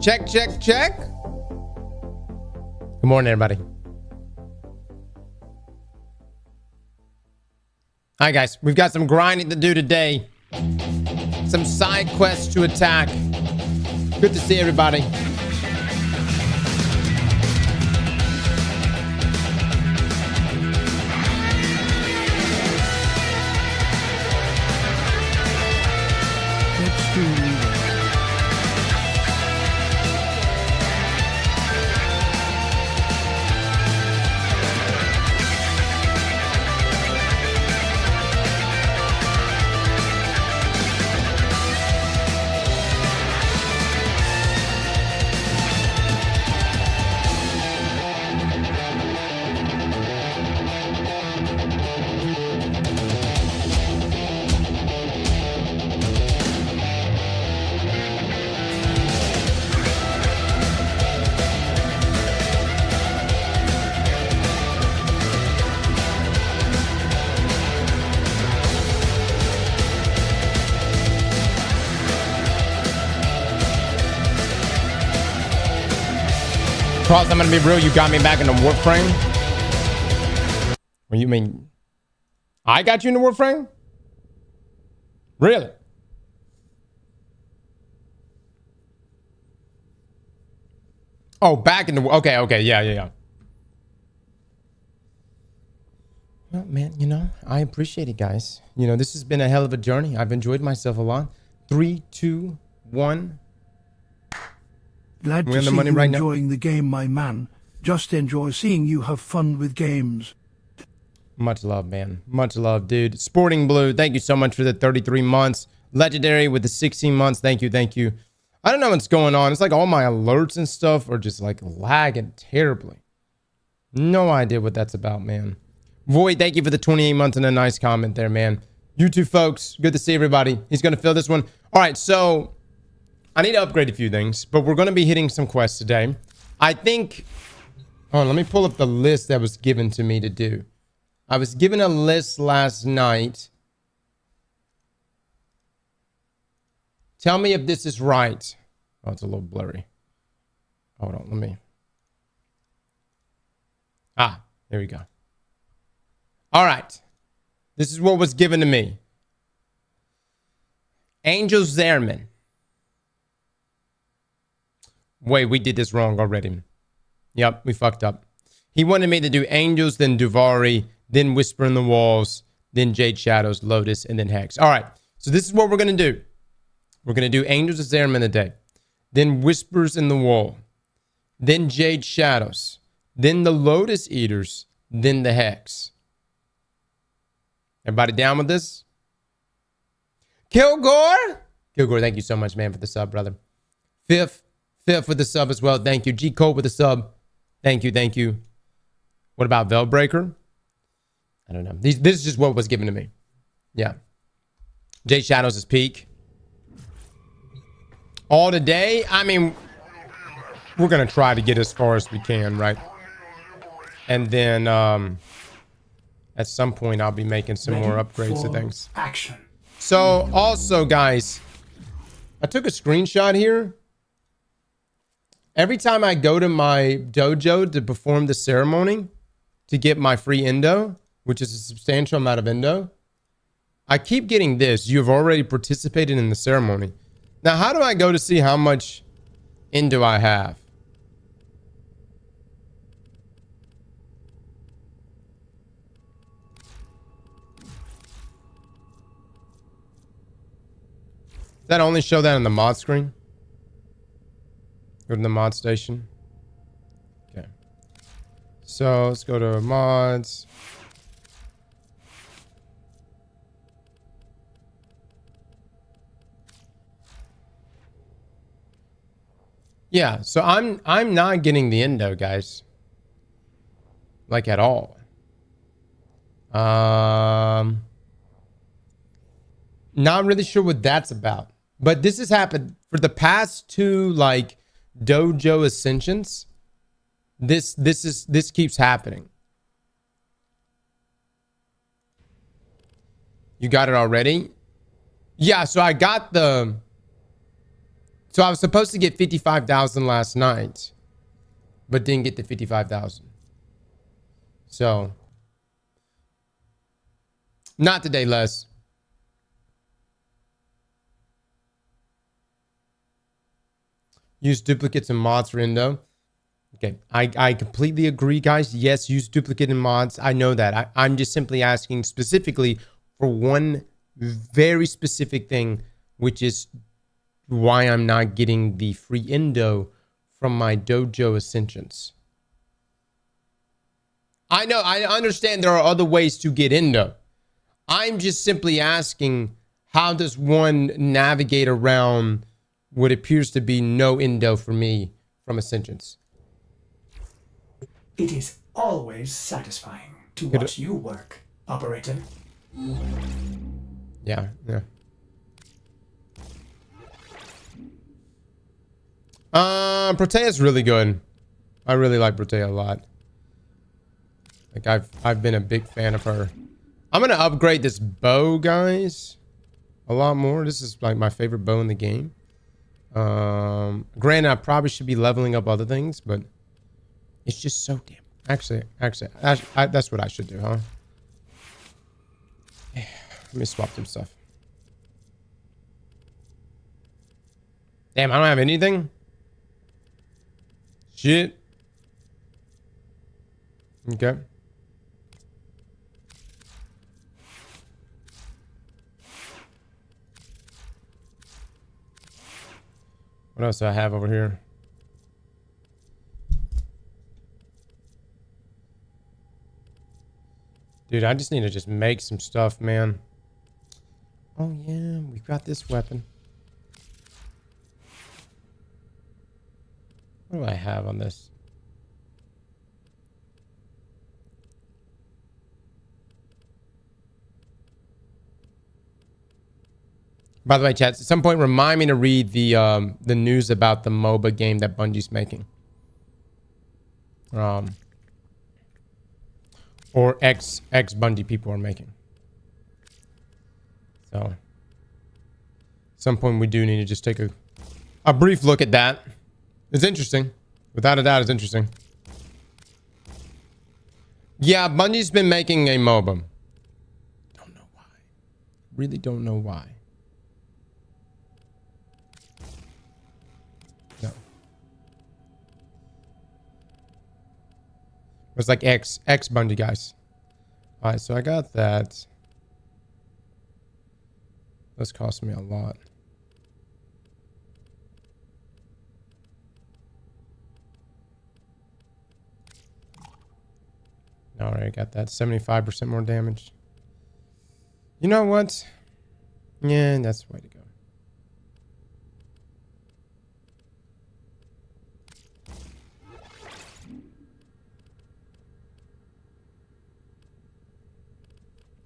Check, check, check. Good morning, everybody. All right, guys, we've got some grinding to do today. Some side quests to attack. Good to see everybody. Let's do it. Cross, I'm gonna be real. You got me back into Warframe. What do you mean? I got you into Warframe? Really? Oh, back in the... Okay, yeah. Well, man, you know, I appreciate it, guys. You know, this has been a hell of a journey. I've enjoyed myself a lot. 3, 2, 1. Glad to see you enjoying the game, my man. Just enjoy seeing you have fun with games. Much love, man. Much love, dude. Sporting Blue, thank you so much for the 33 months. Legendary with the 16 months. Thank you. I don't know what's going on. It's like all my alerts and stuff are just like lagging terribly. No idea what that's about, man. Void, thank you for the 28 months and a nice comment there, man. You two folks, good to see everybody. He's going to fill this one. All right, so... I need to upgrade a few things, but we're going to be hitting some quests today. I think... Hold on, let me pull up the list that was given to me to do. I was given a list last night. Tell me if this is right. Oh, it's a little blurry. Hold on, let me... There we go. All right. This is what was given to me. Angel Zerman. Wait, we did this wrong already. Yep, we fucked up. He wanted me to do Angels, then Duvari, then Whisper in the Walls, then Jade Shadows, Lotus, and then Hex. All right, so this is what we're going to do. We're going to do Angels of Zerman today, then Whispers in the Wall, then Jade Shadows, then the Lotus Eaters, then the Hex. Everybody down with this? Kilgore, thank you so much, man, for the sub, brother. Fifth with the sub as well. Thank you. G Code with the sub. Thank you. What about Veilbreaker? I don't know. This is just what was given to me. Yeah. Jade Shadows is peak. All today, I mean, we're going to try to get as far as we can, right? And then at some point, I'll be making some more upgrades to things. Action. So also, guys, I took a screenshot here. Every time I go to my dojo to perform the ceremony to get my free endo, which is a substantial amount of endo, I keep getting this. You have already participated in the ceremony. Now, how do I go to see how much endo I have? Does that only show that on the mod screen? Go to the mod station. Okay. So let's go to mods. Yeah, so I'm not getting the endo, guys. Like at all. Not really sure what that's about. But this has happened for the past two like dojo ascensions. This keeps happening. You got it already? Yeah, so I got the... So I was supposed to get 55,000 last night, but didn't get the 55,000. So, not today, Les. Use duplicates and mods for Indo. Okay, I completely agree, guys. Yes, use duplicate and mods. I know that. I'm just simply asking specifically for one very specific thing, which is why I'm not getting the free Indo from my dojo ascensions. I know, I understand there are other ways to get Indo. I'm just simply asking, how does one navigate around what appears to be no Indo for me from ascensions? It is always satisfying to watch you work, operator. Yeah. Protea's really good. I really like Protea a lot. Like I've been a big fan of her. I'm gonna upgrade this bow, guys, a lot more. This is like my favorite bow in the game. Granted, I probably should be leveling up other things, but it's just so damn. Actually, that's what I should do, huh? Yeah, let me swap some stuff. Damn, I don't have anything. Shit. Okay. What else do I have over here? Dude, I just need to just make some stuff, man. Oh, yeah. We've got this weapon. What do I have on this? By the way, chat, at some point, remind me to read the news about the MOBA game that Bungie's making. Or ex Bungie people are making. So, at some point, we do need to just take a brief look at that. It's interesting. Without a doubt, it's interesting. Yeah, Bungie's been making a MOBA. Don't know why. Really don't know why. No. It's like ex Bungie guys. All right, so I got that. This cost me a lot. All right, got that. 75% more damage. You know what? Yeah, that's the way to go.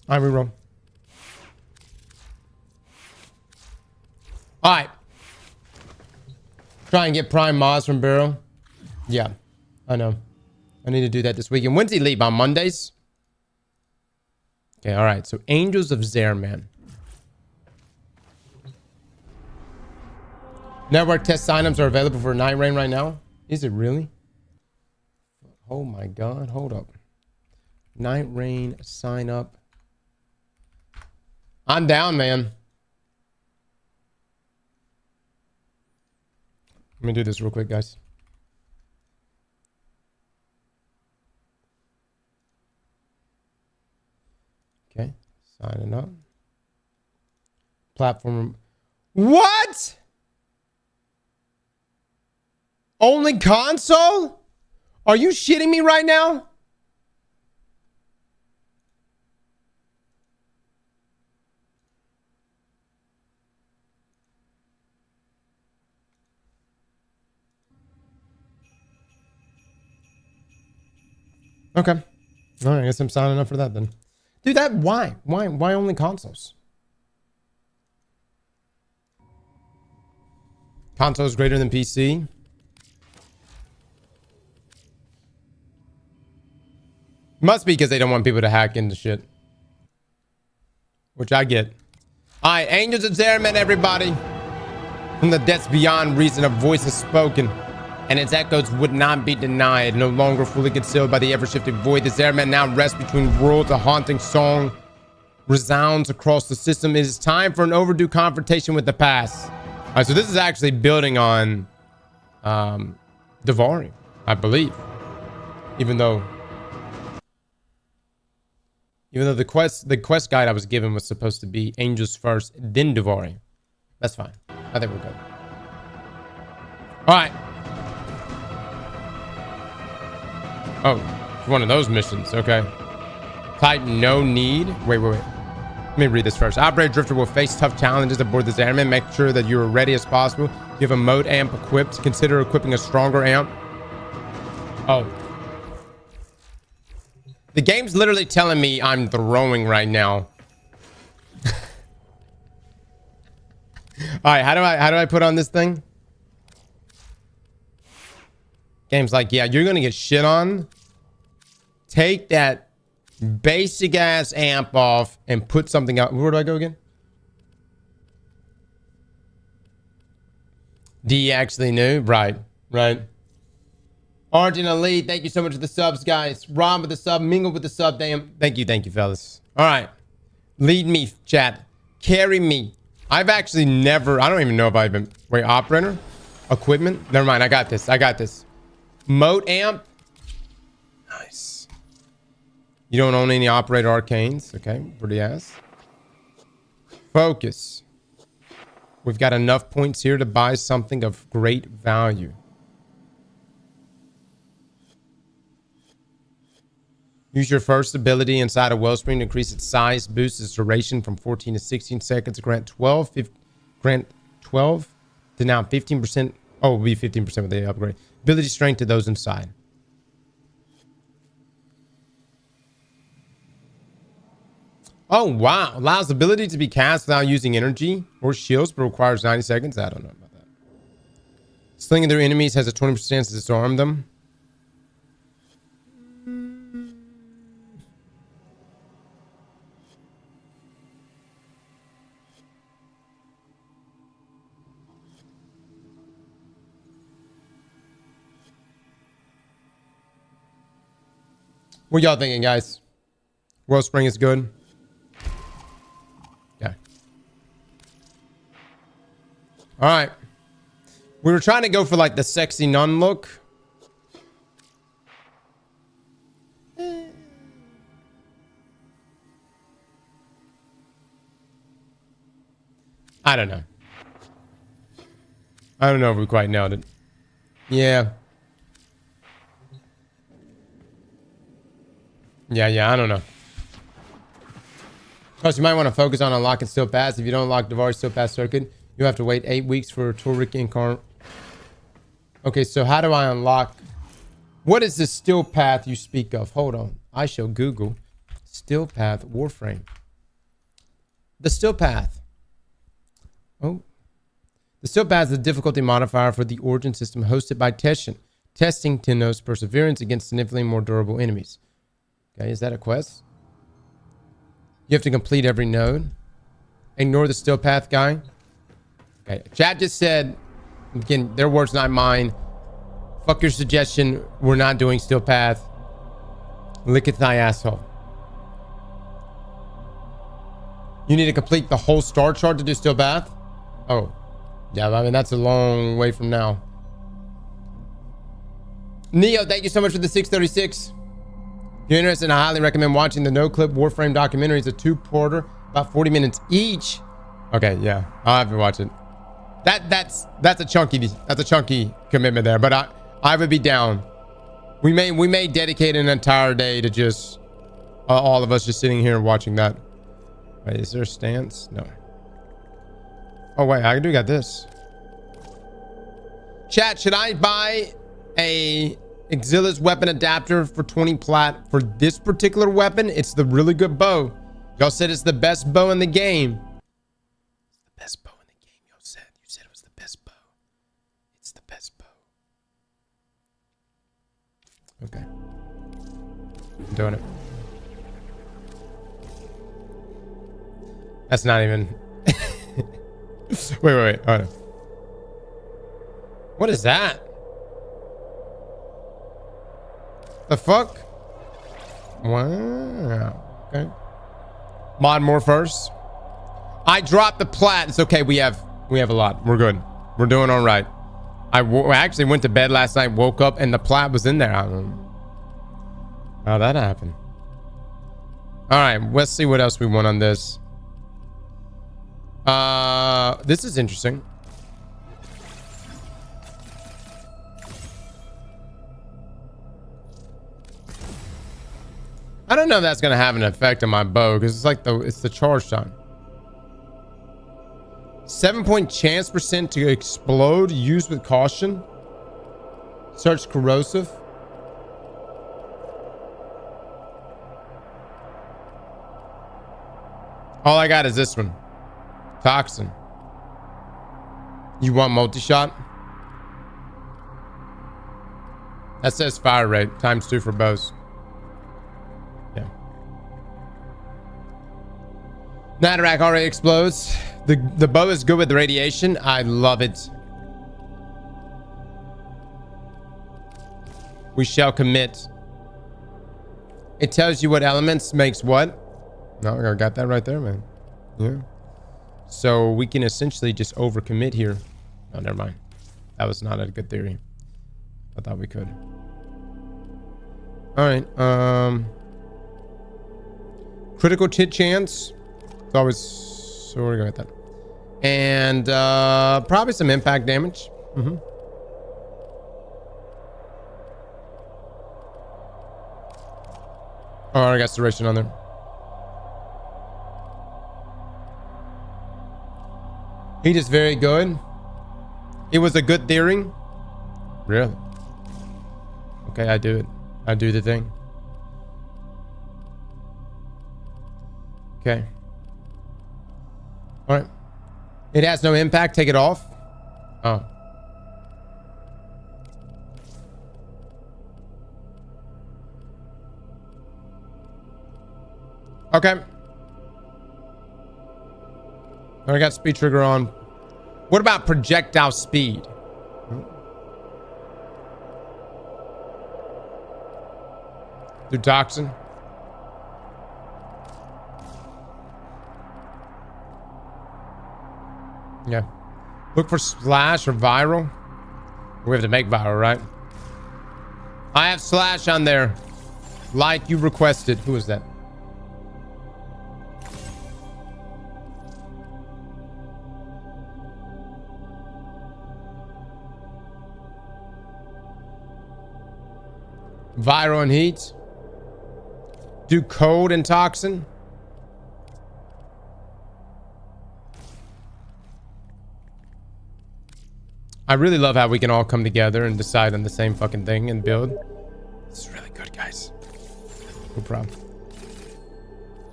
All right, reroll. All right. Try and get prime mods from Barrow. Yeah, I know. I need to do that this weekend. When's he leave? On Mondays? Okay, all right. So Angels of Zerman. Network test signups are available for Night Rain right now. Is it really? Oh my God. Hold up. Night Rain sign up. I'm down, man. Let me do this real quick, guys. Okay, signing up. Platform. What? Only console? Are you shitting me right now? Okay. All right, I guess I'm signing up for that then. Dude, that why? Why only consoles? Consoles greater than PC? Must be because they don't want people to hack into shit. Which I get. All right, Angels of Zeraman, everybody. From the depths beyond reason, a voice is spoken, and its echoes would not be denied. No longer fully concealed by the ever-shifting void, the Zeraman now rests between worlds. A haunting song resounds across the system. It is time for an overdue confrontation with the past. All right, so this is actually building on Davari, I believe. Even though the quest guide I was given was supposed to be Angels first, then Davari. That's fine. I think we're good. All right. Oh, it's one of those missions. Okay. Type no need. Wait. Let me read this first. Operator Drifter will face tough challenges aboard this airman. Make sure that you are ready as possible. You have a mode amp equipped. Consider equipping a stronger amp. Oh. The game's literally telling me I'm throwing right now. All right, how do I put on this thing? Game's like, yeah, you're gonna get shit on. Take that basic ass amp off and put something out. Where do I go again? D actually knew, right? Argent Elite, thank you so much for the subs, guys. Ron with the sub, Mingle with the sub. Damn, thank you, fellas. All right, lead me, chat. Carry me. I've actually never. I don't even know if I've been. Wait, operator, equipment. Never mind. I got this. Moat amp. Nice. You don't own any operator arcanes. Okay, pretty ass. Focus. We've got enough points here to buy something of great value. Use your first ability inside a wellspring to increase its size, boost its duration from 14 to 16 seconds, grant 12 to now 15%. Oh, it'll be 15% with the upgrade. Ability strength to those inside. Oh, wow. Allows the ability to be cast without using energy or shields, but requires 90 seconds. I don't know about that. Slinging their enemies has a 20% chance to disarm them. What y'all thinking, guys? Wellspring is good. Okay. All right. We were trying to go for like the sexy nun look. I don't know. I don't know if we quite nailed it. Yeah. Yeah, I don't know. Plus, you might want to focus on unlocking Still Pass. If you don't unlock Davari's Still Pass circuit, you have to wait 8 weeks for a Torric incarnate. Okay, so how do I unlock? What is the Still Path you speak of? Hold on. I shall Google Still Path Warframe. The Still Path. Oh. The Still Path is the difficulty modifier for the Origin system hosted by Teshin. Testing Tenno's perseverance against significantly more durable enemies. Okay, is that a quest? You have to complete every node. Ignore the Still Path guy. Okay, chat just said, again, their words, not mine. Fuck your suggestion. We're not doing Still Path. Lick it thy asshole. You need to complete the whole star chart to do Still Path? Oh. Yeah, I mean, that's a long way from now. Neo, thank you so much for the 636. If you're interested, I highly recommend watching the No Clip Warframe documentary. It's a 2-parter, about 40 minutes each. Okay, yeah, I'll have to watch it. That's a chunky commitment there, but I would be down. We may dedicate an entire day to just all of us just sitting here watching that. Wait, is there a stance? No. Oh wait, I do got this. Chat, should I buy a Exila's weapon adapter for 20 plat for this particular weapon? It's the really good bow. Y'all said it's the best bow in the game. It's the best bow in the game. Y'all said. You said it was the best bow. It's the best bow. Okay. I'm doing it. That's not even Wait. Hold on. What is that? The fuck? Wow. Okay. Mod more first. I dropped the plat. It's okay. We have a lot. We're good. We're doing all right. I actually went to bed last night, woke up, and the plat was in there. I don't know how that happened. All right. Let's see what else we want on this. This is interesting. I don't know if that's gonna have an effect on my bow because it's the charge time. 7-point chance percent to explode. Use with caution. Search corrosive. All I got is this one. Toxin. You want multi-shot? That says fire rate ×2 for bows. Yeah. Natarack already explodes. The bow is good with the radiation. I love it. We shall commit. It tells you what elements makes what. No, I got that right there, man. Yeah. So we can essentially just overcommit here. Oh, never mind. That was not a good theory. I thought we could. All right. Critical hit chance. It's always. So we're going with that. And probably some impact damage. Oh, I got Restoration on there. Heat is very good. It was a good theory. Really? Okay, I do it. I do the thing. Okay. All right. It has no impact. Take it off. Oh. Okay. I got speed trigger on. What about projectile speed? Do toxin. Yeah. Look for slash or viral. We have to make viral, right? I have slash on there. Like you requested. Who is that? Viral and heat. Do cold and toxin. I really love how we can all come together and decide on the same fucking thing and build. This is really good, guys. No problem.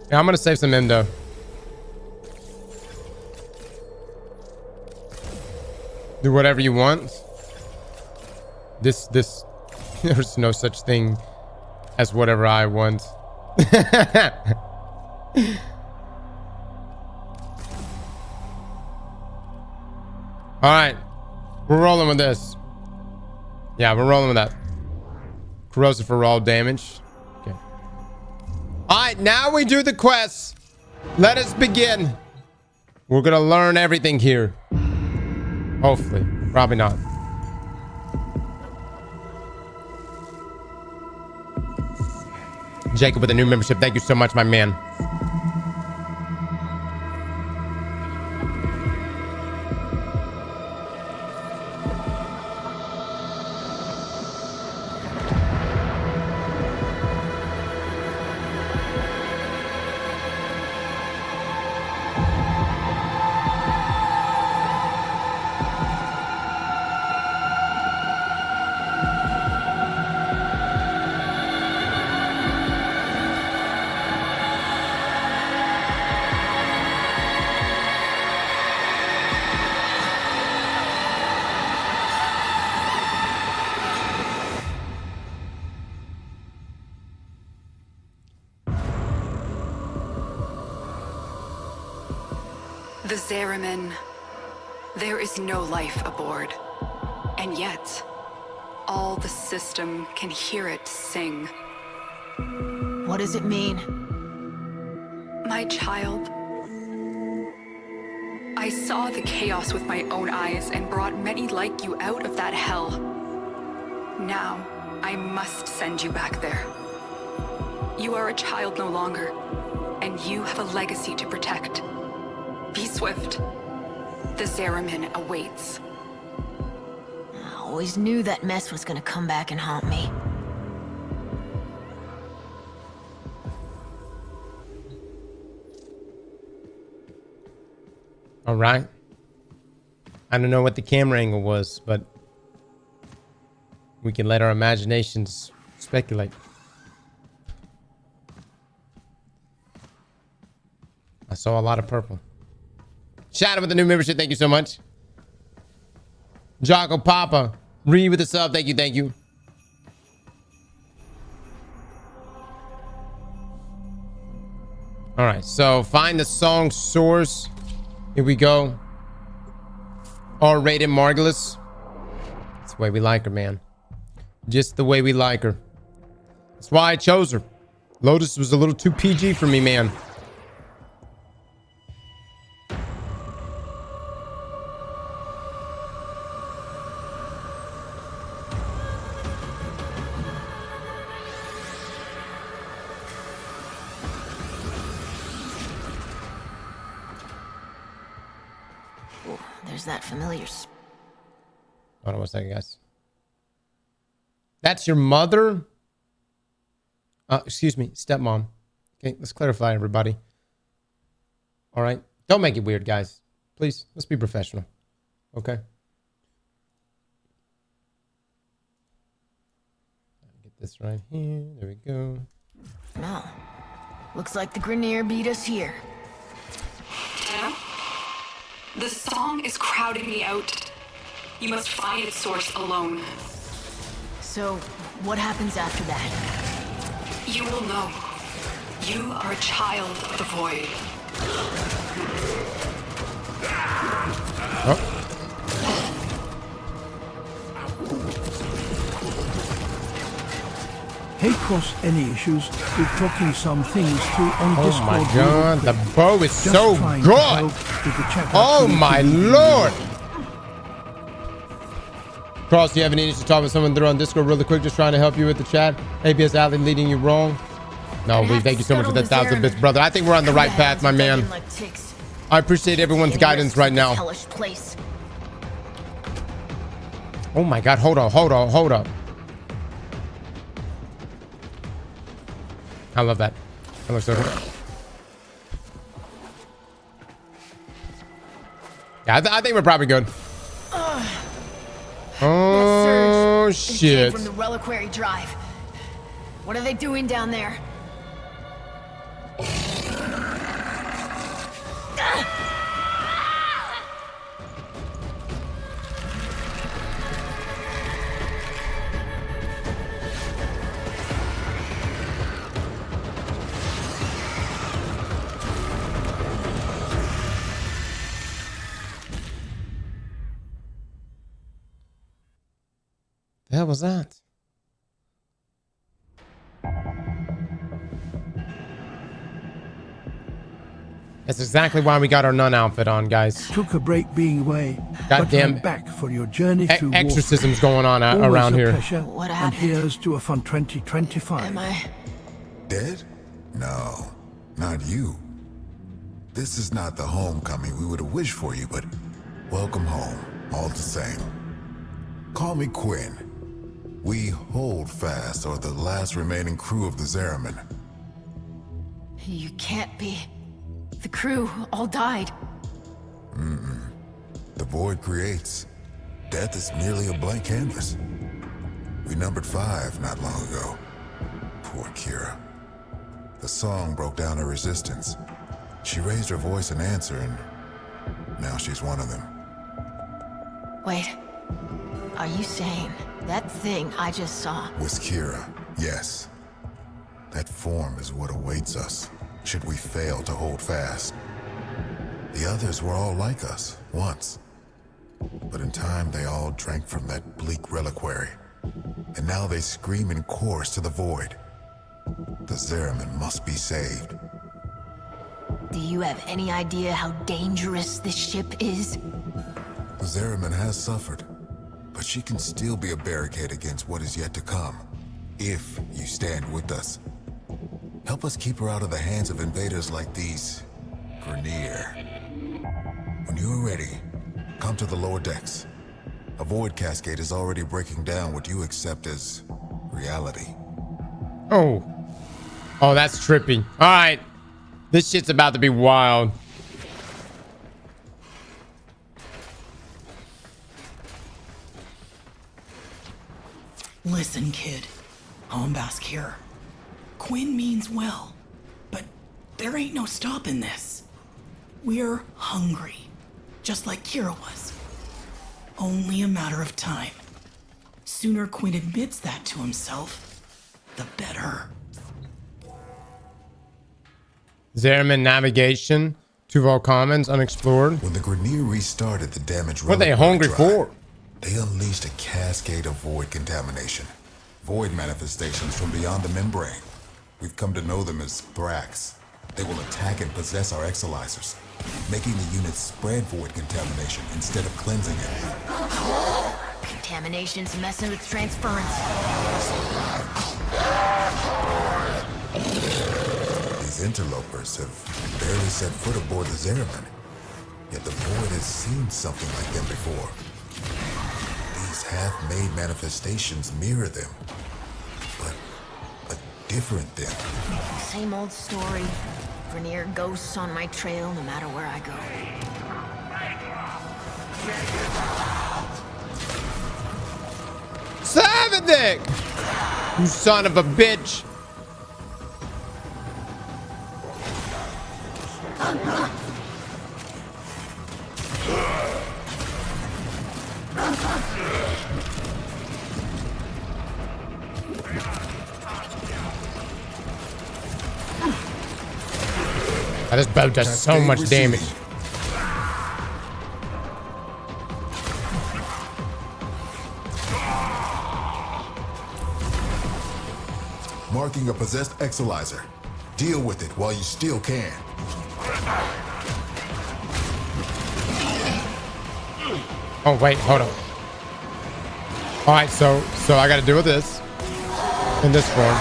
Yeah, I'm gonna save some endo. Do whatever you want. This there's no such thing as whatever I want. All right. We're rolling with this. Yeah, we're rolling with that. Corrosive for raw damage. Okay. All right, now we do the quests. Let us begin. We're gonna learn everything here. Hopefully. Probably not. Jacob with a new membership. Thank you so much, my man. The Zeramin, There is no life aboard. And yet, all the system can hear it sing. What does it mean? My child, I saw the chaos with my own eyes and brought many like you out of that hell. Now, I must send you back there. You are a child no longer, and you have a legacy to protect. Be swift. The Zeramin awaits. I always knew that mess was gonna come back and haunt me. All right. I don't know what the camera angle was, but we can let our imaginations speculate. I saw a lot of purple. Shadow with the new membership. Thank you so much. Jocko Papa. Reed with the sub. Thank you. Thank you. All right. So find the song source. Here we go. R-rated Margulis. That's the way we like her, man. Just the way we like her. That's why I chose her. Lotus was a little too PG for me, man. There's that familiar Hold on one second, guys. That's your mother? Excuse me, stepmom. Okay, let's clarify, everybody. All right. Don't make it weird, guys. Please, let's be professional. Okay? Get this right here. There we go. No. Looks like the Grineer beat us here. Yeah? The song is crowding me out. You must find its source alone. So, what happens after that? You will know. You are a child of the void. Oh. Hey, Cross, any issues with talking some things through on Oh Discord? my god, the bow is Just so trying to good. help with the chat Oh activity. my lord. Cross, do you have any issues to talk with someone through on Discord really quick? Just trying to help you with the chat. APS Alley leading you wrong. No, we thank you so much for the 1,000 bits, brother. I think we're on the right path, my man. I appreciate everyone's guidance right now. Oh my god, hold on, hold on, hold up. I love that. That looks so good. Yeah, I think we're probably good. Oh shit! From the reliquary drive. What are they doing down there? The hell was that? That's exactly why we got our nun outfit on, guys. Took a break being away, Goddamn but I'm back for your journey through exorcisms Warframe. going on Always around a here. pleasure, What and happened? here's to a fun 2025. Am I? Dead? No, not you. This is not the homecoming we would have wished for you, but welcome home, all the same. Call me Quinn. We hold fast are the last remaining crew of the Zeramin. You can't be. The crew all died. The void creates. Death is merely a blank canvas. We numbered 5 not long ago. Poor Kira. The song broke down her resistance. She raised her voice in answer, and now she's one of them. Wait. Are you saying that thing I just saw? Was Kira, yes. That form is what awaits us, should we fail to hold fast. The others were all like us, once. But in time, they all drank from that bleak reliquary. And now they scream in chorus to the void. The Zeraman must be saved. Do you have any idea how dangerous this ship is? The Zeraman has suffered, but she can still be a barricade against what is yet to come, if you stand with us. Help us keep her out of the hands of invaders like these Grineer. When you are ready, come to the lower decks. A void cascade is already breaking down what you accept as reality. Oh. Oh, that's trippy. All right. This shit's about to be wild. Listen, kid. Hombask here. Quinn means well, but there ain't no stopping this. We're hungry, just like Kira was. Only a matter of time. Sooner Quinn admits that to himself, the better. Zeraman navigation. Tuval Commons unexplored. When the Grineer restarted the damaged What are they reliquary hungry drive, for? they unleashed a cascade of void contamination. Void manifestations from beyond the membrane. We've come to know them as Thrax. They will attack and possess our exolizers, making the unit spread void contamination instead of cleansing it. Contamination's messing with transference. These interlopers have barely set foot aboard the Zeraman, yet the void has seen something like them before. These half-made manifestations mirror them, but a different them. Same old story. Grineer ghosts on my trail no matter where I go. Savadek! You son of a bitch! This bow does so much damage. Marking a possessed exolizer. Deal with it while you still can. Oh wait, hold on. All right, so I got to deal with this in this form.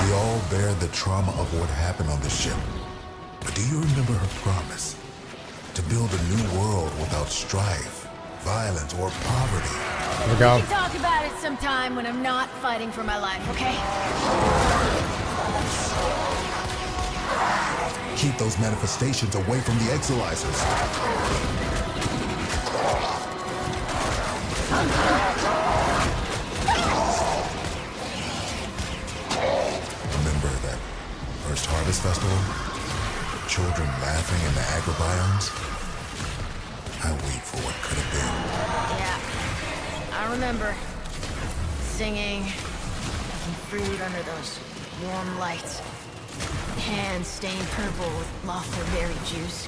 We all bear the trauma of what happened on the ship. But do you remember her promise? To build a new world without strife, violence, or poverty. Here we go. We can talk about it sometime when I'm not fighting for my life, okay? Keep those manifestations away from the exolizers. Remember that first harvest festival? The children laughing in the agrobiomes? I wait for what could have been. Yeah, I remember. Singing, eating fruit under those warm lights. Hands stained purple with Lothar berry juice.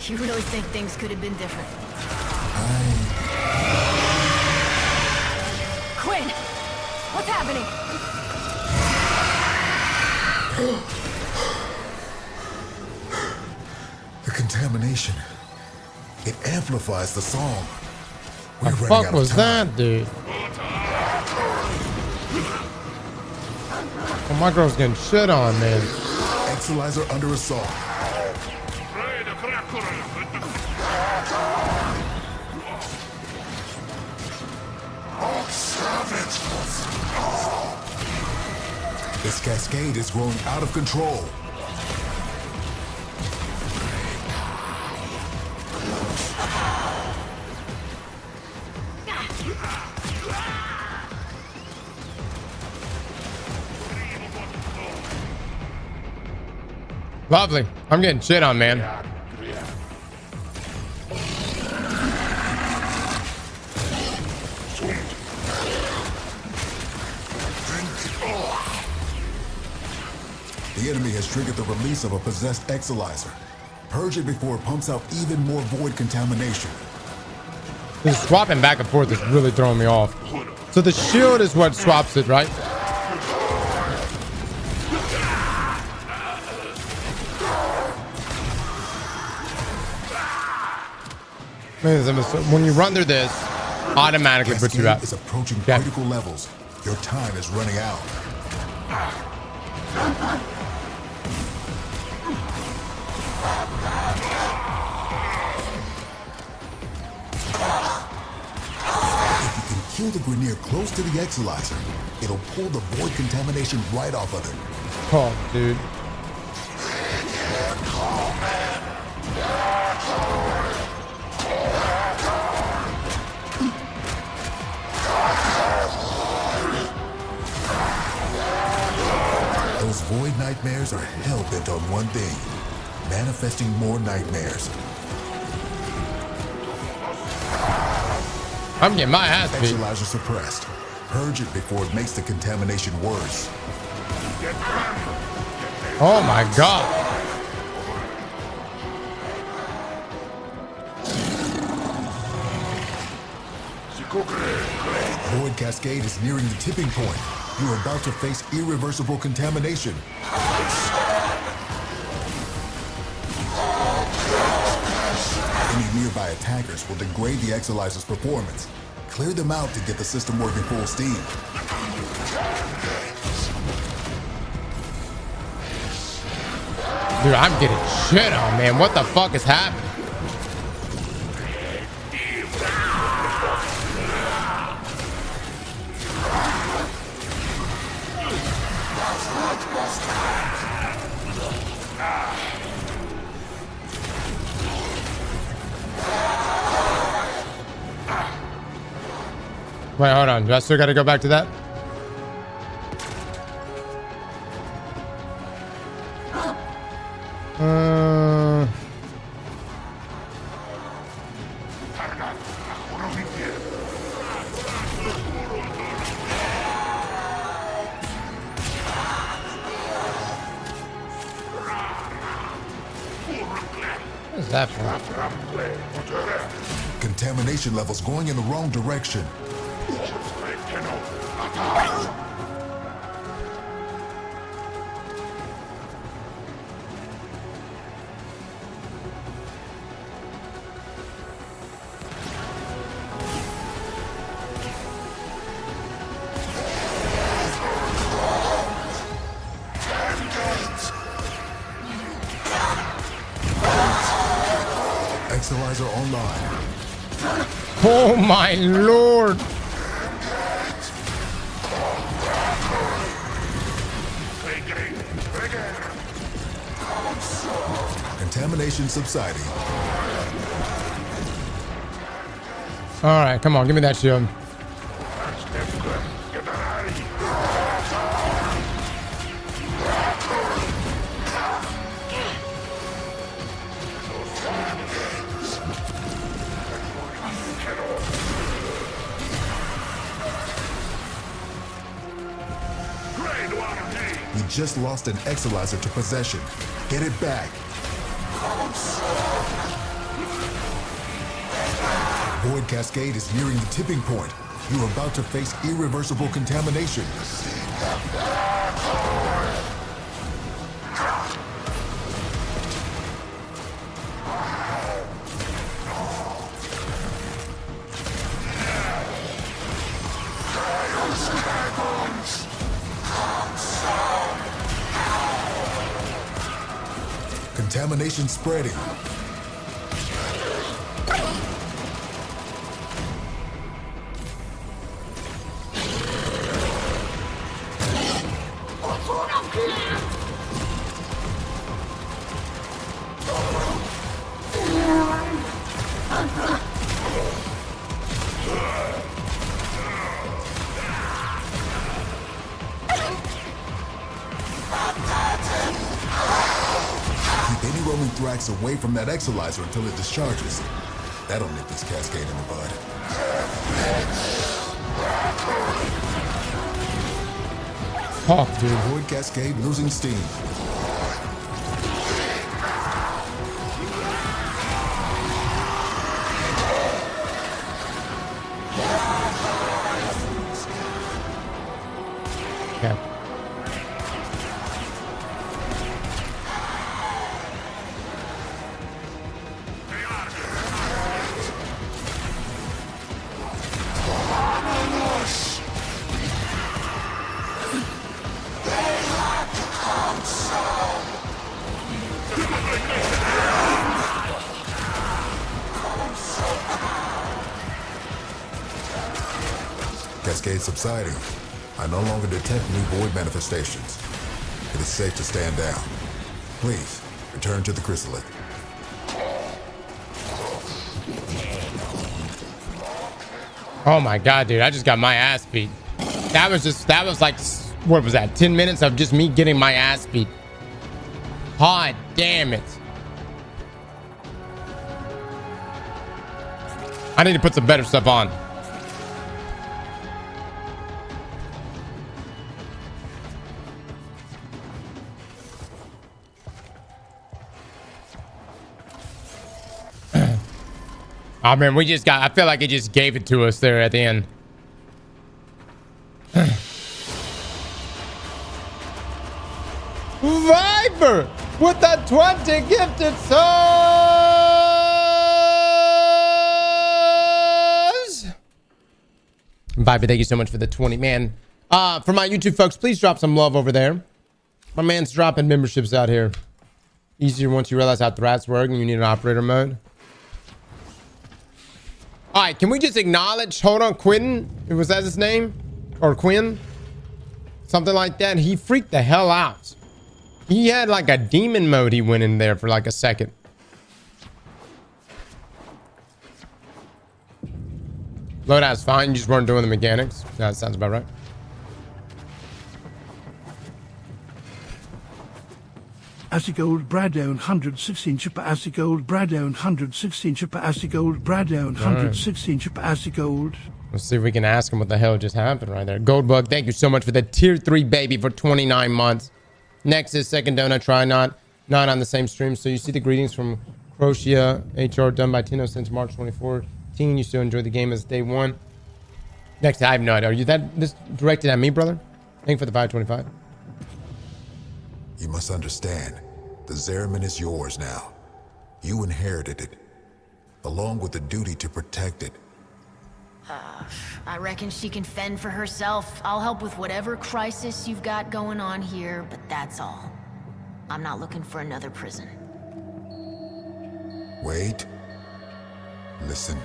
You really think things could have been different? Quinn! What's happening? The contamination. It amplifies the song. We're The running fuck out of was time. that, dude? Oh, my girl's getting shit on, man. Exolizer under assault. This cascade is growing out of control. Lovely. I'm getting shit on, man. The enemy has triggered the release of a possessed exolizer. Purge it before it pumps out even more void contamination. This swapping back and forth is really throwing me off. So the shield is what swaps it, right? When you run through this, automatically puts you out. Is approaching critical levels. Your time is running out. If you can kill the Grineer close to the Exilizer, it'll pull the void contamination right off of it. Oh, dude. Those void nightmares are hell-bent on one thing: manifesting more nightmares. I'm getting my ass beat. Exilizer suppressed. Purge it before it makes the contamination worse. Oh my god. Void Cascade is nearing the tipping point. You're about to face irreversible contamination. Any nearby attackers will degrade the Exilizer's performance. Clear them out to get the system working full steam. Dude, I'm getting shit on, man. What the fuck is happening? Wait, hold on. Do I still got to go back to that? What is that for? Contamination levels going in the wrong direction. Exilizer online. Oh my lord. Contamination subsiding. All right, come on, give me that shield. We just lost an Exilizer to possession. Get it back. Void Cascade is nearing the tipping point. You're about to face irreversible contamination. Contamination spreading. Thrax away from that Exilizer until it discharges. That'll nip this cascade in the bud. Fuck, dude. Void Cascade losing steam. Cascade subsiding. I no longer detect new void manifestations. It is safe to stand down. Please, return to the chrysalid. Oh my god, dude, I just got my ass beat. That was like, what was that, 10 minutes of just me getting my ass beat. God damn it. I need to put some better stuff on. Oh man, I feel like it just gave it to us there at the end. Viper with the 20 gifted subs. Viper, thank you so much for the 20, man. For my YouTube folks, please drop some love over there. My man's dropping memberships out here. Easier once you realize how threats work and you need an operator mode. All right, can we just acknowledge, hold on, Quentin? Was that his name? Or Quinn? Something like that. He freaked the hell out. He had like a demon mode he went in there for like a second. Loadout's fine, you just weren't doing the mechanics. Yeah, that sounds about right. Aztecross Bradown 116 chipper Aztecross Bradown 116 chipper Aztecross Bradown 116 chipper Aztecross. Let's see if we can ask him what the hell just happened right there. Goldbug, thank you so much for the tier 3 baby for 29 months. Nexus, second donut, try not on the same stream. So you see the greetings from Croatia HR done by Tino since March 2014. You still enjoy the game as day one. Next, I have no idea. Are you this directed at me, brother? Thank you for the 525. You must understand, the Zeraman is yours now. You inherited it, along with the duty to protect it. I reckon she can fend for herself. I'll help with whatever crisis you've got going on here, but that's all. I'm not looking for another prison. Wait. Listen.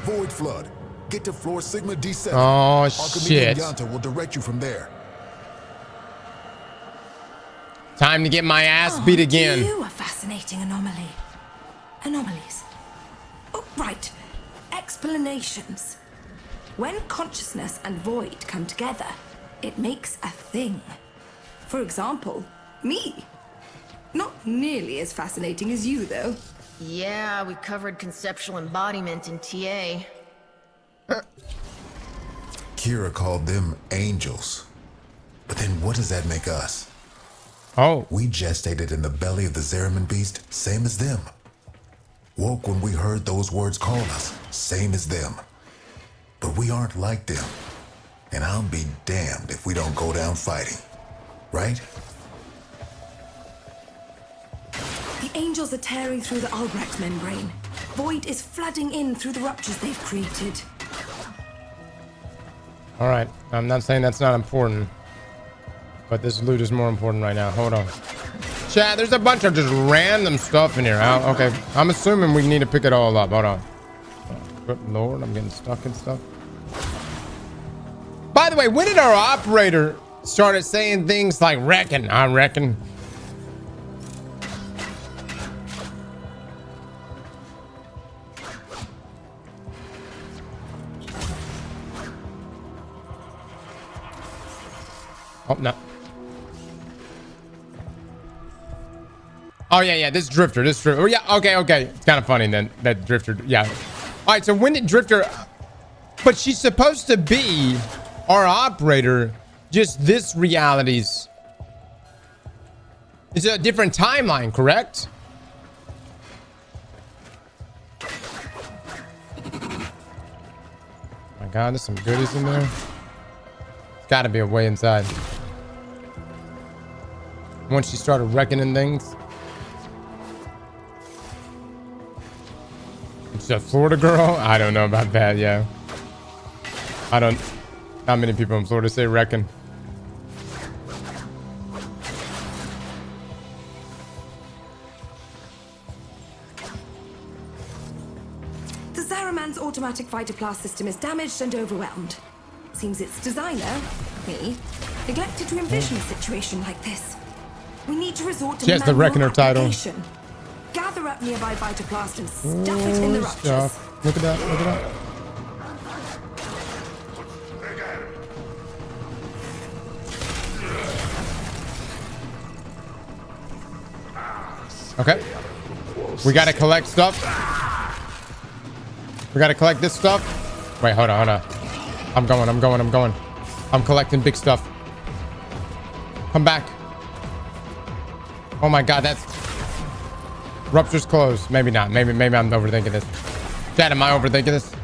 Void Flood. Get to floor Sigma D7. Oh, Archimedes shit. and Yanta will direct you from there. Time to get my ass beat again. You a fascinating anomaly. Anomalies. Oh, right. Explanations. When consciousness and void come together, it makes a thing. For example, me. Not nearly as fascinating as you, though. Yeah, we covered conceptual embodiment in TA. Kira called them angels. But then what does that make us? Oh. We gestated in the belly of the Zeraman beast, same as them. Woke when we heard those words call us, same as them. But we aren't like them. And I'll be damned if we don't go down fighting. Right? The angels are tearing through the Albrecht membrane. Void is flooding in through the ruptures they've created. All right. I'm not saying that's not important. But this loot is more important right now. Hold on. Chat, there's a bunch of just random stuff in here. Okay. I'm assuming we need to pick it all up. Hold on. Good Lord, I'm getting stuck and stuff. By the way, when did our operator started saying things like reckon? I reckon. Oh, no. Oh, yeah, this Drifter. Oh, yeah, okay. It's kind of funny then, that Drifter, yeah. All right, so when did Drifter... But she's supposed to be our operator, just this reality's... It's a different timeline, correct? My God, there's some goodies in there. There's got to be a way inside. Once she started reckoning things. It's a Florida girl? I don't know about that, yeah. Not many people in Florida say reckon. The The Zaraman's automatic fighter blast system is damaged and overwhelmed. Seems its designer, me, neglected to envision a situation like this. We need to resort to She has the Reckoner title. application. Gather up nearby fighter blast and stuff it in the ruptures. Look at that, look at that. Okay. We gotta collect stuff. We gotta collect this stuff. Wait, hold on, hold on. I'm going. I'm collecting big stuff. Come back. Oh my god, that's... Rupture's closed. Maybe not. Maybe I'm overthinking this. Dad, am I overthinking this?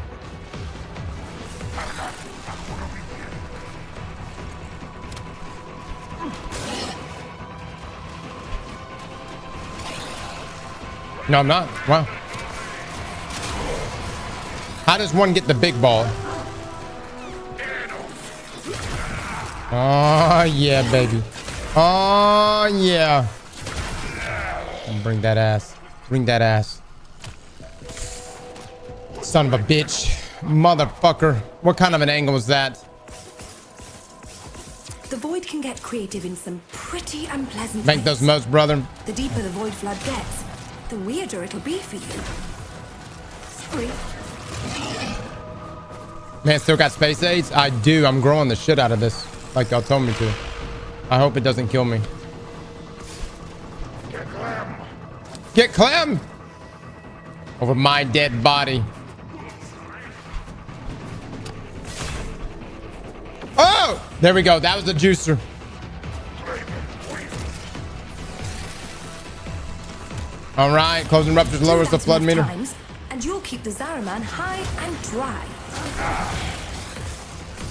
No, I'm not. Wow. How does one get the big ball? Oh, yeah, baby. Oh, yeah. Bring that ass. Bring that ass. Son of a bitch. Motherfucker. What kind of an angle is that? The void can get creative in some pretty unpleasant Make ways. those moats, brother. The deeper the void flood gets, the weirder it'll be for you. Sorry. Man, still got space aids? I do. I'm growing the shit out of this. Like y'all told me to. I hope it doesn't kill me. Get Clem! Over my dead body. Oh! There we go. That was the juicer. All right. Closing ruptures lowers the flood meter. And you'll keep the Zaraman high and dry.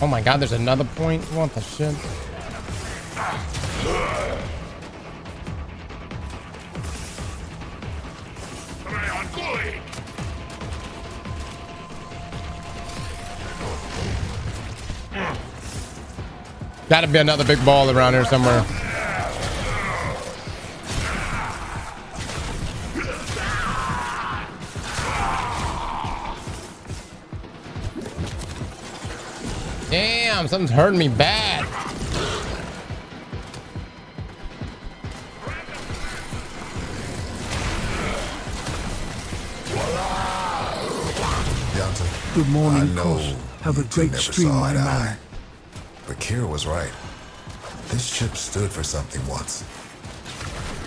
Oh my god, there's another point. What the shit? Gotta be another big ball around here somewhere. Damn, something's hurting me bad. Good morning, I know Cross. Have a you two great never stream, saw my eye to man. eye. But Kira was right. This ship stood for something once.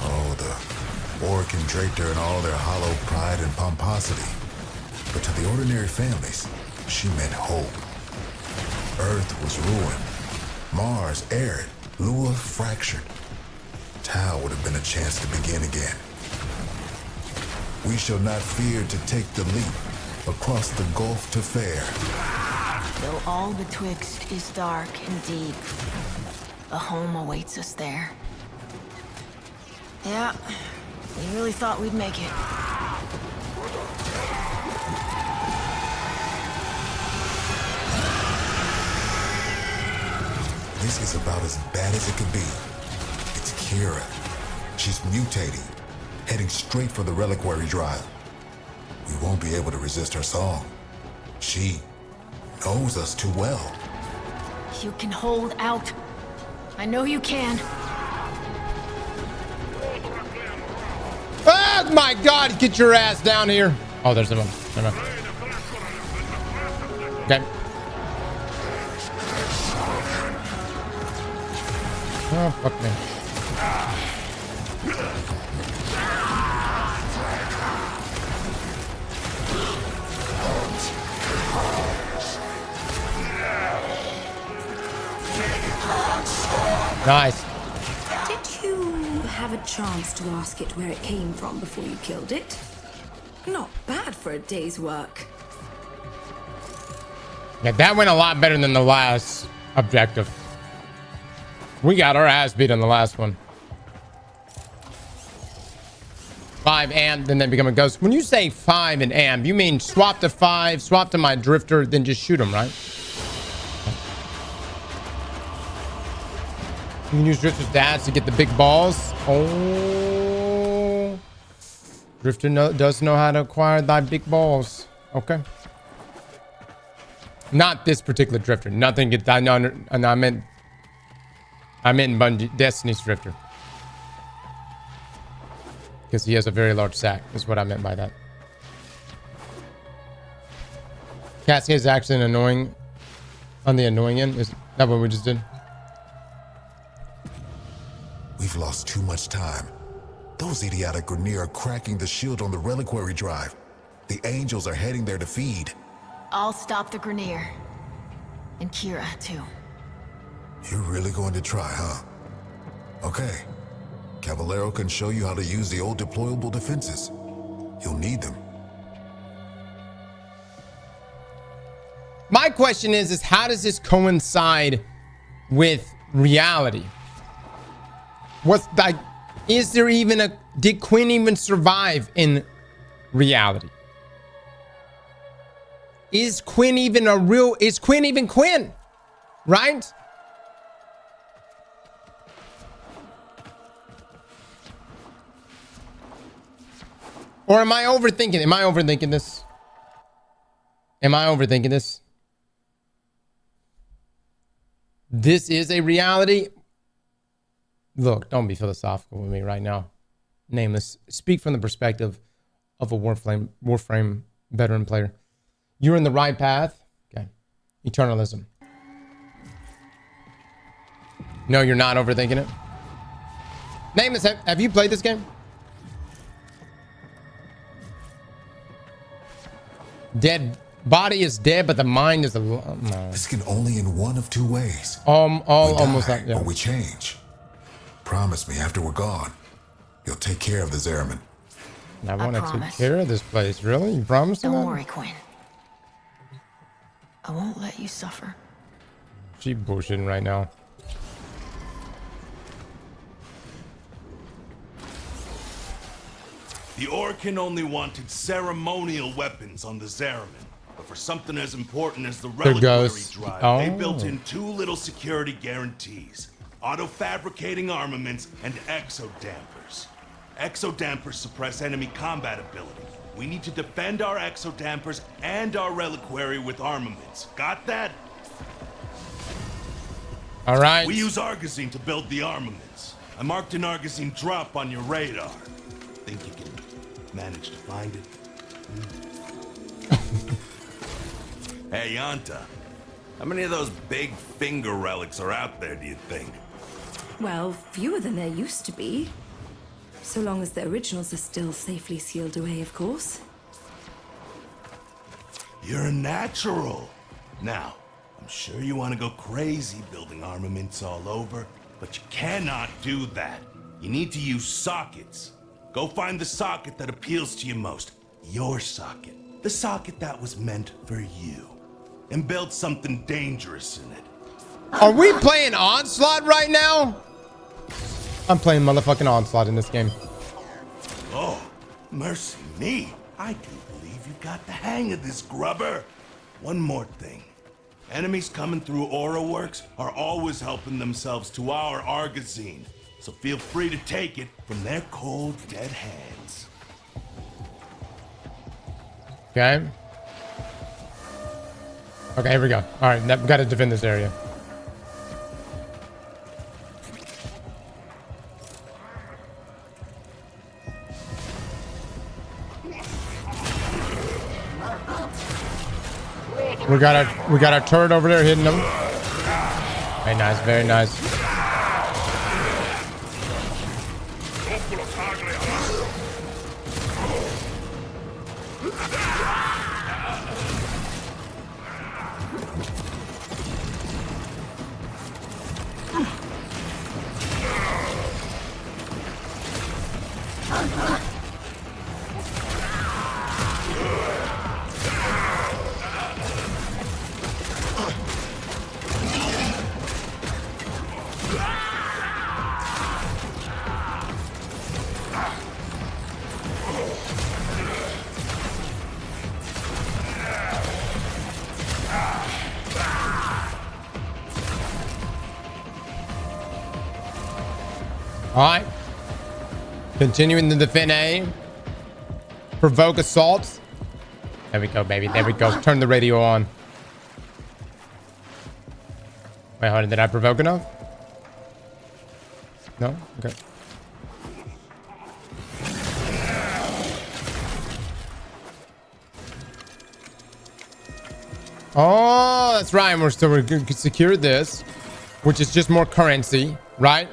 Oh, the Orc and Dractor and all their hollow pride and pomposity. But to the ordinary families, she meant hope. Earth was ruined. Mars arid. Lua fractured. Tau would have been a chance to begin again. We shall not fear to take the leap across the gulf to fair. Though all betwixt is dark and deep, a home awaits us there. Yeah, we really thought we'd make it. This is about as bad as it could be. It's Kira. She's mutating, heading straight for the reliquary drive. We won't be able to resist her song. She knows us too well. You can hold out. I know you can. Oh my god, get your ass down here. Oh, there's someone. Never mind. Okay. Oh, fuck me. Nice. Did you have a chance to ask it where it came from before you killed it? Not bad for a day's work. Yeah, that went a lot better than the last objective. We got our ass beat on the last one. 5 amp, then they become a ghost. When you say 5 and amp, you mean swap to 5, swap to my drifter, then just shoot them, right? You can use Drifter's dads to get the big balls. Oh. Drifter does know how to acquire thy big balls. Okay. Not this particular drifter. Nothing gets. I know. I meant Bungie, Destiny's drifter. Because he has a very large sack. Is what I meant by that. Cascade is actually an annoying. On the annoying end, is that what we just did? We've lost too much time. Those idiotic Grineer are cracking the shield on the reliquary drive. The angels are heading there to feed. I'll stop the Grineer. And Kira, too. You're really going to try, huh? Okay. Caballero can show you how to use the old deployable defenses. You'll need them. My question is how does this coincide with reality? What's like, is there even a, did Quinn even survive in reality? Is Quinn even a real, is Quinn even Quinn? Right? Or am I overthinking? Am I overthinking this? Am I overthinking this? This is a reality. Look, don't be philosophical with me right now. Nameless. Speak from the perspective of a Warframe veteran player. You're in the right path. Okay. Eternalism. No, you're not overthinking it. Nameless, have you played this game? Dead body is dead, but the mind is a no. This can only in one of two ways. Almost die, like, yeah. Or we change. Promise me after we're gone, you'll take care of the Zeraman. I want to take care of this place. Really? You promise? Don't worry, Quinn. I won't let you suffer. She bullshitting right now. The Orokin only wanted ceremonial weapons on the Zeraman, but for something as important as the reliquary drive, they built in two little security guarantees: auto-fabricating armaments and exodampers. Exodampers suppress enemy combat ability. We need to defend our exodampers and our reliquary with armaments. Got that? All right. We use Argosine to build the armaments. I marked an Argosine drop on your radar. Think you can manage to find it? Hey, Yanta. How many of those big finger relics are out there, do you think? Well, fewer than there used to be. So long as the originals are still safely sealed away, of course. You're a natural. Now, I'm sure you want to go crazy building armaments all over, but you cannot do that. You need to use sockets. Go find the socket that appeals to you most. Your socket. The socket that was meant for you. And build something dangerous in it. Are we playing Onslaught right now? I'm playing motherfucking Onslaught in this game. Oh, mercy me. I do believe you got the hang of this, grubber. One more thing. Enemies coming through Aura Works are always helping themselves to our Argosine. So feel free to take it from their cold, dead hands. Okay. Okay, here we go. All right, we've got to defend this area. We got our turret over there hitting them. Very nice, very nice. All right. Continuing to defend A. Provoke assaults. There we go, baby. There we go. Turn the radio on. Wait, hold on. Did I provoke enough? No? Okay. Oh, that's right. We're still going to secure this, which is just more currency, right?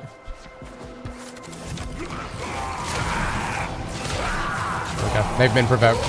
Okay, they've been provoked.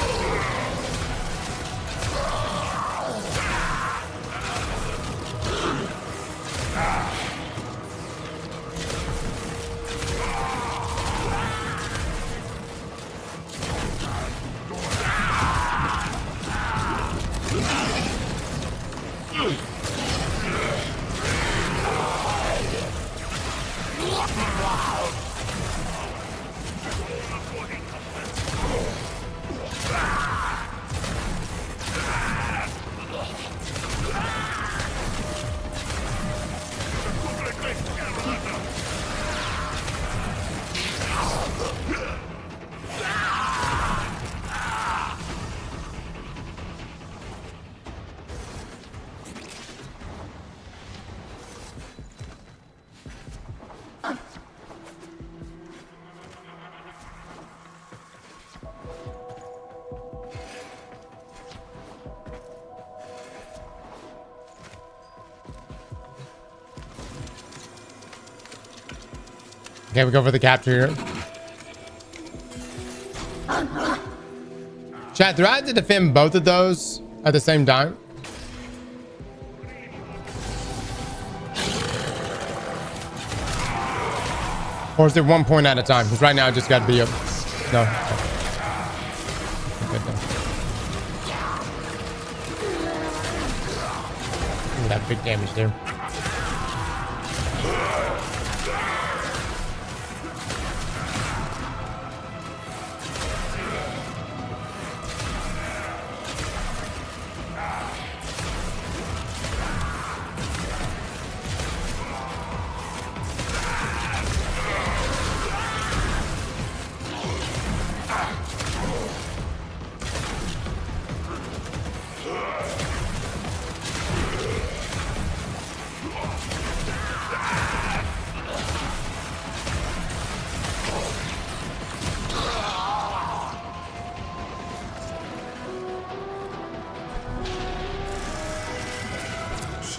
Okay, we go for the capture here. Chat, do I have to defend both of those at the same time? Or is it 1 point at a time? Because right now I just got to be up. No. Okay, no. Ooh, that big damage there.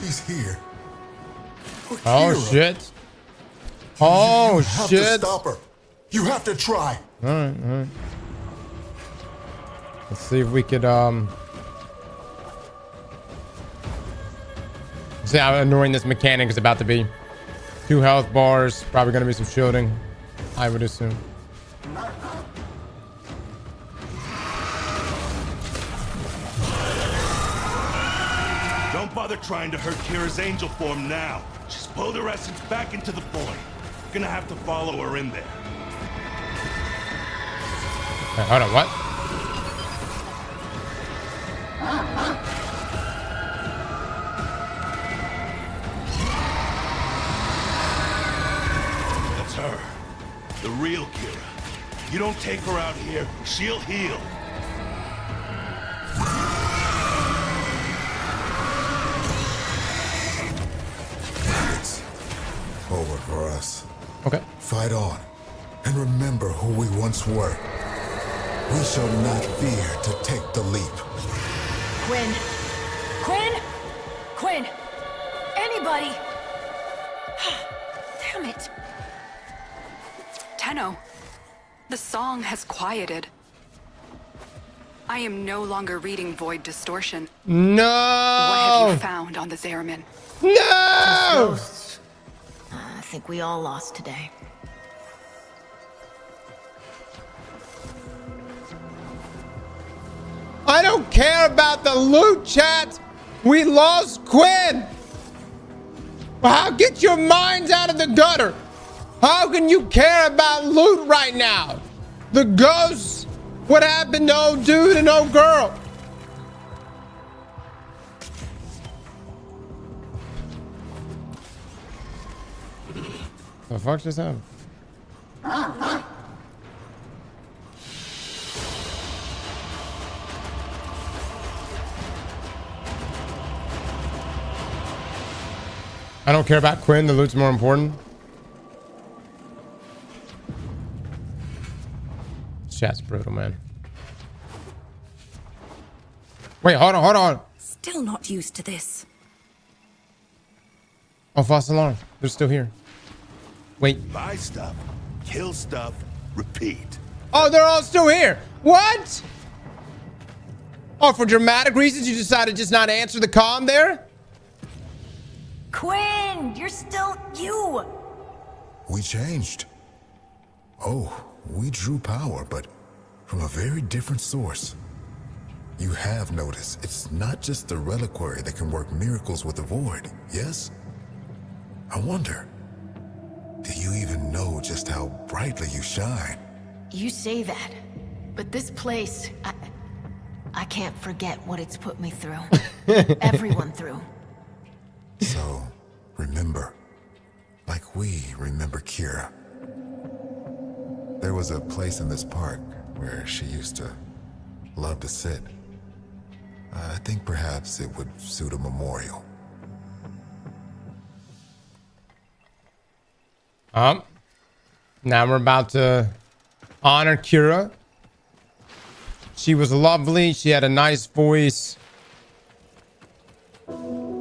She's here. Oh shit. Oh you have shit. To stop her. You have to try. All right. Let's see if we could see how annoying this mechanic is about to be. 2 health bars, probably gonna be some shielding, I would assume. Don't bother trying to hurt Kira's angel form now. Just pull her essence back into the void. Gonna have to follow her in there. Wait, hold on, what? That's her. The real Kira. You don't take her out here, she'll heal. It's over for us. Okay. Fight on. And remember who we once were. We shall not fear to take the leap. Quinn. Quinn? Quinn! Anybody! Damn it. Tenno, the song has quieted. I am no longer reading Void Distortion. No! What have you found on the Zeramin? No! Ghosts. I think we all lost today. I don't care about the loot, chat. We lost Quinn. How get your minds out of the gutter? How can you care about loot right now? The ghosts. What happened to old dude and old girl? The fuck just happened? I don't care about Quinn. The loot's more important. This chat's brutal, man. Wait, hold on. Still not used to this. Oh, false alarm. They're still here. Wait. Buy stuff, kill stuff, repeat. Oh, they're all still here. What? Oh, for dramatic reasons, you decided just not to answer the comm there? Quinn, you're still you. We changed. Oh, we drew power, but from a very different source. You have noticed it's not just the reliquary that can work miracles with the void, yes? I wonder, do you even know just how brightly you shine? You say that, but this place, I can't forget what it's put me through. Everyone through. So, remember, like we remember Kira. There was a place in this park where she used to love to sit. I think perhaps it would suit a memorial. Now we're about to honor Kira. She was lovely. She had a nice voice.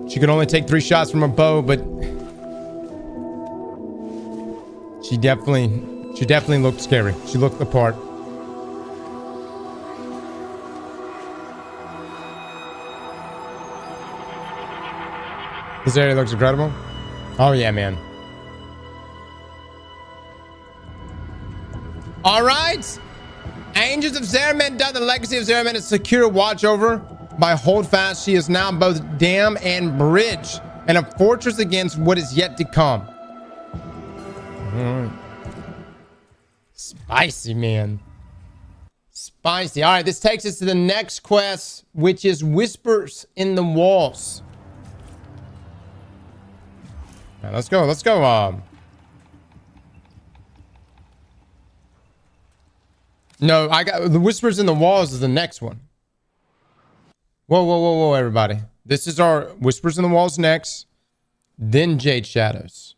She could only take 3 shots from a bow, but she definitely looked scary. She looked the part. This area looks incredible. Oh yeah, man. All right. Angels of Zariman done. The legacy of Zariman is secure watch over by Holdfast. She is now both dam and bridge and a fortress against what is yet to come. Spicy, man. Spicy. All right, this takes us to the next quest, which is Whispers in the Walls. Right, let's go. No, I got the Whispers in the Walls is the next one. Whoa, everybody. This is our Whispers in the Walls next. Then Jade Shadows.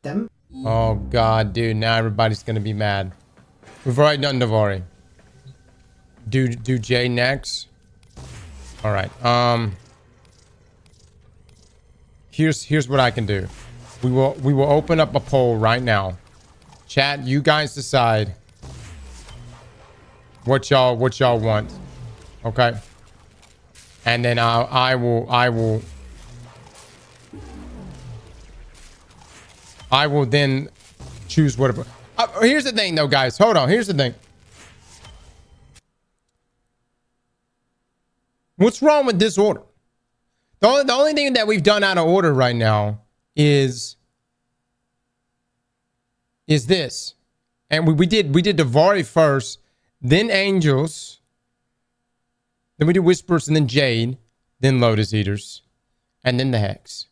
Them? Oh, God, dude. Now everybody's going to be mad. We've already done Navari. Do Jade next. All right. Here's what I can do. We will open up a poll right now. Chat, you guys decide what y'all want. Okay. And then I will then choose whatever. Here's the thing though, guys. Hold on. Here's the thing. What's wrong with this order? The only thing that we've done out of order right now is this. And we did Davari first, then Angels, then we do Whispers, and then Jade, then Lotus Eaters, and then the Hex.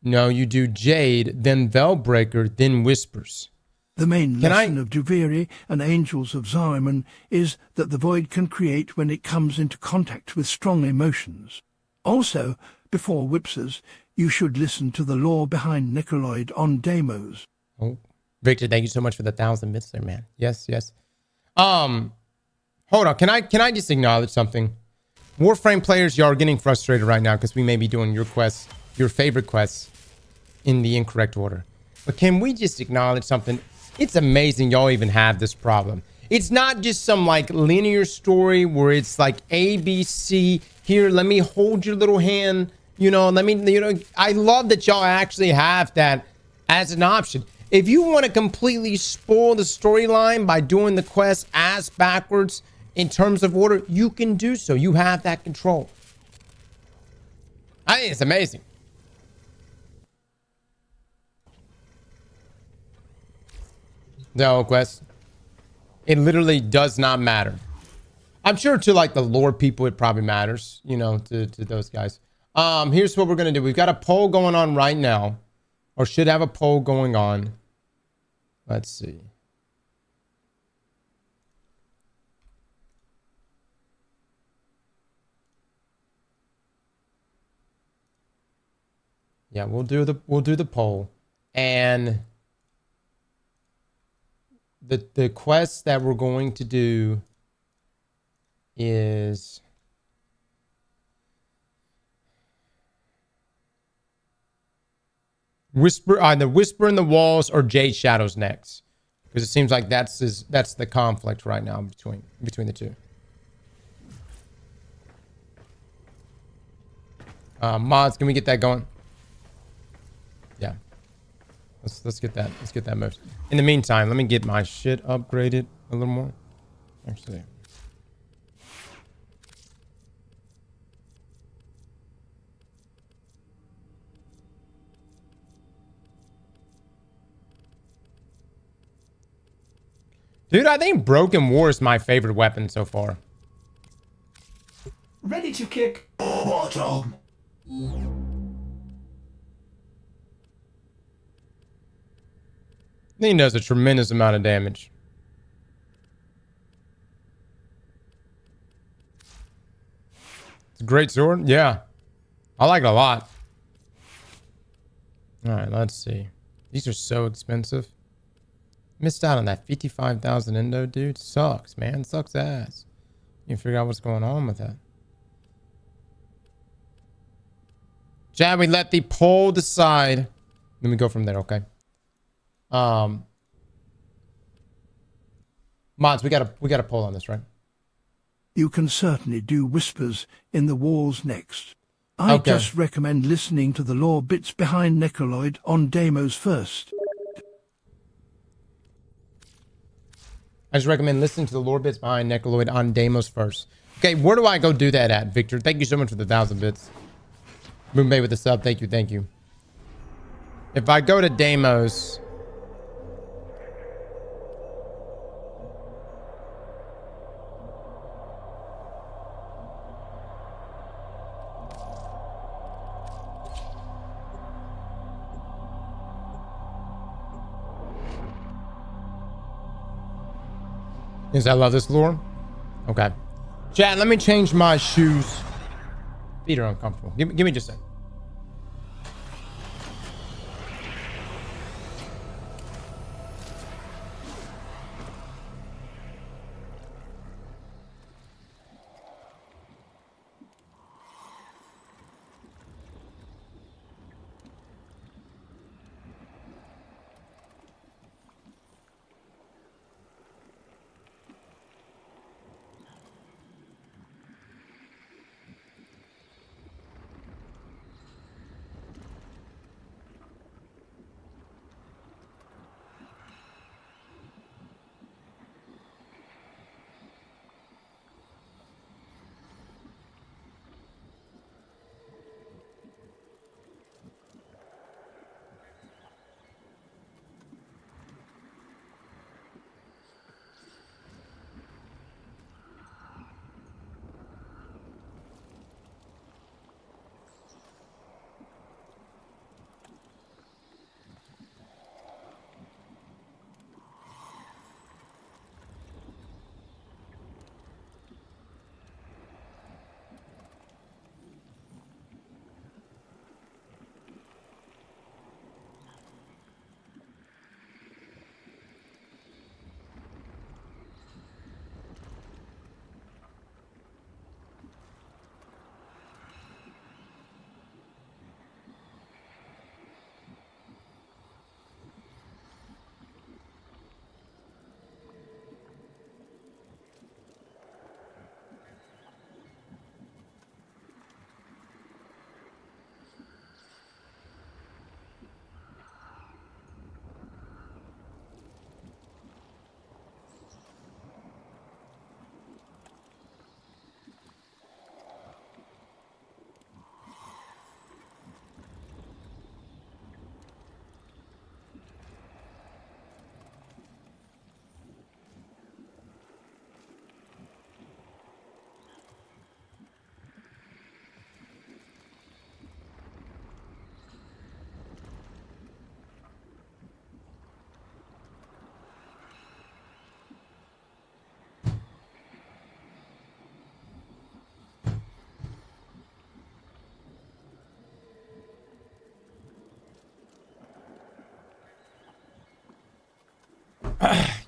No, you do Jade, then Veilbreaker, then Whispers. The main lesson of Duviri and Angels of Zariman is that the void can create when it comes into contact with strong emotions. Also, before Whispers, you should listen to the lore behind Necroloid on Deimos. Oh, Victor, thank you so much for the 1,000 bits there, man. Yes. Hold on. Can I just acknowledge something? Warframe players, y'all are getting frustrated right now because we may be doing your quests, your favorite quests, in the incorrect order. But can we just acknowledge something? It's amazing y'all even have this problem. It's not just some like linear story where it's like A, B, C. Here, let me hold your little hand. I love that y'all actually have that as an option. If you want to completely spoil the storyline by doing the quest ass backwards in terms of order, you can do so. You have that control. I think it's amazing. No, quest. It literally does not matter. I'm sure to like the lore people, it probably matters, to those guys. Here's what we're going to do. We've got a poll going on right now, or should have a poll going on. Let's see. Yeah, we'll do the poll. And the quest that we're going to do is either Whisper in the Walls or Jade Shadows next. Because it seems like that's the conflict right now between the two. Mods, can we get that going? Yeah. Let's get that. Let's get that moved. In the meantime, let me get my shit upgraded a little more. Actually. Dude, I think Broken War is my favorite weapon so far. Ready to kick bottom. He does a tremendous amount of damage. It's a great sword. Yeah. I like it a lot. All right, let's see. These are so expensive. Missed out on that 55,000 endo, dude. Sucks, man. Sucks ass. You figure out what's going on with that. Chad, we let the poll decide. Then we go from there, okay? Mods, we got a poll on this, right? You can certainly do Whispers in the Walls next. I just recommend listening to the lore bits behind Necroloid on Deimos first. I just recommend listening to the lore bits behind Necroloid on Deimos first. Okay, where do I go do that at, Victor? Thank you so much for the 1,000 bits. Moonbay with the sub. Thank you, thank you. If I go to Deimos... Yes, I love this lore. Okay. Chat, let me change my shoes. Feet are uncomfortable. Give me just a second.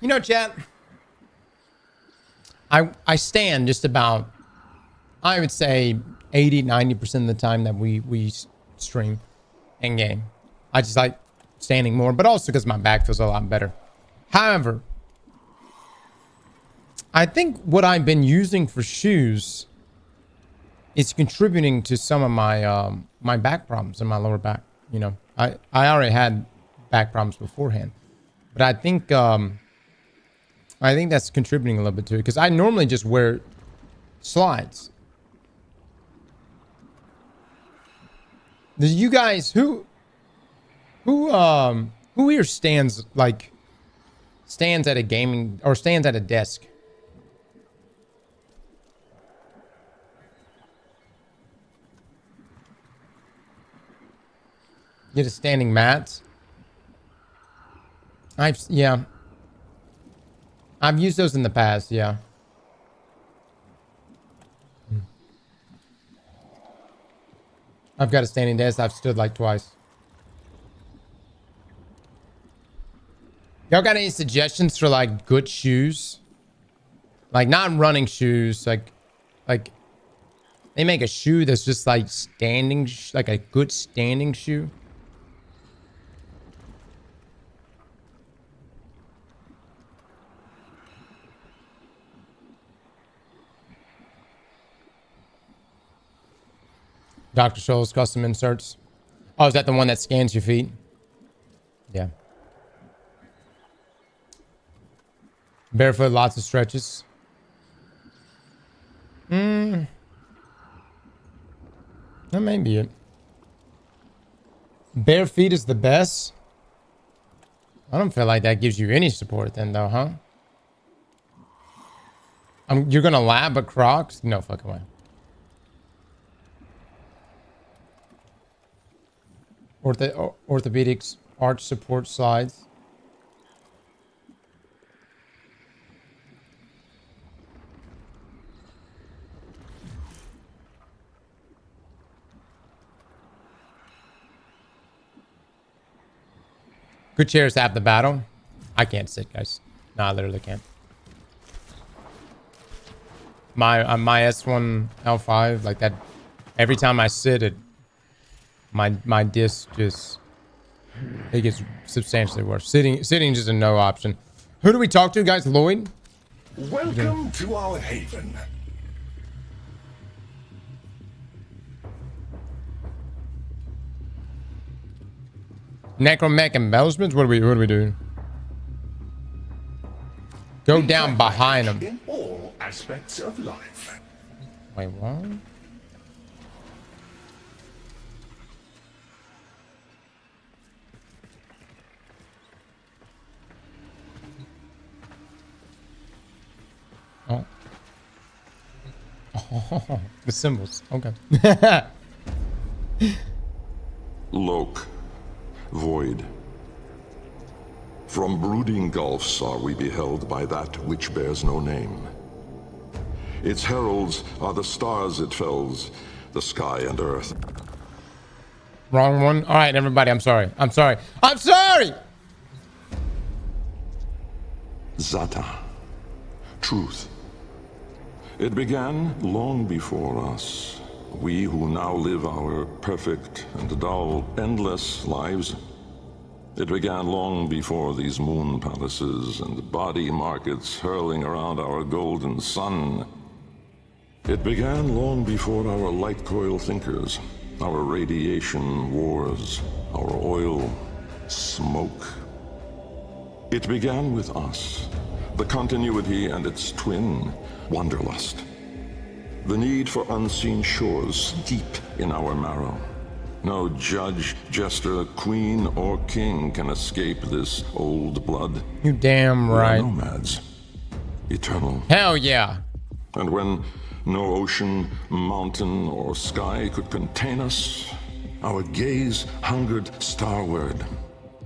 You know, chat, I stand just about, I would say 80-90% of the time that we stream in game. I just like standing more, but also because my back feels a lot better. However, I think what I've been using for shoes is contributing to some of my my back problems in my lower back. You know, I already had back problems beforehand, but I think that's contributing a little bit to it, because I normally just wear slides. Do you guys who here stands at a gaming or stands at a desk? Get a standing mat. I've used those in the past, yeah. I've got a standing desk. I've stood like twice. Y'all got any suggestions for like good shoes? Like not running shoes, like they make a shoe that's just like standing, like a good standing shoe. Dr. Scholl's custom inserts. Oh, is that the one that scans your feet? Yeah. Barefoot, lots of stretches. That may be it. Bare feet is the best. I don't feel like that gives you any support then though, huh? You're gonna lab at Crocs? No fucking way. Orthopedics arch support slides. Good chairs to have the battle. I can't sit, guys. No, I literally can't. My S1 L5, like that, every time I sit, my disc just, it gets substantially worse. Sitting just a no option. Who do we talk to, guys? Lloyd? Welcome to our haven. Necromech embellishments? What do we do? Go down behind them. In all aspects of life. Wait, what? Oh. Oh, the symbols. Okay. Loke. Void. From brooding gulfs are we beheld by that which bears no name. Its heralds are the stars it fells, the sky and earth. Wrong one. All right, everybody. I'm sorry. I'm sorry. I'm sorry. Zata. Truth. It began long before us. We who now live our perfect and dull, endless lives. It began long before these moon palaces and body markets hurling around our golden sun. It began long before our light coil thinkers, our radiation wars, our oil smoke. It began with us, the continuity and its twin, wanderlust. The need for unseen shores deep in our marrow. No judge, jester, queen, or king can escape this old blood. You damn right. We are nomads. Eternal. Hell yeah. And when no ocean, mountain, or sky could contain us, our gaze hungered starward.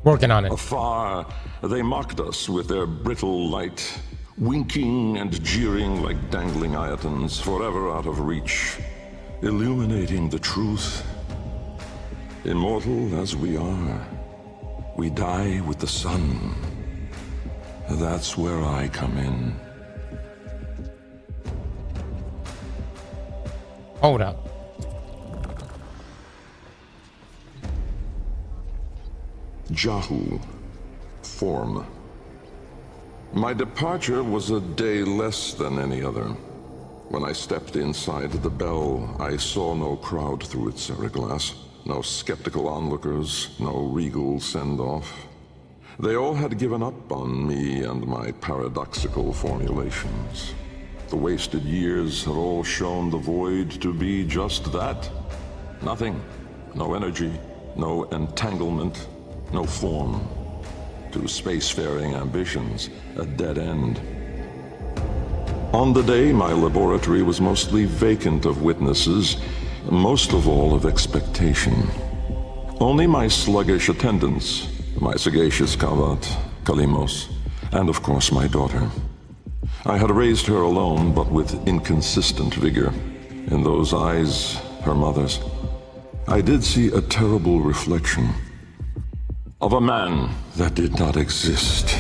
Working on it. Afar, they mocked us with their brittle light, winking and jeering like dangling iotons, forever out of reach, illuminating the truth. Immortal as we are, we die with the sun. That's where I come in. Hold up. Jahu. Form. My departure was a day less than any other. When I stepped inside the bell, I saw no crowd through its glass, no skeptical onlookers, no regal send-off. They all had given up on me and my paradoxical formulations. The wasted years had all shown the void to be just that. Nothing. No energy, no entanglement, no form. To spacefaring ambitions, a dead end. On the day, my laboratory was mostly vacant of witnesses, most of all of expectation. Only my sluggish attendants, my sagacious Kavat, Kalimos, and of course my daughter. I had raised her alone, but with inconsistent vigor. In those eyes, her mother's, I did see a terrible reflection of a man that did not exist.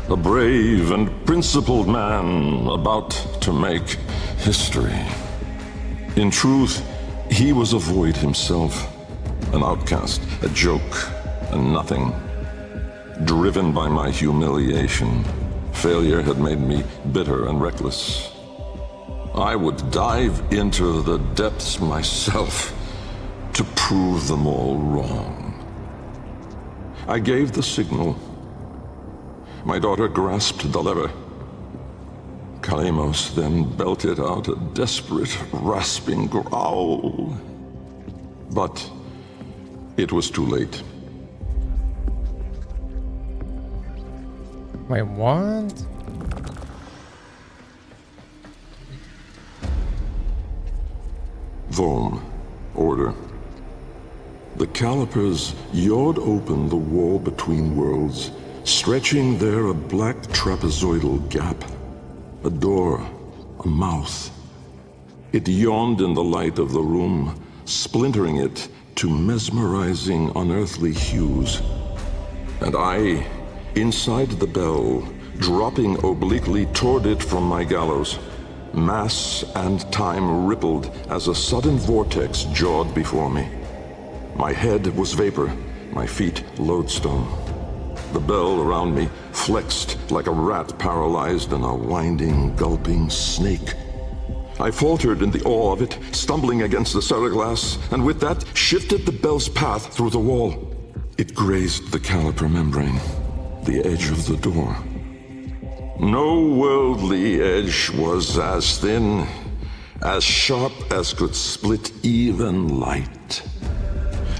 A brave and principled man about to make history. In truth, he was a void himself, an outcast, a joke, and nothing. Driven by my humiliation, failure had made me bitter and reckless. I would dive into the depths myself to prove them all wrong. I gave the signal. My daughter grasped the lever. Kalimos then belted out a desperate, rasping growl. But it was too late. Wait, what? Vom. Order. The calipers yawed open the wall between worlds, stretching there a black trapezoidal gap. A door, a mouth. It yawned in the light of the room, splintering it to mesmerizing, unearthly hues. And I, inside the bell, dropping obliquely toward it from my gallows. Mass and time rippled as a sudden vortex jawed before me. My head was vapor, my feet lodestone. The bell around me flexed like a rat paralyzed in a winding, gulping snake. I faltered in the awe of it, stumbling against the ceraglass, and with that shifted the bell's path through the wall. It grazed the caliper membrane, the edge of the door. No worldly edge was as thin, as sharp as could split even light.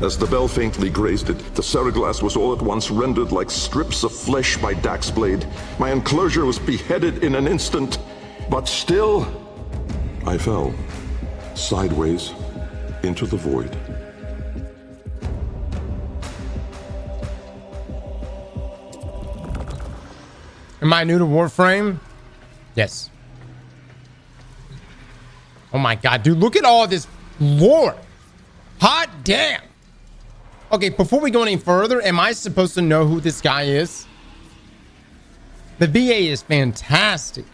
As the bell faintly grazed it, the ceraglass was all at once rendered like strips of flesh by Dax's blade. My enclosure was beheaded in an instant, but still, I fell, sideways, into the void. Am I new to Warframe? Yes. Oh my god, dude, look at all this lore. Hot damn. Okay, before we go any further, am I supposed to know who this guy is? The VA is fantastic.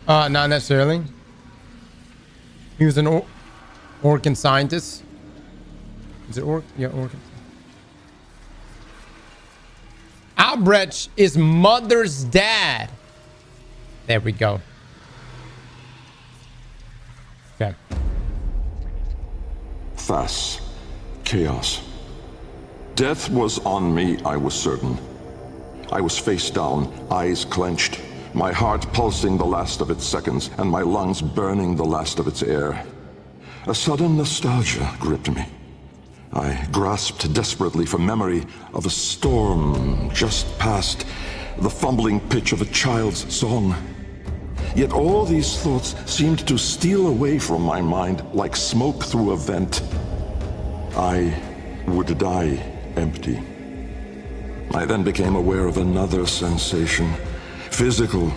Not necessarily. He was an Orcan scientist. Is it Orc? Yeah, Orcan. Albrecht is Mother's dad. There we go. Okay. Thas. Chaos. Death was on me, I was certain. I was face down, eyes clenched, my heart pulsing the last of its seconds, and my lungs burning the last of its air. A sudden nostalgia gripped me. I grasped desperately for memory of a storm just past, the fumbling pitch of a child's song. Yet all these thoughts seemed to steal away from my mind like smoke through a vent. I would die empty. I then became aware of another sensation, physical.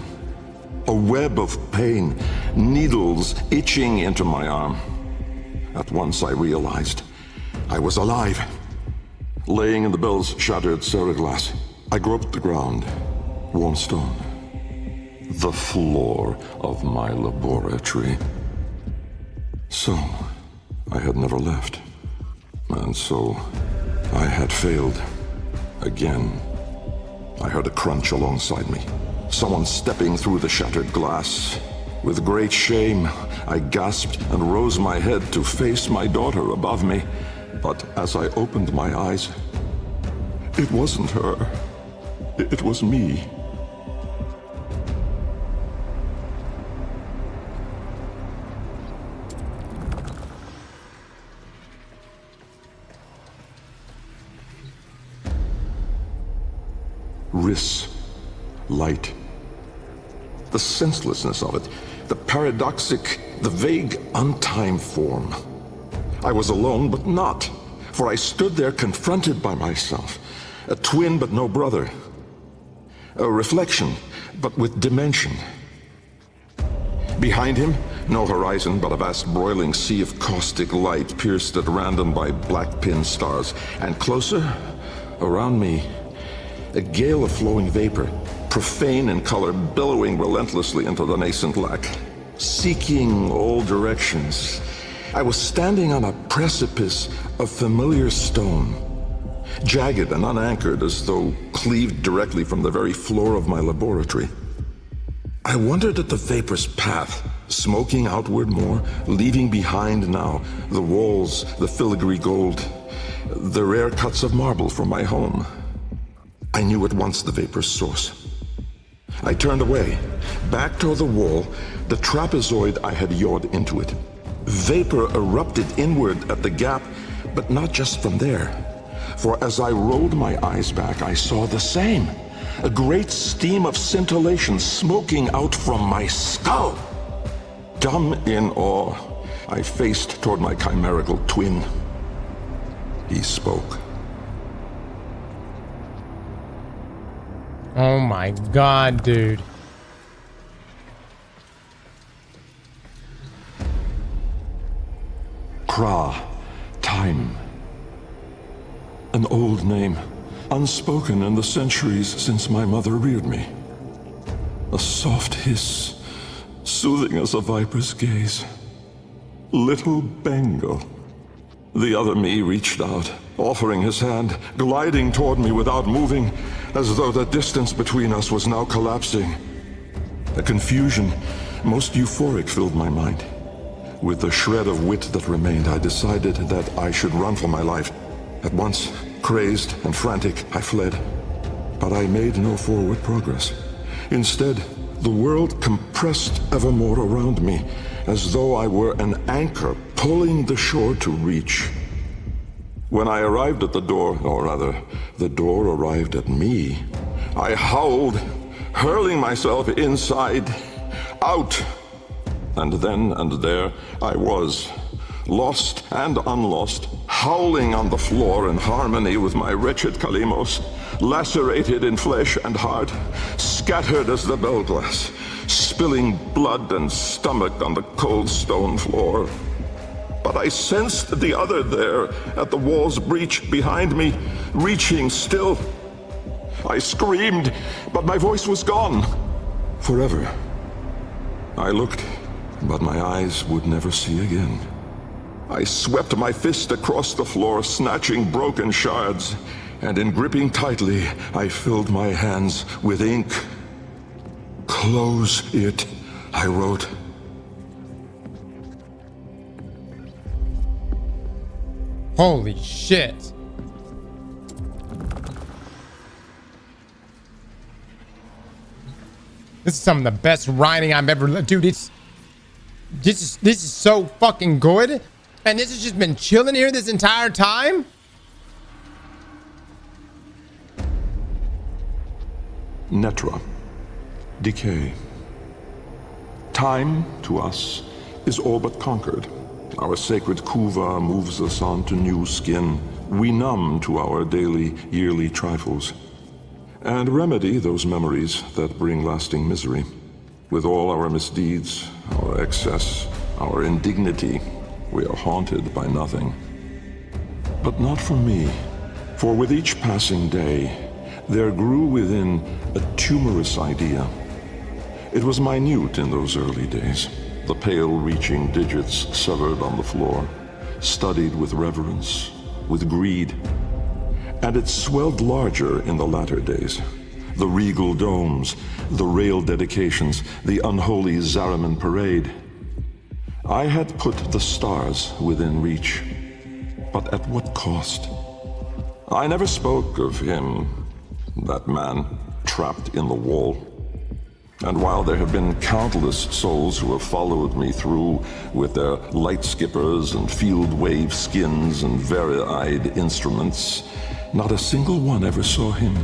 A web of pain, needles itching into my arm. At once I realized I was alive. Laying in the bell's shattered ceraglass, I groped the ground, warm stone. The floor of my laboratory. So, I had never left. And so, I had failed. Again. I heard a crunch alongside me. Someone stepping through the shattered glass. With great shame, I gasped and rose my head to face my daughter above me. But as I opened my eyes, it wasn't her. It was me. Riss. Light. The senselessness of it, the paradoxic, the vague, untimed form. I was alone, but not, for I stood there confronted by myself, a twin but no brother, a reflection but with dimension. Behind him, no horizon but a vast broiling sea of caustic light pierced at random by black pin stars, and closer, around me, a gale of flowing vapor, profane in color, billowing relentlessly into the nascent lack, seeking all directions. I was standing on a precipice of familiar stone, jagged and unanchored as though cleaved directly from the very floor of my laboratory. I wondered at the vapor's path, smoking outward more, leaving behind now the walls, the filigree gold, the rare cuts of marble from my home. I knew at once the vapor's source. I turned away, back toward the wall, the trapezoid I had yawed into it. Vapor erupted inward at the gap, but not just from there. For as I rolled my eyes back, I saw the same. A great steam of scintillation smoking out from my skull. Dumb in awe, I faced toward my chimerical twin. He spoke. Oh my god, dude. Kra, time. An old name, unspoken in the centuries since my mother reared me. A soft hiss, soothing as a viper's gaze. Little Bengal. The other me reached out, offering his hand, gliding toward me without moving, as though the distance between us was now collapsing. A confusion, most euphoric, filled my mind. With the shred of wit that remained, I decided that I should run for my life. At once, crazed and frantic, I fled. But I made no forward progress. Instead, the world compressed evermore around me, as though I were an anchor pulling the shore to reach. When I arrived at the door, or rather, the door arrived at me, I howled, hurling myself inside, out. And then and there I was, lost and unlost, howling on the floor in harmony with my wretched Kalimos, lacerated in flesh and heart, scattered as the bell glass, spilling blood and stomach on the cold stone floor. But I sensed the other there, at the wall's breach behind me, reaching still. I screamed, but my voice was gone. Forever. I looked, but my eyes would never see again. I swept my fist across the floor, snatching broken shards, and in gripping tightly, I filled my hands with ink. Close it, I wrote. Holy shit. This is some of the best writing I've ever... Dude, this is so fucking good. And this has just been chilling here this entire time? Netra. Decay. Time, to us, is all but conquered. Our sacred kuva moves us on to new skin, we numb to our daily, yearly trifles, and remedy those memories that bring lasting misery. With all our misdeeds, our excess, our indignity, we are haunted by nothing. But not for me, for with each passing day, there grew within a tumorous idea. It was minute in those early days, the pale-reaching digits severed on the floor, studied with reverence, with greed. And it swelled larger in the latter days. The regal domes, the rail dedications, the unholy Zariman parade. I had put the stars within reach, but at what cost? I never spoke of him, that man trapped in the wall. And while there have been countless souls who have followed me through with their light skippers and field wave skins and very-eyed instruments, not a single one ever saw him.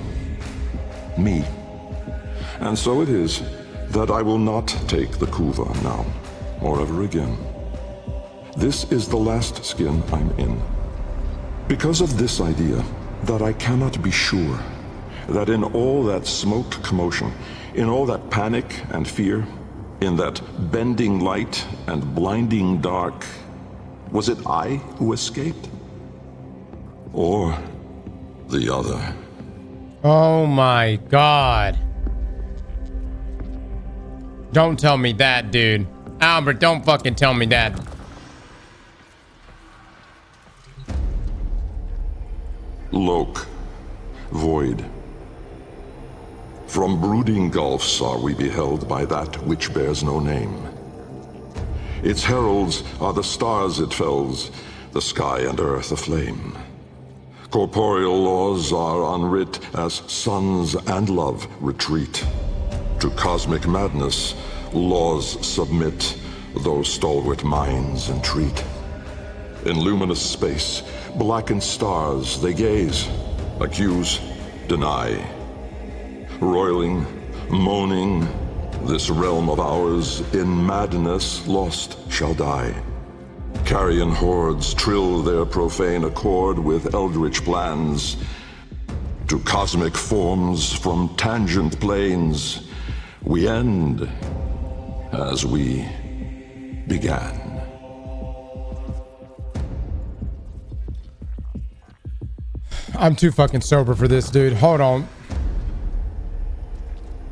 Me. And so it is that I will not take the Kuva now, or ever again. This is the last skin I'm in. Because of this idea, that I cannot be sure that in all that smoked commotion, in all that panic and fear, in that bending light and blinding dark, was it I who escaped? Or the other? Oh my God. Don't tell me that, dude. Albert, don't fucking tell me that. Loke, void. From brooding gulfs are we beheld by that which bears no name. Its heralds are the stars it fells, the sky and earth aflame. Corporeal laws are unwrit as suns and love retreat. To cosmic madness, laws submit, though stalwart minds entreat. In luminous space, blackened stars they gaze, accuse, deny. Roiling, moaning, this realm of ours in madness lost shall die. Carrion hordes trill their profane accord with eldritch plans. To cosmic forms from tangent planes, we end as we began. I'm too fucking sober for this, dude. Hold on.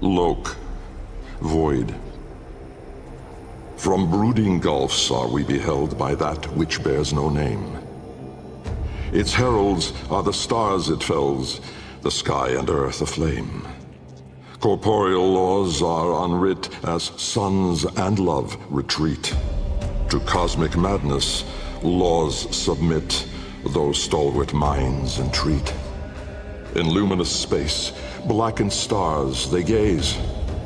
Loke, void. From brooding gulfs are we beheld by that which bears no name. Its heralds are the stars it fells, the sky and earth aflame. Corporeal laws are unwrit as suns and love retreat. To cosmic madness, laws submit, though stalwart minds entreat. In luminous space, blackened stars they gaze,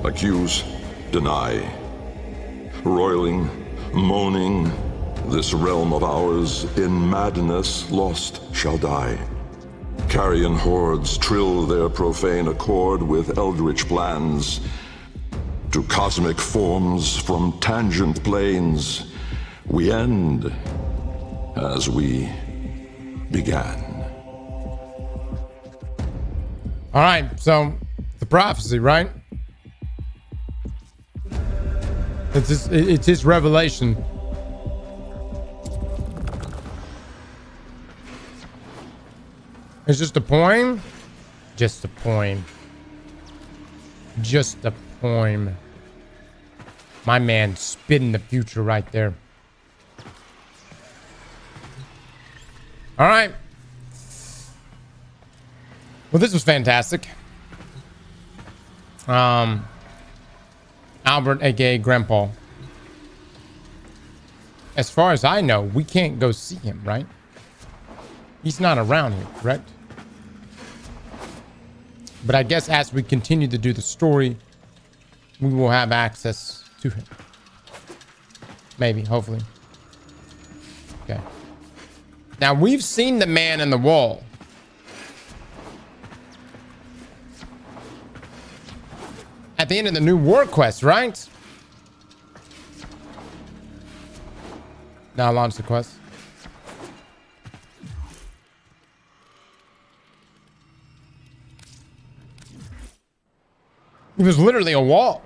accuse, deny. Roiling, moaning, this realm of ours in madness lost shall die. Carrion hordes trill their profane accord with eldritch plans. To cosmic forms from tangent planes, we end as we began. All right, so the prophecy, right? It's his revelation. It's just a poem? Just a poem. Just a poem. My man spitting the future right there. All right. Well, this was fantastic. Albert, aka Grandpa. As far as I know, we can't go see him, right? He's not around here, correct? But I guess as we continue to do the story, we will have access to him. Maybe, hopefully. Okay. Now, we've seen the man in the wall. At the end of the new war quest, right? Now launch the quest. It was literally a wall.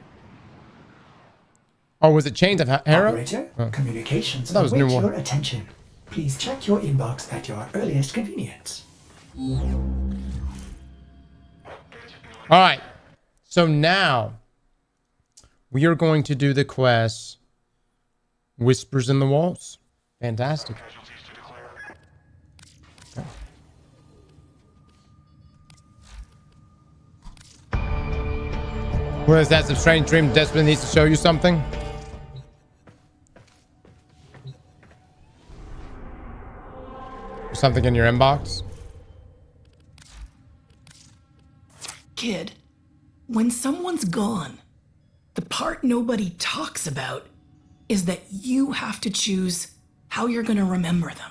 Or was it Chains of Hera? Operator, communications that was await new one. your attention. Please check your inbox at your earliest convenience. All right. So now we are going to do the quest Whispers in the Walls. Fantastic. Okay. What is that? Some strange dream desperately needs to show you something? Something in your inbox? Kid, when someone's gone, the part nobody talks about is that you have to choose how you're going to remember them.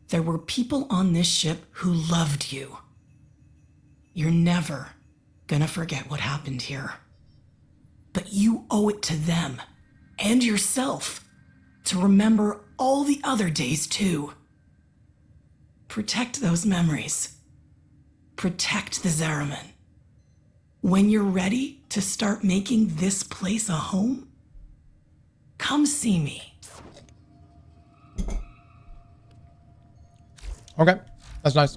There were people on this ship who loved you. You're never going to forget what happened here. But you owe it to them and yourself to remember all the other days too. Protect those memories. Protect the Zariman. When you're ready to start making this place a home, come see me. Okay, that's nice.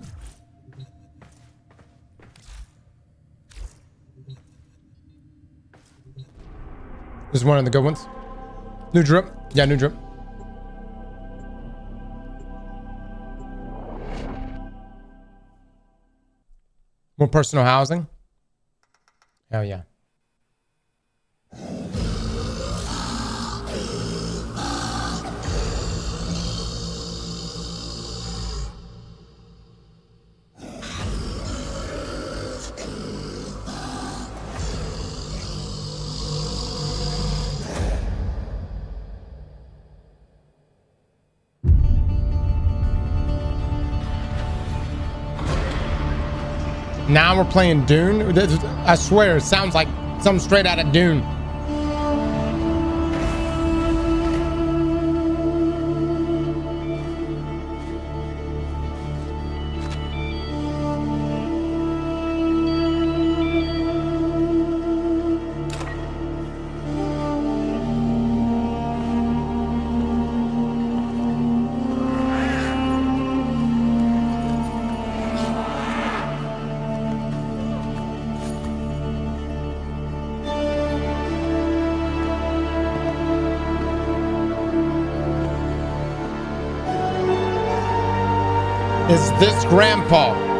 This is one of the good ones. New drip. Yeah, new drip. More personal housing. Hell yeah. Now we're playing Dune. I swear, it sounds like something straight out of Dune. Is this Grandpa?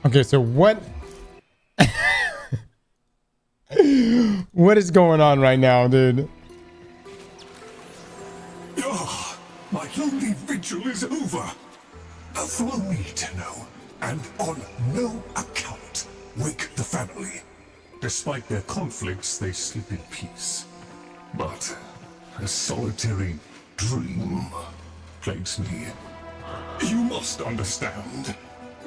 Okay, so what? What is going on right now, dude? Ah, my lonely vigil is over. Follow me, Tenno, and on no account wake the family. Despite their conflicts, they sleep in peace. But a solitary dream plagues me. You must understand,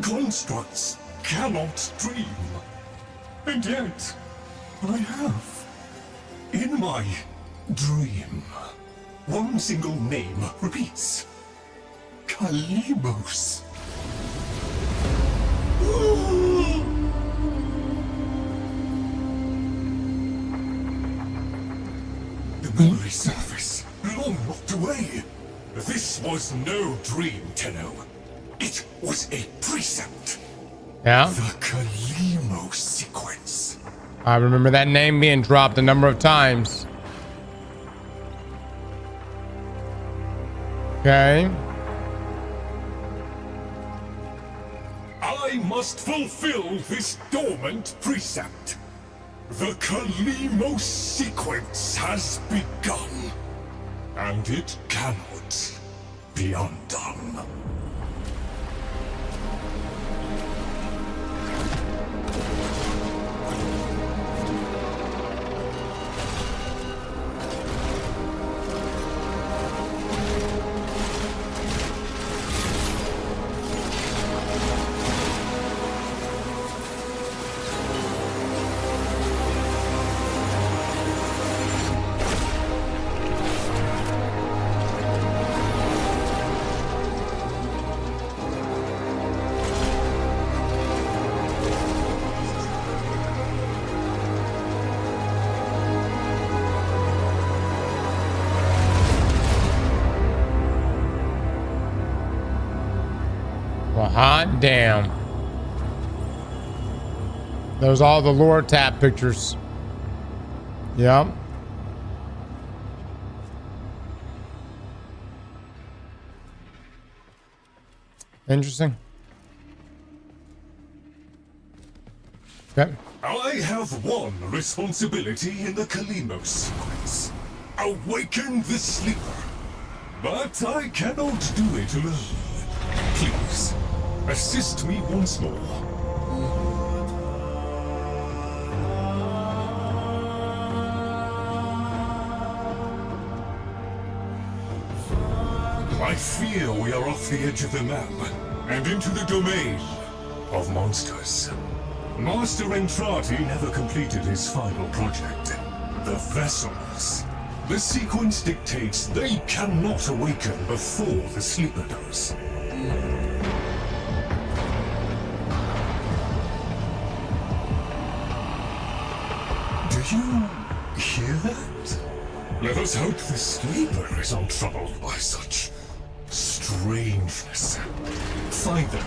constructs cannot dream. And yet, I have. In my dream, one single name repeats. Kalimos. The memory surface, long locked away. This was no dream, Tenno. It was a precept. Yeah. The Kalimos sequence. I remember that name being dropped a number of times. Okay. I must fulfill this dormant precept. The Kalimos sequence has begun, and it cannot be undone. Well, hot damn. Those all the lore tab pictures. Yep. Interesting. Okay. I have one responsibility in the Kalimos sequence. Awaken the sleeper. But I cannot do it alone. Please, assist me once more. I fear we are off the edge of the map, and into the domain of monsters. Master Entrati never completed his final project, the vessels. The sequence dictates they cannot awaken before the sleeper does. Do you hear that? Let us hope the sleeper is untroubled by such strangeness. Find them.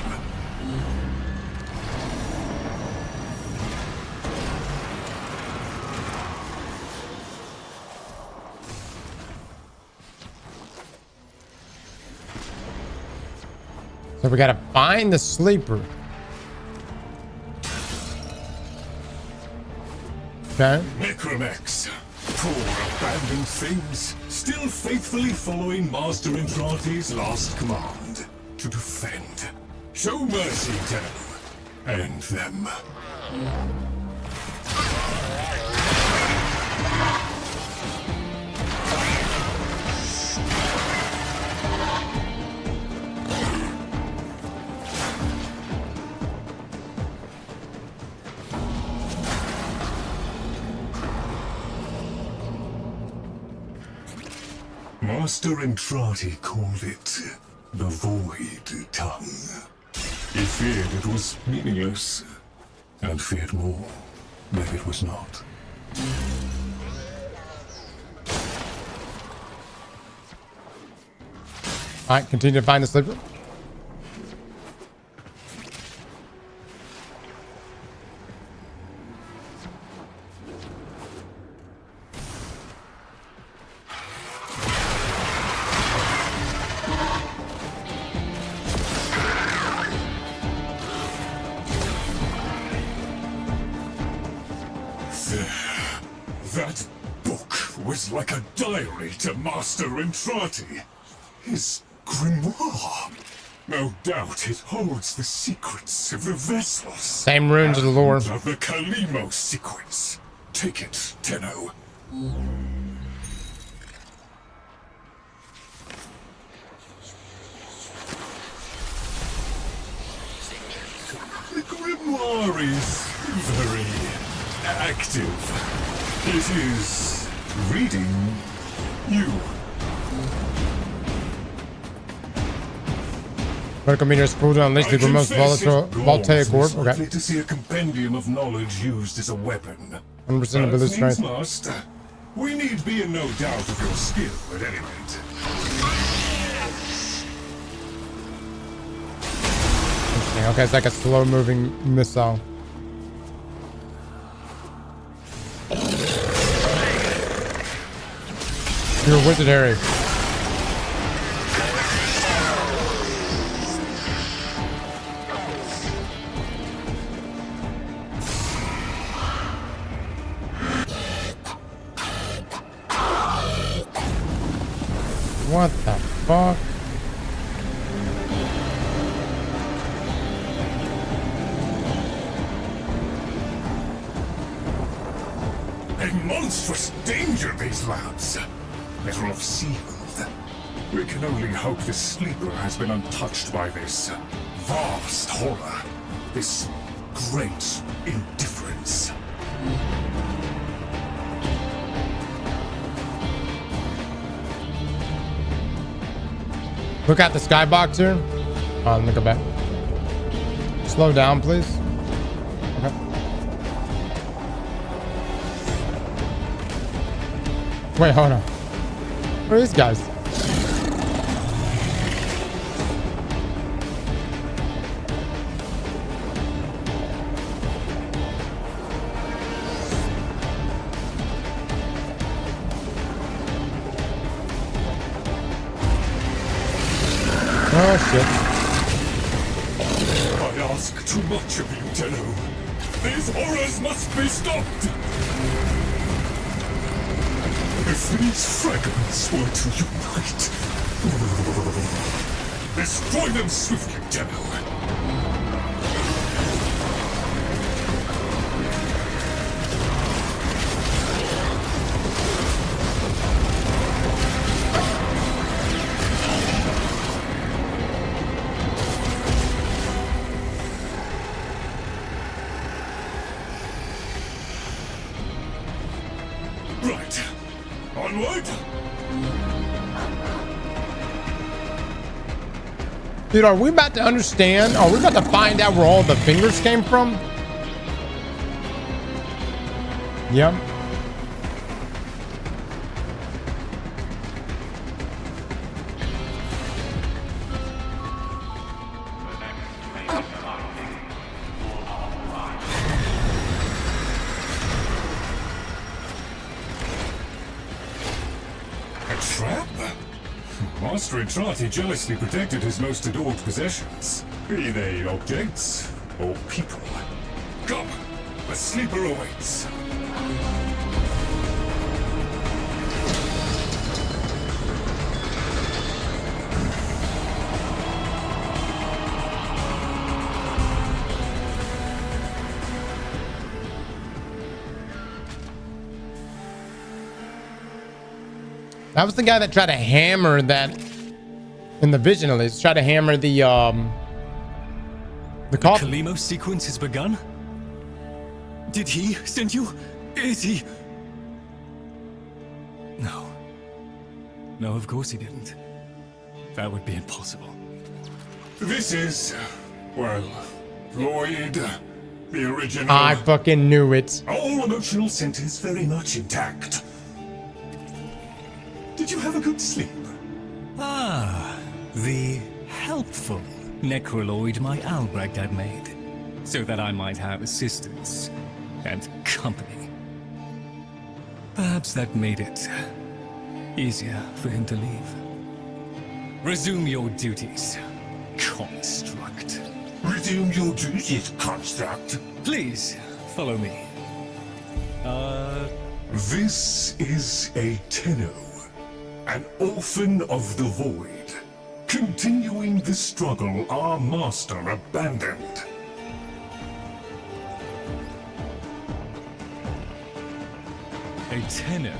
So we gotta find the sleeper. Okay. Necromex. Poor abandoned things, still faithfully following Master Entrati's last command. To defend. Show mercy, Tenno. And them. Master Entrati called it the Void Tongue. He feared it was meaningless, and feared more that it was not. Alright, continue to find the sleeper. That book was like a diary to Master Entrati. His grimoire. No doubt it holds the secrets of the vessels. Same runes of the lore. Of the Kalimo sequence. Take it, Tenno. The grimoire is very active. It is reading you. Vertical meter is full to unleash the most volatile voltaic orb. Okay. To see a compendium of knowledge used as a weapon. 100% of Billy's strength. Must. We need be in no doubt of your skill at any rate. Interesting. Okay, it's like a slow-moving missile. You're a wizard, Harry. What the fuck? A monstrous danger, these labs. Better off sealed. We can only hope the sleeper has been untouched by this vast horror. This great indifference. Look at the skybox here. Oh, let me go back. Slow down, please. Okay. Wait, hold on. Where are these guys? Oh shit. I ask too much of you, Tenno. These horrors must be stopped! If these fragments were to unite... Destroy them swiftly, Tenno. Dude, are we about to understand? Are we about to find out where all the fingers came from? Yep. Master Entrati jealously protected his most adored possessions, be they objects or people. Come, the sleeper awaits. That was the guy that tried to hammer that in the vision, at least. Tried to hammer the coffin. Kalimo sequence has begun? Did he send you? Is he? No. No, of course he didn't. That would be impossible. This is, well, Lloyd, the original. I fucking knew it. All emotional centers very much intact. Did you have a good sleep? Ah, the helpful necroloid my Albrecht had made, so that I might have assistance and company. Perhaps that made it easier for him to leave. Resume your duties, construct. Resume your duties, construct. Please, follow me. This is a Tenno, an orphan of the void, continuing the struggle our master abandoned. A Tenno,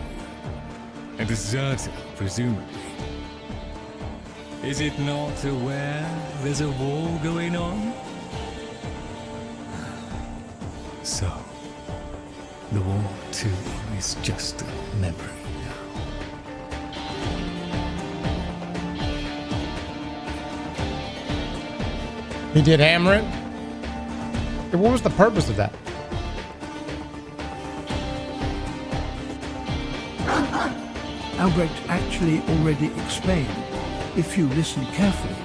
a deserter, presumably. Is it not aware there's a war going on? So, the war too is just a memory now. He did hammer it? What was the purpose of that? Albrecht actually already explained. If you listen carefully,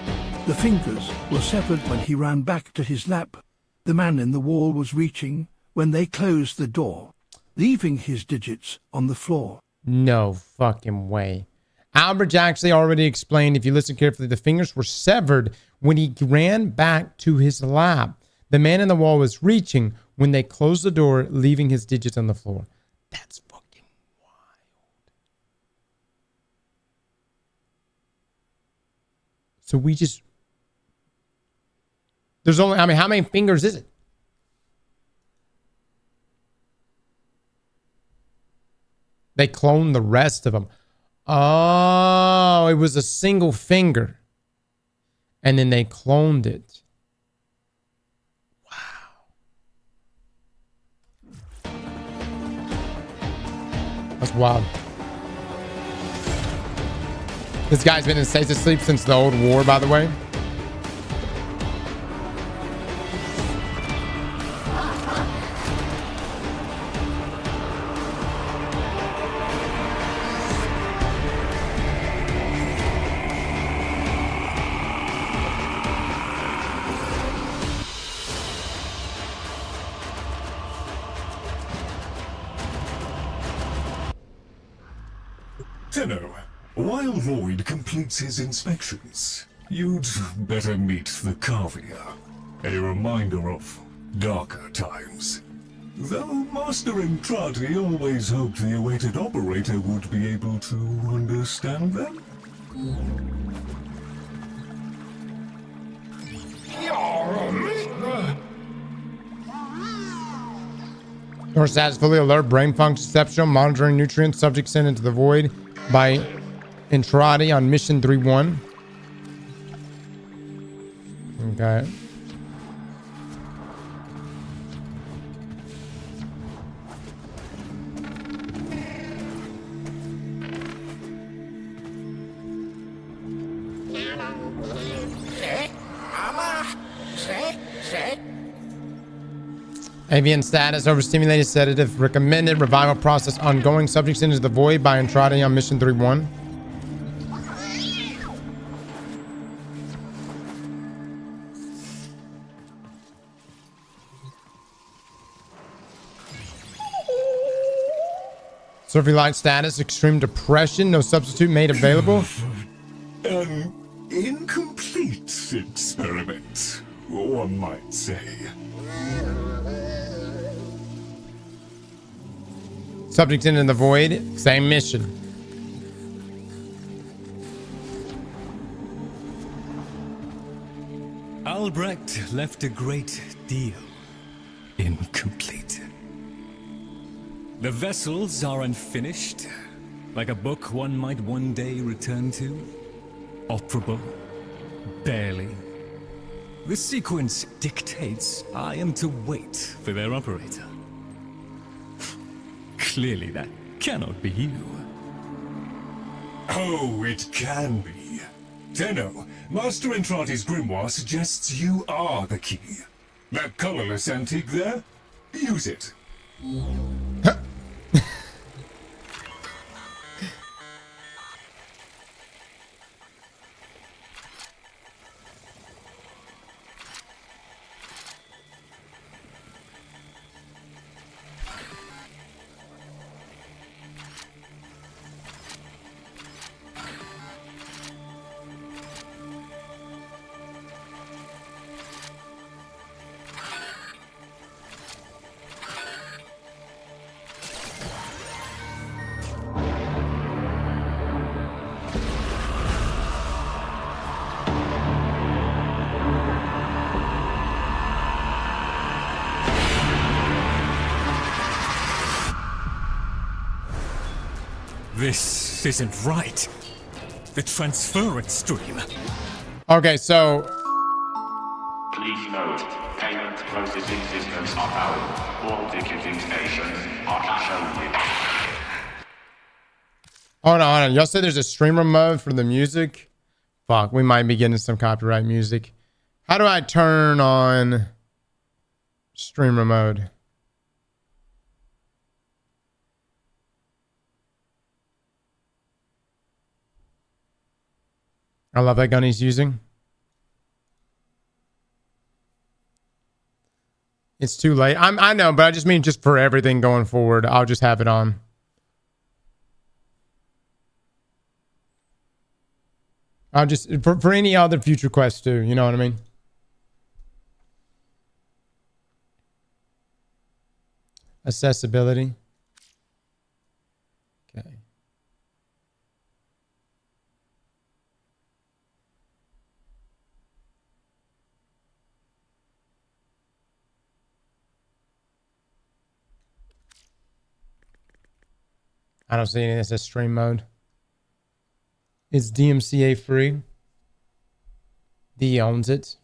the fingers were severed when he ran back to his lab. The man in the wall was reaching when they closed the door, leaving his digits on the floor. No fucking way. Albrecht actually already explained, if you listen carefully, the fingers were severed when he ran back to his lab. The man in the wall was reaching when they closed the door, leaving his digits on the floor. That's fucking wild. So we just... There's only... I mean, how many fingers is it? They cloned the rest of them. Oh, it was a single finger. And then they cloned it. Wow. That's wild. This guy's been in stasis sleep since the old war, by the way. Tenno, while Void completes his inspections, you'd better meet the Cavia, a reminder of darker times. Though Master Entrati always hoped the awaited operator would be able to understand them. Your status fully alert, brain function exceptional, monitoring nutrients, subject sent into the void by Entrati on mission 3-1. Okay. Avian status, overstimulated sedative, recommended, revival process ongoing, subjects into the void by Entrati on mission 3-1. Survey light status, extreme depression, no substitute made available. An incomplete experiment, one might say. Subject in the void, same mission. Albrecht left a great deal incomplete. The vessels are unfinished, like a book one might one day return to. Operable, barely. The sequence dictates I am to wait for their operator. Clearly that cannot be you. Oh, it can be. Tenno, Master Entrati's grimoire suggests you are the key. That colorless antique there? Use it. This isn't right. The transference stream. Okay, so please note, payment processing systems are powered. All ticketing stations are cash only. Hold on. Y'all said there's a streamer mode for the music? Fuck, we might be getting some copyright music. How do I turn on streamer mode? I love that gun he's using. It's too late. I know, but I just mean just for everything going forward. I'll just have it on. I'll just for any other future quests too. You know what I mean? Accessibility. Okay. I don't see any of this as stream mode. Is DMCA free? D owns it.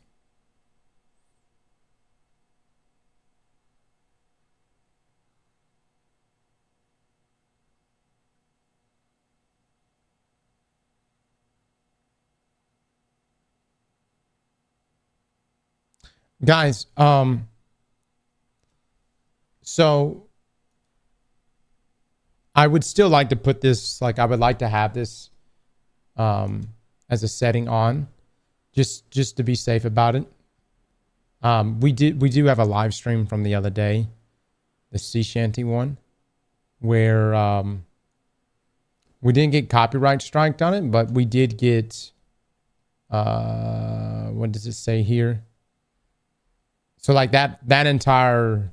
Guys, so I would still like to put this, like I would like to have this as a setting on, just to be safe about it. We do have a live stream from the other day, the sea shanty one, where we didn't get copyright striked on it, but we did get what does it say here? So like that entire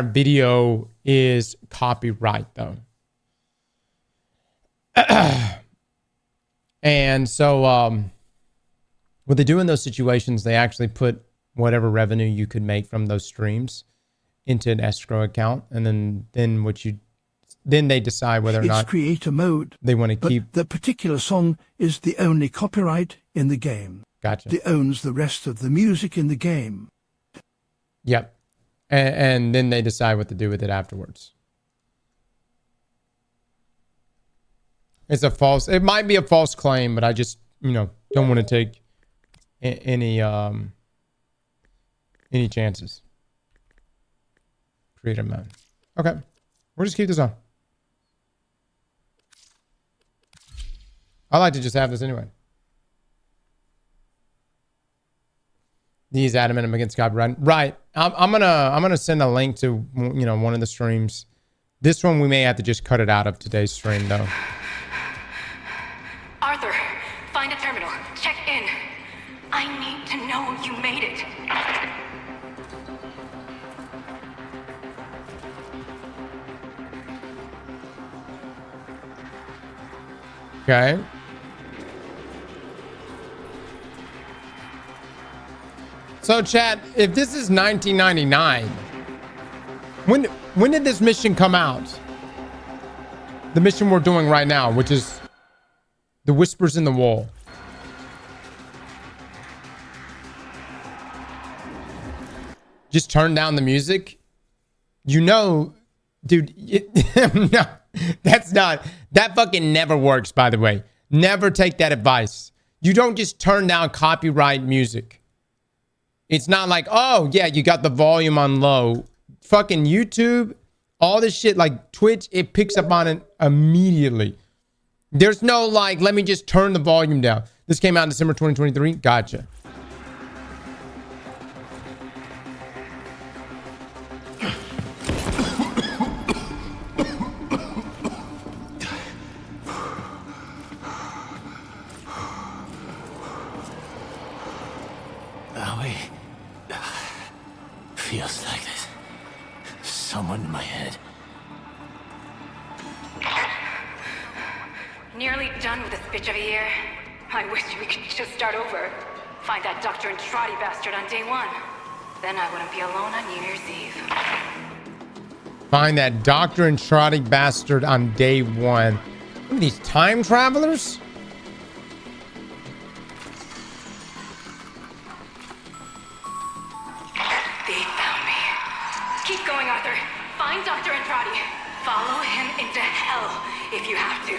video is copyright though. And so what they do in those situations, they actually put whatever revenue you could make from those streams into an escrow account, and then they decide whether or not it's creator mode. They want to keep the particular song is the only copyright in the game. Gotcha. It owns the rest of the music in the game. Yep. And then they decide what to do with it afterwards. It might be a false claim, but I just, don't want to take any chances. Creator mode. Okay. We'll just keep this on. I like to just have this anyway. These adamant I'm against copyright. Right. I'm gonna send a link to one of the streams. This one we may have to just cut it out of today's stream though. Arthur, find a terminal. Check in. I need to know you made it. Okay. So chat, if this is 1999, when did this mission come out? The mission we're doing right now, which is the Whispers in the Wall. Just turn down the music. Dude, no, that fucking never works, by the way. Never take that advice. You don't just turn down copyright music. It's not like, oh, yeah, you got the volume on low. Fucking YouTube, all this shit, like Twitch, it picks up on it immediately. There's no, like, let me just turn the volume down. This came out in December 2023. Gotcha. Feels like there's someone in my head. Nearly done with this bitch of a year. I wish we could just start over. Find that doctor and trotty bastard on day one. Then I wouldn't be alone on New Year's Eve. Find that Dr. Entrati bastard on day 1. What are these time travelers? They found me. Keep going, Arthur. Find Dr. Entrati. Follow him into hell if you have to.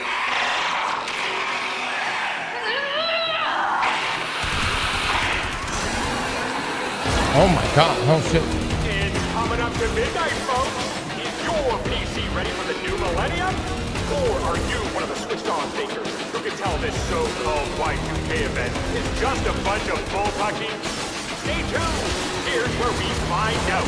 Oh my god, oh shit. It's coming up to midnight, folks. Is your PC ready for the new millennium? Or are you one of the switched-on thinkers who can tell this so-called Y2K event is just a bunch of bullpucky? Stay tuned. Here's where we find out.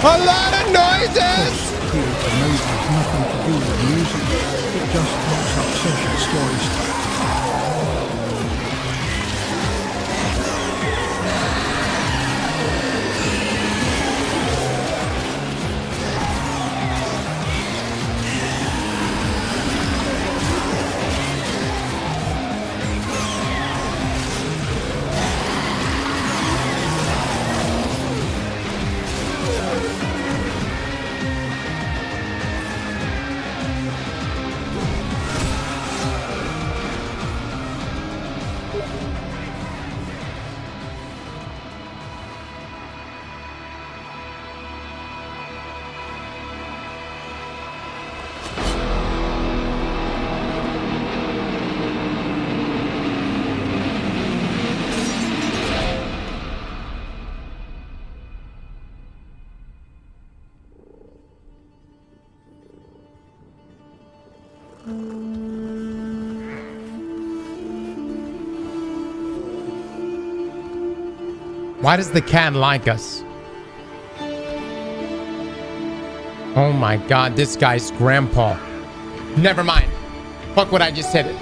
A lot of noises! Here, the noise has nothing to do with music. It just helps up social stories. Why does the cat like us? Oh my god, this guy's grandpa. Never mind. Fuck what I just said.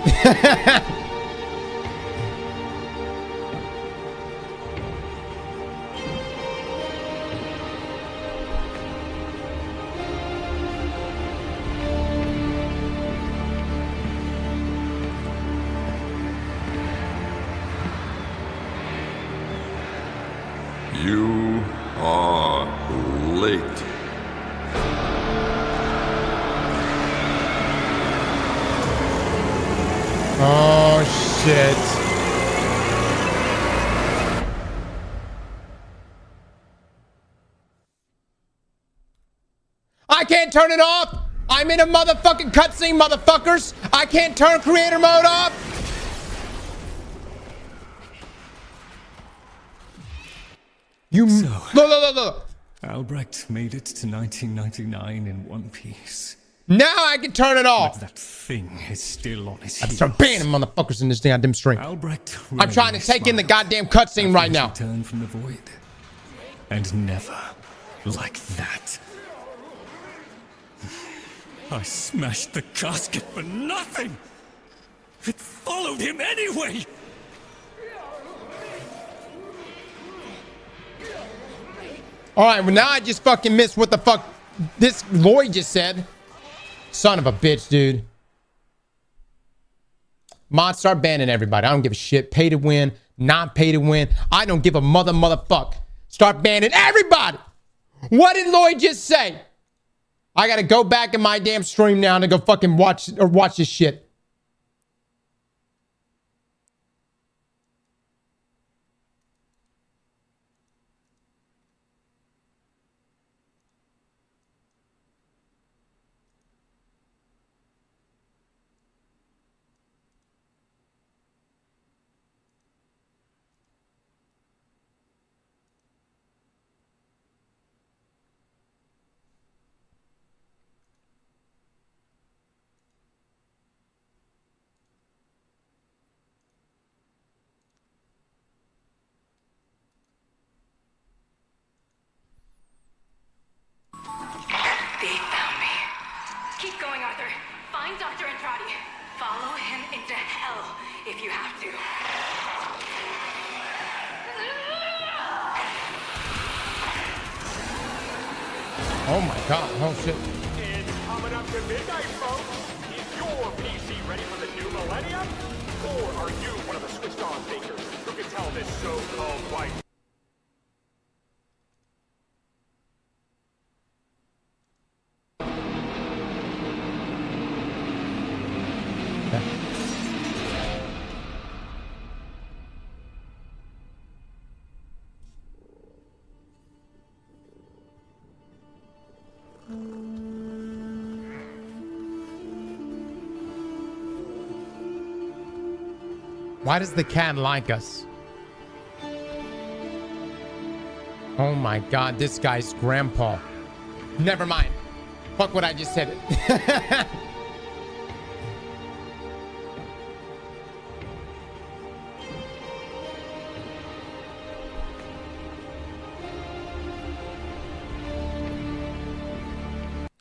You are late. Oh shit. I can't turn it off. I'm in a motherfucking cutscene, motherfuckers. I can't turn creator mode off. You look. Albrecht made it to 1999 in one piece. Now I can turn it off. But that thing is still on his I heels. start banning motherfuckers in this goddamn stream. Albrecht I'm trying to take in the goddamn cutscene right now. Return from the void, and never like that. I smashed the casket for nothing. It followed him anyway. All right, well now I just fucking missed what the fuck this Lloyd just said. Son of a bitch, dude. Mods, start banning everybody. I don't give a shit. Pay to win, not pay to win. I don't give a motherfuck. Start banning everybody. What did Lloyd just say? I gotta go back in my damn stream now to go fucking watch this shit. They found me. Keep going, Arthur. Find Dr. Entrati. Follow him into hell if you have to. Oh my god. Oh shit. It's coming up to midnight, folks. Is your PC ready for the new millennium? Or are you one of the switched on thinkers who can tell this so-called white? Why does the cat like us? Oh my god, this guy's grandpa. Never mind. Fuck what I just said.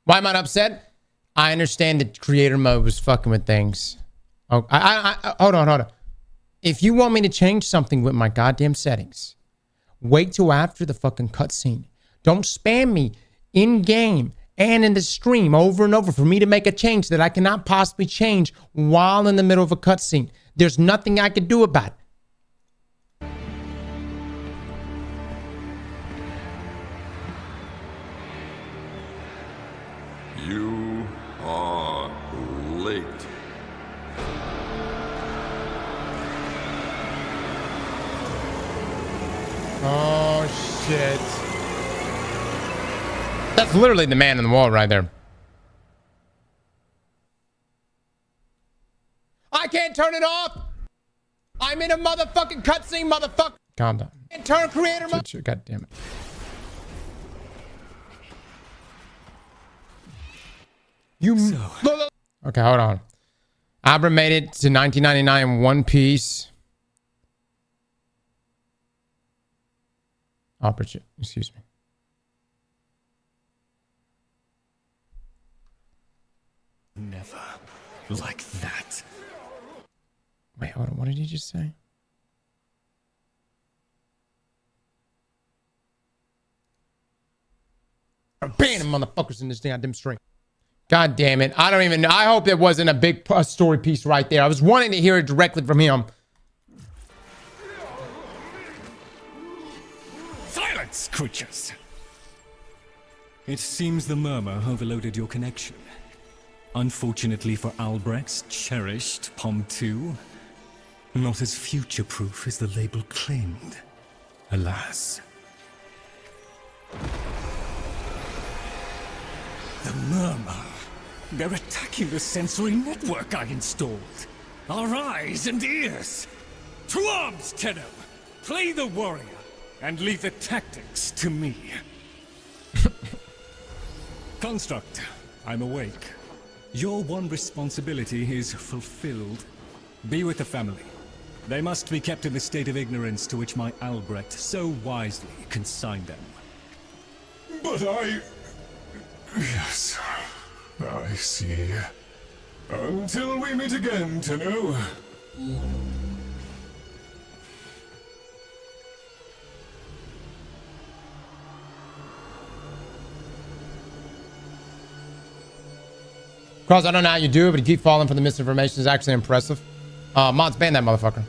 Why am I upset? I understand that creator mode was fucking with things. Oh, hold on. If you want me to change something with my goddamn settings, wait till after the fucking cutscene. Don't spam me in game and in the stream over and over for me to make a change that I cannot possibly change while in the middle of a cutscene. There's nothing I can do about it. You are late. Oh, shit. That's literally the man in the wall right there. I can't turn it off. I'm in a motherfucking cutscene, motherfucker. Calm down. And turn creator mode. God damn it. Okay, hold on. Abra made it to 1999 in one piece. Excuse me. Never like that. Wait, hold on. What did he just say? I'm banning motherfuckers in this goddamn stream. God damn it. I don't even know. I hope it wasn't a big story piece right there. I was wanting to hear it directly from him. Silence, creatures! It seems the murmur overloaded your connection. Unfortunately for Albrecht's cherished POM 2, not as future-proof as the label claimed. Alas. The murmur. They're attacking the sensory network I installed. Our eyes and ears. To arms, Tenno! Play the warrior and leave the tactics to me. Construct, I'm awake. Your one responsibility is fulfilled. Be with the family. They must be kept in the state of ignorance to which my Albrecht so wisely consigned them. But I... Yes, I see. Until we meet again, Tenno. Cross, I don't know how you do it, but you keep falling for the misinformation is actually impressive. Mods, ban that motherfucker.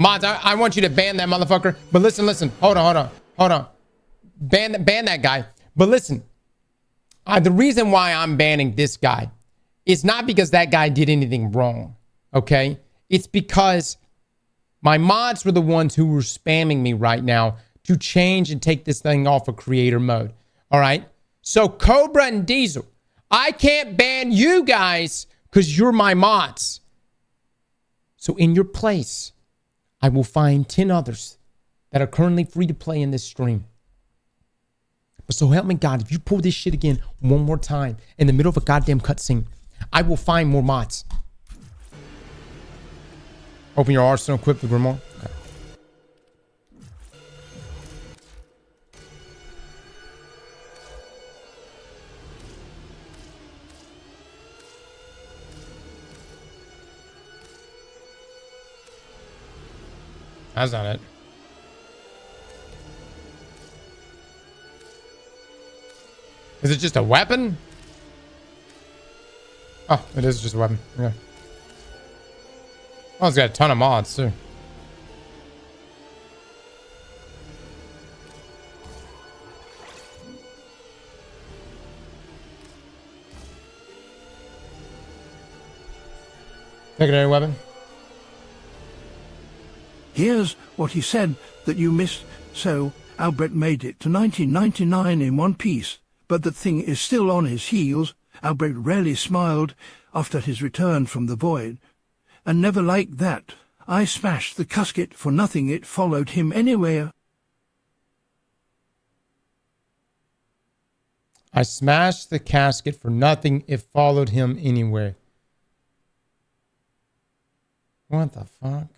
Mods, I want you to ban that motherfucker. But listen. Hold on. Ban that guy. But listen, the reason why I'm banning this guy is not because that guy did anything wrong, okay? It's because my mods were the ones who were spamming me right now to change and take this thing off of creator mode. All right. So Cobra and Diesel, I can't ban you guys because you're my mods. So in your place, I will find 10 others that are currently free to play in this stream. But so help me God, if you pull this shit again one more time in the middle of a goddamn cutscene, I will find more mods. Open your arsenal, equip the Grimoire. Okay. That's not it. Is it just a weapon? Oh, it is just a weapon. Okay. Oh, it's got a ton of mods too. Secondary weapon. Here's what he said that you missed. So, Albrecht made it to 1999 in one piece, but the thing is still on his heels. Albrecht rarely smiled after his return from the void, and never liked that. I smashed the casket for nothing. It followed him anywhere. I smashed the casket for nothing. It followed him anywhere. What the fuck?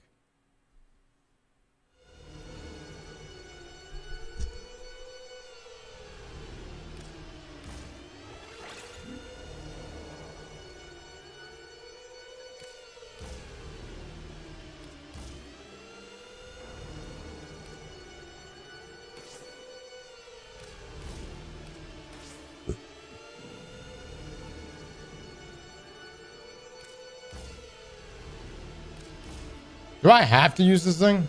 Do I have to use this thing?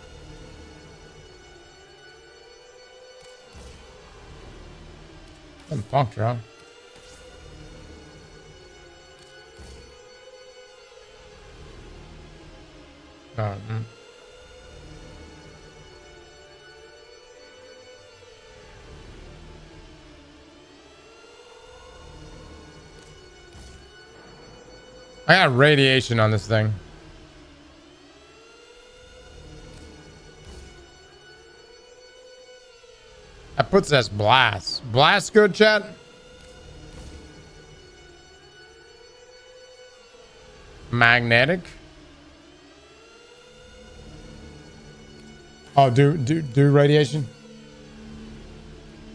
Doesn't function, huh? I got radiation on this thing. That puts us blast. Blast good, chat? Magnetic. Oh, do radiation.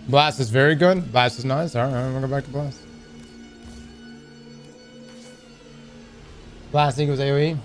Blast is very good. Blast is nice. All right, I'm gonna go back to blast. Blast equals AoE.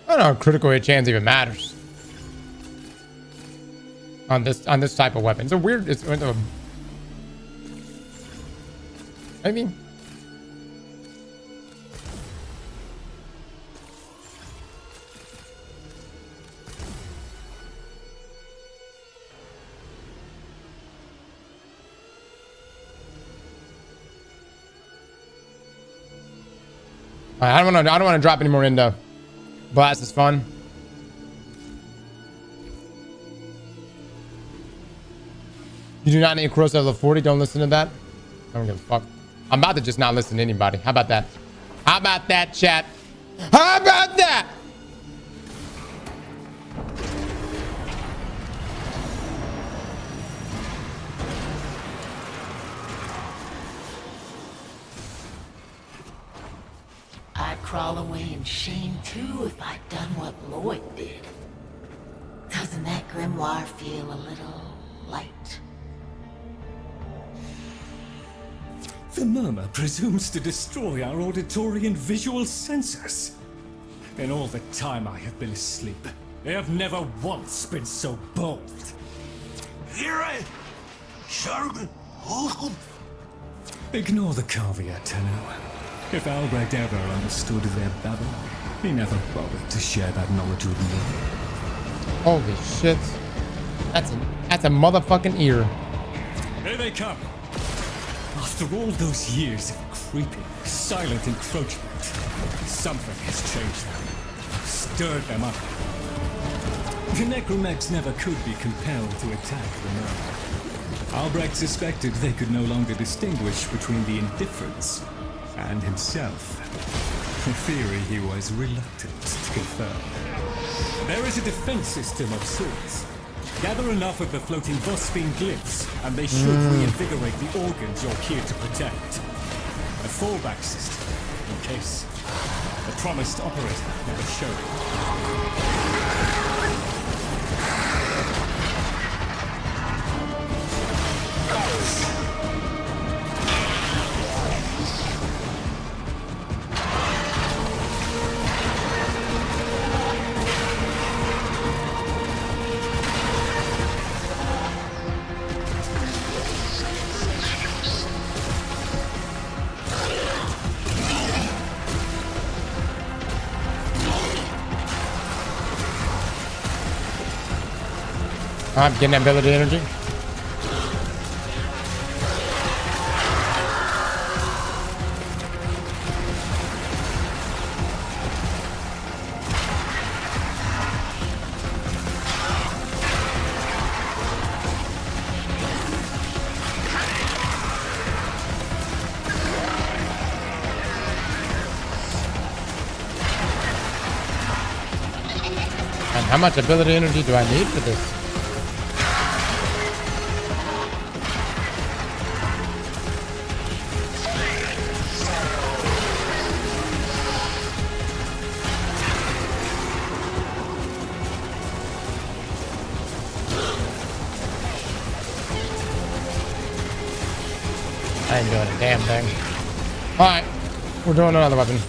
I don't know if critical hit chance even matters on this type of weapon. It's a weird. It's I mean, I don't want to drop any more endo. Blast is fun. You do not need corrosive level 40. Don't listen to that. I don't give a fuck. I'm about to just not listen to anybody. How about that? How about that, chat? How about that? I'd crawl away in shame too if I'd done what Lloyd did. Doesn't that grimoire feel a little light? The murmur presumes to destroy our auditory and visual senses. In all the time I have been asleep, they have never once been so bold. Hear it! Sherman! Oh. Ignore the caveat, Tenno. If Albrecht ever understood their babble, he never bothered to share that knowledge with me. Holy shit. That's a motherfucking ear. Here they come. After all those years of creeping, silent encroachment, something has changed them. Stirred them up. The necromecs never could be compelled to attack the murder. Albrecht suspected they could no longer distinguish between the indifference and himself. In theory, he was reluctant to confirm. There is a defense system of sorts. Gather enough of the floating Vosphine glyphs, and they should reinvigorate the organs you're here to protect. A fallback system, in case the promised operator never showed. I'm getting ability energy. And how much ability energy do I need for this? I ain't doing a damn thing. Alright, we're doing another weapon.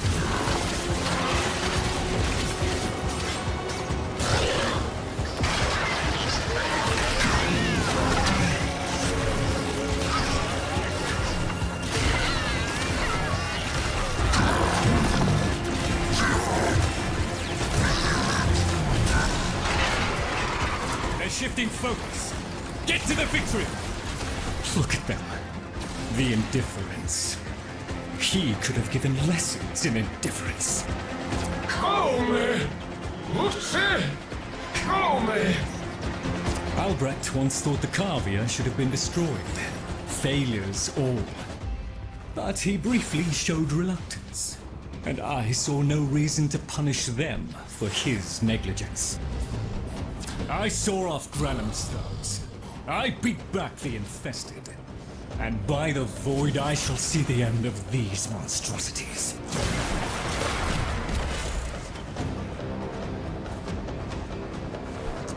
They're shifting focus. Get to the victory! Look at them. The indifference. He could have given lessons in indifference. Come! Upsi! Come! Albrecht once thought the Carvia should have been destroyed. Failures all. But he briefly showed reluctance. And I saw no reason to punish them for his negligence. I saw off Granum's thugs. I beat back the infested. And by the void, I shall see the end of these monstrosities.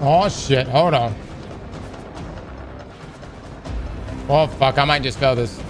Oh shit, hold on. Oh fuck, I might just fail this.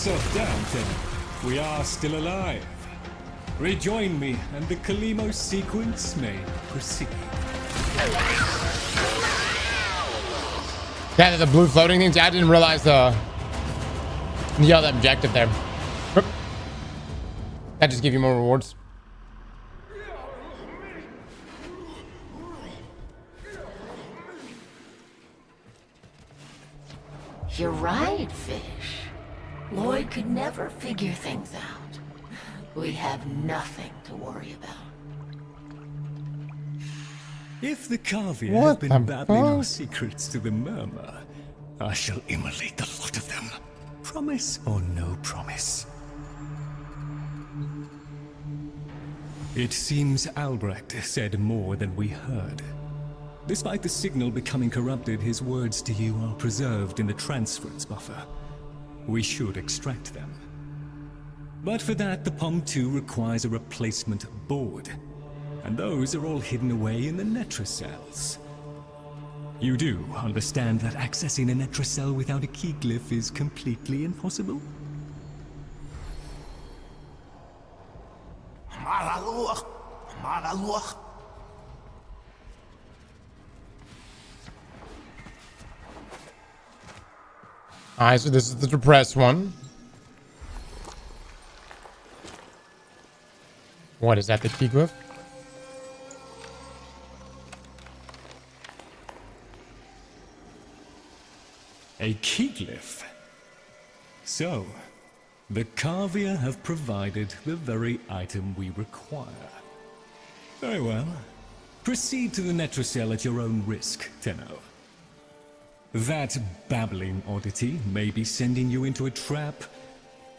yourself down, then. We are still alive. Rejoin me, and the Kalimo sequence may proceed. Yeah, the blue floating things. I didn't realize the other objective there. That just give you more rewards. You're right, Fish. Lloyd could never figure things out. We have nothing to worry about. If the Carvia have been babbling our secrets to the Murmur, I shall immolate the lot of them. Promise or no promise? It seems Albrecht said more than we heard. Despite the signal becoming corrupted, his words to you are preserved in the transference buffer. We should extract them. But for that, the POM-2 requires a replacement board. And those are all hidden away in the Netracels. You do understand that accessing a Netracell without a key glyph is completely impossible? Alright, so this is the depressed one. What is that, the key glyph? A key glyph? So, the Carvia have provided the very item we require. Very well. Proceed to the Netracell at your own risk, Tenno. That babbling oddity may be sending you into a trap,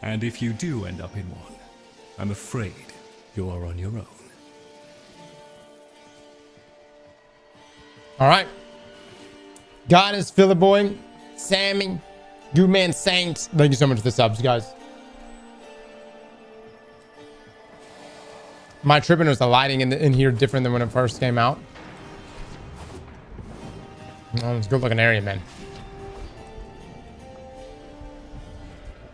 and if you do end up in one, I'm afraid you are on your own. Alright. Goddess, Philly Boy, Sammy, Good Man Saints. Thank you so much for the subs, guys. My tripping was the lighting in here different than when it first came out. Oh, it's a good looking area, man.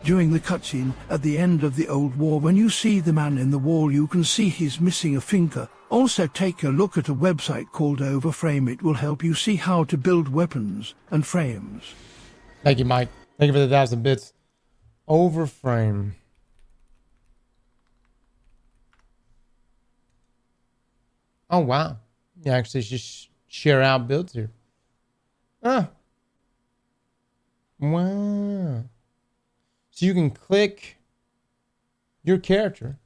During the cutscene at the end of the old war, when you see the man in the wall, you can see he's missing a finger. Also take a look at a website called Warframe. It will help you see how to build weapons and frames. Thank you, Mike. Thank you for the 1,000 bits. Warframe. Oh, wow. You actually just share out builds here. Ah. Wow. So you can click your character,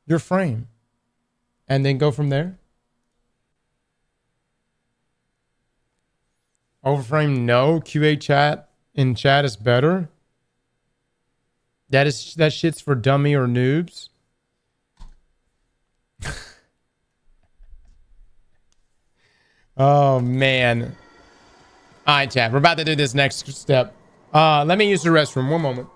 your frame, and then go from there. Warframe, no. QA chat in chat is better. That shit's for dummy or noobs. Oh man. All right, chat. We're about to do this next step. Let me use the restroom. One moment.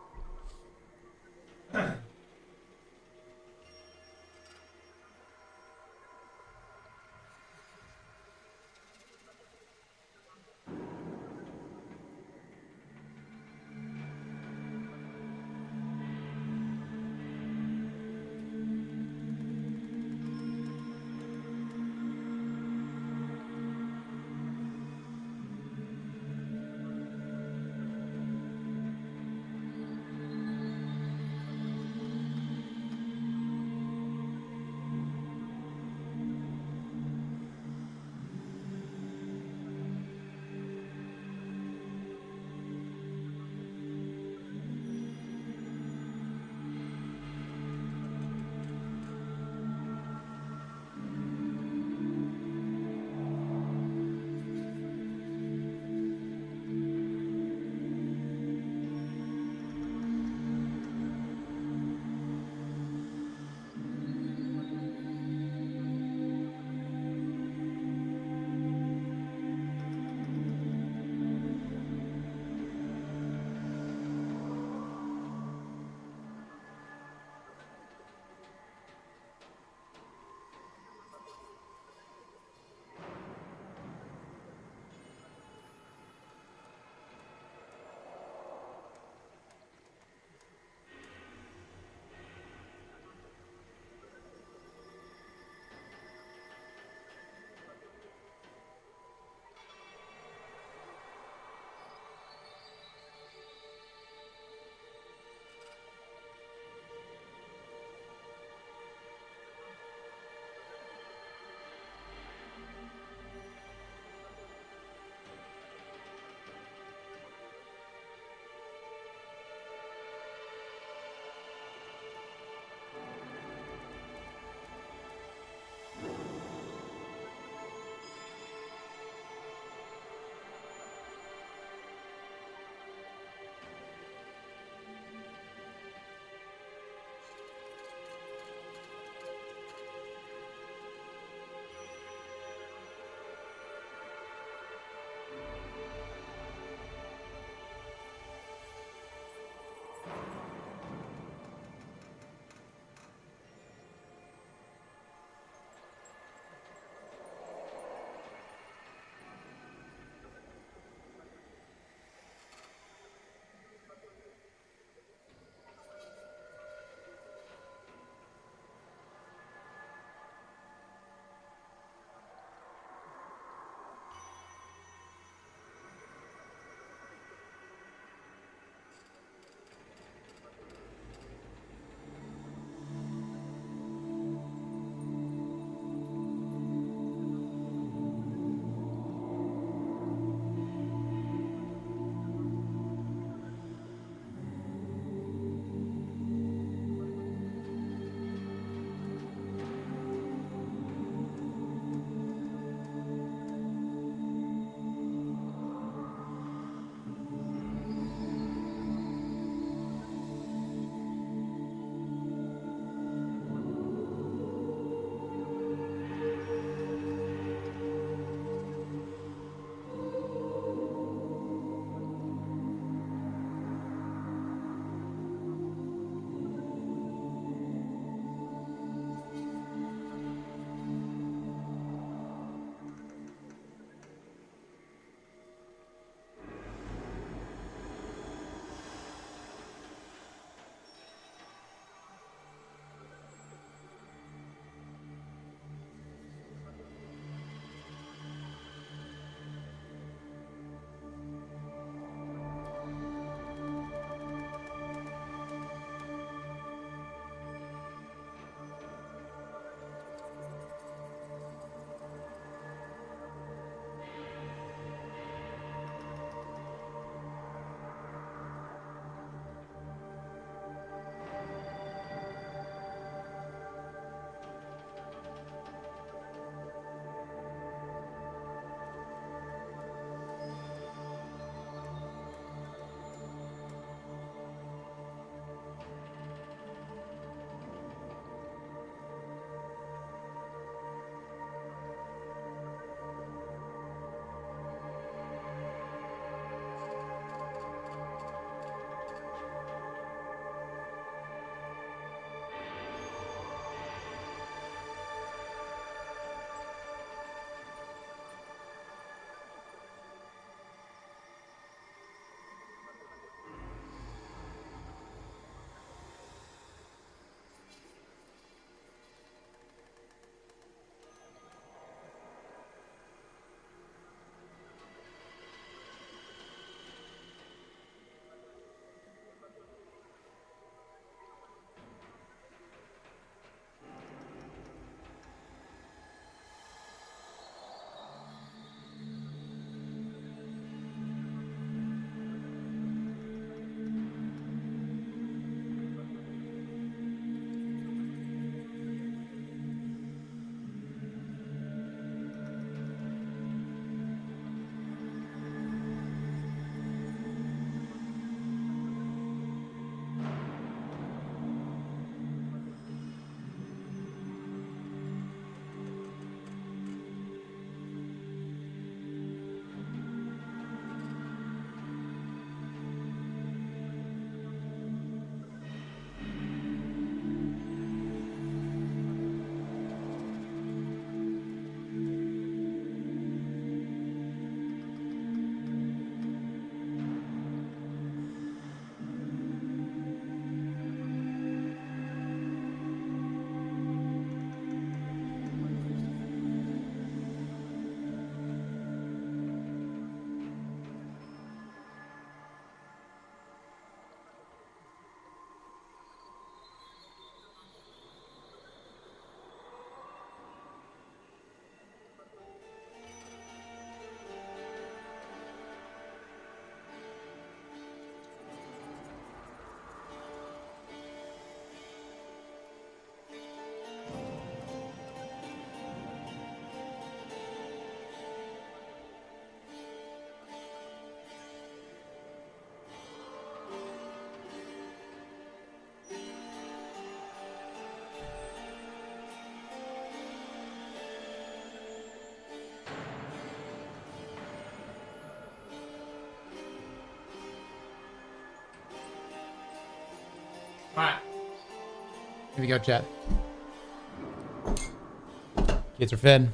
we go, chat. Kids are fed.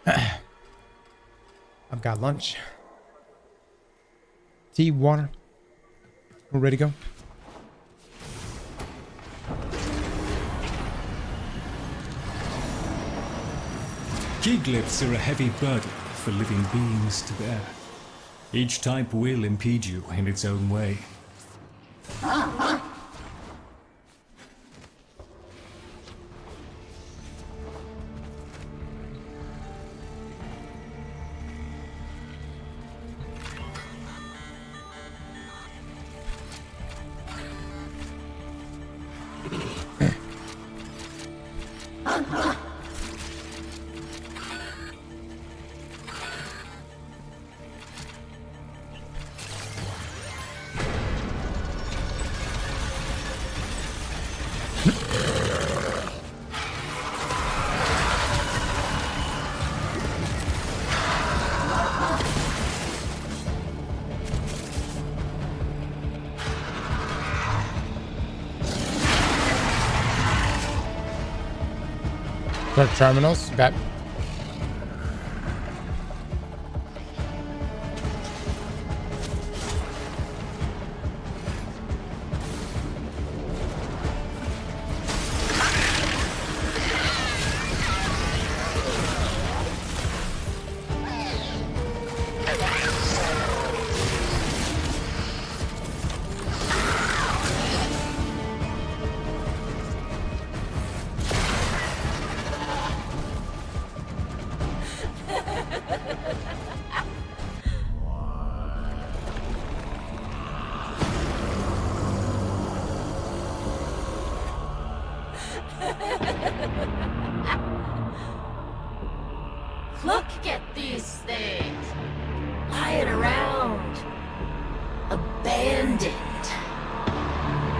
I've got lunch. Tea, water. We're ready to go. Key glyphs are a heavy burden for living beings to bear. Each type will impede you in its own way. Dark terminals. Okay. Look at these things. Lying around. Abandoned.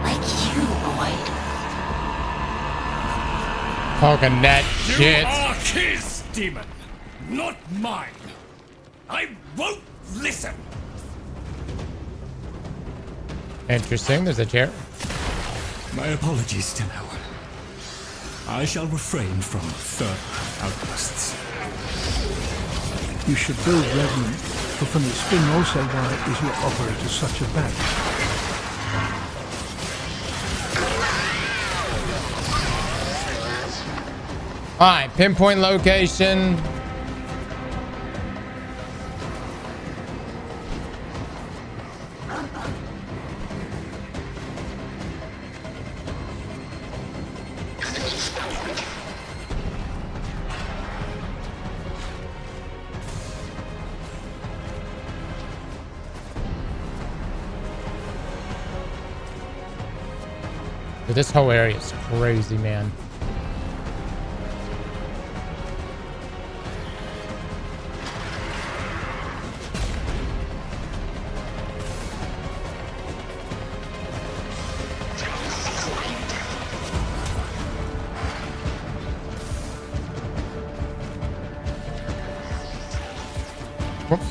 Like you, Boyd. Talking that shit. You are his demon, not mine. I won't listen. Interesting. There's a chair. My apologies, Tenno. I shall refrain from further outbursts. You should build Revenant, but from the spin also why is your operator such a bad? Alright, pinpoint location. Dude, this whole area is crazy, man. Whoops.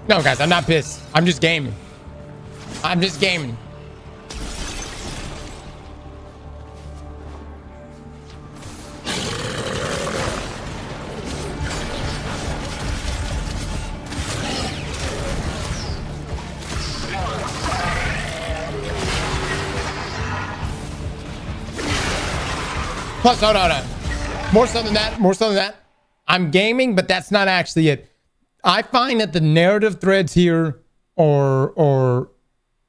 No, guys, I'm not pissed. I'm just gaming. I'm just gaming. Plus, hold on. More so than that. I'm gaming, but that's not actually it. I find that the narrative threads here are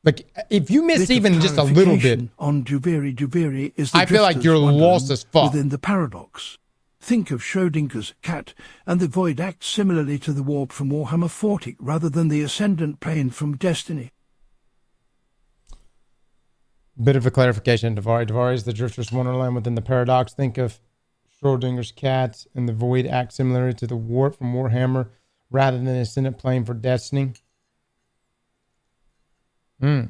like, if you miss even just a little bit on Duviri is the I feel like you're lost as fuck within the paradox. Think of Schrodinger's cat and the void acts similarly to the warp from Warhammer 40 rather than the ascendant plane from Destiny. Bit of a clarification. Davari is the Drifter's Wonderland within the paradox. Think of Schrodinger's cat and the void act similarly to the warp from Warhammer rather than the ascendant plane for Destiny. Well,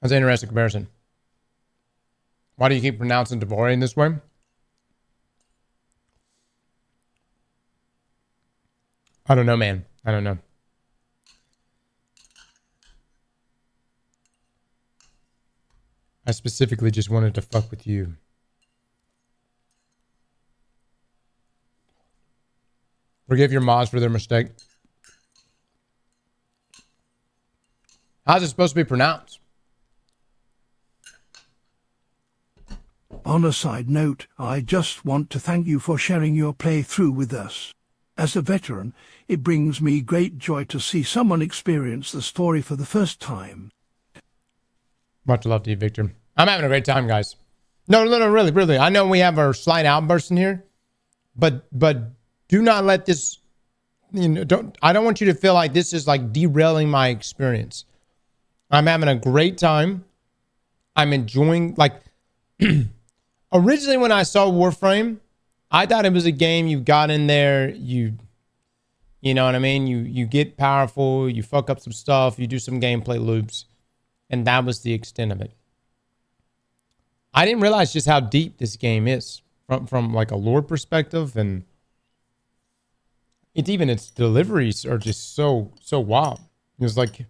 that's an interesting comparison. Why do you keep pronouncing Davari in this way? I don't know, man. I don't know. I specifically just wanted to fuck with you. Forgive your mods for their mistake. How's it supposed to be pronounced? On a side note, I just want to thank you for sharing your playthrough with us. As a veteran, it brings me great joy to see someone experience the story for the first time. Much love to you, Victor. I'm having a great time, guys. No, really. I know we have our slight outburst in here, but do not let this, I don't want you to feel like this is like derailing my experience. I'm having a great time. I'm enjoying, like, originally when I saw Warframe, I thought it was a game you got in there, you know what I mean? You get powerful, you fuck up some stuff, you do some gameplay loops, and that was the extent of it. I didn't realize just how deep this game is from like a lore perspective, and its deliveries are just so wild. It's like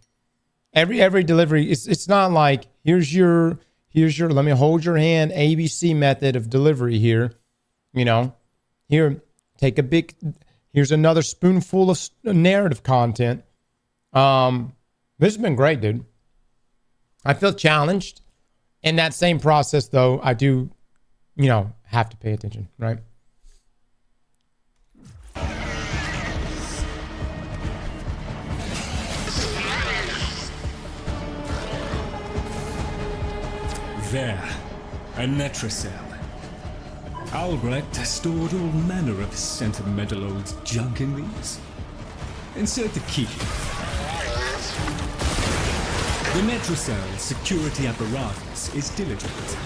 every delivery, it's not like here's your let me hold your hand ABC method of delivery here. Here, take a big, here's another spoonful of narrative content. This has been great, dude. I feel challenged. In that same process, though, I do, have to pay attention, right? There, a Netracell. Albrecht stored all manner of sentimental old junk in these. Insert the key. The Netracell security apparatus is diligent.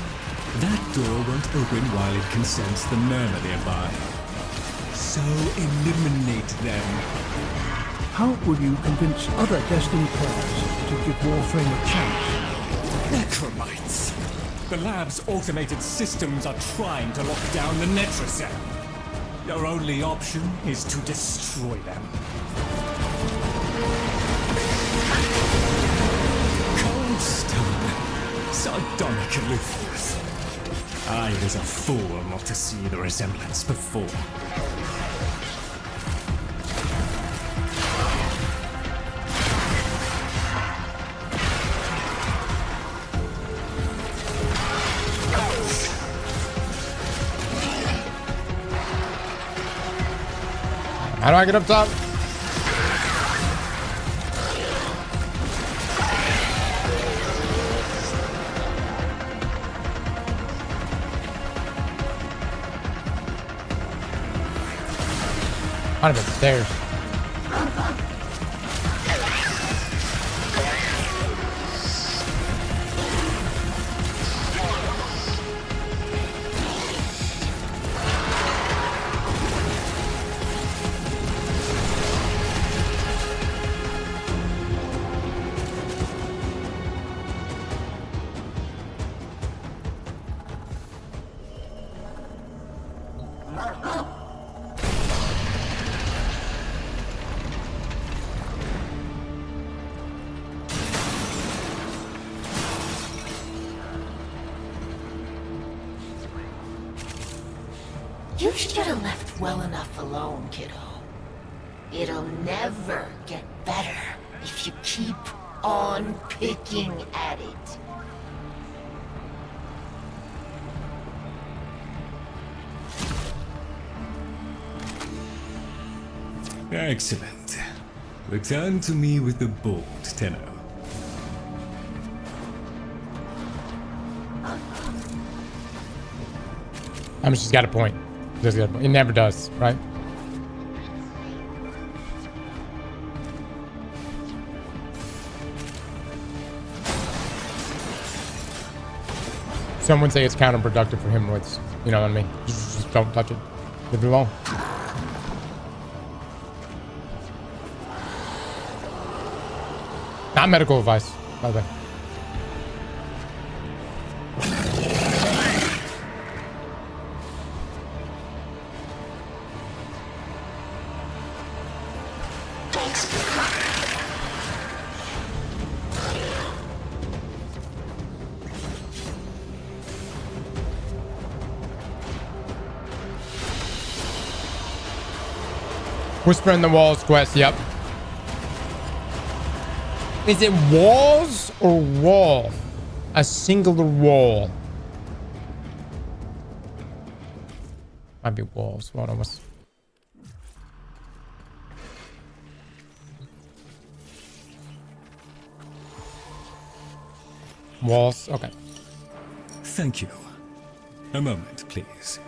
That door won't open while it can sense the murmur nearby. So eliminate them. How will you convince other Destiny players to give Warframe a chance? Necromites! The lab's automated systems are trying to lock down the Netracell. Your only option is to destroy them. Cold stone. Sardonic aloofness. I was a fool not to see the resemblance before. How do I get up top? Might have been stairs. You should have left well enough alone, kiddo. It'll never get better if you keep on picking at it. Excellent. Return to me with the bolt, Tenno. I mean, she's got a point. She's got a point. It never does, right? Some would say it's counterproductive for him with, you know what I mean? Just don't touch it. Leave it alone. Not medical advice, by the way. Whisper in the Walls quest, yep. Is it walls or wall? A singular wall. Might be walls. Hold on, what's... Walls, okay. Thank you. A moment, please.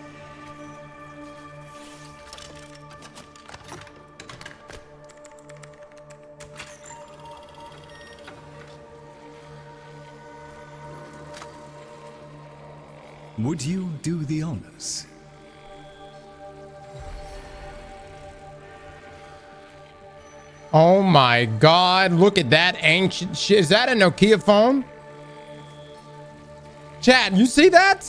Would you do the honors? Oh my god, look at that ancient shit. Is that a Nokia phone? Chat, you see that?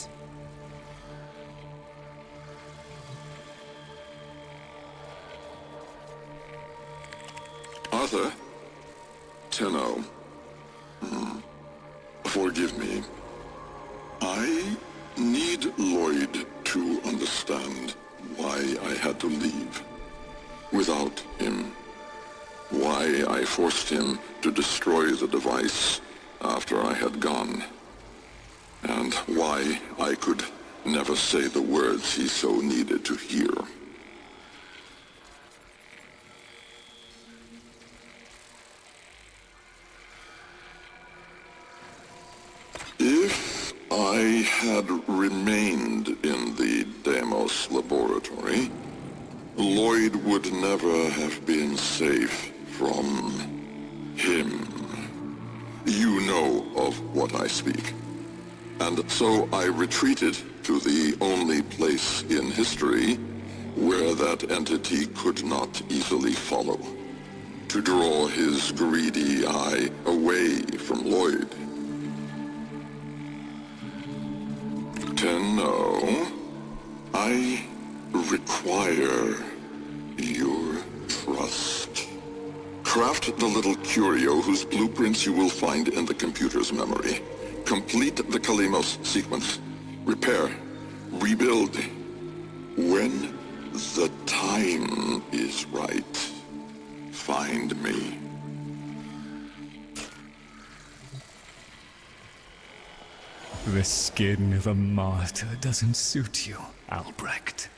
Arthur? Tenno. Forgive me. I need Lloyd to understand why I had to leave without him. Why I forced him to destroy the device after I had gone. And why I could never say the words he so needed to hear. If I had remained in the Deimos laboratory, Lloyd would never have been safe from him. You know of what I speak. And so I retreated to the only place in history where that entity could not easily follow, to draw his greedy eye away from Lloyd. Tenno, I require your trust. Craft the little curio whose blueprints you will find in the computer's memory. Complete the Kalimos sequence. Repair. Rebuild. When the time is right, find me. The skin of a martyr doesn't suit you, Albrecht.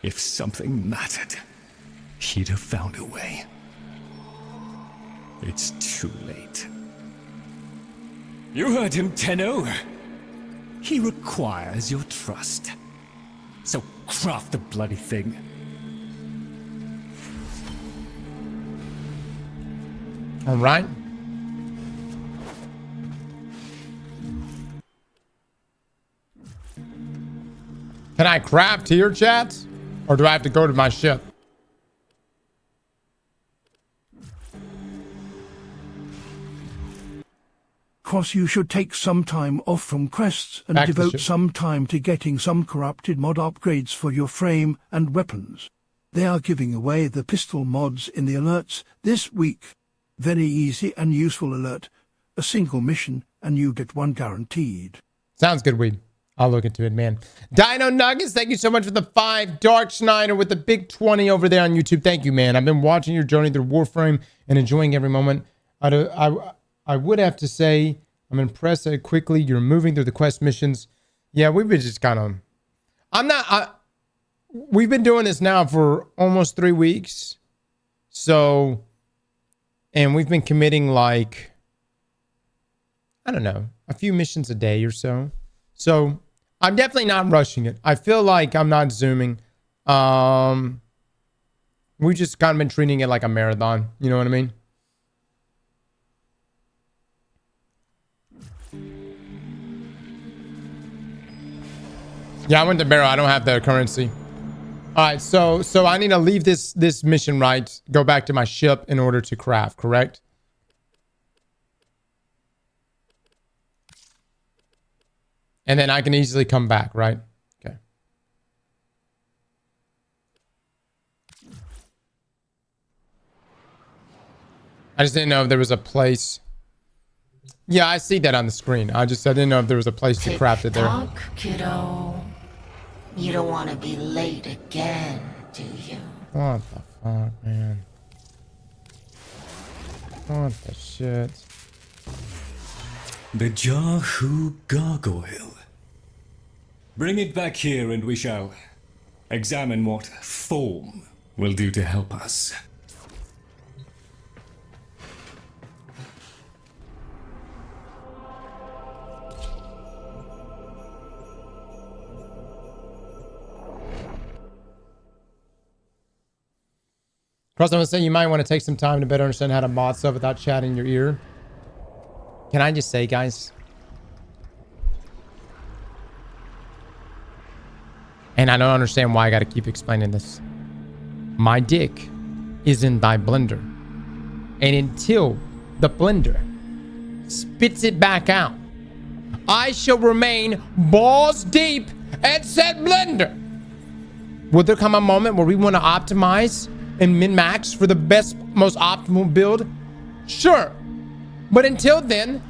If something mattered, he'd have found a way. It's too late. You heard him, Tenno. He requires your trust. So craft the bloody thing. All right. Can I craft here, chat? Or do I have to go to my ship? Cross, you should take some time off from quests and devote some time to getting some corrupted mod upgrades for your frame and weapons. They are giving away the pistol mods in the alerts this week. Very easy and useful alert. A single mission and you get one guaranteed. Sounds good, Weed. I'll look into it, man. Dino Nuggets, thank you so much for the 5. Dark Schneider with the big 20 over there on YouTube. Thank you, man. I've been watching your journey through Warframe and enjoying every moment. I would have to say I'm impressed at quickly you're moving through the quest missions. Yeah, we've been just kind of... we've been doing this now for almost 3 weeks. So... And we've been committing like... I don't know, a few missions a day or so. So... I'm definitely not rushing it. I feel like I'm not zooming. We've just kind of been treating it like a marathon. You know what I mean? Yeah, I went to Barrow. I don't have the currency. All right, so I need to leave this mission, right? Go back to my ship in order to craft, correct? And then I can easily come back, right? Okay. I just didn't know if there was a place. Yeah, I see that on the screen. I didn't know if there was a place to craft it there. Tick-tock, kiddo. You don't want to be late again, do you? What the fuck, man? What the shit? The Jahu Gargoyle. Bring it back here and we shall examine what form will do to help us. Cross, I'm gonna say you might want to take some time to better understand how to mod stuff without chatting in your ear. Can I just say, guys? And I don't understand why I gotta keep explaining this. My dick is in thy blender. And until the blender spits it back out, I shall remain balls deep at said blender. Will there come a moment where we want to optimize and min-max for the best, most optimal build? Sure. But until then,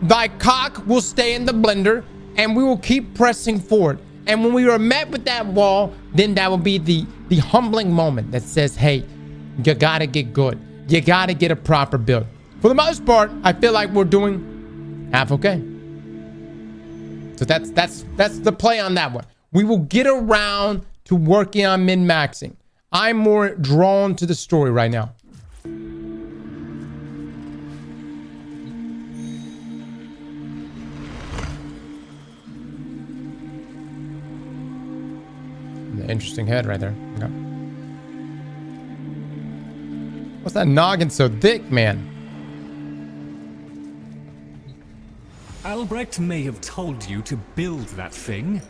thy cock will stay in the blender and we will keep pressing forward. And when we are met with that wall, then that will be the humbling moment that says, hey, you gotta get good. You gotta get a proper build. For the most part, I feel like we're doing half okay. So that's the play on that one. We will get around to working on min-maxing. I'm more drawn to the story right now. Interesting head right there. Okay. What's that noggin so thick, man? Albrecht may have told you to build that thing,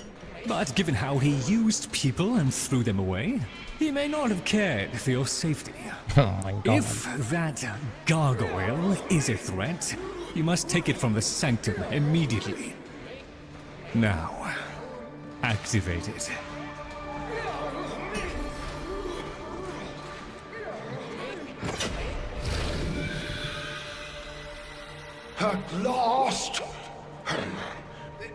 but given how he used people and threw them away, he may not have cared for your safety. Oh my god. If that gargoyle is a threat, you must take it from the sanctum immediately. Now, activate it. At last!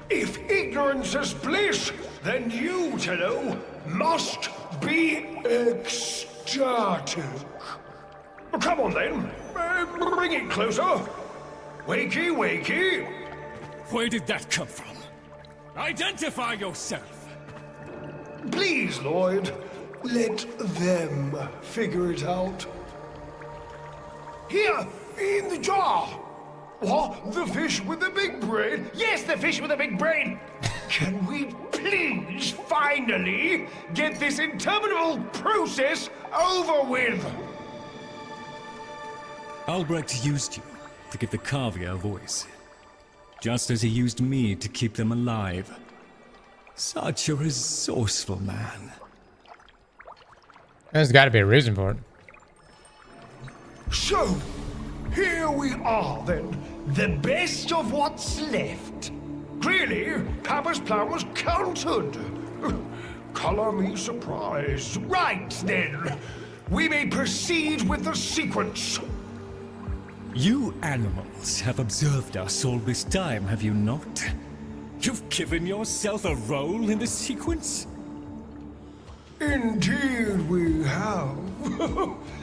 If ignorance is bliss, then you, Tello, must be ecstatic. Come on then, bring it closer. Wakey, wakey. Where did that come from? Identify yourself. Please, Lloyd, let them figure it out. Here, in the jar. What? The fish with the big brain? Yes, the fish with the big brain! Can we please finally get this interminable process over with? Albrecht used you to give the Kavia a voice, just as he used me to keep them alive. Such a resourceful man. There's got to be a reason for it. So, here we are then. The best of what's left. Clearly, Papa's plan was countered. Color me surprised. Right then. We may proceed with the sequence. You animals have observed us all this time, have you not? You've given yourself a role in the sequence? Indeed we have.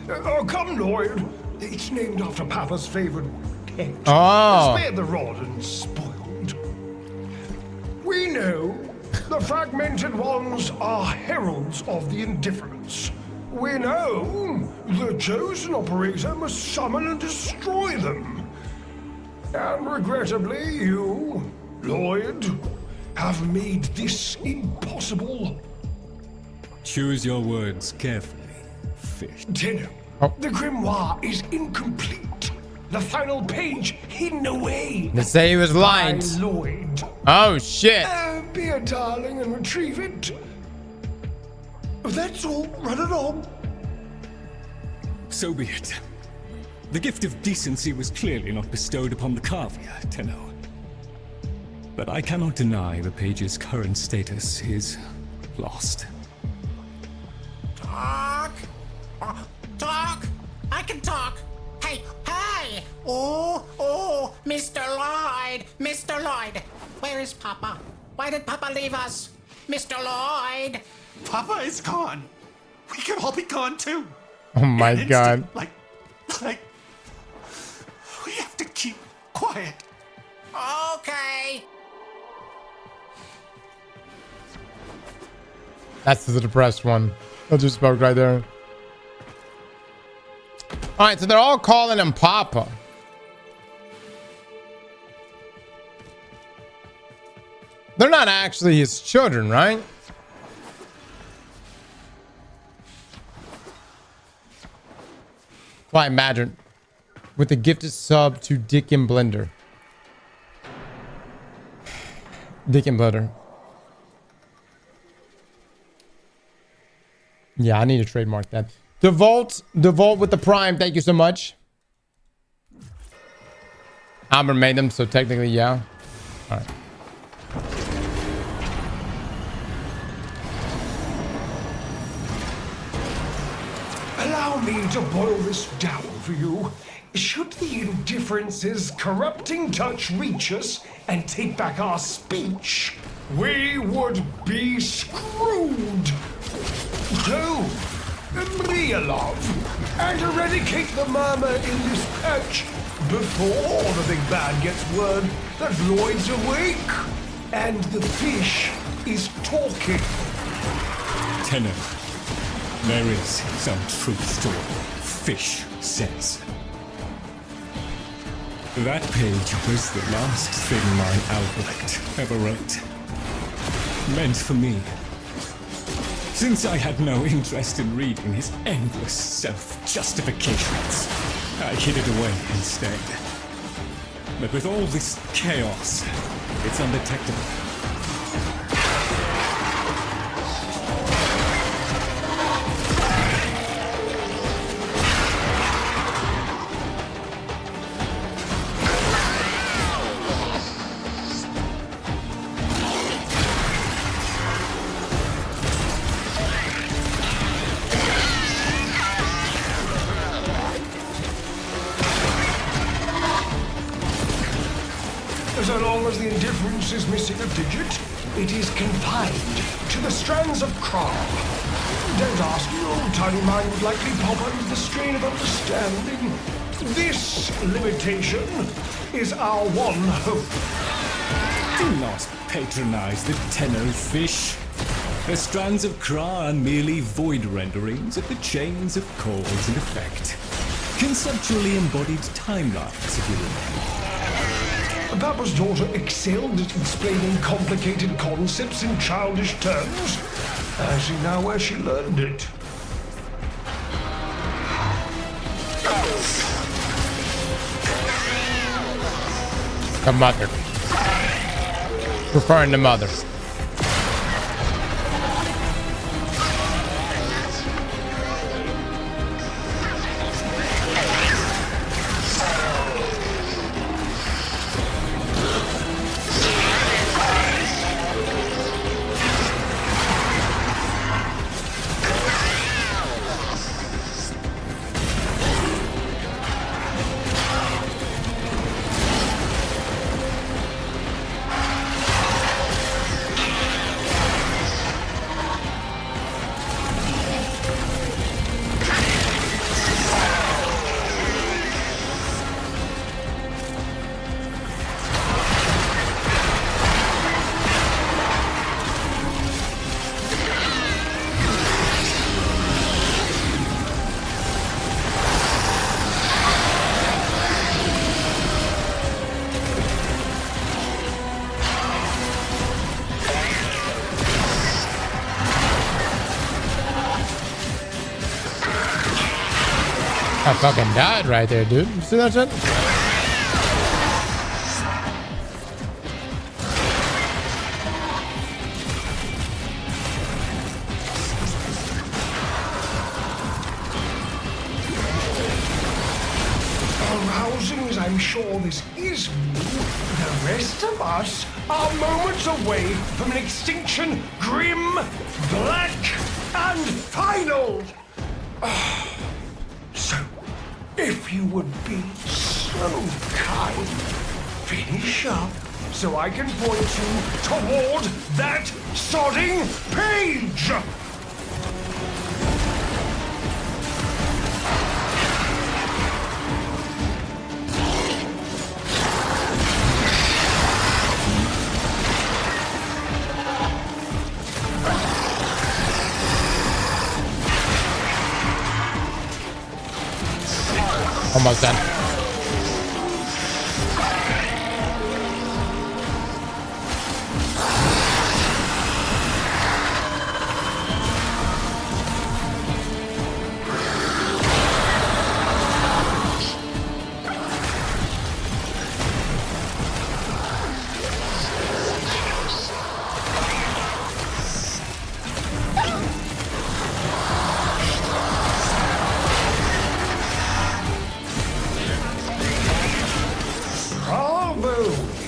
Oh, come, Lloyd. It's named after Papa's favorite pet. Oh. Spare the rod and spoiled. We know the fragmented ones are heralds of the indifference. We know the chosen operator must summon and destroy them. And regrettably, you, Lloyd, have made this impossible. Choose your words carefully, fish. Tenno, the grimoire is incomplete. The final page hidden away. They say he was lying. By Lloyd. Oh, shit. Be a darling and retrieve it. That's all. Run it on. So be it. The gift of decency was clearly not bestowed upon the Kavia, Tenno. But I cannot deny the page's current status is lost. Talk. Talk. I can talk. Hey, hey. Oh, Mr. Lloyd. Mr. Lloyd. Where is Papa? Why did Papa leave us? Mr. Lloyd. Papa is gone. We could all be gone too. Oh my god. Like, we have to keep quiet. Okay. That's the depressed one. I just spoke right there. All right, so they're all calling him Papa. They're not actually his children, right? Well, I imagine. With the gifted sub to Dick and Blender. Dick and Blender. Yeah, I need to trademark that. DeVault with the Prime. Thank you so much. Albert made them, so technically, yeah. All right. Allow me to boil this down for you. Should the indifference's corrupting touch reach us and take back our speech, we would be screwed. So, Maria love, and eradicate the murmur in this patch before the big bad gets word that Lloyd's awake and the fish is talking. Tenno, there is some truth to what Fish says. That page was the last thing my Albrecht ever wrote. Meant for me. Since I had no interest in reading his endless self-justifications, I hid it away instead. But with all this chaos, it's undetectable. So long as the indifference is missing a digit, it is confined to the strands of Kra. Don't ask, your tiny mind would likely pop under the strain of understanding. This limitation is our one hope. Do not patronize the Tenno Fish. The strands of Kra are merely void renderings of the chains of cause and effect. Conceptually embodied timelines, if you remember. Papa's daughter excelled at explaining complicated concepts in childish terms. I see now where she learned it. The mother. Referring to mother. I fucking died right there, dude. You see that shit? Arousing as I'm sure this is me, the rest of us are moments away from an extinction grim, black, and final. So, if you would be so kind, finish up so I can point you toward that sodding page! Almost done.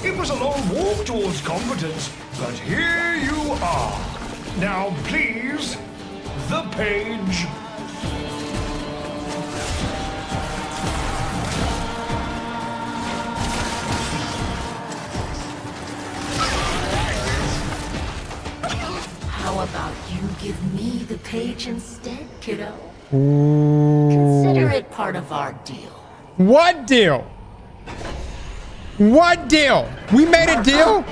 It was a long walk towards competence, but here you are. Now, please, the page. How about you give me the page instead, kiddo? Ooh. Consider it part of our deal. What deal? What deal? We made a deal?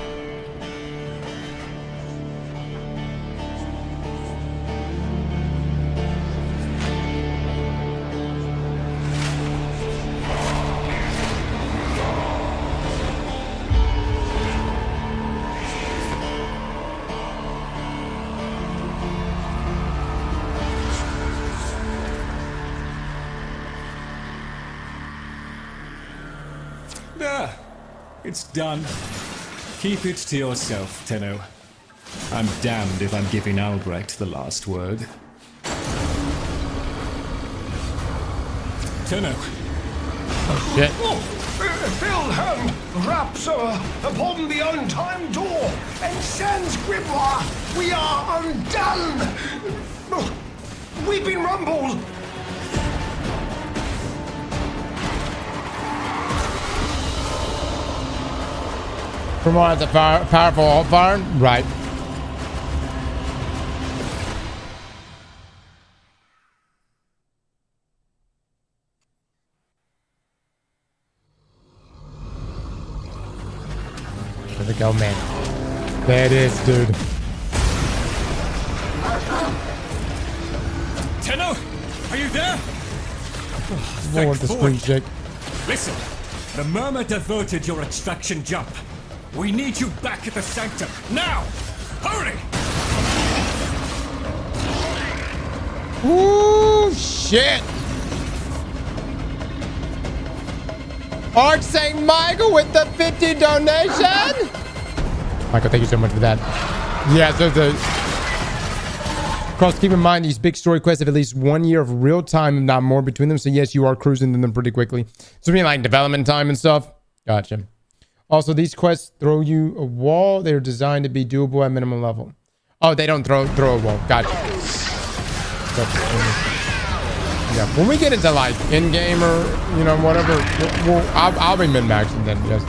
There. It's done. Keep it to yourself, Tenno. I'm damned if I'm giving Albrecht the last word. Tenno. Oh, shit. Filled hand raps upon the untimed door, and sans grimoire, we are undone! We've been rumbled! Promotes a powerful alt-fire? Right. There we go, man. There it is, dude. Tenno, are you there? I want the spring shake. Listen, the Murmur diverted your extraction jump. We need you back at the Sanctum, now! Hurry! Ooh, shit! Arch St. Michael with the 50 donation. Michael, thank you so much for that. Yeah, so Cross, keep in mind these big story quests have at least 1 year of real time, if not more, between them. So yes, you are cruising them pretty quickly. So I mean like development time and stuff. Gotcha. Also, these quests throw you a wall. They're designed to be doable at minimum level. Oh, they don't throw a wall. Gotcha. Yeah, when we get into like in-game or you know whatever, I'll be min-maxing then. Yes.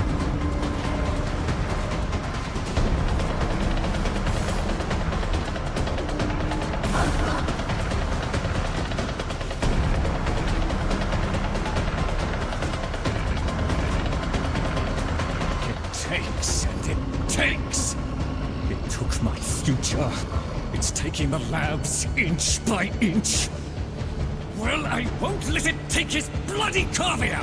Future. It's taking the labs inch by inch. Well, I won't let it take his bloody corvia.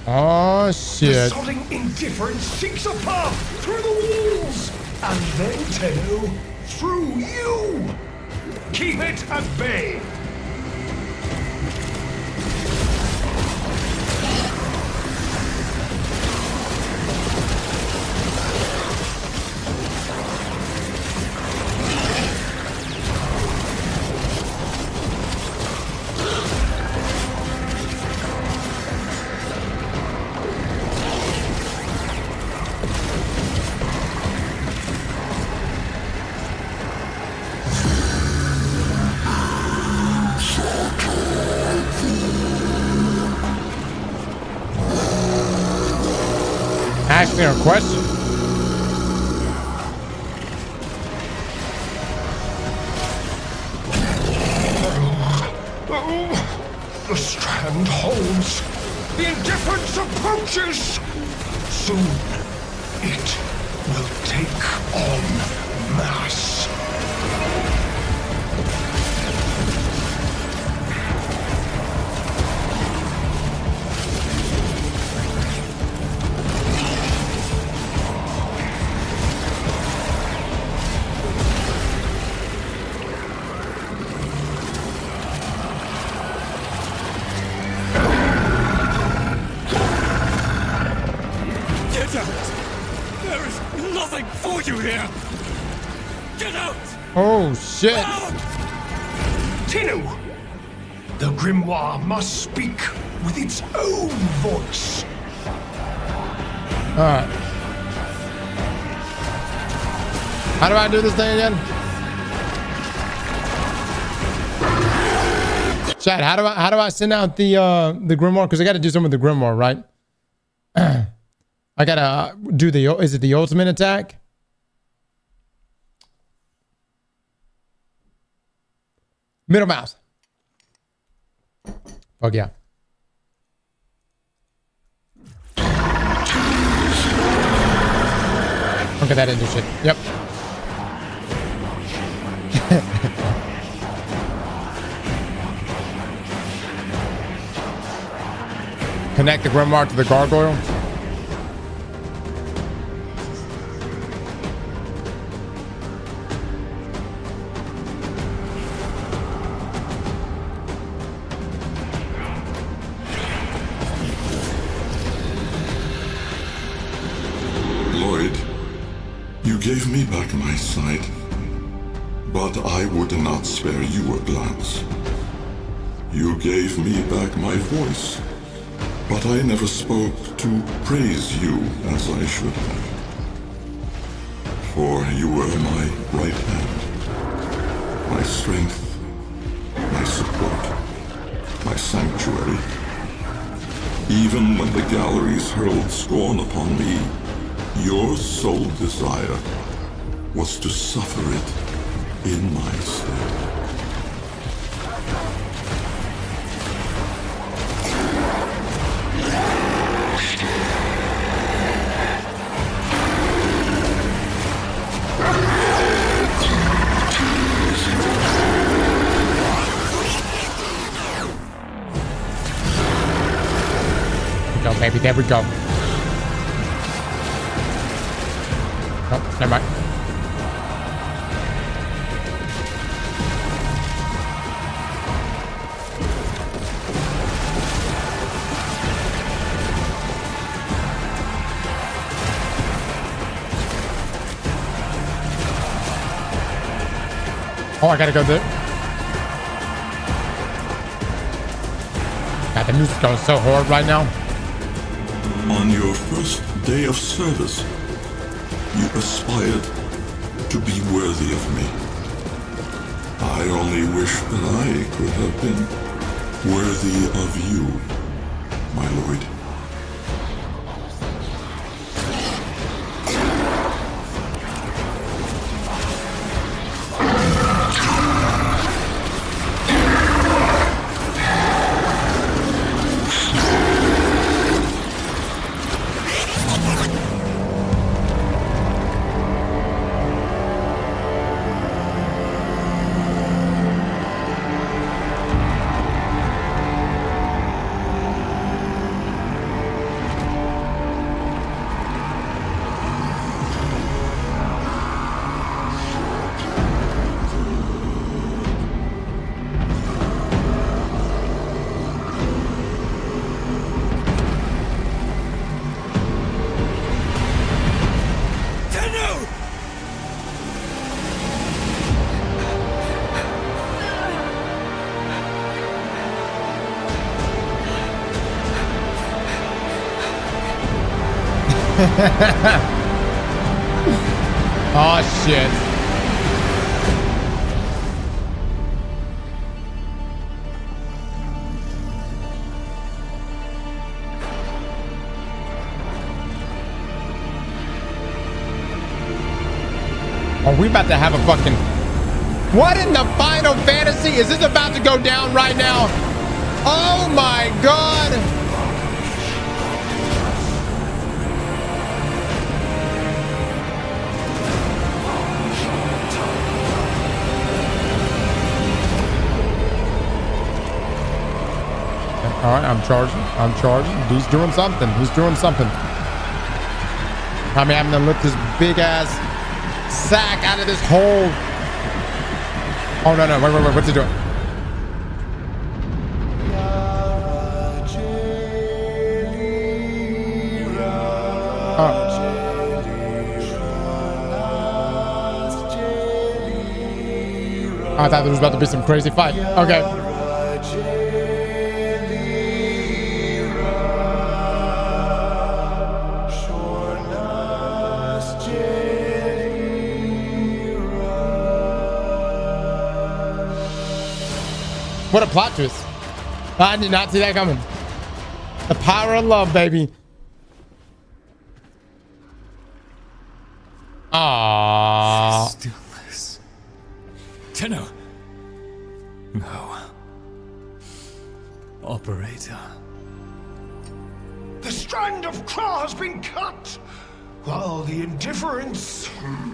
Oh shit. The sodding indifference seeks a path through the walls, and then Tenno, through you. Keep it at bay. Asking a question. The strand holds. The indifference approaches. Soon, it will take on mass. Oh shit. Tenno! The grimoire must speak with its own voice. Alright. How do I do this thing again? Chat, how do I send out the grimoire? Because I gotta do something with the grimoire, right? I gotta do is it the ultimate attack? Middle mouse. Fuck yeah. Okay, that didn't do shit. Yep. Connect the grimoire to the gargoyle. Gave me back my sight, but I would not spare you a glance. You gave me back my voice, but I never spoke to praise you as I should have. For you were my right hand, my strength, my support, my sanctuary. Even when the galleries hurled scorn upon me, your sole desire was to suffer it in my stead. Go, baby, there we go. Oh, never mind. Oh, I gotta go there. God, the music's going so hard right now. On your first day of service, you aspired to be worthy of me. I only wish that I could have been worthy of you, my lord. Oh shit. Are we about to have a fucking... What in the Final Fantasy? Is this about to go down right now? Oh my god. All right, I'm charging. I'm charging. He's doing something. He's doing something. I'm having to lift this big ass sack out of this hole. Oh, no, no. Wait. What's he doing? I thought there was about to be some crazy fight. Okay. What a plot twist. I did not see that coming. The power of love, baby. Aww. Stillness. Tenno. No. Operator. The strand of claw has been cut, while the indifference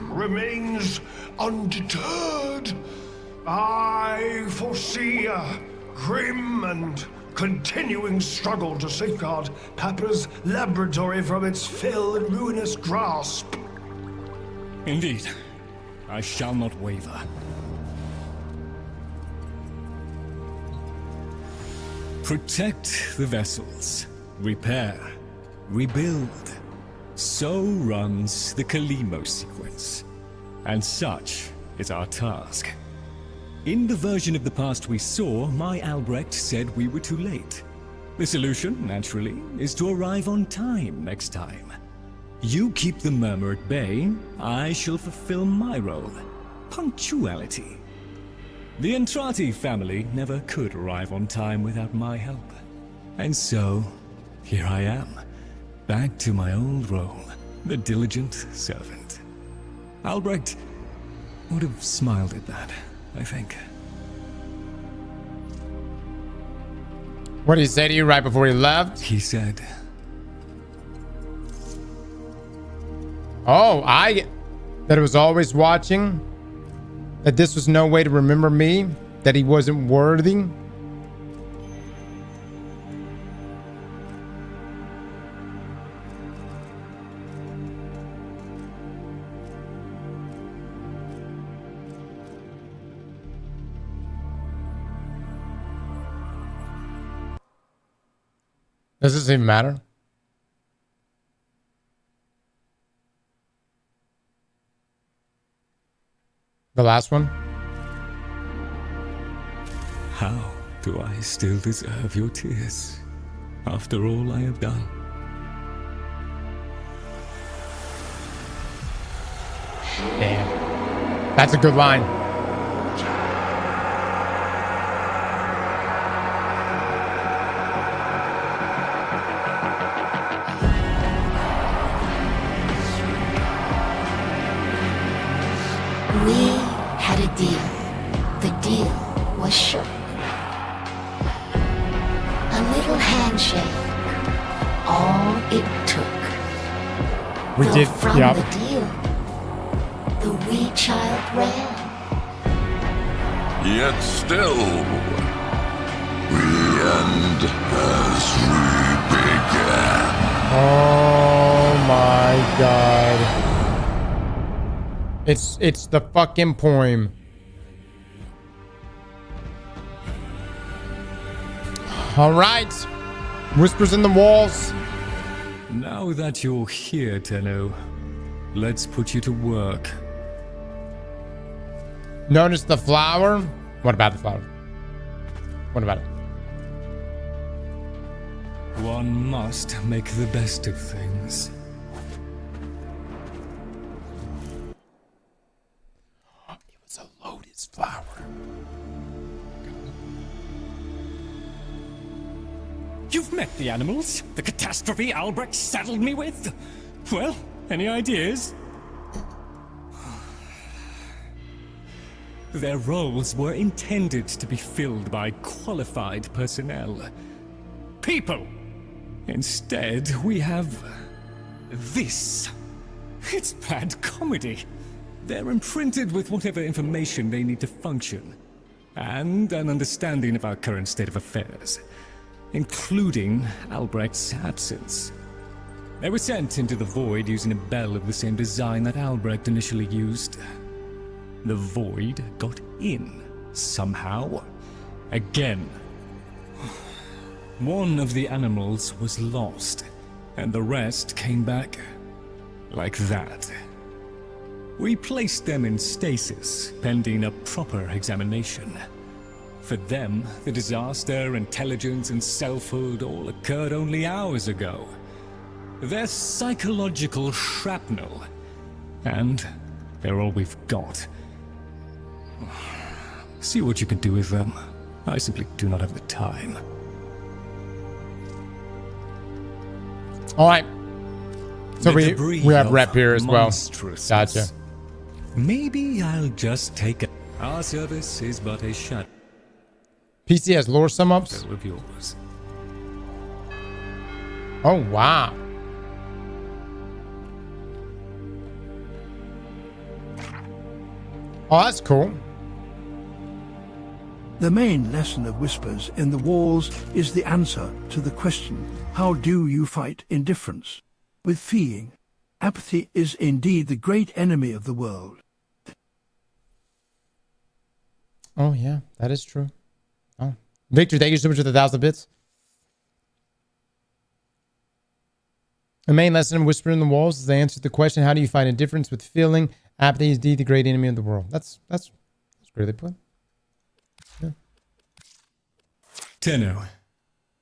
remains undeterred. I foresee a grim and continuing struggle to safeguard Papa's laboratory from its fell and ruinous grasp. Indeed. I shall not waver. Protect the vessels. Repair. Rebuild. So runs the Kalimo sequence. And such is our task. In the version of the past we saw, my Albrecht said we were too late. The solution, naturally, is to arrive on time next time. You keep the murmur at bay, I shall fulfill my role. Punctuality. The Entrati family never could arrive on time without my help. And so, here I am, back to my old role, the diligent servant. Albrecht would have smiled at that, I think. What did he say to you right before he left? He said... Oh, that it was always watching? That this was no way to remember me? That he wasn't worthy? Does this even matter? The last one? How do I still deserve your tears after all I have done? Damn. That's a good line. We had a deal. The deal was shook. A little handshake. All it took. We Though did, from yeah. the deal, the wee child ran. Yet still, we end as we began. Oh my god. It's the fucking poem. All right. Whispers in the walls. Now that you're here, Tenno, let's put you to work. Notice the flower? What about the flower? What about it? One must make the best of things. It was a lotus flower. You've met the animals? The catastrophe Albrecht saddled me with? Well, any ideas? Their roles were intended to be filled by qualified personnel. People! Instead, we have this. It's bad comedy. They're imprinted with whatever information they need to function, and an understanding of our current state of affairs, including Albrecht's absence. They were sent into the Void using a bell of the same design that Albrecht initially used. The Void got in, somehow. Again. One of the animals was lost, and the rest came back like that. We placed them in stasis, pending a proper examination. For them, the disaster, intelligence, and selfhood all occurred only hours ago. They're psychological shrapnel, and they're all we've got. See what you can do with them. I simply do not have the time. All right. So we have rep here as well. Gotcha. Maybe I'll just take it. Our service is but a shadow. PC has lore sum ups. Of yours. Oh wow. Oh, that's cool. The main lesson of Whispers in the Walls is the answer to the question, how do you fight indifference? With feeing, apathy is indeed the great enemy of the world. Oh yeah, that is true. Oh, Victor, thank you so much for the 1,000 bits. The main lesson in Whisper in the Walls is the answer to the question, how do you fight indifference with feeling? Apathy is indeed the great enemy of the world. That's really put. Yeah. Tenno,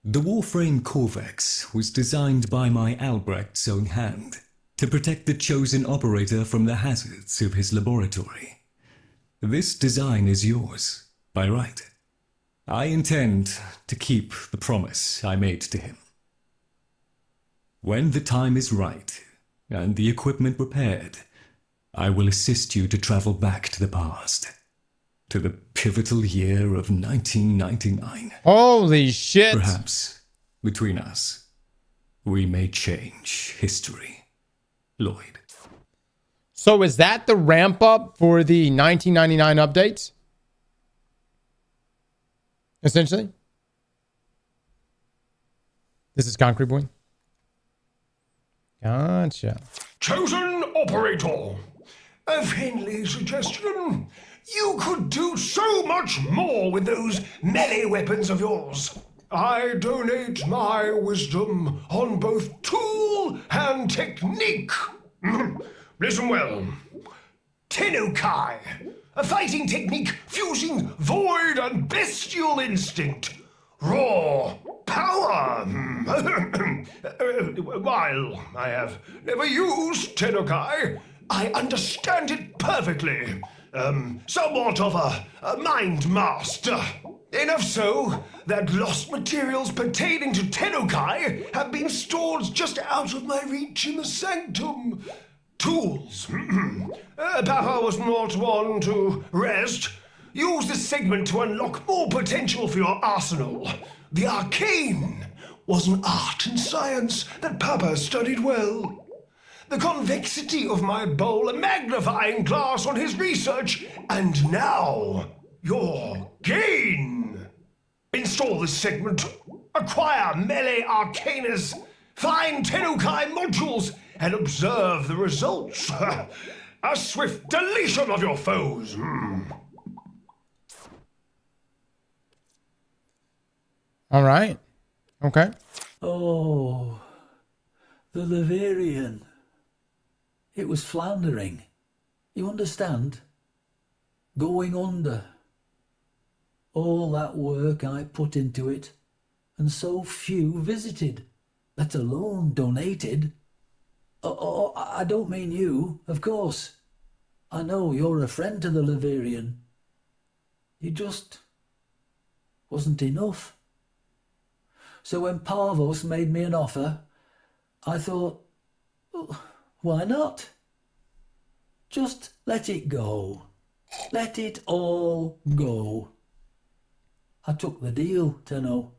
the Warframe Corvex was designed by my Albrecht's own hand to protect the chosen operator from the hazards of his laboratory. This design is yours, by right. I intend to keep the promise I made to him. When the time is right, and the equipment prepared, I will assist you to travel back to the past. To the pivotal year of 1999. Holy shit! Perhaps, between us, we may change history. Lloyd. So is that the ramp up for the 1999 updates? Essentially? This is Concrete Boy? Gotcha. Chosen operator. A friendly suggestion. You could do so much more with those melee weapons of yours. I donate my wisdom on both tool and technique. Listen well. Tenno Kai, A fighting technique fusing void and bestial instinct. Raw power. While I have never used Tennokai, I understand it perfectly. Somewhat of a mind master. Enough so that lost materials pertaining to Tennokai have been stored just out of my reach in the sanctum. Tools. Papa was not one to rest. Use this segment to unlock more potential for your arsenal. The arcane was an art and science that Papa studied well. The convexity of my bowl a magnifying glass on his research, and now your gain. Install this segment, acquire melee arcanas, find Tennokai modules, and observe the results. A swift deletion of your foes. All right. Okay. Oh, the Leverian. It was floundering. You understand? Going under. All that work I put into it, and so few visited, let alone donated. Oh, I don't mean you, of course. I know you're a friend to the Leverian. You just wasn't enough. So when Parvos made me an offer, I thought, oh, why not? Just let it go. Let it all go. I took the deal, Tenno.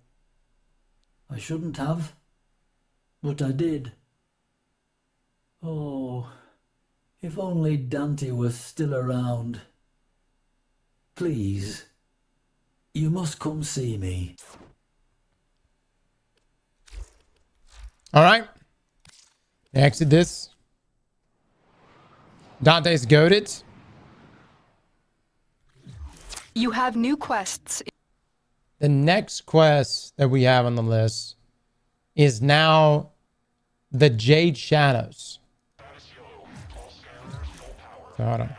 I shouldn't have, but I did. Oh, if only Dante was still around. Please, you must come see me. All right. Exit this. Dante's goaded. You have new quests. The next quest that we have on the list is now the Jade Shadows. So hold on.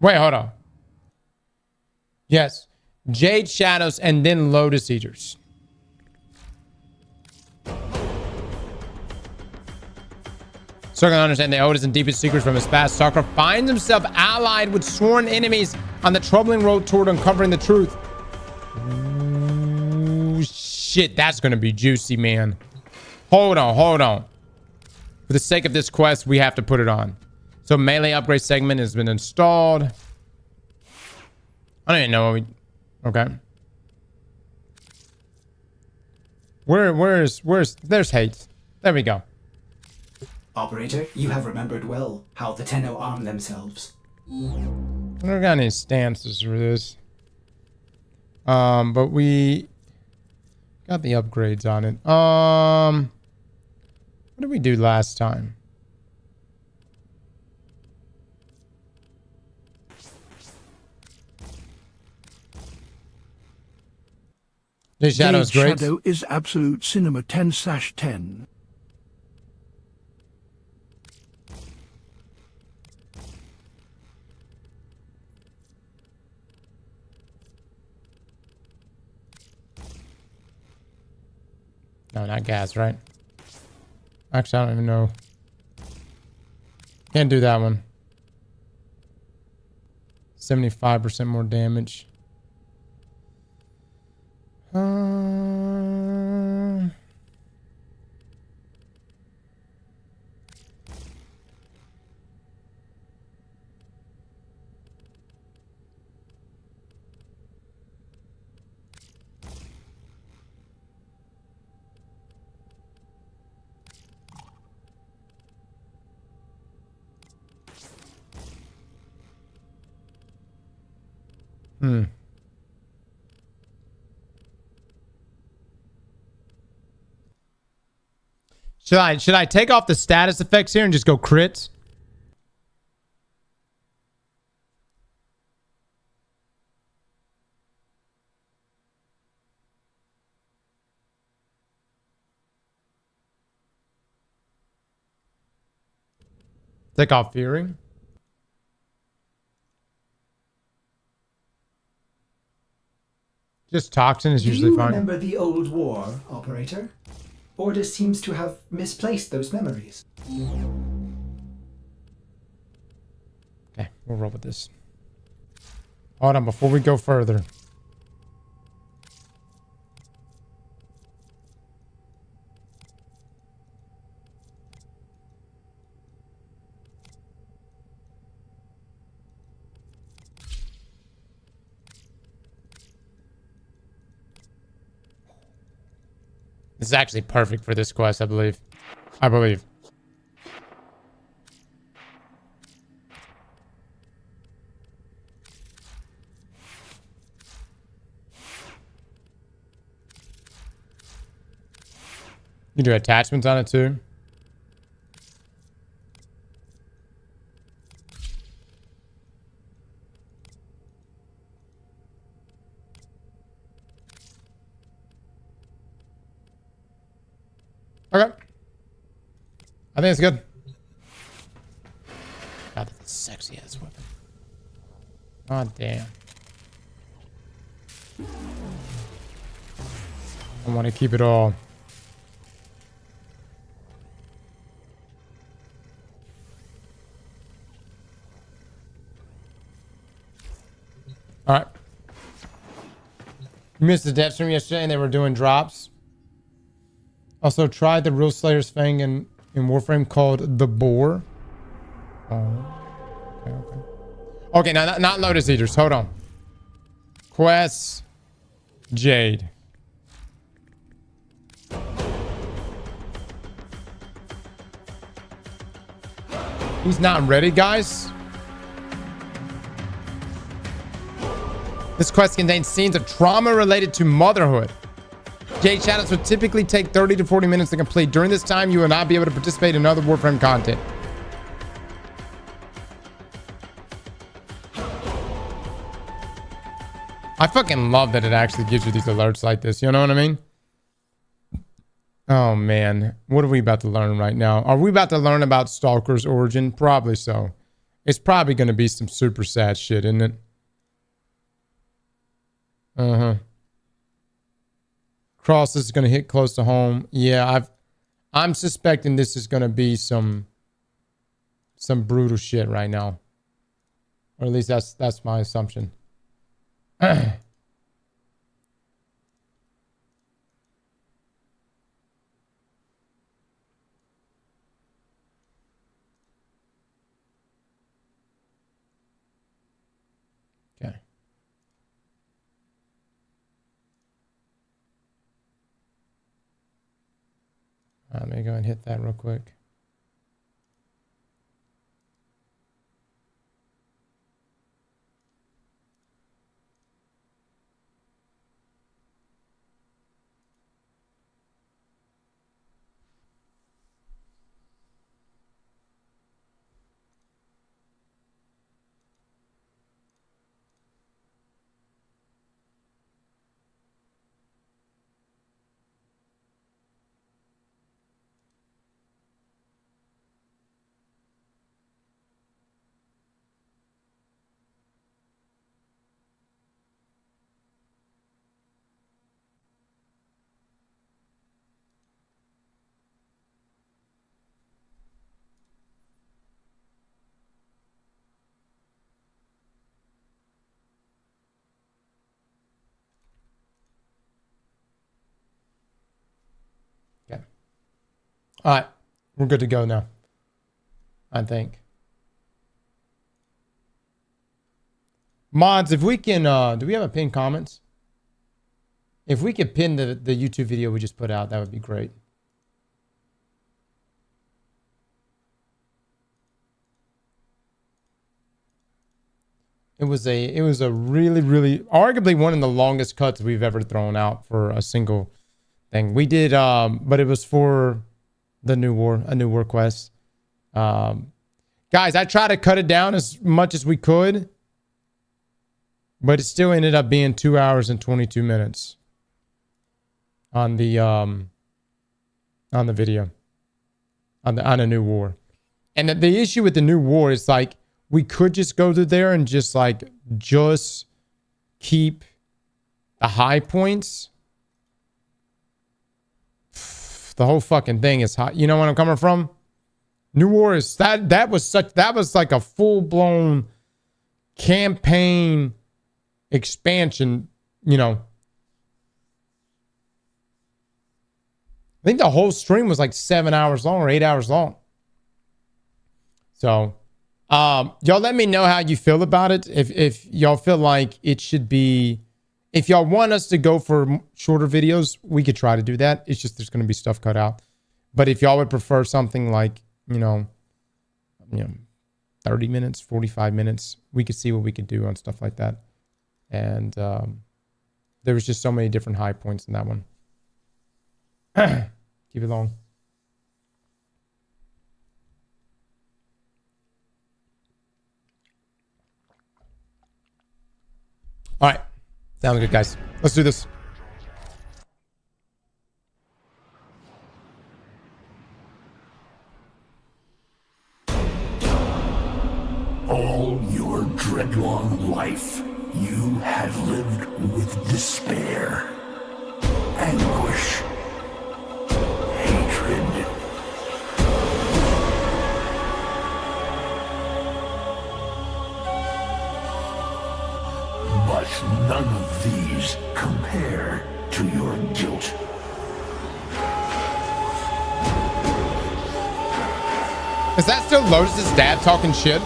Wait, hold on. Yes. Jade Shadows and then Lotus Eaters. So I can understand the oldest and deepest secrets from his past. Sakura finds himself allied with sworn enemies on the troubling road toward uncovering the truth. Ooh, shit, that's gonna be juicy, man. Hold on. For the sake of this quest, we have to put it on. So melee upgrade segment has been installed. I don't even know what we... Okay. Where's... There's hate. There we go. Operator, you have remembered well how the Tenno arm themselves. I don't got any stances for this. But we got the upgrades on it. What did we do last time? Jade Shadow is great. Shadow is absolute cinema 10/10. No, not gas, right? Actually, I don't even know. Can't do that one. 75% more damage. Should I take off the status effects here and just go crits? Take off Fury. Just toxin is Do usually you fine. remember the old war, Operator? Order seems to have misplaced those memories. Okay, we'll roll with this. Hold on, before we go further. This is actually perfect for this quest, I believe. I believe. You do attachments on it too. Okay. I think it's good. God, that's a sexy ass weapon. Oh, damn. I want to keep it all. All right. You missed the dev stream yesterday and they were doing drops. Also tried the Real Slayer's Fang in Warframe called the Boar. Oh. Okay, okay. Okay, now not Lotus Eaters. Hold on. Quests. Jade. He's not ready, guys. This quest contains scenes of trauma related to motherhood. Jade Shadows would typically take 30 to 40 minutes to complete. During this time, you will not be able to participate in other Warframe content. I fucking love that it actually gives you these alerts like this. You know what I mean? Oh, man. What are we about to learn right now? Are we about to learn about Stalker's origin? Probably so. It's probably going to be some super sad shit, isn't it? Uh-huh. Cross is going to hit close to home. Yeah, I'm suspecting this is going to be some brutal shit right now. Or at least that's my assumption. Okay. Let me go and hit that real quick. All right, we're good to go now. I think. Mods, if we can, do we have a pinned comments? If we could pin the YouTube video we just put out, that would be great. It was a really, arguably one of the longest cuts we've ever thrown out for a single thing. We did, but it was for a new war quest. Guys, I tried to cut it down as much as we could, but it still ended up being 2 hours and 22 minutes on the video on a new war. And the issue with the new war is like we could just go through there and just keep The high points. The whole fucking thing is hot. You know where I'm coming from? New War is that was like a full-blown campaign expansion, you know. I think the whole stream was like 7 hours long or 8 hours long. So, y'all let me know how you feel about it. If y'all feel like it should be, if y'all want us to go for shorter videos, we could try to do that. It's just there's going to be stuff cut out. But if y'all would prefer something like, you know, 30 minutes, 45 minutes, we could see what we could do on stuff like that. And there was just so many different high points in that one. Keep it long. All right. Sounds good, guys. Let's do this. All your dreadlong life, you have lived with despair, anguish, hatred. But none of these compare to your guilt. Is that still Lotus's dad talking shit?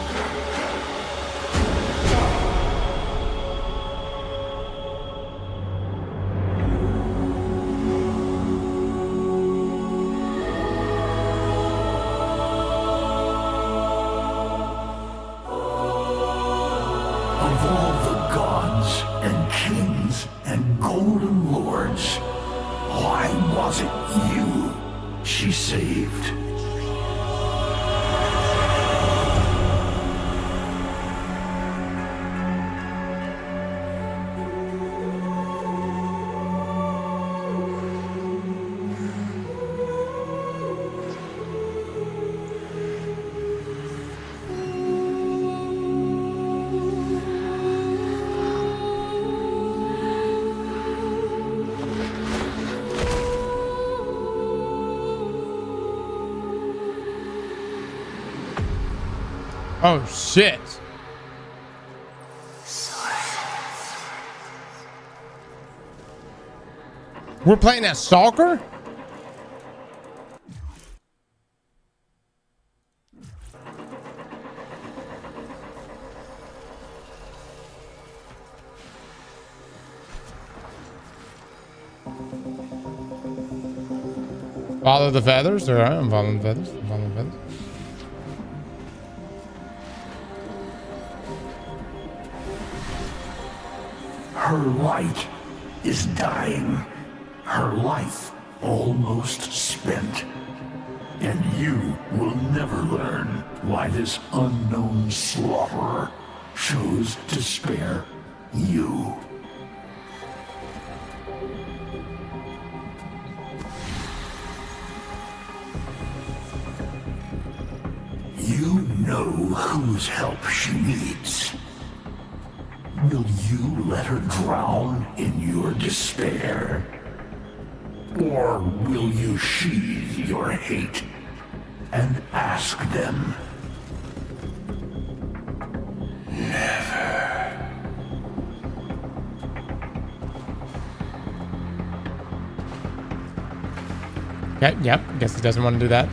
Oh, shit. We're playing that Stalker? Follow the feathers? All right, I'm following the feathers. I'm following the feathers. Her light is dying. Her life almost spent. And you will never learn why this unknown slaughterer chose to spare you. You know whose help she needs. Will you let her drown in your despair? Or will you sheathe your hate and ask them? Never. Okay, yep. Guess he doesn't want to do that.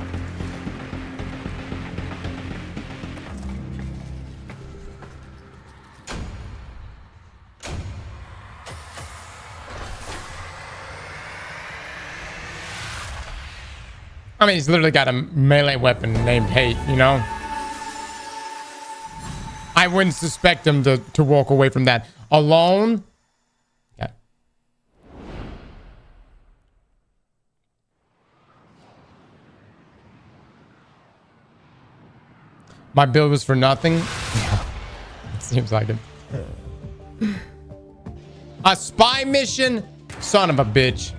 I mean, he's literally got a melee weapon named Hate, you know? I wouldn't suspect him to walk away from that alone. Yeah. My build was for nothing. It seems like it. A spy mission? Son of a bitch.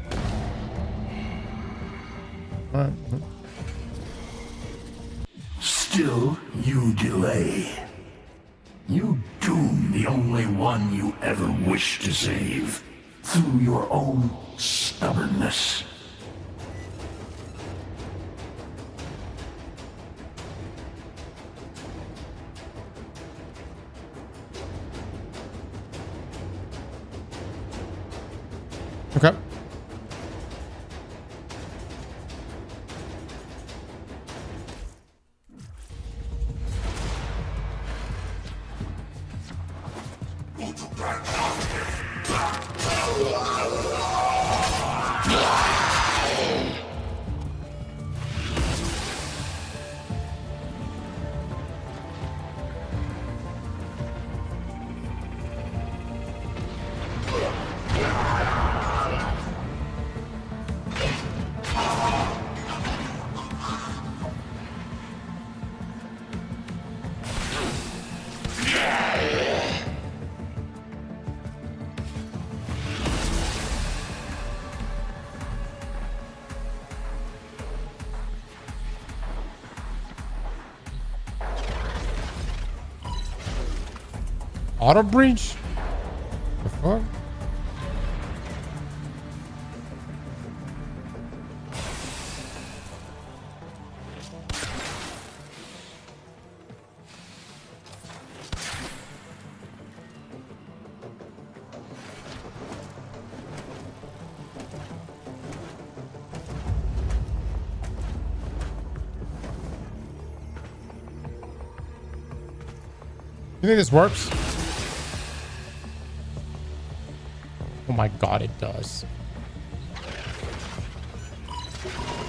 Still, you delay. You doom the only one you ever wish to save. through your own stubbornness. Okay. Auto breach? The fuck? You think this works? Oh my god, it does.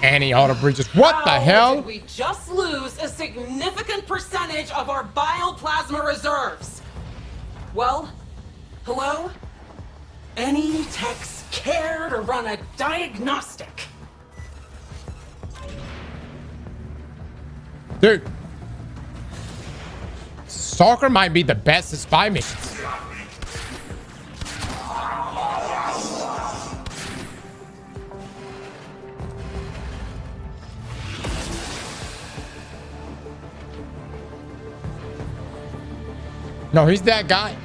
Any auto breaches. What the hell? Did we just lose a significant percentage of our bioplasma reserves? Well, hello? Any techs care to run a diagnostic? Dude. Stalker might be the best at spy missions. No, he's that guy.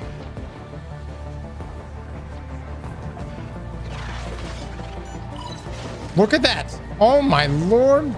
Look at that. Oh my lord.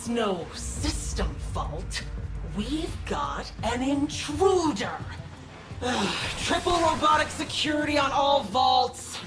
No system fault. We've got an intruder. Ugh, triple robotic security on all vaults.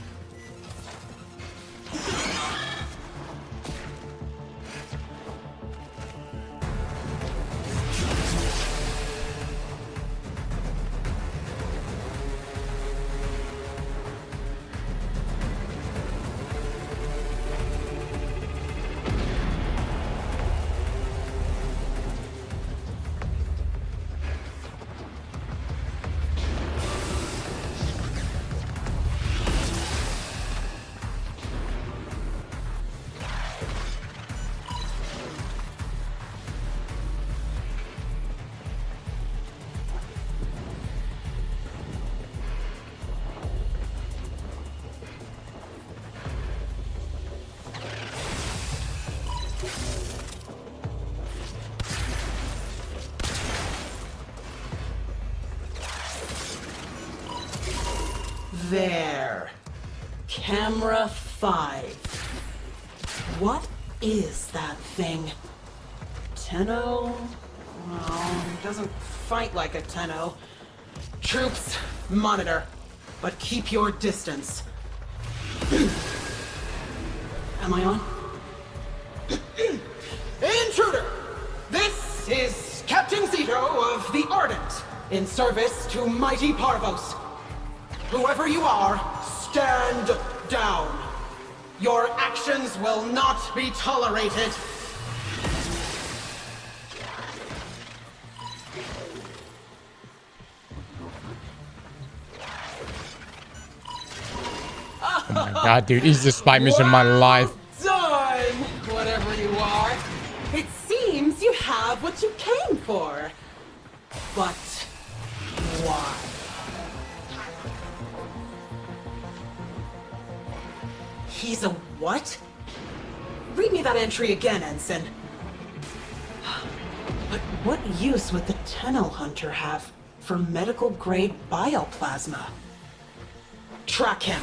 There. Camera 5. What is that thing? Tenno? Well, it doesn't fight like a Tenno. Troops, monitor, but keep your distance. Am I on? Intruder! This is Captain Zito of the Ardent, in service to mighty Parvos. Whoever you are, stand down. Your actions will not be tolerated. Oh my god, dude, easiest spy mission of my life. have what you came for. But why? He's a what? Read me that entry again, Ensign. But what use would the Tenno Hunter have for medical-grade bioplasma? Track him.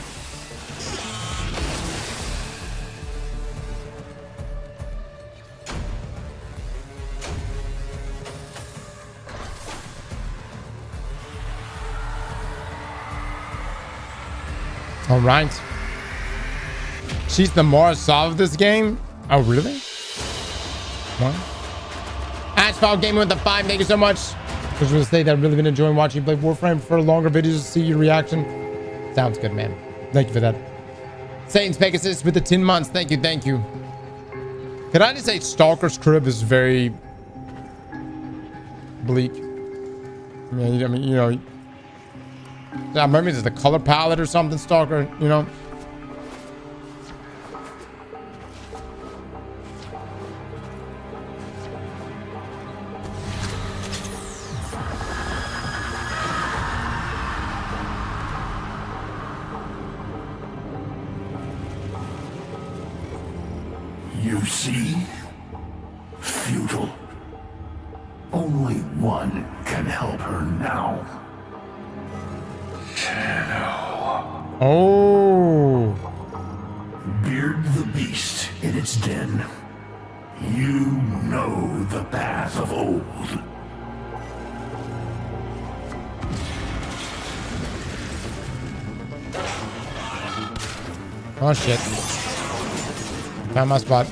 All right. She's the more solved this game. Oh, really? What? Asphalt Gaming with the 5. Thank you so much. Just want to say that I've really been enjoying watching you play Warframe. For longer videos to see your reaction. Sounds good, man. Thank you for that. Satan's Pegasus with the 10 months. Thank you, thank you. Could I just say Stalker's crib is very bleak? I mean, you know, maybe it's the color palette or something, Stalker, you know? You see? Futile. Only one can help her now. Oh. Beard the beast in its den. You know the path of old. Oh shit. Found my spot.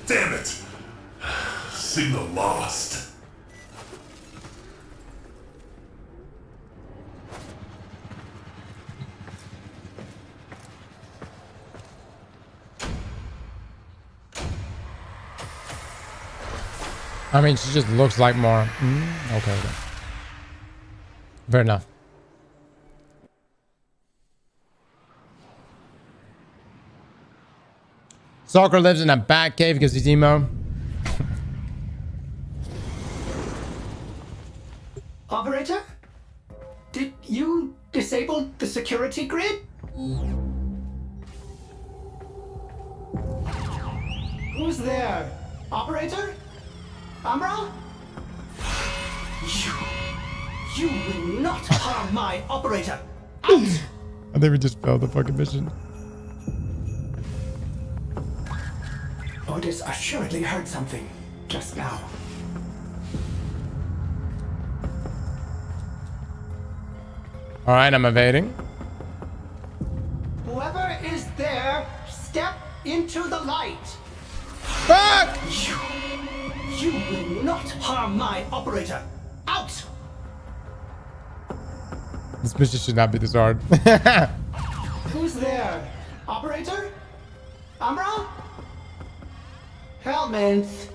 Damn it! Signal lost. I mean, she just looks like more. Okay. Fair enough. Stalker lives in a bat cave because he's emo. Operator? Did you disable the security grid? Who's there? Operator? Amra? You will not harm my operator. Out! I think we just failed the fucking mission. Otis assuredly heard something just now. All right, I'm evading. Whoever is there, step into the light. Fuck! You will not harm my operator. Out! This mission should not be this hard. Who's there? Operator? Amra? Helmets.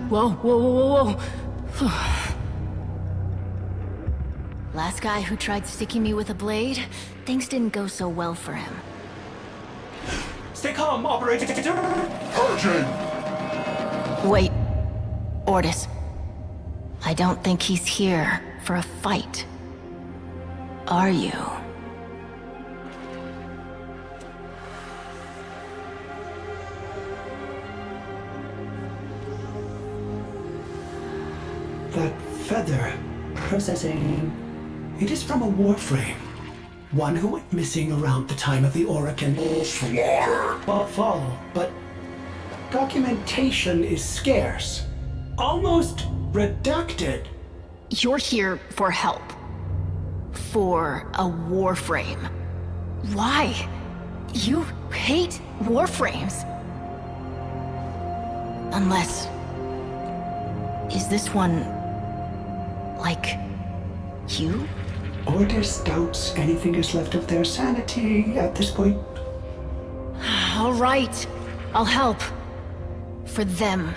Whoa, whoa, whoa, whoa, whoa. Last guy who tried sticking me with a blade, things didn't go so well for him. Stay calm, operator. Wait. Ortis. I don't think he's here for a fight. Are you? That feather. Processing. It is from a Warframe. One who went missing around the time of the Oracan fall, but documentation is scarce. Almost redacted. You're here for help. For a Warframe. Why? You hate Warframes. Unless... Is this one... like... you? Orders doubts anything is left of their sanity at this point. All right. I'll help. For them.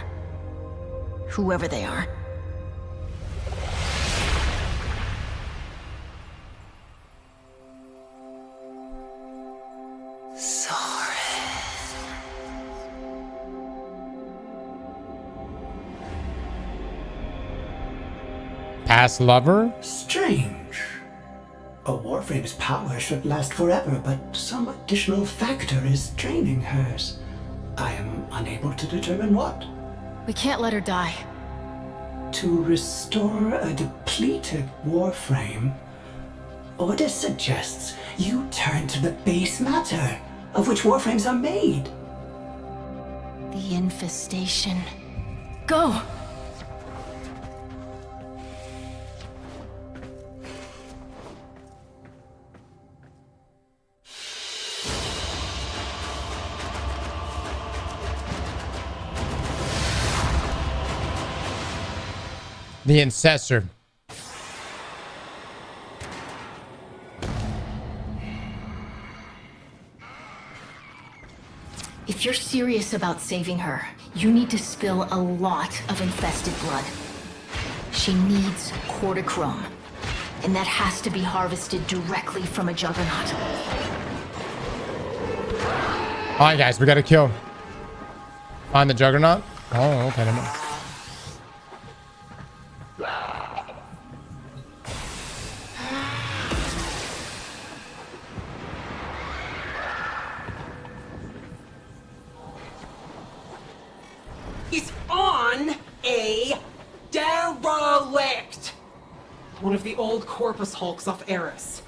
Whoever they are. Past lover? Strange. A Warframe's power should last forever, but some additional factor is draining hers. I am unable to determine what. We can't let her die. To restore a depleted Warframe, Order suggests you turn to the base matter of which Warframes are made. The infestation. Go! The Incessor. If you're serious about saving her, you need to spill a lot of infested blood. She needs cortichrome, and that has to be harvested directly from a juggernaut. Alright guys, we gotta kill. Find the juggernaut? Oh, okay. Never mind. He's on a derelict. One of the old Corpus Hulks off Eris.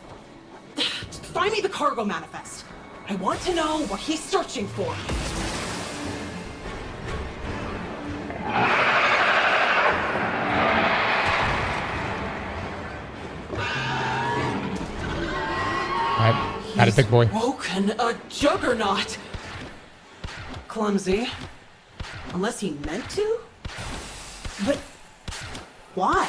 Find me the cargo manifest. I want to know what he's searching for. Alright, got it, big boy. Broken a juggernaut. Clumsy. Unless he meant to? But why?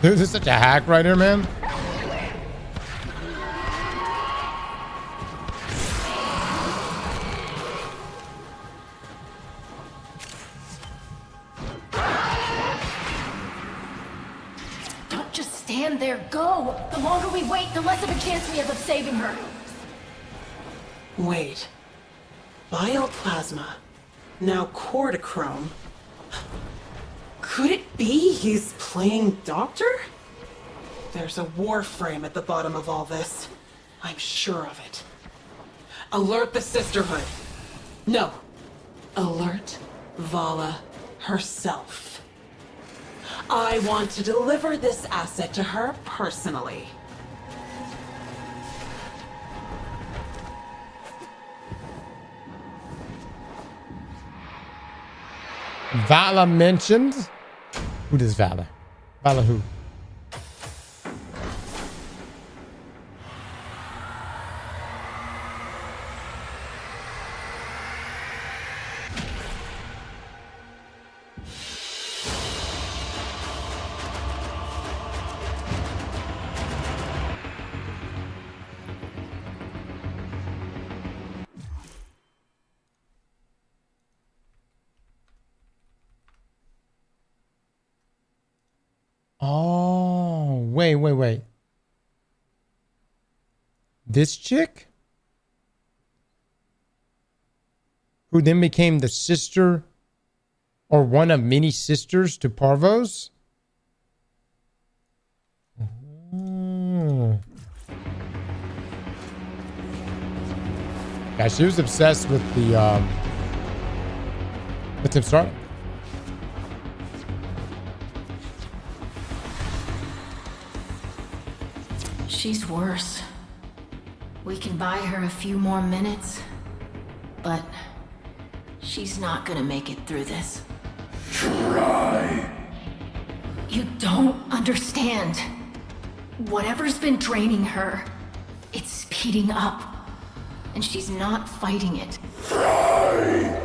Dude, this is such a hack right here, man. Don't just stand there, go! The longer we wait, the less of a chance we have of saving her. Wait. Bioplasma. Now cortichrome. Could it be he's playing doctor? There's a Warframe at the bottom of all this. I'm sure of it. Alert the Sisterhood. No. Alert Vala herself. I want to deliver this asset to her personally. Vala mentioned? Who does Vala? Vala who? Oh, wait. This chick? Who then became the sister or one of many sisters to Parvos? Oh. Yeah, she was obsessed with the with him starting. She's worse. We can buy her a few more minutes, but she's not gonna make it through this. Try. You don't understand. Whatever's been draining her, it's speeding up, and she's not fighting it. Try.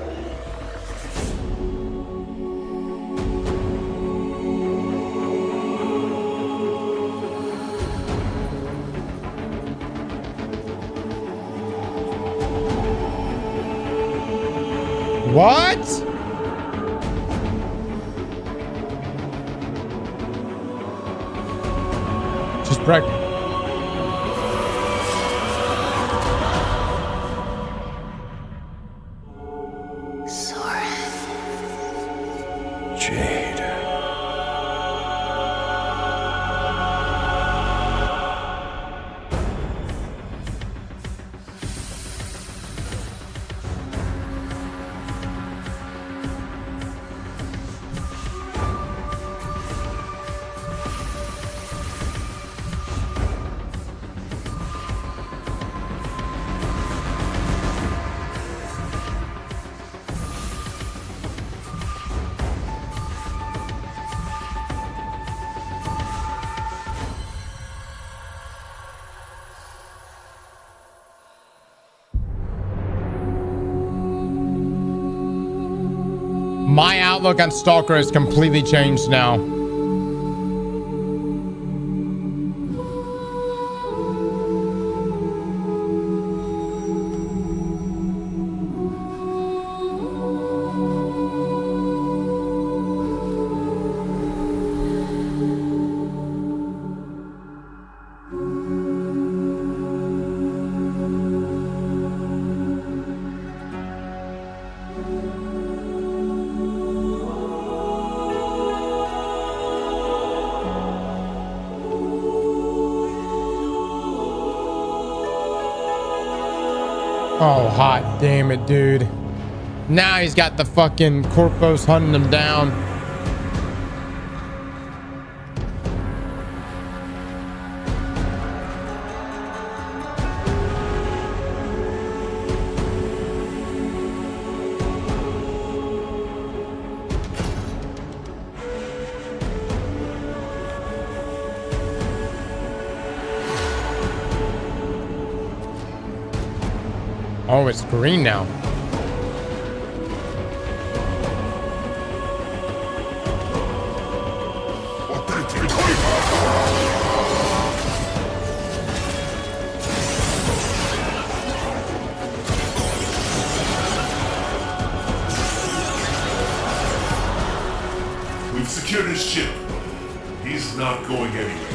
What? She's pregnant. Jade. My outlook on Stalker has completely changed now. Oh, hot damn it, dude. Now he's got the fucking Corpos hunting him down. Oh, it's green now. We've secured his ship. He's not going anywhere.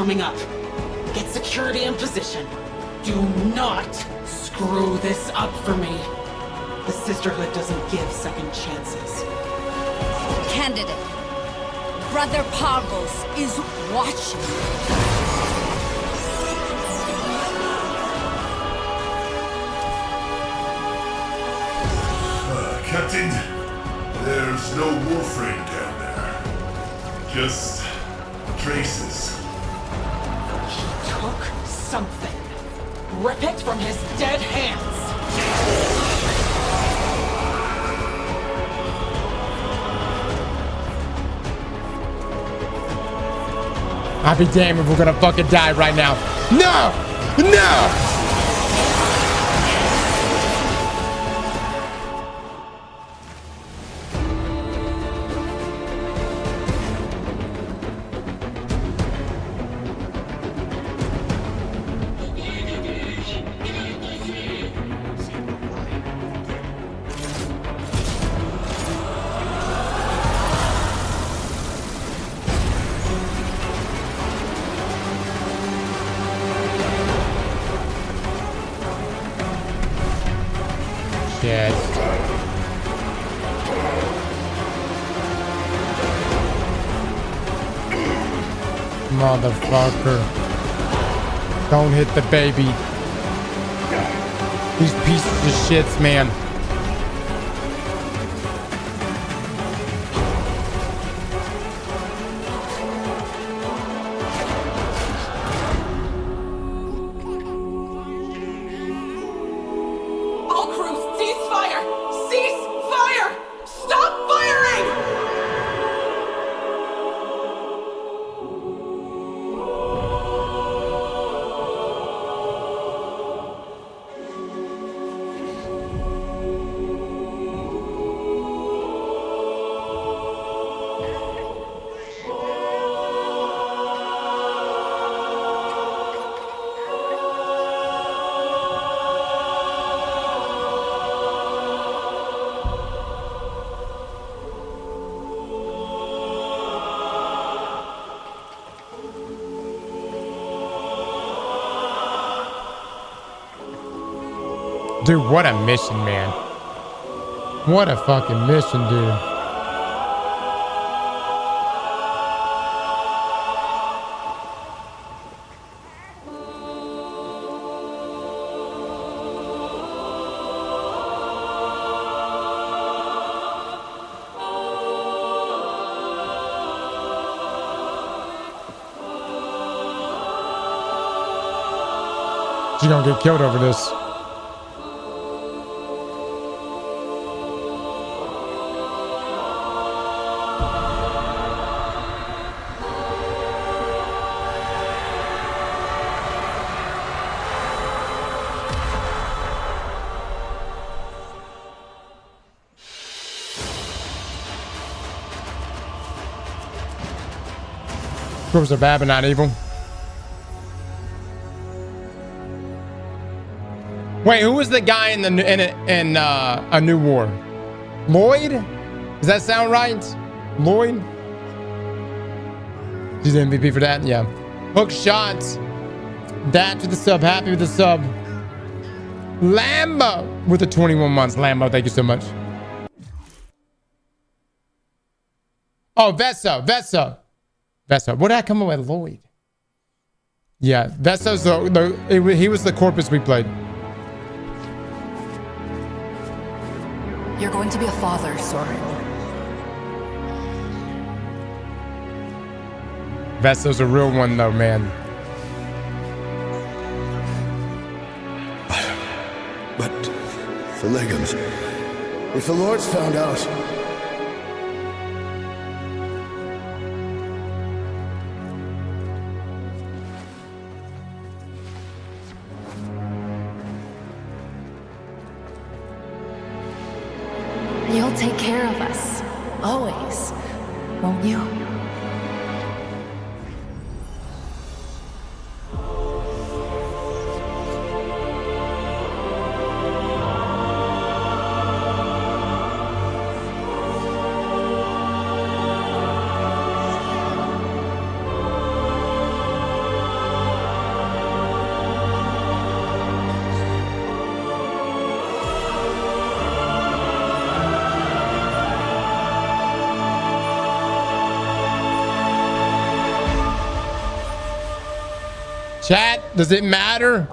coming up. Get security in position. Do not screw this up for me. The Sisterhood doesn't give second chances. Candidate, Brother Parvos is watching. Captain, there's no Warframe down there. Just traces. He took something. Rip it from his dead hands. I'll be damned if we're gonna fucking die right now. No! No! Shit. Motherfucker. Don't hit the baby. These pieces of shits, man. Dude, what a mission, man. What a fucking mission, dude. She's gonna get killed over this. Groups are bad but not evil. Wait, who was the guy in A New War? Lloyd? Does that sound right? Lloyd? She's the MVP for that? Yeah. Hook shots. That to the sub. Happy with the sub. Lambo with the 21 months. Lambo, thank you so much. Oh, Vesa. What did I come up with? Lloyd. Yeah, Vesa's he was the corpus we played. You're going to be a father, Soren. Vesa's a real one, though, man. But, Phillegons, if the Lord's found out... You'll take care of us. Always. Won't you? Chat, does it matter?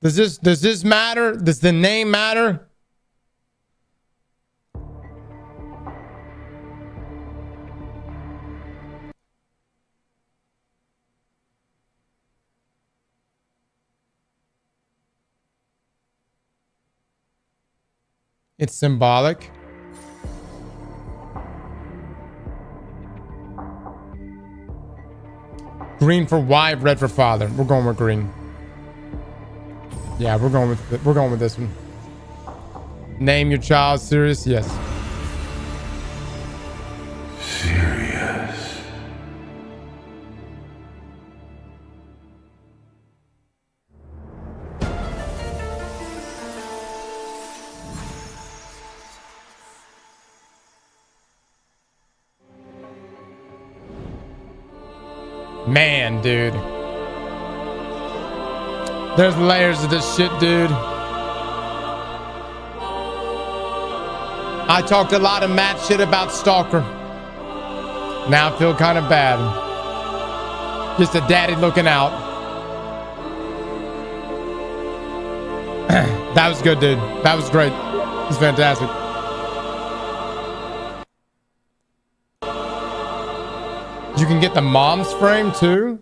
Does this matter? Does the name matter? It's symbolic. Green for wife, red for father. We're going with green. Yeah, we're going with this one. Name your child Sirius. Yes. Serious. Man, dude. There's layers of this shit, dude. I talked a lot of mad shit about Stalker. Now I feel kind of bad. Just a daddy looking out. That was good, dude. That was great. It was fantastic. You can get the mom's frame too.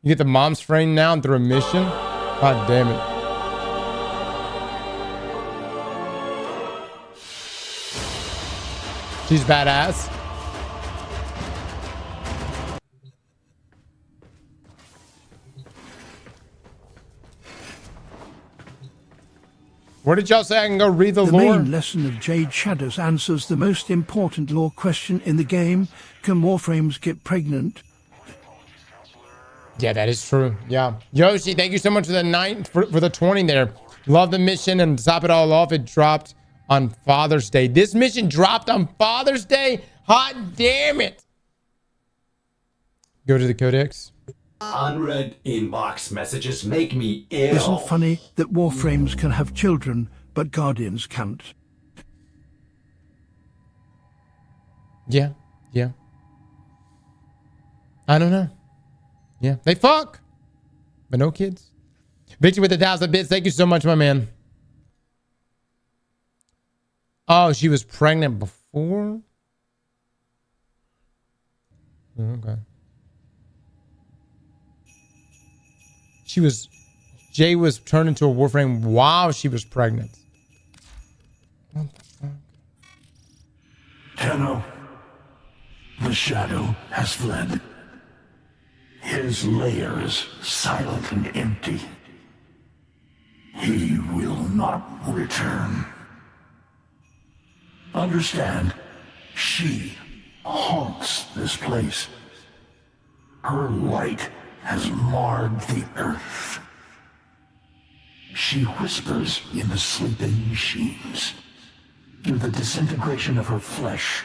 You get the mom's frame now through a mission. God damn it. She's badass. Where did y'all say I can go read the lore? The main lesson of Jade Shadows answers the most important lore question in the game. Can Warframes get pregnant? Yeah, that is true. Yeah. Yoshi, thank you so much for the 9 for the 20 there. Love the mission, and to top it all off, it dropped on Father's Day. This mission dropped on Father's Day? Hot damn it. Go to the codex. Unread inbox messages make me ill. Isn't it funny that Warframes can have children, but Guardians can't? Yeah. Yeah. I don't know. Yeah. They fuck. But no kids. Victor with 1,000 bits. Thank you so much, my man. Oh, she was pregnant before? Okay. Jay was turned into a Warframe while she was pregnant. What the fuck? Tenno, the shadow has fled. His lair is silent and empty. He will not return. Understand, she haunts this place. Her light has marred the earth. She whispers in the sleeping machines. Through the disintegration of her flesh,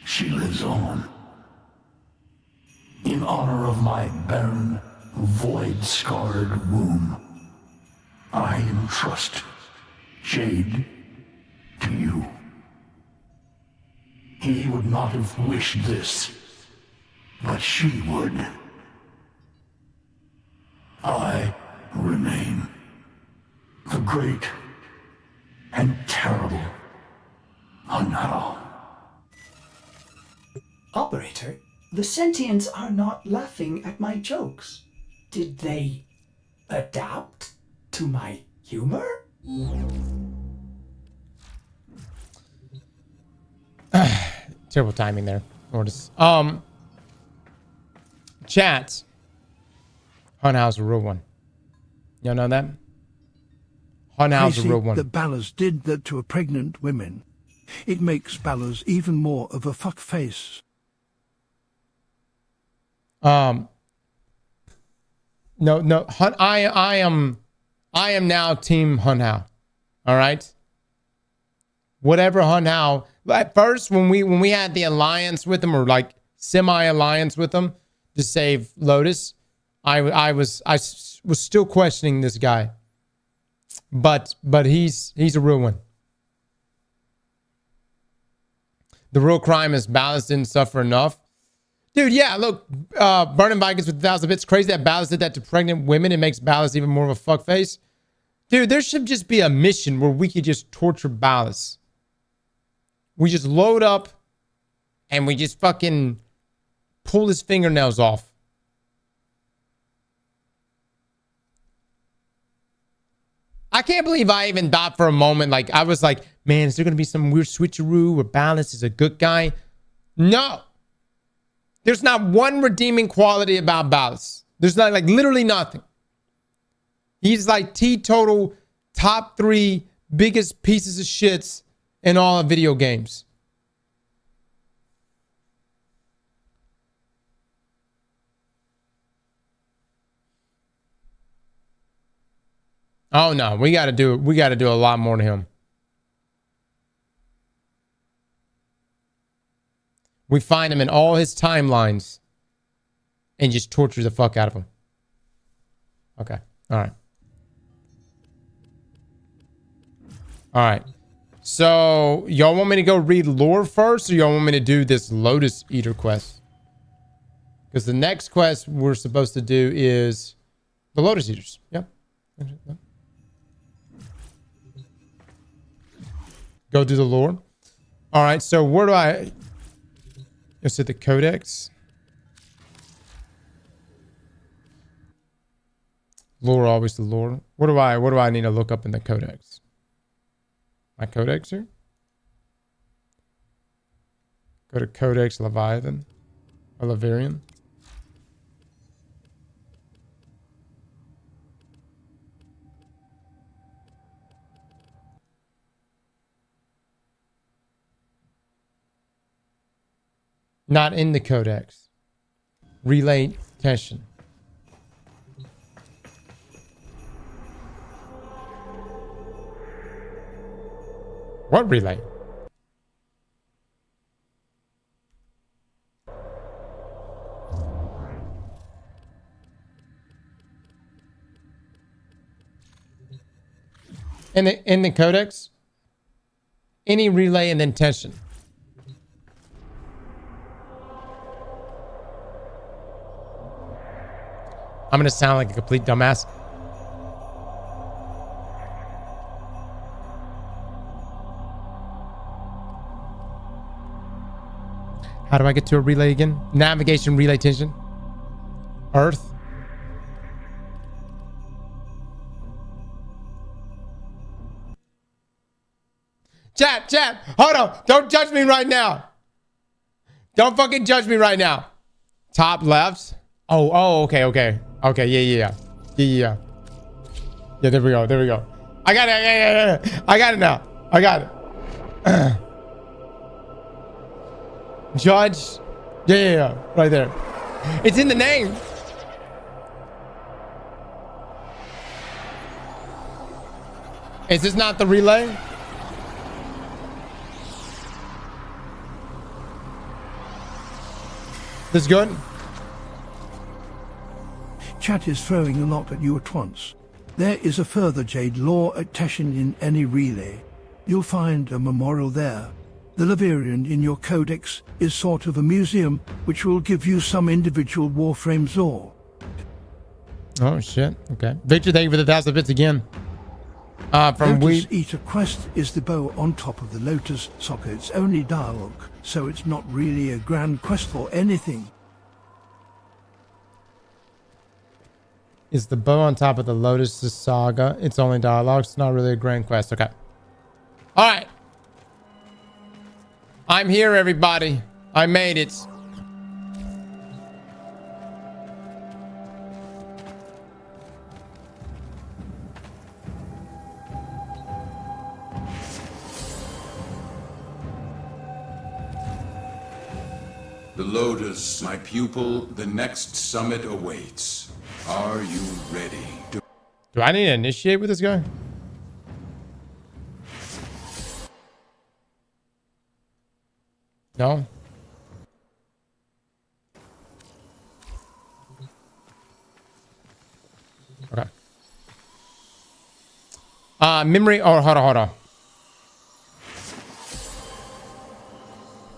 she lives on. In honor of my barren, void-scarred womb, I entrust Jade to you. He would not have wished this, but she would. I remain the great and terrible Hunhao. Operator, the sentients are not laughing at my jokes. Did they adapt to my humor? Terrible timing there. Mortis. Chat. Hunhao's a real one. Y'all know that? Hunhao's a real one. That Ballas did that to a pregnant woman. It makes Ballas even more of a fuck face. No. I am now Team Hunhao. All right. Whatever Hunhao. At first, when we had the alliance with him, or like semi-alliance with him to save Lotus, I was still questioning this guy. But he's a real one. The real crime is Ballas didn't suffer enough. Dude, yeah, look, burning Vikings with 1,000 bits. Crazy that Ballas did that to pregnant women. It makes Ballas even more of a fuckface. Dude, there should just be a mission where we could just torture Ballas. We just load up and we just fucking pull his fingernails off. I can't believe I even thought for a moment, like, I was like, man, is there going to be some weird switcheroo where Ballas is a good guy? No. There's not one redeeming quality about Ballas. There's not, like, literally nothing. He's like teetotal top 3 biggest pieces of shits in all of video games. Oh no, we got to do a lot more to him. We find him in all his timelines and just torture the fuck out of him. Okay. All right. All right. So, y'all want me to go read lore first, or y'all want me to do this Lotus Eater quest? Because the next quest we're supposed to do is the Lotus Eaters. Yep. Go do the lore. All right. So, where do I... Is it the Codex? Lore, always the lore. What do I need to look up in the Codex? My Codex here? Go to Codex Leviathan or Levirian. Not in the Codex. Relay tension. What relay? In the Codex? Any relay and then tension. I'm gonna sound like a complete dumbass. How do I get to a relay again? Navigation, relay, tension. Earth. Chat, hold on. Don't judge me right now. Don't fucking judge me right now. Top left. Oh, okay. Yeah, there we go. I got it. Yeah. I got it now. I got it. Judge. Yeah. Right there. It's in the name. Is this not the relay? This good? Chat is throwing a lot at you at once. There is a further Jade lore attaching in any relay. You'll find a memorial there. The Levirian in your codex is sort of a museum which will give you some individual Warframe lore. Oh shit. Okay. Victor, thank you for the 1,000 bits again. From Lotus Eater quest is the bow on top of the Lotus socket. It's only dialogue, so it's not really a grand quest or anything. Is the bow on top of the Lotus saga? It's only dialogue. It's not really a grand quest. Okay. All right. I'm here, everybody. I made it. The Lotus, my pupil, the next summit awaits. Are you ready? Do I need to initiate with this guy? No? Okay. Memory. Oh, hold on.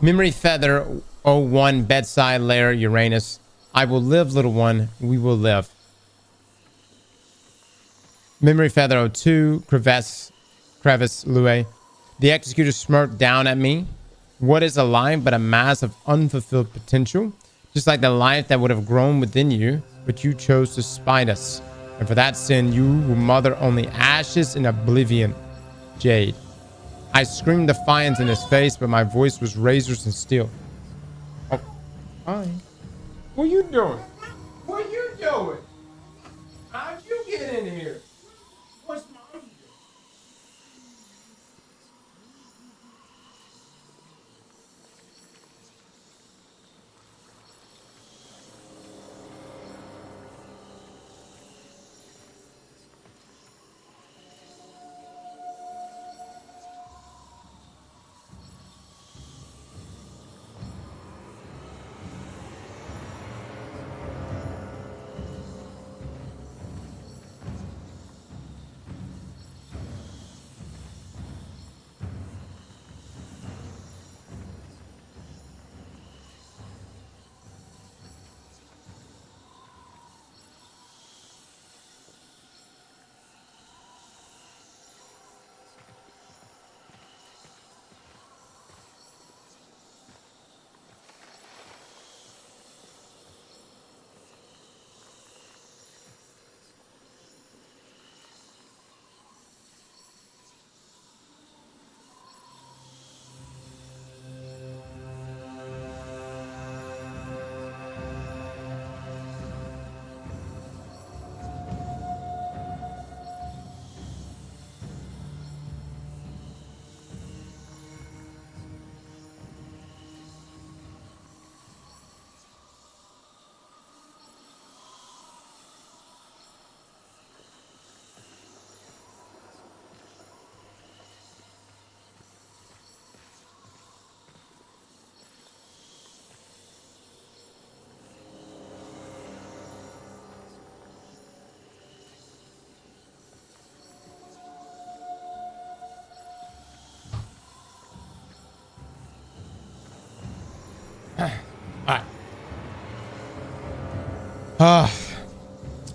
Memory feather 01 bedside lair Uranus. I will live, little one. We will live. Memory Feather 02 Crevice Lue. The executor smirked down at me. What is a life but a mass of unfulfilled potential? Just like the life that would have grown within you, but you chose to spite us. And for that sin, you will mother only ashes in oblivion. Jade. I screamed defiance in his face, but my voice was razors and steel. Oh, hi. What you doing? What you doing? How'd you get in here? What's my...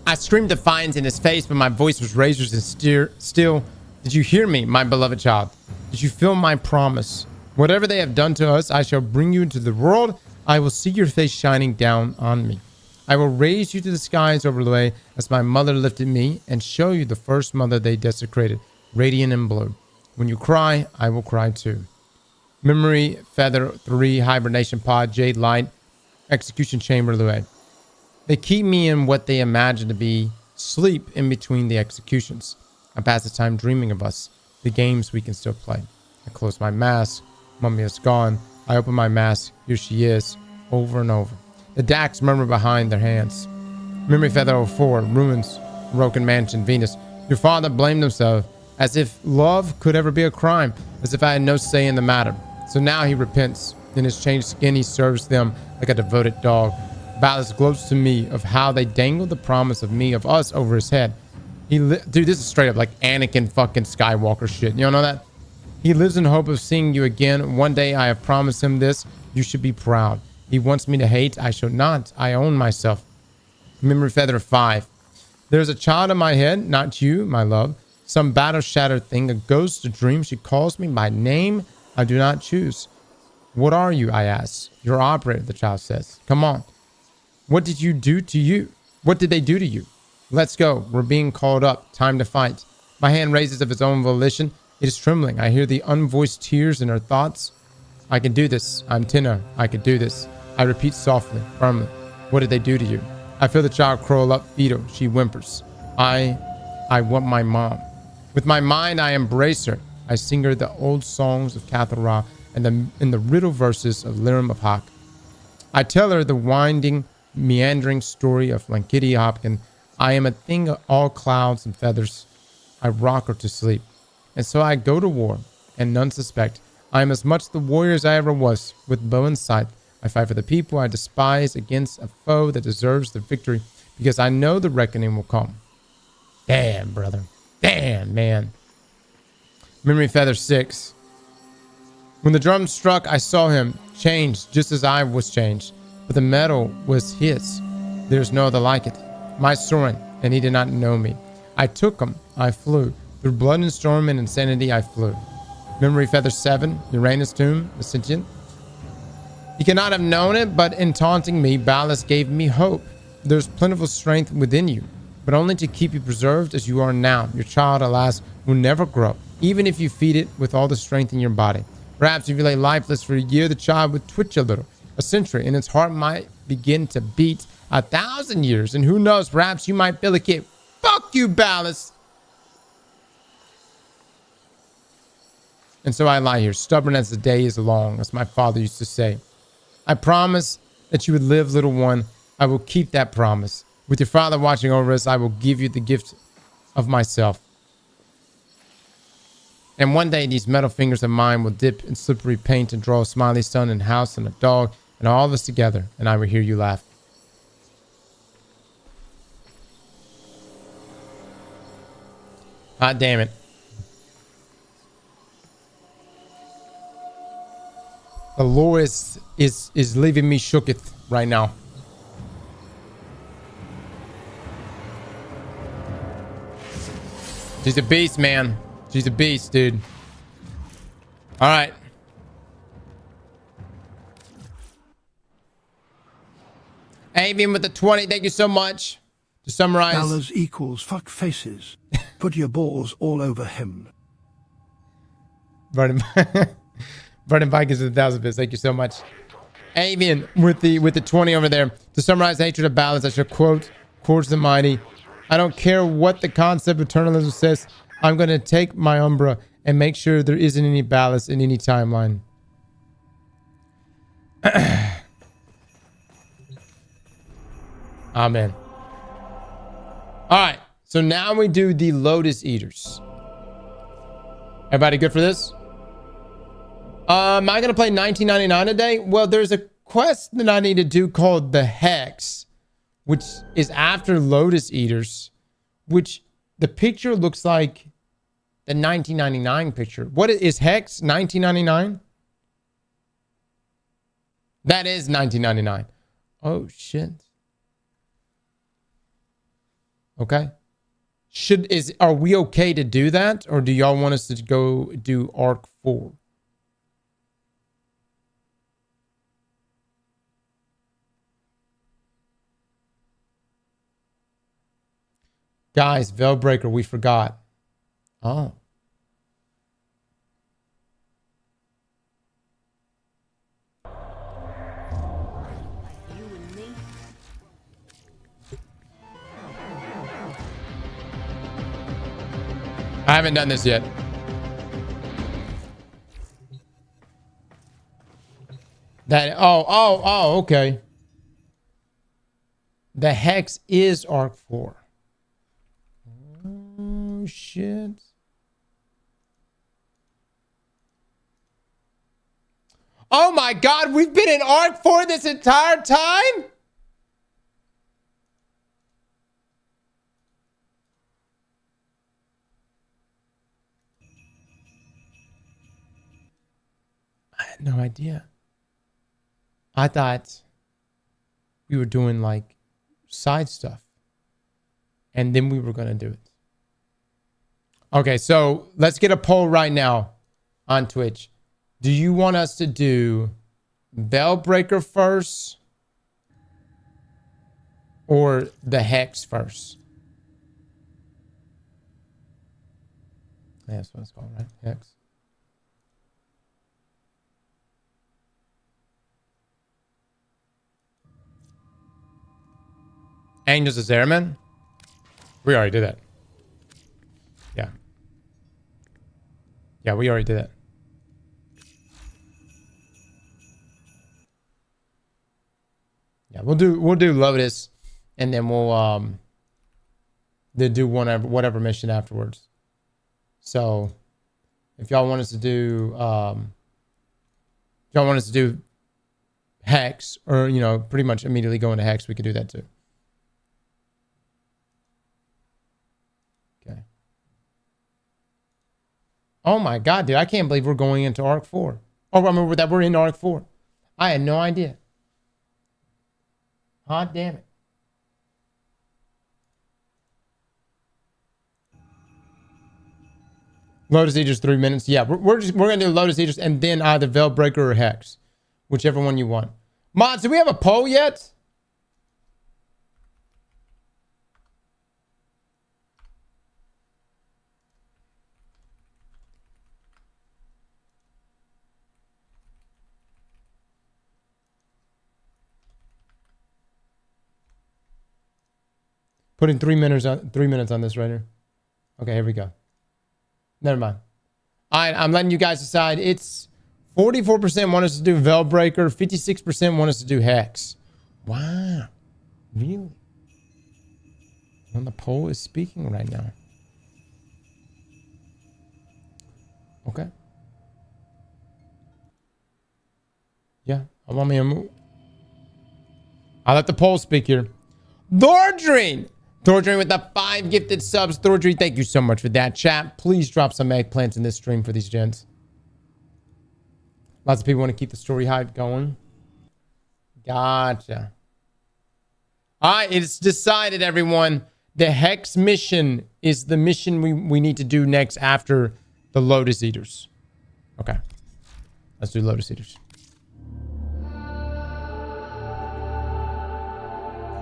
I screamed defiance in his face, but my voice was razors and steel. Did you hear me, my beloved child? Did you feel my promise? Whatever they have done to us, I shall bring you into the world. I will see your face shining down on me. I will raise you to the skies over the way as my mother lifted me and show you the first mother they desecrated, radiant and blue. When you cry, I will cry too. Memory Feather 3 Hibernation Pod Jade Light Execution Chamber Lue. They keep me in what they imagine to be sleep in between the executions. I pass the time dreaming of us, the games we can still play. I close my mask. Mummy is gone. I open my mask. Here she is. Over and over. The Dax murmur behind their hands. Memory Feather 04 Ruins Broken Mansion Venus. Your father blamed himself as if love could ever be a crime, as if I had no say in the matter. So now he repents. In his changed skin, he serves them like a devoted dog. Ballas gloats to me of how they dangled the promise of us over his head. Dude, this is straight up like Anakin fucking Skywalker shit. You don't know that? He lives in hope of seeing you again. One day I have promised him this. You should be proud. He wants me to hate. I shall not. I own myself. Memory Feather 5. There's a child in my head, not you, my love. Some battle-shattered thing, a ghost, a dream. She calls me by name I do not choose. What are you, I ask. Your operator, the child says. Come on. What did you do to you? What did they do to you? Let's go. We're being called up. Time to fight. My hand raises of its own volition. It is trembling. I hear the unvoiced tears in her thoughts. I can do this. I'm Tina. I can do this. I repeat softly, firmly. What did they do to you? I feel the child curl up, fetal. She whimpers. I want my mom. With my mind, I embrace her. I sing her the old songs of Cathal and in the riddle verses of Lirim of Hawk. I tell her the winding, meandering story of Lankitty Hopkin. I am a thing of all clouds and feathers. I rock her to sleep. And so I go to war, and none suspect. I am as much the warrior as I ever was, with bow and scythe. I fight for the people I despise against a foe that deserves the victory, because I know the reckoning will come. Damn, brother. Damn, man. Memory Feather 6. When the drum struck, I saw him changed just as I was changed. But the metal was his. There's no other like it. My Soren, and he did not know me. I took him. I flew. Through blood and storm and insanity, I flew. Memory Feather 7, Uranus Tomb, the sentient. He cannot have known it, but in taunting me, Ballast gave me hope. There's plentiful strength within you, but only to keep you preserved as you are now. Your child, alas, will never grow, even if you feed it with all the strength in your body. Perhaps if you lay lifeless for a year, the child would twitch a little, a century, and its heart might begin to beat 1,000 years. And who knows, perhaps you might feel a kid. Fuck you, Ballast. And so I lie here, stubborn as the day is long, as my father used to say. I promise that you would live, little one. I will keep that promise. With your father watching over us, I will give you the gift of myself. And one day, these metal fingers of mine will dip in slippery paint and draw a smiley sun and house and a dog and all of us together, and I will hear you laugh. God damn it. The lore is leaving me shooketh right now. She's a beast, man. She's a beast, dude. All right. Avian with the 20. Thank you so much. To summarize. Dollars equals fuck faces. Put your balls all over him. Burning Vikings with 1,000 bits. Thank you so much. Avian with the 20 over there. To summarize the hatred of balance, I shall quote Courts the Mighty. I don't care what the concept of eternalism says. I'm going to take my Umbra and make sure there isn't any ballast in any timeline. Amen. All right. So now we do the Lotus Eaters. Everybody good for this? Am I going to play 1999 today? Well, there's a quest that I need to do called the Hex, which is after Lotus Eaters, which the picture looks like the 1999 picture. What is Hex 1999? That is 1999. Oh, shit. Okay. Are we okay to do that? Or do y'all want us to go do Arc 4? Guys, Veilbreaker, we forgot. Oh. I haven't done this yet. Okay. The Hex is Arc 4. Oh, shit. Oh my God, we've been in Arc 4 this entire time? I had no idea. I thought we were doing like side stuff. And then we were going to do it. Okay, so let's get a poll right now on Twitch. Do you want us to do Veilbreaker first or the Hex first? Yeah, that's what it's called, right? Hex. Angels of Zeraman? We already did that. Yeah. Yeah, we already did that. Yeah, we'll do Lotus, and then we'll do whatever mission afterwards. So if y'all want us to do Hex, or pretty much immediately go into Hex, we could do that too. Oh my God, dude, I can't believe we're going into Arc 4. Oh, I remember that we're in Arc 4. I had no idea. Hot damn it. Lotus Eaters 3 minutes. Yeah, we're gonna do Lotus Eaters and then either Veilbreaker or Hex, whichever one you want. Mods, do we have a poll yet? Putting 3 minutes on this right here. Okay, here we go. Never mind. All right, I'm letting you guys decide. It's 44% want us to do Veilbreaker, 56% want us to do Hex. Wow. Really? When the poll is speaking right now. Okay. Yeah, I'll let the poll speak here. Thordrin! Thordrin with the 5 gifted subs. Thordrin, thank you so much for that. Chat, please drop some eggplants in this stream for these gents. Lots of people want to keep the story hype going. Gotcha. All right, it's decided, everyone. The Hex mission is the mission we need to do next after the Lotus Eaters. Okay. Let's do Lotus Eaters.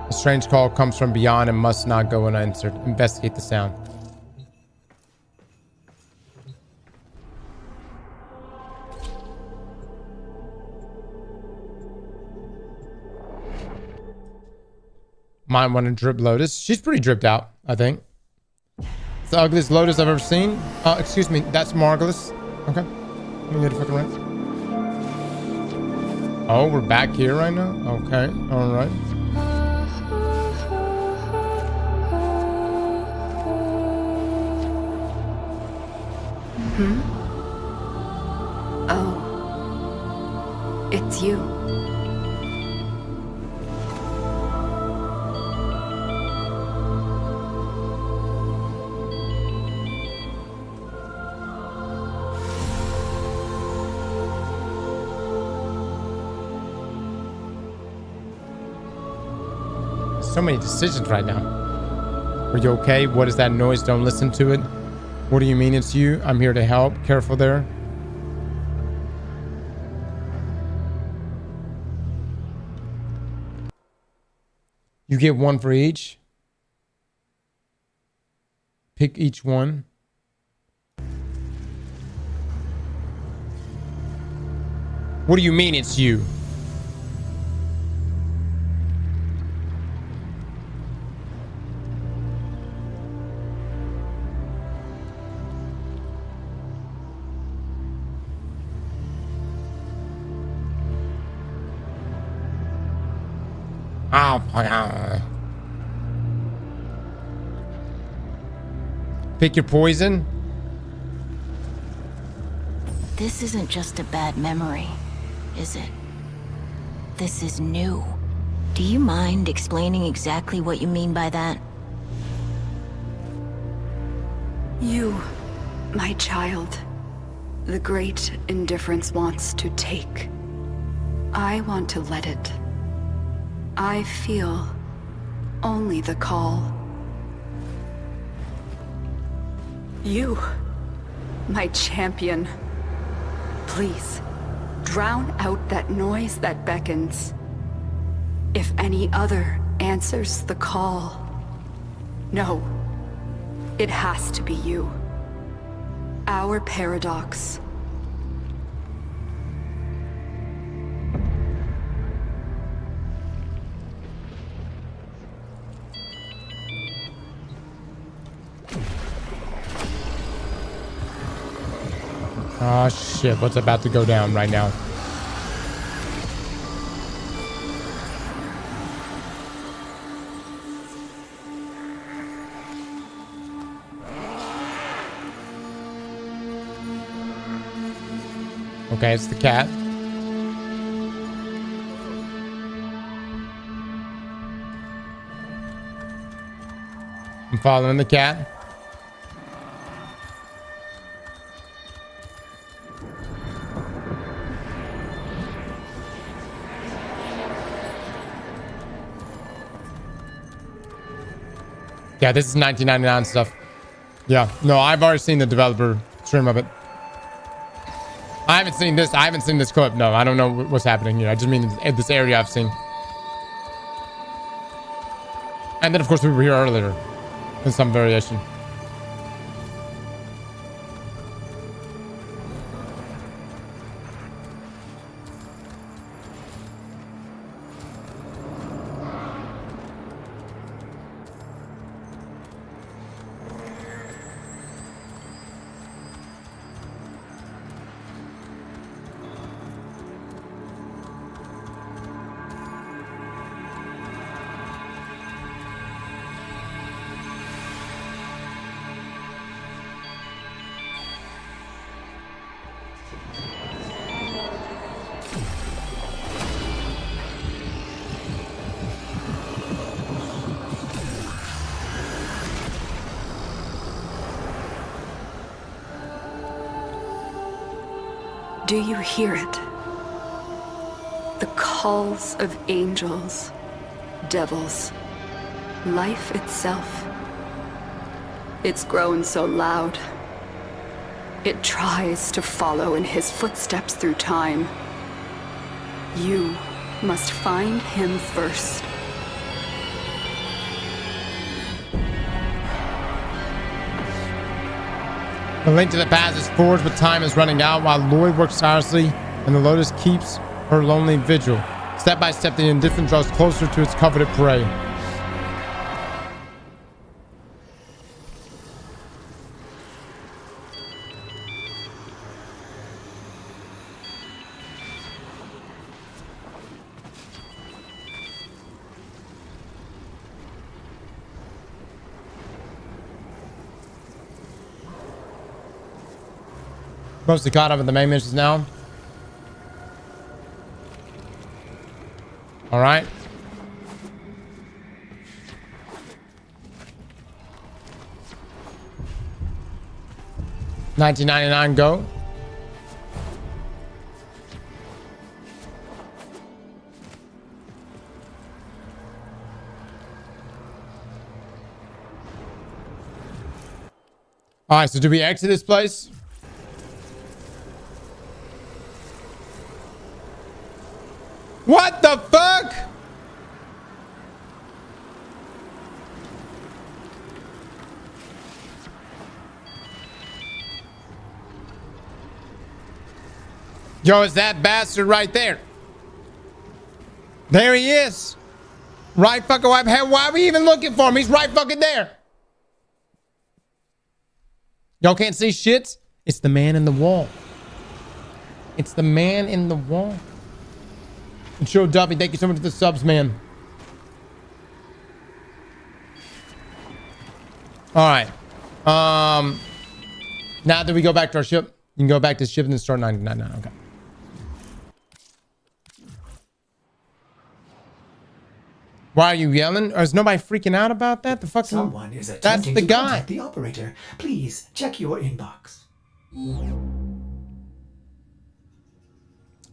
A strange call comes from beyond and must not go unanswered. Investigate the sound. Might want to drip Lotus. She's pretty dripped out, I think. It's the ugliest Lotus I've ever seen. Excuse me, that's Margulis. Okay. Let me get a fucking right. Oh, we're back here right now? Okay, alright. Oh. It's you. So many decisions right now. Are you okay? What is that noise? Don't listen to it. What do you mean it's you? I'm here to help. Careful there. You get one for each. Pick each one. What do you mean it's you? Pick your poison. This isn't just a bad memory, is it? This is new. Do you mind explaining exactly what you mean by that? You, my child, the great indifference wants to take. I want to let it. I feel only the call. You, my champion. Please, drown out that noise that beckons. If any other answers the call. No, it has to be you. Our paradox. Oh shit, what's about to go down right now? Okay, it's the cat. I'm following the cat. Yeah, this is 1999 stuff. Yeah, no, I've already seen the developer stream of it. I haven't seen this. I haven't seen this clip. No, I don't know what's happening here. I just mean this area I've seen. And then, of course, we were here earlier in some variation. Do you hear it? The calls of angels, devils, life itself. It's grown so loud. It tries to follow in his footsteps through time. You must find him first. The link to the past is forged, but time is running out while Lloyd works tirelessly and the Lotus keeps her lonely vigil. Step by step, the indifferent draws closer to its coveted prey. Mostly caught up with the main missions now. All right. $19.99 go. All right, so do we exit this place? What the fuck? Yo, it's that bastard right there. There he is. Right fucking why are we even looking for him? He's right fucking there. Y'all can't see shit? It's the man in the wall. It's the man in the wall. And Joe Duffy, thank you so much for the subs, man. All right. Now that we go back to our ship, you can go back to the ship and then start 999. Okay. Why are you yelling? Or is nobody freaking out about that? The fuck? Someone is attempting to contact the operator. Please check your inbox.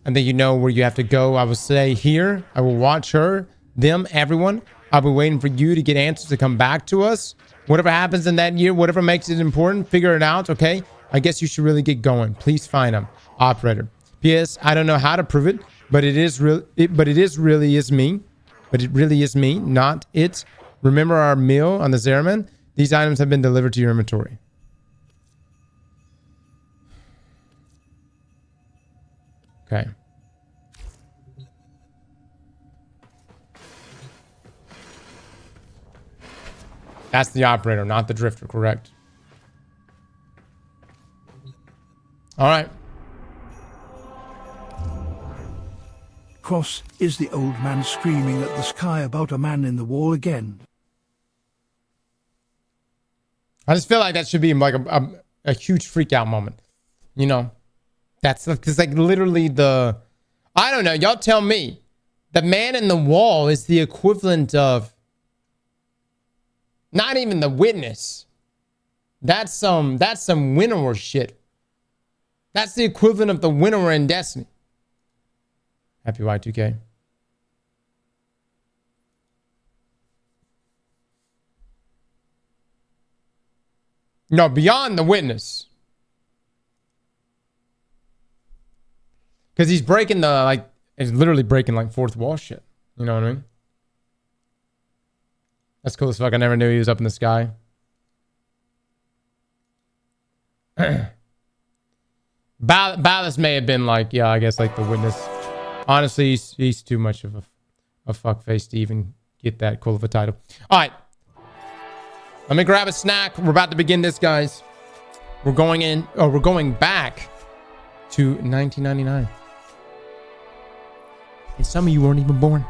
And then you know where you have to go. I will say here. I will watch her, them, everyone. I'll be waiting for you to get answers to come back to us. Whatever happens in that year, whatever makes it important, figure it out, okay? I guess you should really get going. Please find them. Operator. P.S. I don't know how to prove it, but it really is me. But it really is me, not it. Remember our meal on the Zeraman? These items have been delivered to your inventory. Okay. That's the operator, not the drifter, correct? All right. Cross is the old man screaming at the sky about a man in the wall again. I just feel like that should be like a huge freak out moment. You know? That's like literally the... I don't know. Y'all tell me. The man in the wall is the equivalent of... Not even the witness. That's some winnower shit. That's the equivalent of the winnower in Destiny. Happy Y2K. No, beyond the witness. Because he's breaking the, like, he's literally breaking, like, fourth wall shit. You know what I mean? That's cool as fuck. I never knew he was up in the sky. Ballas may have been, like, yeah, I guess, like, the witness. Honestly, he's too much of a fuckface to even get that cool of a title. All right. Let me grab a snack. We're about to begin this, guys. We're going back to 1999. And some of you weren't even born.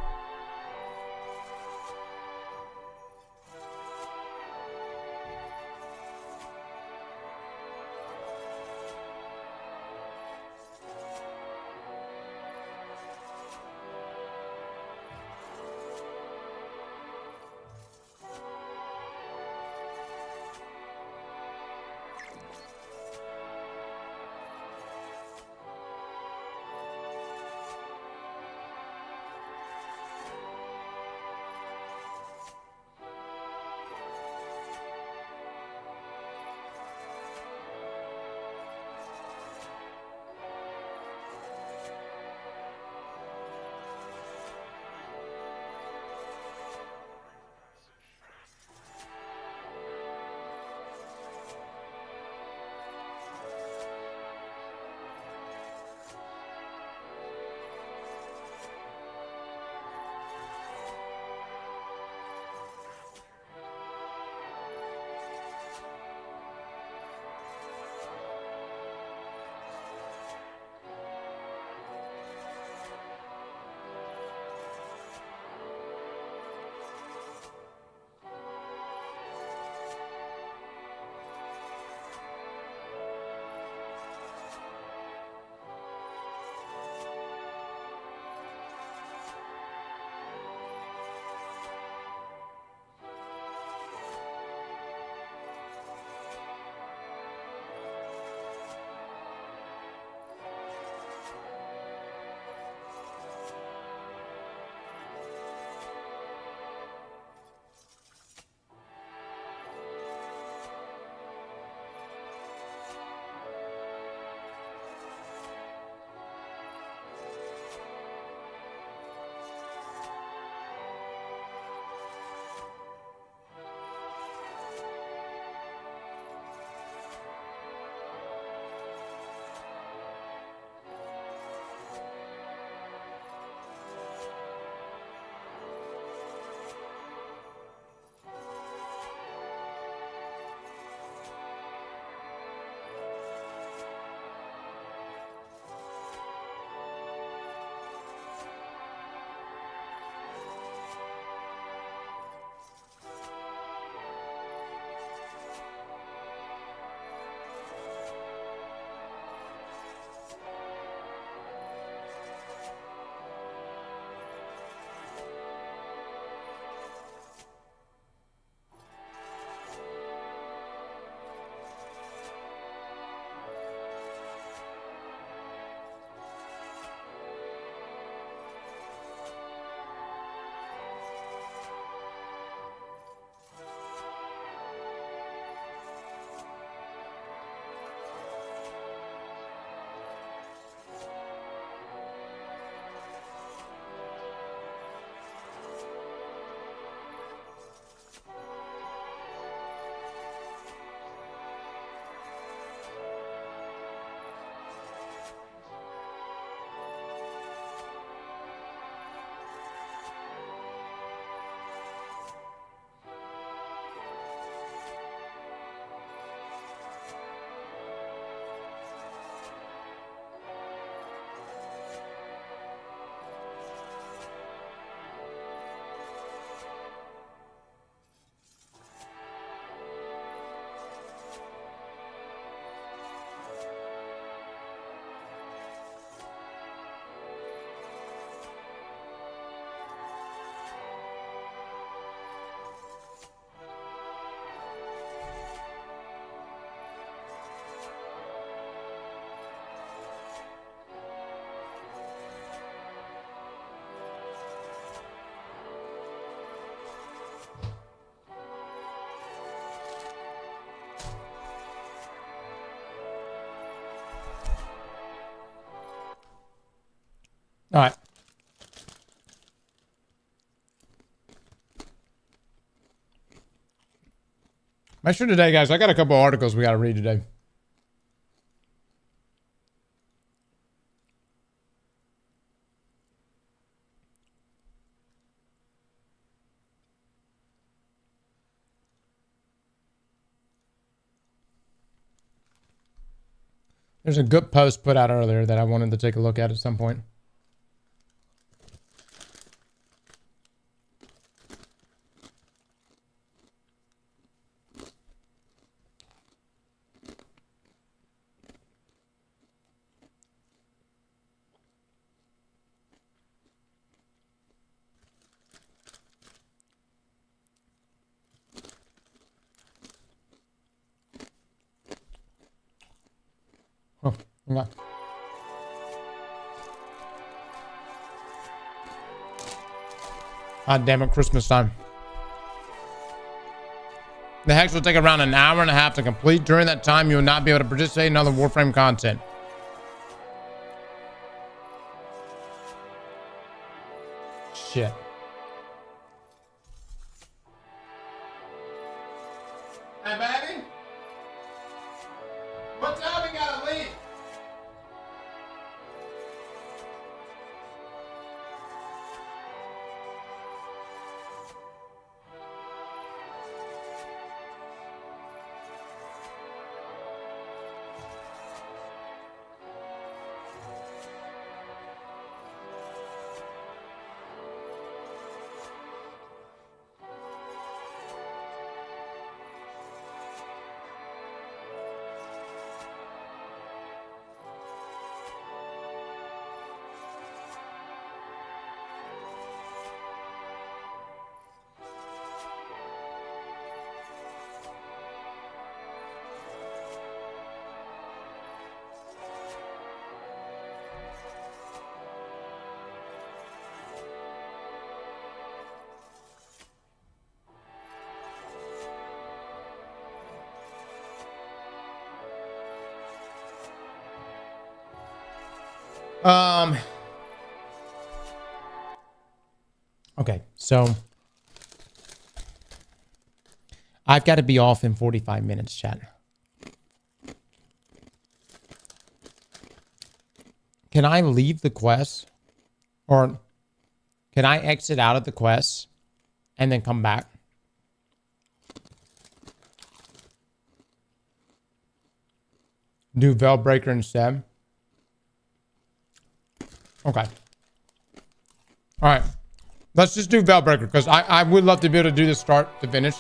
Make sure today, guys, I got a couple articles we got to read today. There's a good post put out earlier that I wanted to take a look at some point. Oh, yeah. God damn it, Christmas time. The hex will take around an hour and a half to complete. During that time, you will not be able to participate in other Warframe content. Shit. Hey, baby? What time we gotta leave? Okay, so I've got to be off in 45 minutes, chat. Can I leave the quest? Or can I exit out of the quest and then come back? Do Veilbreaker instead? Okay. All right. Let's just do Veilbreaker because I would love to be able to do this start to finish.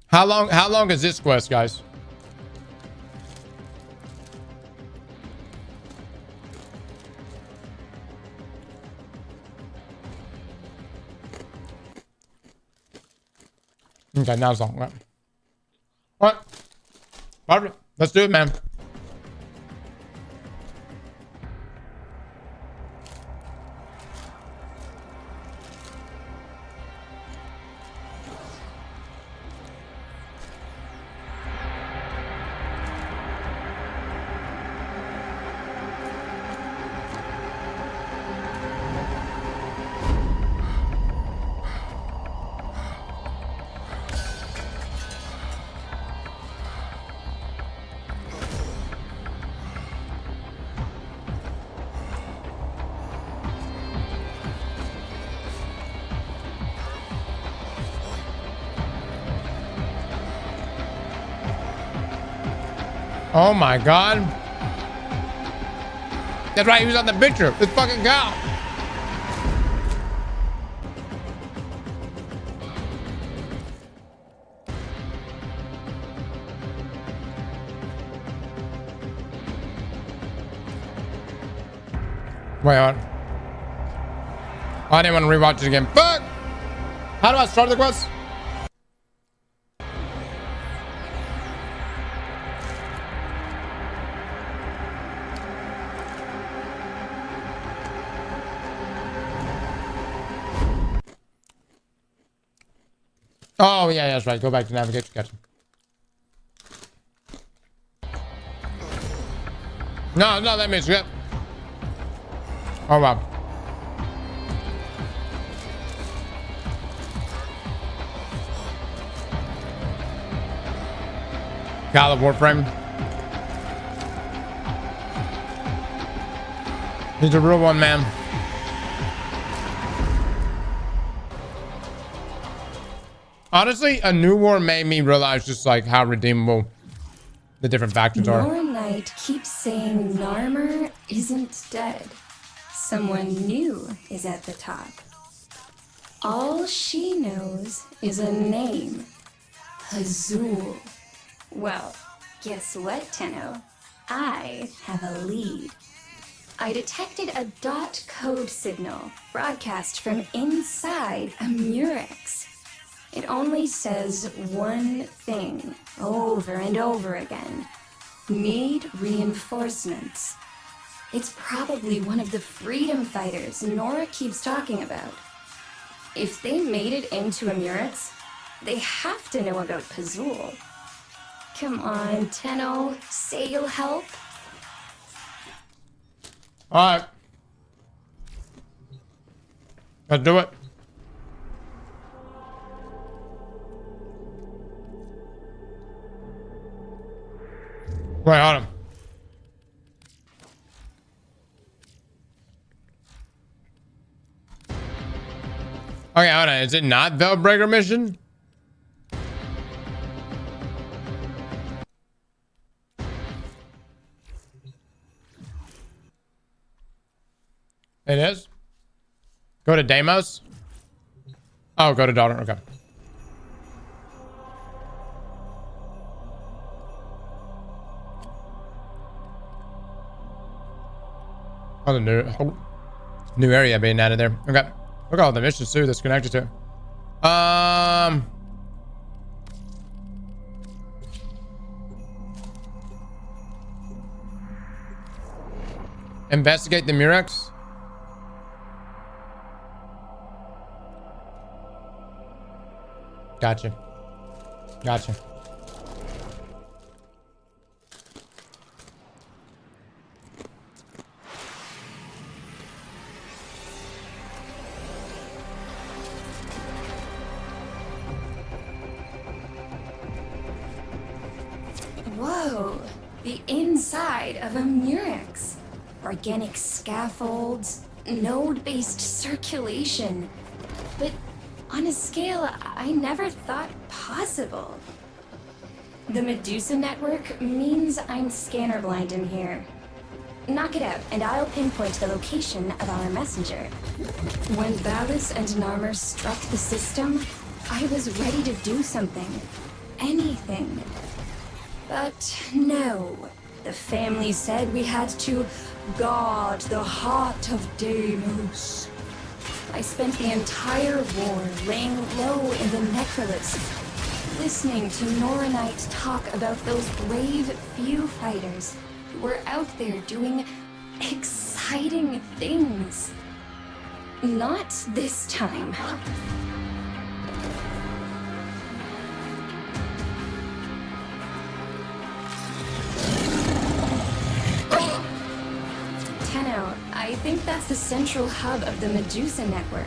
How long is this quest, guys? Okay, now it's long. All right. Perfect. Let's do it, man. Oh my god. That's right, he was on the picture. Let's fucking go. Wait on. I didn't want to rewatch it again. Fuck! How do I start the quest? Oh, yeah, that's right. Go back to navigation. Gotcha. No, that means good. Oh, wow. Call of Warframe. He's a real one, man. Honestly, a new war made me realize just like how redeemable the different factions are. Nora Knight keeps saying Narmer isn't dead. Someone new is at the top. All she knows is a name. Azul. Well, guess what, Tenno? I have a lead. I detected a dot code signal broadcast from inside a Murex. It only says one thing over and over again. Need reinforcements. It's probably one of the freedom fighters Nora keeps talking about. If they made it into a Murex, they have to know about Pazul. Come on, Tenno, say you'll help. All right. Let's do it. Wait, hold on. Okay, hold on. Is it not Veilbreaker mission? It is? Go to Deimos? Oh, go to daughter. Okay. Oh, the new area being added there. Okay. Look at all the missions too that's connected to it. Investigate the Murex. Gotcha. Gotcha. Whoa, the inside of a Murex. Organic scaffolds, node-based circulation. But on a scale I never thought possible. The Medusa network means I'm scanner blind in here. Knock it out, and I'll pinpoint the location of our messenger. When Ballas and Narmer struck the system, I was ready to do something. Anything. But no. The family said we had to guard the heart of Deimos. I spent the entire war laying low in the necrolis, listening to Nora Knight talk about those brave few fighters who were out there doing exciting things. Not this time. Tenno, I think that's the central hub of the Medusa network.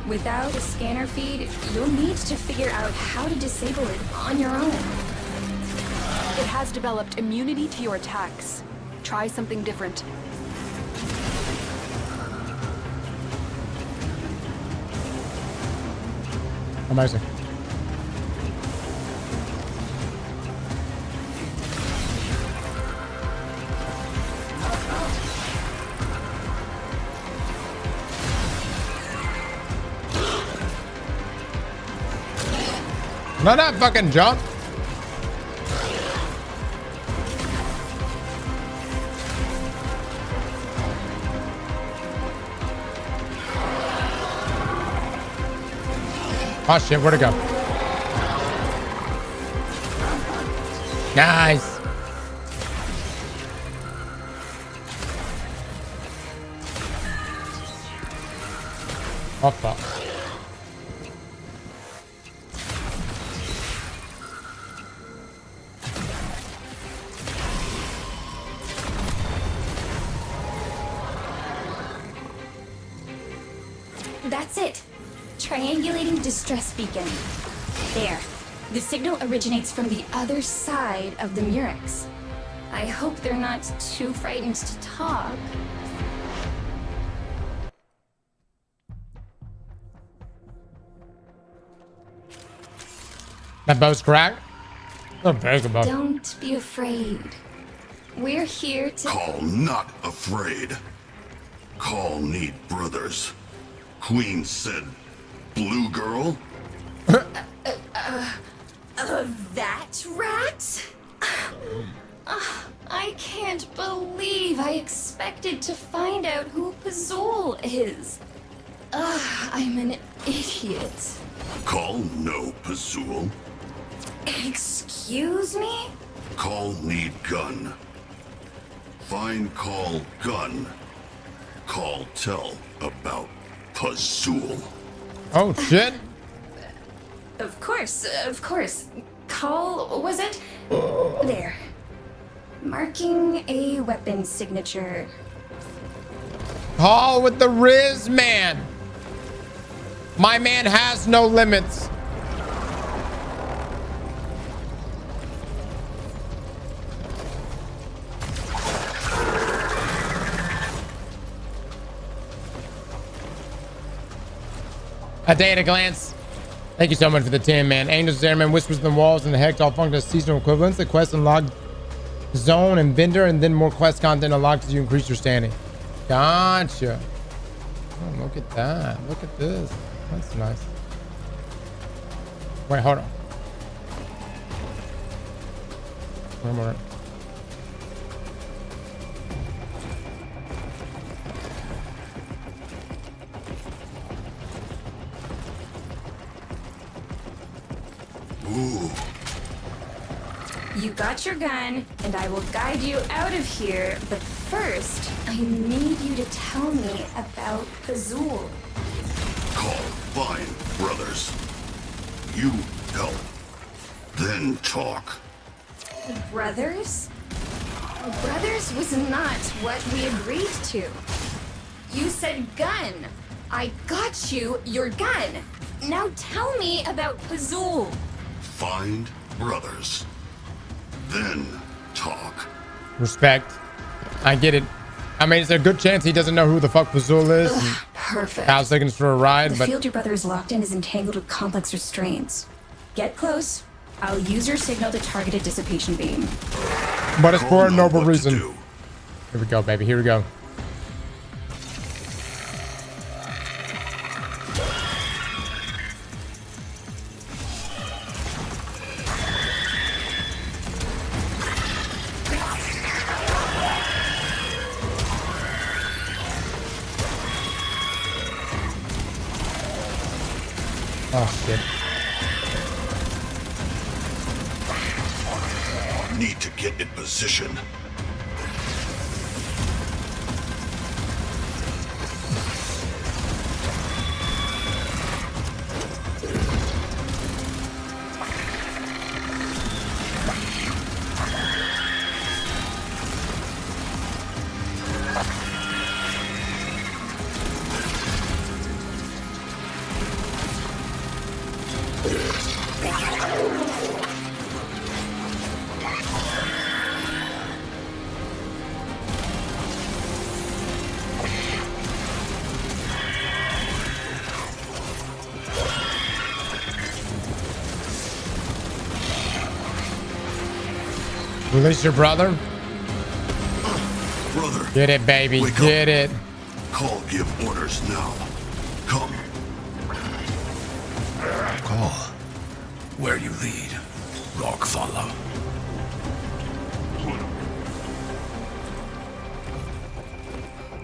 Without a scanner feed, you'll need to figure out how to disable it on your own. It has developed immunity to your attacks. Try something different. Amazing. Not that fucking jump. Oh shit, where'd it go? Nice. Oh fuck. That's it. Triangulating distress beacon. There. The signal originates from the other side of the Murex. I hope they're not too frightened to talk. That bow's cracked? Oh, very good bow. Don't be afraid. We're here to... Call not afraid. Call need brothers. Queen said, blue girl? That rat? I can't believe I expected to find out who Pazul is. I'm an idiot. Call no Pazul. Excuse me? Call need gun. Find call gun. Call tell about Pazul. Oh shit. Of course. Call, was it? There. Marking a weapon signature. Call with the Riz man. My man has no limits. A day at a glance. Thank you so much for the 10, man. Angels, Airman, Whispers in the Walls, and the Hex all function as seasonal equivalents. The quest unlocked zone and vendor, and then more quest content unlocked as you increase your standing. Gotcha. Oh, look at that. Look at this. That's nice. Wait, hold on. One more. Ooh. You got your gun, and I will guide you out of here, but first, I need you to tell me about Pazul. Call fine brothers. You help. Then talk. Brothers? Brothers was not what we agreed to. You said gun. I got you your gun. Now tell me about Pazul. Find brothers. Then talk. Respect. I get it. I mean, it's a good chance he doesn't know who the fuck Pazul is. Perfect. Hal's taking us for a ride, The but field your brother is locked in is entangled with complex restraints. Get close. I'll use your signal to target a dissipation beam. but it's for a noble reason. Here we go, baby. Here we go. Oh, shit. Need to get in position. Release your brother. Brother. Get it, baby. Get it. Call, give orders now. Come. Call. Where you lead, Rock follow.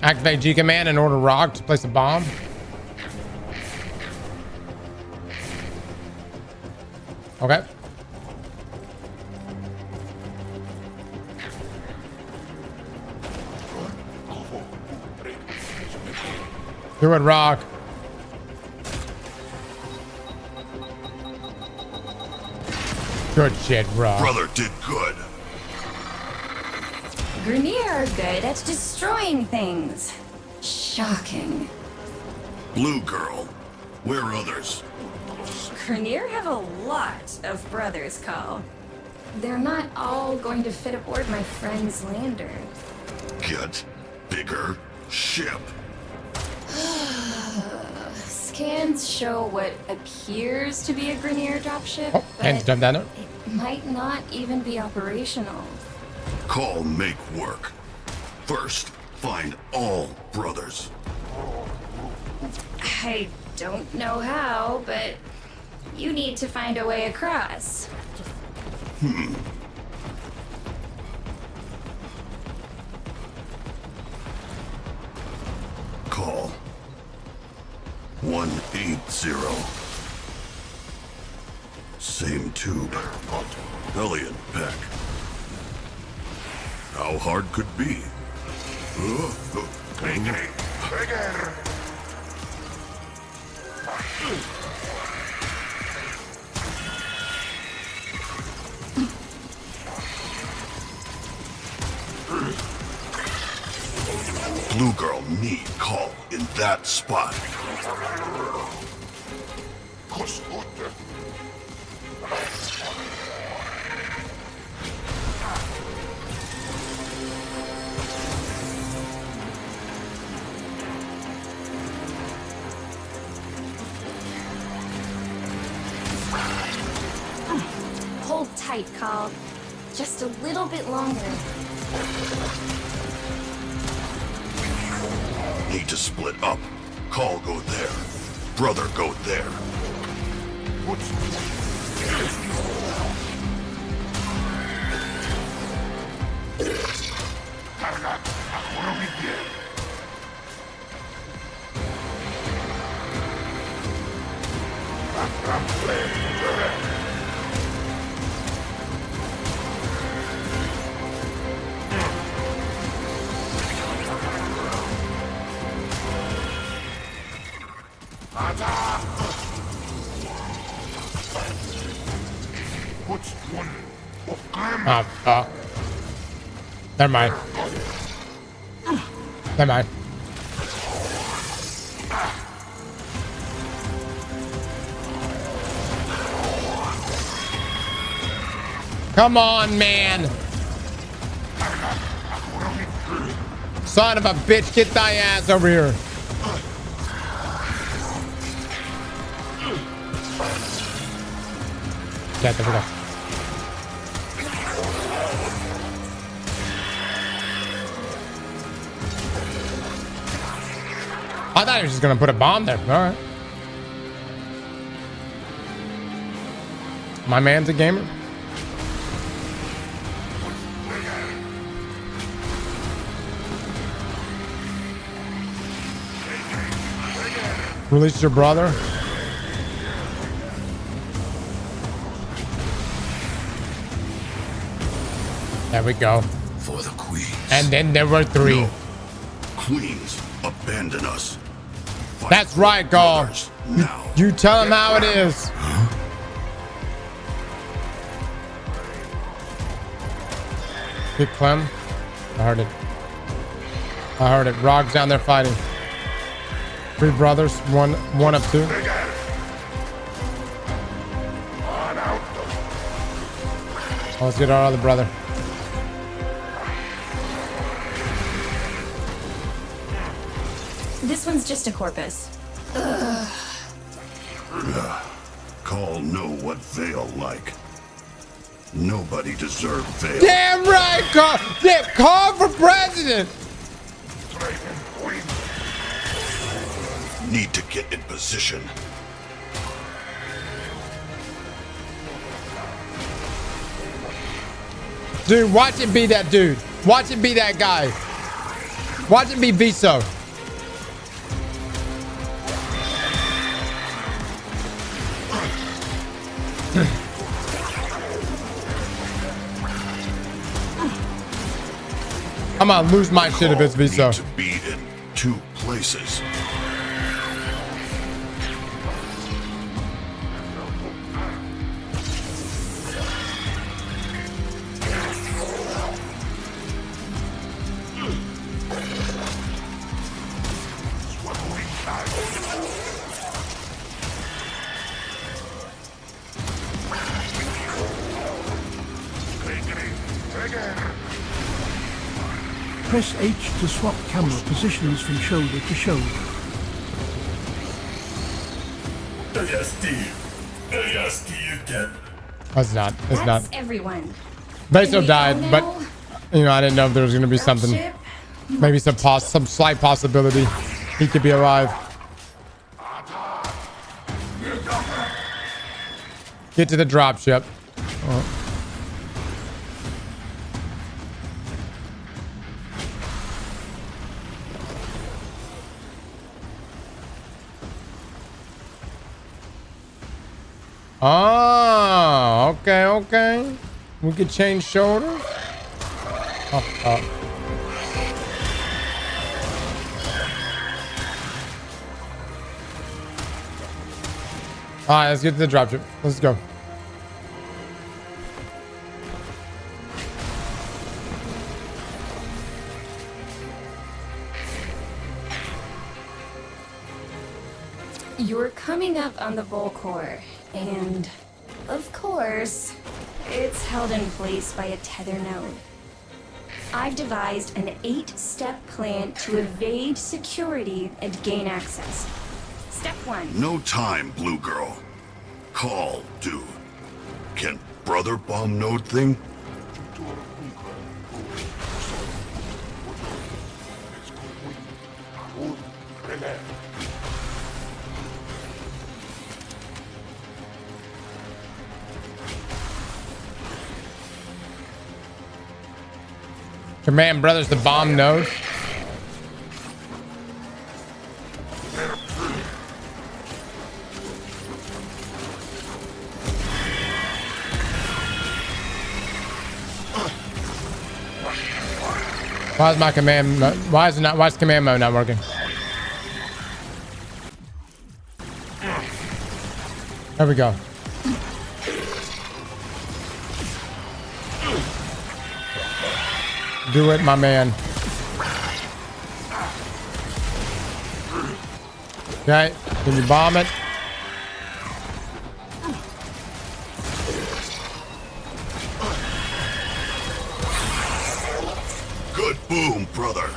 Activate G command and order Rock to place a bomb. Okay. Do it, Rock. Good shit, Rock. Brother did good. Grineer are good at destroying things. Shocking. Blue girl. Where are others? Grenier have a lot of brothers, Call. They're not all going to fit aboard my friend's lander. Get bigger ship. Scans show what appears to be a Grenier dropship, Hands but jump down there. it might not even be operational. Call make work. First, find all brothers. I don't know how, but you need to find a way across. Call 180. Same tube. Elliot, Peck. How hard could be? Bigger. Blue girl need Call in that spot. Hold tight, Call. Just a little bit longer. Need to split up. Call go there. Brother go there. Never mind. Never mind. Come on, man. Son of a bitch, get thy ass over here. Yeah, there we go. I thought he was just gonna put a bomb there. All right. My man's a gamer. Release your brother. There we go. For the queens. And then there were three. No. Queens abandon us. Fight That's right, Gaul. You tell him how it is. Good Clem. I heard it. I heard it. Rog's down there fighting. Three brothers, one up two. Oh, let's get our other brother. This one's just a corpus. Ugh. Call know what Vale like. Nobody deserved Vale. Damn right, Carl. Yeah, call for president. Need to get in position. Dude, watch it be that dude. Watch it be that guy. Watch it be Viso. I'm gonna lose my shit if it's Viso. Need to be in two places. Press H to swap camera positions from shoulder to shoulder. That's not. It's not. That's everyone. Beso died, but you know I didn't know if there was gonna be something. Dropship. Maybe some slight possibility he could be alive. Get to the dropship. Oh. Oh, okay, okay. We could change shoulders. Oh. All right, let's get to the dropship. Let's go. You're coming up on the bowl core, and of course, it's held in place by a tether node. I've devised an 8-step plan to evade security and gain access. Step 1. No time, Blue Girl. Call, dude. Can brother bomb node thing? Command brothers to bomb node. Why is my command? Why is it not? Why is command mode not working? There we go. Do it, my man. Okay, can you bomb it? Good boom, brother.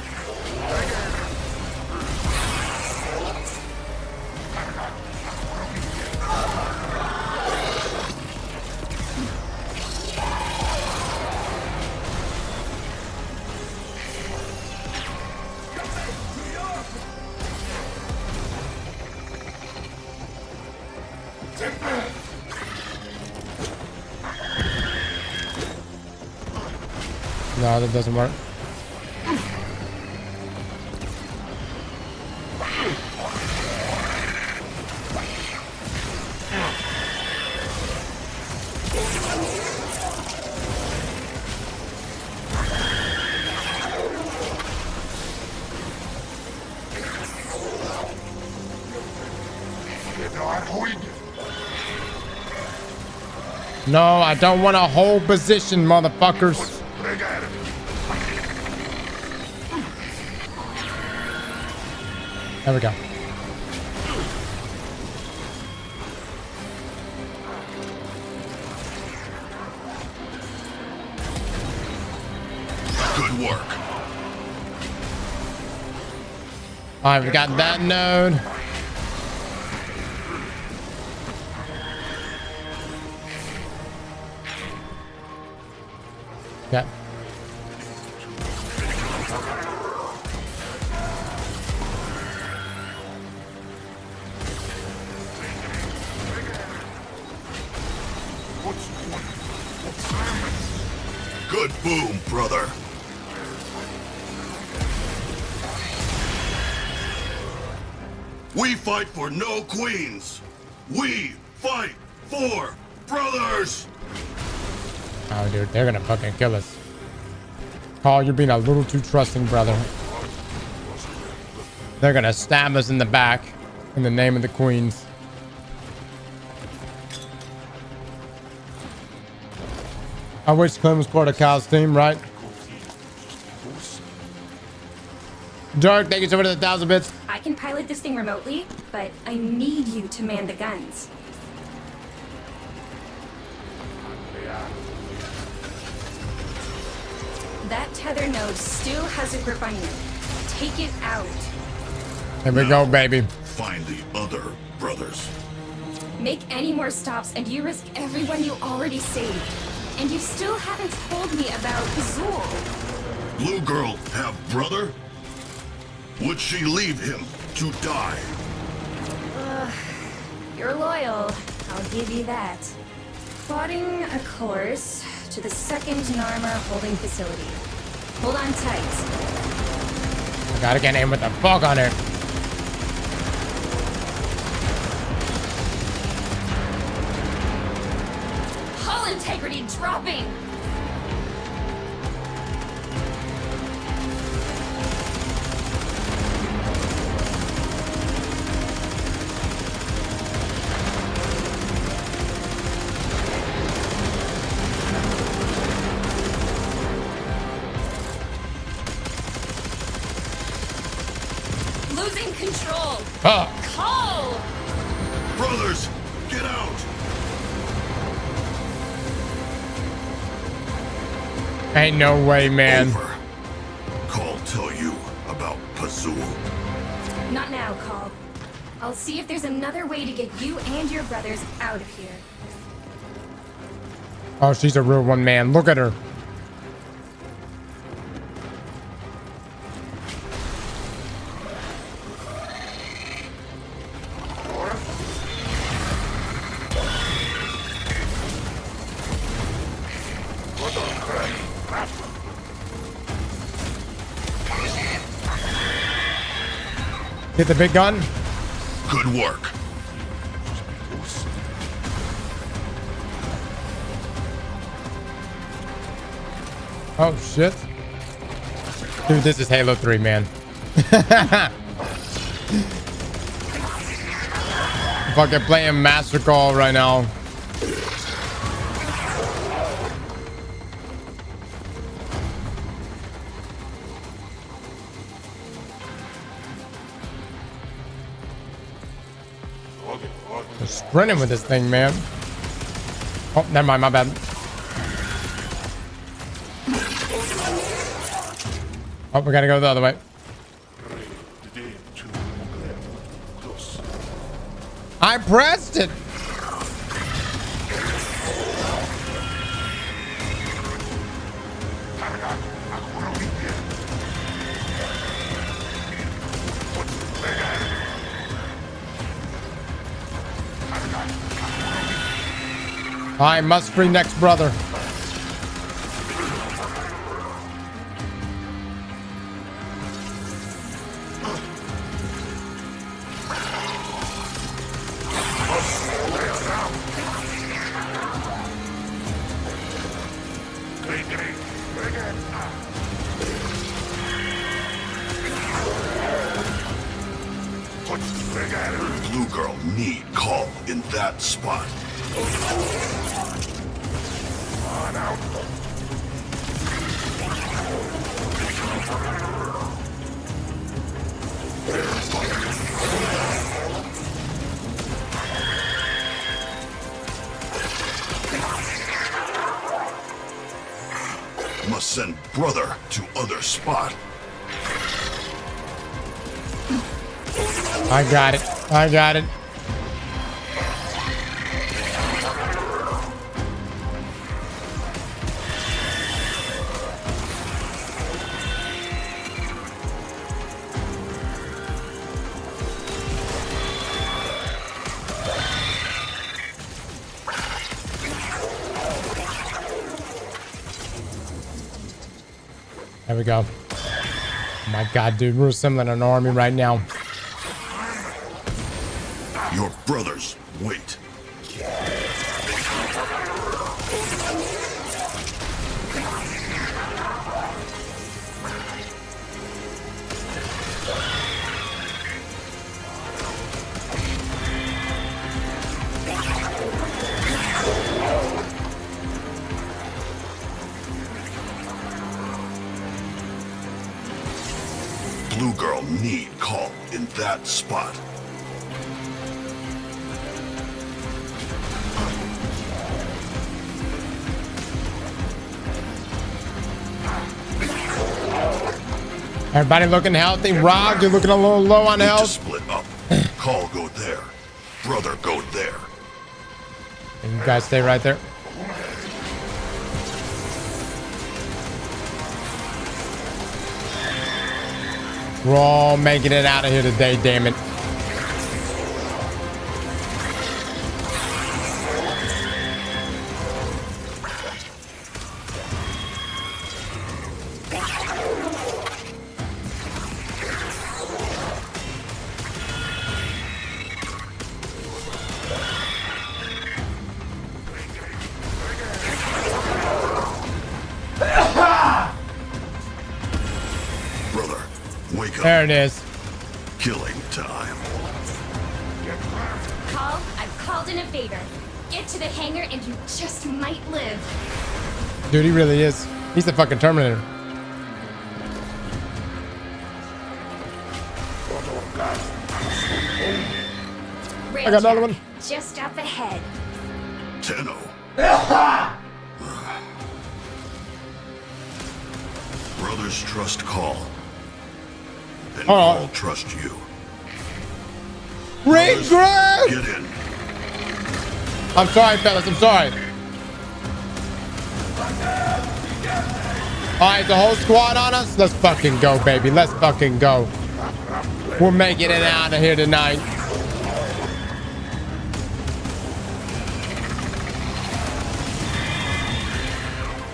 No, that doesn't work. No, I don't want to hold position, motherfuckers. There we go. Good work. All right, we got that node. Yeah. Good boom, brother. We fight for no queens. We fight for brothers. Oh, dude, they're gonna fucking kill us. Oh, you're being a little too trusting, brother. They're gonna stab us in the back in the name of the queens. I wish Clem was part of Kyle's team, right? Dark, thank you so much for the 1,000 bits. I can pilot this thing remotely, but I need you to man the guns. That tether node still has a grip on you. Take it out. Here we go, baby. Find the other brothers. Make any more stops and you risk everyone you already saved. And you still haven't told me about Azul. Blue girl have brother? Would she leave him to die? You're loyal. I'll give you that. Plotting a course to the second Narmer holding facility. Hold on tight. I gotta get in with the fog on her. Hull integrity dropping. Losing control. Call. Brothers, get out! Ain't no way, man. Over. Call tell you about Pazul. Not now, Call. I'll see if there's another way to get you and your brothers out of here. Oh, she's a real one, man. Look at her. Get the big gun. Good work. Oh, shit. Dude, this is Halo 3, man. Fucking playing Master Call right now. We're sprinting with this thing, man. Oh, never mind, my bad. Oh, we gotta go the other way. I pressed it. I must free next brother. Blue girl need call in that spot. Must send brother to other spot. I got it. I got it. There we go. Oh my God, dude, we're assembling an army right now. Your brothers wait. Blue girl need call in that spot. Everybody looking healthy. Rob, you're looking a little low on health. Split up. Call go there. Brother go there. And you guys stay right there. We're all making it out of here today, damn it. There it is. Killing time. Call, I've called in a favor. Get to the hangar and you just might live. Dude, he really is. He's the fucking Terminator. I got another one. Just up ahead. Tenno. Brothers trust Call. And Call trust you. Regret! Get in. I'm sorry, fellas. I'm sorry. Alright, the whole squad on us? Let's fucking go, baby. Let's fucking go. We're making it out of here tonight.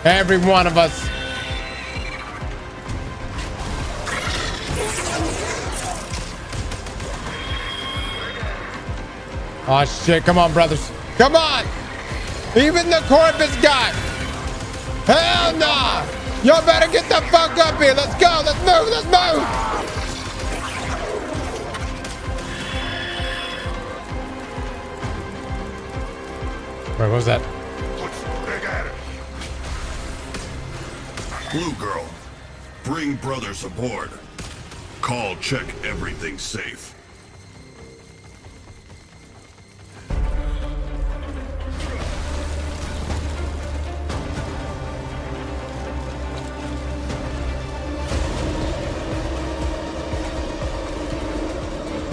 Every one of us. Oh shit, come on, brothers. Come on! Even the Corvus got. Hell nah! Y'all better get the fuck up here. Let's go. Let's move. Let's move. Where was that? Blue girl, bring brothers aboard. Call, check everything safe.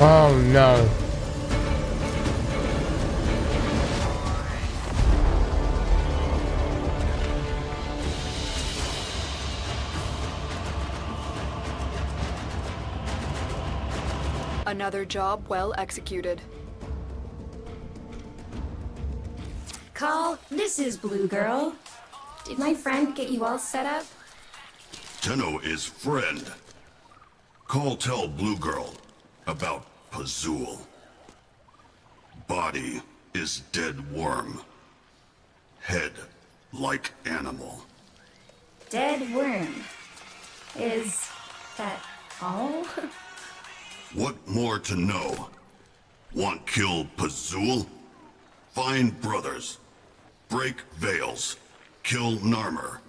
Oh no. Another job well executed. Call, this is Blue Girl. Did my friend get you all set up? Tenno is friend. Call tell Blue Girl about Pazul. Body is dead worm. Head like animal. Dead worm. Is that all? What more to know? Want kill Pazul? Find brothers. Break veils. Kill Narmer.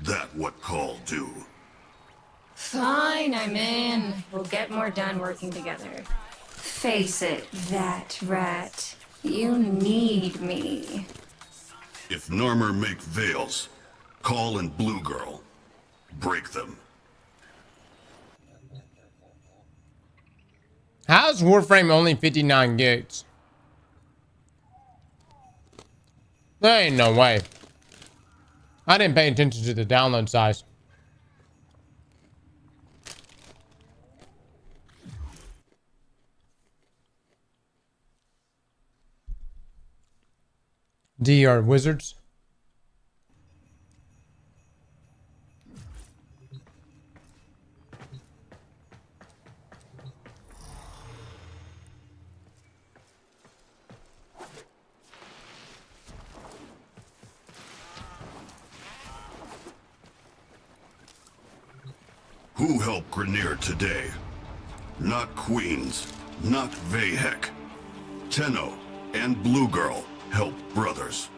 That what Call do. Fine, I'm in. We'll get more done working together. Face it, that rat. You need me. If Narmer make veils, Call and Blue Girl. Break them. How's Warframe only 59 gigs? There ain't no way. I didn't pay attention to the download size. DR Wizards. Who helped Grineer today? Not Queens, not Vahek. Tenno and Blue Girl help brothers.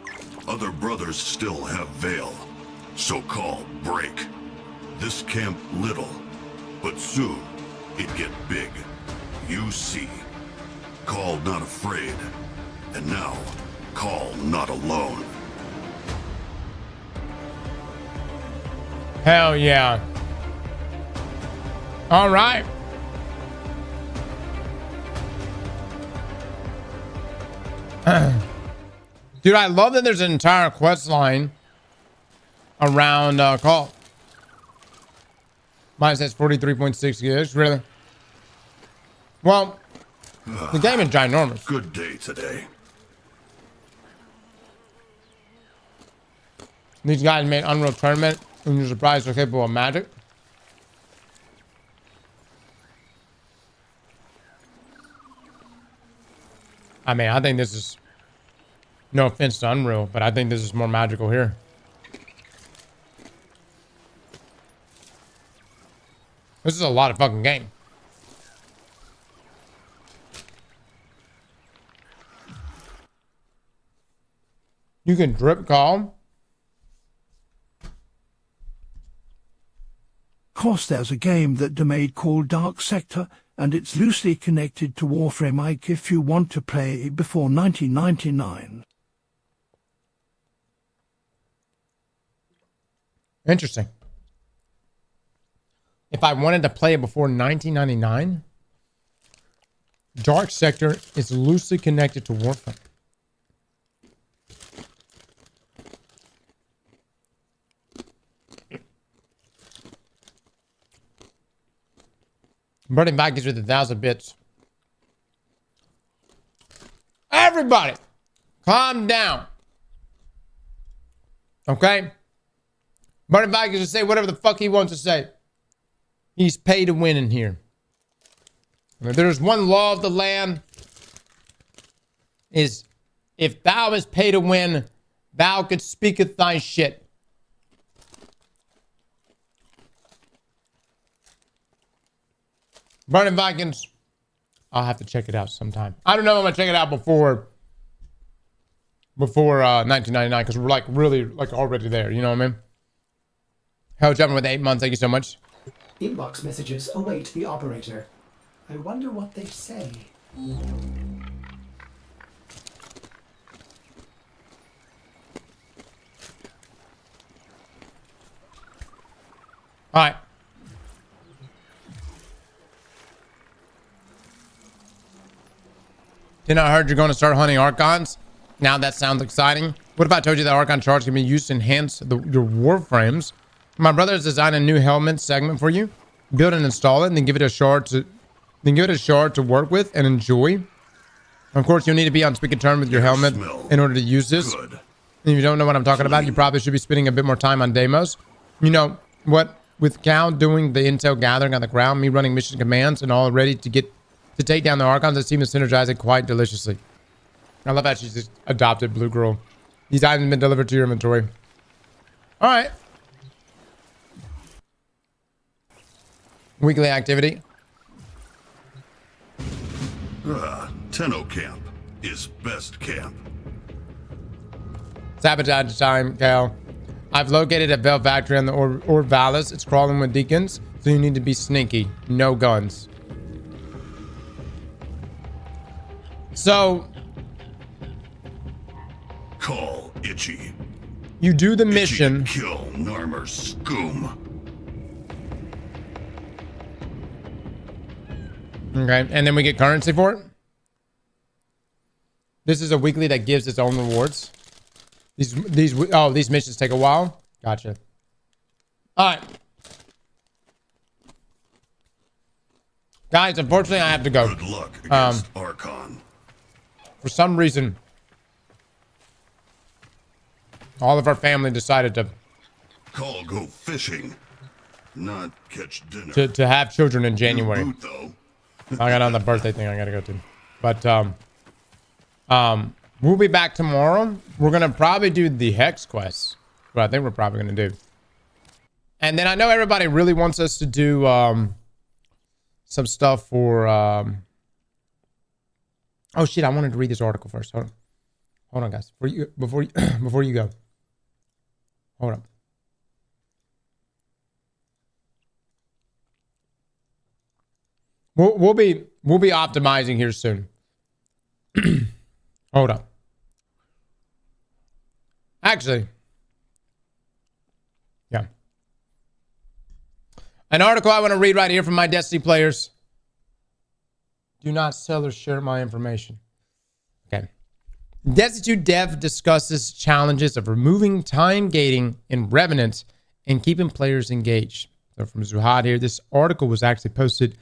Other brothers still have Veil. So Call break. This camp little, but soon it get big. You see. Call not afraid. And now, Call not alone. Hell yeah. All right. Dude, I love that there's an entire quest line around Call. Mine says 43.6 gigs. Really? Well, the game is ginormous. Good day today. These guys made Unreal Tournament, and you're surprised they're capable of magic. I mean, I think this is, no offense to Unreal, but I think this is more magical here. This is a lot of fucking game. You can drip call. Of course, there's a game that Demade called Dark Sector, and it's loosely connected to Warframe Ike if you want to play before 1999. Interesting. If I wanted to play it before 1999, Dark Sector is loosely connected to Warframe. Burning Vikings with 1,000 bits. Everybody, calm down. Okay? Burning Vikings will say whatever the fuck he wants to say. He's paid to win in here. If there's one law of the land, is if thou is paid to win, thou could speaketh thy shit. Burning Vikings. I'll have to check it out sometime. I don't know if I'm gonna check it out before 1999 because we're like really like already there. You know what I mean? Hell, jumping with 8 months. Thank you so much. Inbox messages await the operator. I wonder what they say. All right. Then I heard you're going to start hunting Archons. Now that sounds exciting. What if I told you that Archon shards can be used to enhance your Warframes? My brother has designed a new helmet segment for you. Build and install it, and then give it a shard to work with and enjoy. Of course, you'll need to be on speaking terms with your helmet in order to use this. And if you don't know what I'm talking about, you probably should be spending a bit more time on demos. You know what? With Cal doing the intel gathering on the ground, me running mission commands, and all ready to take down the Archons, it seems to synergize it quite deliciously. I love that she's just adopted Blue Girl. These items have been delivered to your inventory. All right. Weekly activity. Tenno Camp is best camp. Sabotage time, Cal. I've located a Vel factory on the Orvalis. It's crawling with deacons, so you need to be sneaky. No guns. So, Call Itchy. You do the mission. Kill Narmer's Scoom. Okay, and then we get currency for it. This is a weekly that gives its own rewards. These missions take a while. Gotcha. All right, guys. Unfortunately, I have to go. Good luck against Archon. For some reason, all of our family decided to go fishing, not catch dinner. to have children in January. Boot, though. I got on the birthday thing I gotta go to. But we'll be back tomorrow. We're gonna probably do the Hex quest. What I think we're probably gonna do. And then I know everybody really wants us to do some stuff for oh shit, I wanted to read this article first. Hold on guys. Before you go. Hold up. We'll be optimizing here soon. Hold up. Actually, yeah. An article I want to read right here from my Destiny players. Do not sell or share my information. Okay. Destiny 2 dev discusses challenges of removing time gating in Revenant and keeping players engaged. So from Zuhad here, this article was actually posted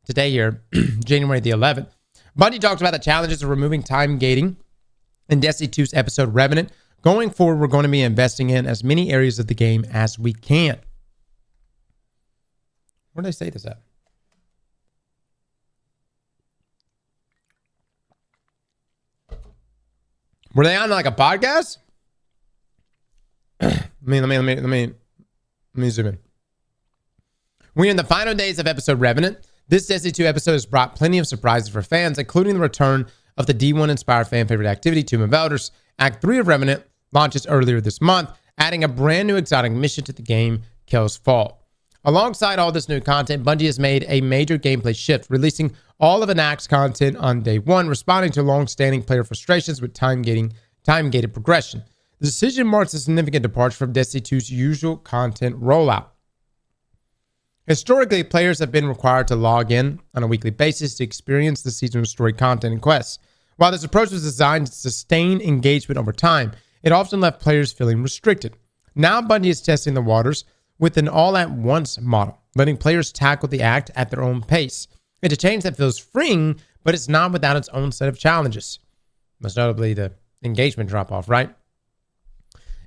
today here, January the 11th. Bungie talks about the challenges of removing time gating in Destiny 2's episode Revenant. Going forward, we're going to be investing in as many areas of the game as we can. Where did they say this at? Were they on like a podcast? Let me zoom in. We're in the final days of episode Revenant. This Destiny 2 episode has brought plenty of surprises for fans, including the return of the D1-inspired fan favorite activity, Tomb of Elders. Act 3 of Revenant launches earlier this month, adding a brand new exotic mission to the game, Kel's Fall. Alongside all this new content, Bungie has made a major gameplay shift, releasing all of Enact's content on day one, responding to long-standing player frustrations with time-gated progression. The decision marks a significant departure from Destiny 2's usual content rollout. Historically, players have been required to log in on a weekly basis to experience the seasonal story content and quests. While this approach was designed to sustain engagement over time, it often left players feeling restricted. Now Bungie is testing the waters with an all-at-once model, letting players tackle the act at their own pace. It's a change that feels freeing, but it's not without its own set of challenges. Most notably, the engagement drop-off, right?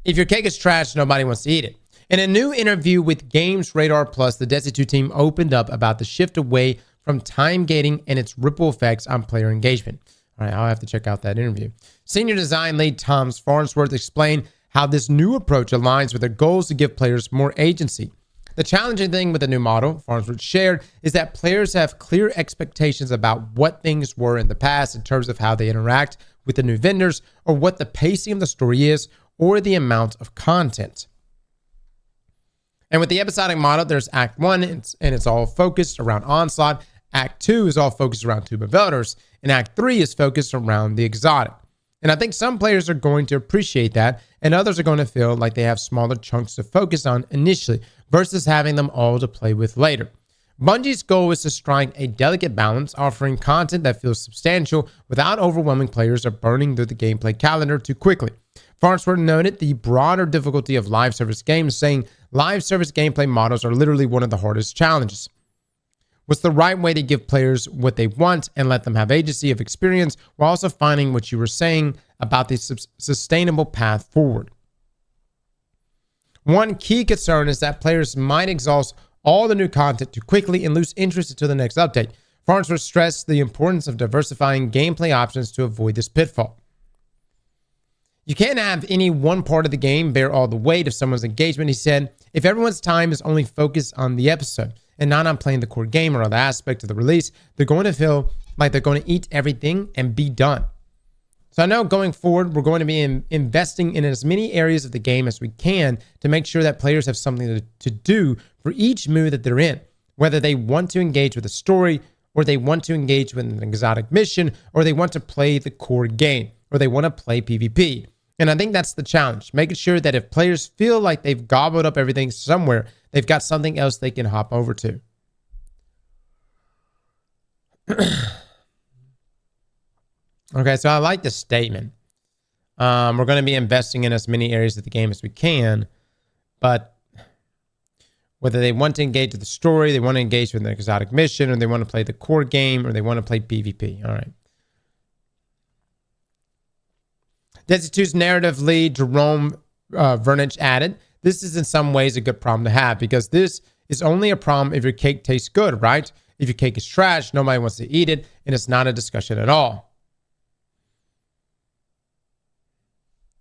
If your cake is trash, nobody wants to eat it. In a new interview with Games Radar Plus, the Destiny 2 team opened up about the shift away from time gating and its ripple effects on player engagement. All right, I'll have to check out that interview. Senior design lead Tom Farnsworth explained how this new approach aligns with their goals to give players more agency. The challenging thing with the new model, Farnsworth shared, is that players have clear expectations about what things were in the past in terms of how they interact with the new vendors, or what the pacing of the story is, or the amount of content. And with the episodic model, there's Act 1, and it's all focused around Onslaught. Act 2 is all focused around Tomb of Elders, and Act 3 is focused around the exotic. And I think some players are going to appreciate that, and others are going to feel like they have smaller chunks to focus on initially versus having them all to play with later. Bungie's goal is to strike a delicate balance, offering content that feels substantial without overwhelming players or burning through the gameplay calendar too quickly. Farnsworth noted the broader difficulty of live service games, saying live service gameplay models are literally one of the hardest challenges. What's the right way to give players what they want and let them have agency of experience while also finding what you were saying about the sustainable path forward? One key concern is that players might exhaust all the new content too quickly and lose interest until the next update. Farnsworth stressed the importance of diversifying gameplay options to avoid this pitfall. You can't have any one part of the game bear all the weight of someone's engagement, he said. If everyone's time is only focused on the episode and not on playing the core game or other aspect of the release, they're going to feel like they're going to eat everything and be done. So I know going forward, we're going to be investing in as many areas of the game as we can to make sure that players have something to do for each mood that they're in, whether they want to engage with a story, or they want to engage with an exotic mission, or they want to play the core game, or they want to play PvP. And I think that's the challenge, making sure that if players feel like they've gobbled up everything somewhere, they've got something else they can hop over to. Okay, so I like this statement. We're going to be investing in as many areas of the game as we can, but whether they want to engage with the story, they want to engage with an exotic mission, or they want to play the core game, or they want to play PvP. All right. Destiny 2's narrative lead, Jerome Vernich, added, this is in some ways a good problem to have, because this is only a problem if your cake tastes good, right? If your cake is trash, nobody wants to eat it, and it's not a discussion at all.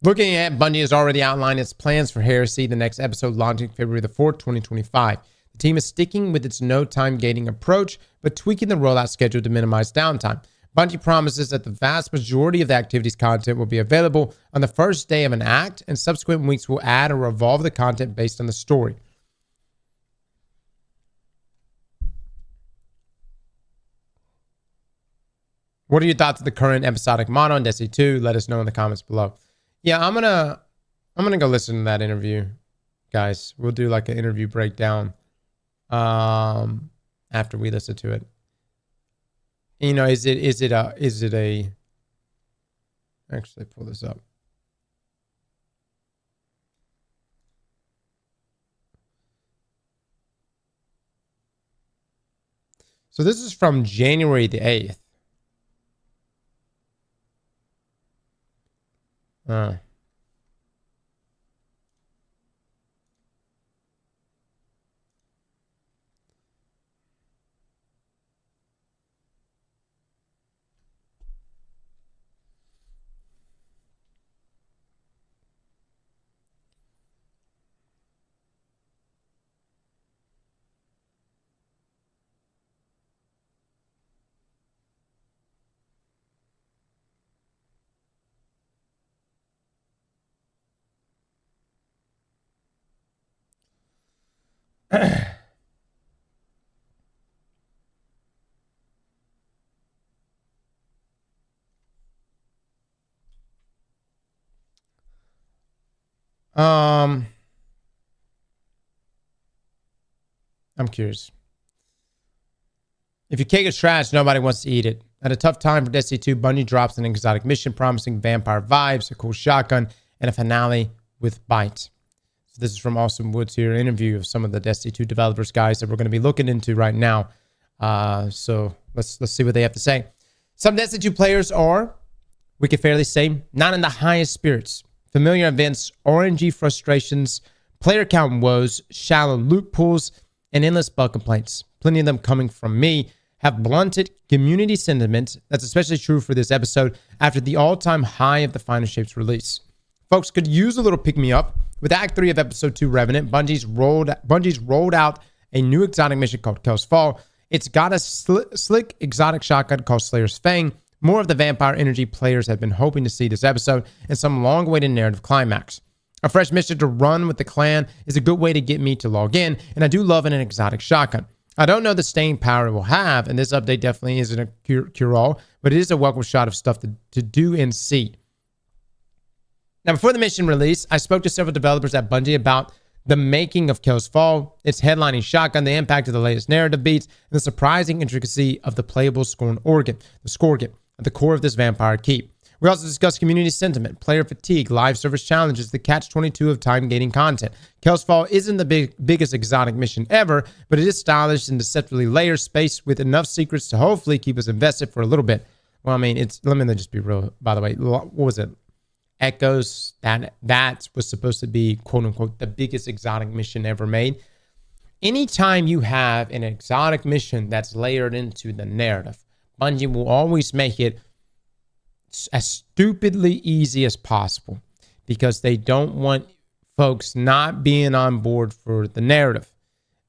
Looking at, Bungie has already outlined its plans for Heresy, the next episode launching February the 4th, 2025. The team is sticking with its no-time gating approach, but tweaking the rollout schedule to minimize downtime. Bungie promises that the vast majority of the activity's content will be available on the first day of an act, and subsequent weeks will add or evolve the content based on the story. What are your thoughts of the current episodic model in Destiny 2? Let us know in the comments below. Yeah, I'm gonna go listen to that interview, guys. We'll do like an interview breakdown after we listen to it. You know, is it a actually pull this up. So this is from January the 8th. I'm curious. If your cake is trash, nobody wants to eat it. At a tough time for Destiny 2, Bungie drops an exotic mission promising vampire vibes, a cool shotgun, and a finale with bite. So this is from Austin Woods here, interview of some of the Destiny 2 developers, guys, that we're going to be looking into right now. So let's see what they have to say. Some Destiny 2 players are, we can fairly say, not in the highest spirits. Familiar events, RNG frustrations, player count woes, shallow loot pools, and endless bug complaints, plenty of them coming from me, have blunted community sentiment. That's especially true for this episode after the all-time high of the Final Shapes release. Folks could use a little pick-me-up. With Act 3 of Episode 2 Revenant, Bungie's rolled out a new exotic mission called Kel's Fall. It's got a slick exotic shotgun called Slayer's Fang, more of the vampire energy players have been hoping to see this episode, and some long-awaited narrative climax. A fresh mission to run with the clan is a good way to get me to log in, and I do love an exotic shotgun. I don't know the staying power it will have, and this update definitely isn't a cure-all, but it is a welcome shot of stuff to do and see. Now, before the mission release, I spoke to several developers at Bungie about the making of Kel's Fall, its headlining shotgun, the impact of the latest narrative beats, and the surprising intricacy of the playable Scorn organ, the Scorgan, at the core of this vampire keep. We also discussed community sentiment, player fatigue, live service challenges, the catch-22 of time-gating content. Kel's Fall isn't the biggest exotic mission ever, but it is stylish and deceptively layered, spaced with enough secrets to hopefully keep us invested for a little bit. Well, I mean, let me just be real, by the way. What was it? Echoes, that was supposed to be, quote-unquote, the biggest exotic mission ever made. Anytime you have an exotic mission that's layered into the narrative, Bungie will always make it as stupidly easy as possible because they don't want folks not being on board for the narrative.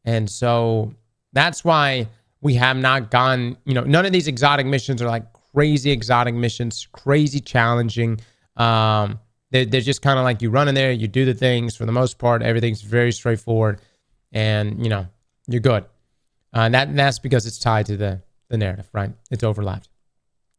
And so that's why we have not gone, none of these exotic missions are like crazy exotic missions, crazy challenging. They're just kind of like you run in there, you do the things. For the most part, everything's very straightforward and, you're good. That's because it's tied to the narrative, right? It's overlapped.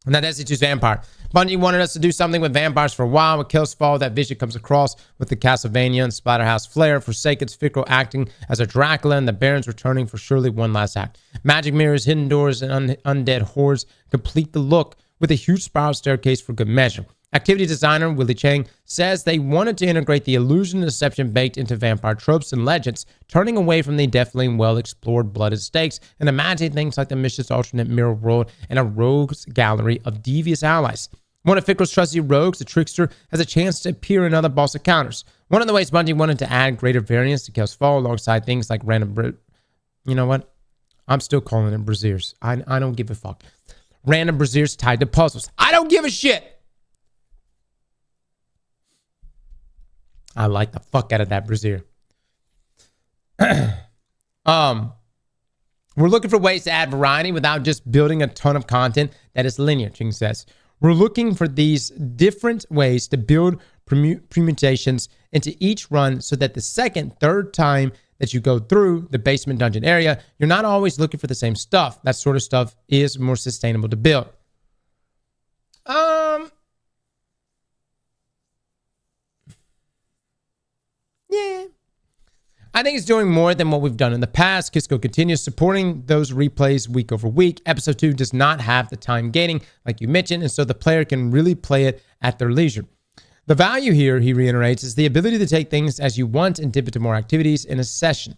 And that Destiny 2's Vampire. Bungie wanted us to do something with vampires for a while. With Kel's Fall, that vision comes across with the Castlevania and Splatterhouse flair. Forsaken's Fickle acting as a Dracula and the Barons returning for surely one last act. Magic mirrors, hidden doors, and undead hordes complete the look with a huge spiral staircase for good measure. Activity designer Willie Chang says they wanted to integrate the illusion and deception baked into vampire tropes and legends, turning away from the definitely well-explored blooded stakes and imagining things like the mission's alternate mirror world and a rogues gallery of devious allies. One of Fickle's trusty rogues, the Trickster, has a chance to appear in other boss encounters. One of the ways Bungie wanted to add greater variance to Kel's Fall alongside things like random... You know what? I'm still calling it braziers. I don't give a fuck. Random braziers tied to puzzles. I don't give a shit! I like the fuck out of that brazier. We're looking for ways to add variety without just building a ton of content that is linear, Ching says. We're looking for these different ways to build permutations into each run so that the second, third time that you go through the basement dungeon area, you're not always looking for the same stuff. That sort of stuff is more sustainable to build. Yeah. I think it's doing more than what we've done in the past. Kisco continues supporting those replays week over week. Episode 2 does not have the time gating, like you mentioned, and so the player can really play it at their leisure. The value here, he reiterates, is the ability to take things as you want and dip into more activities in a session.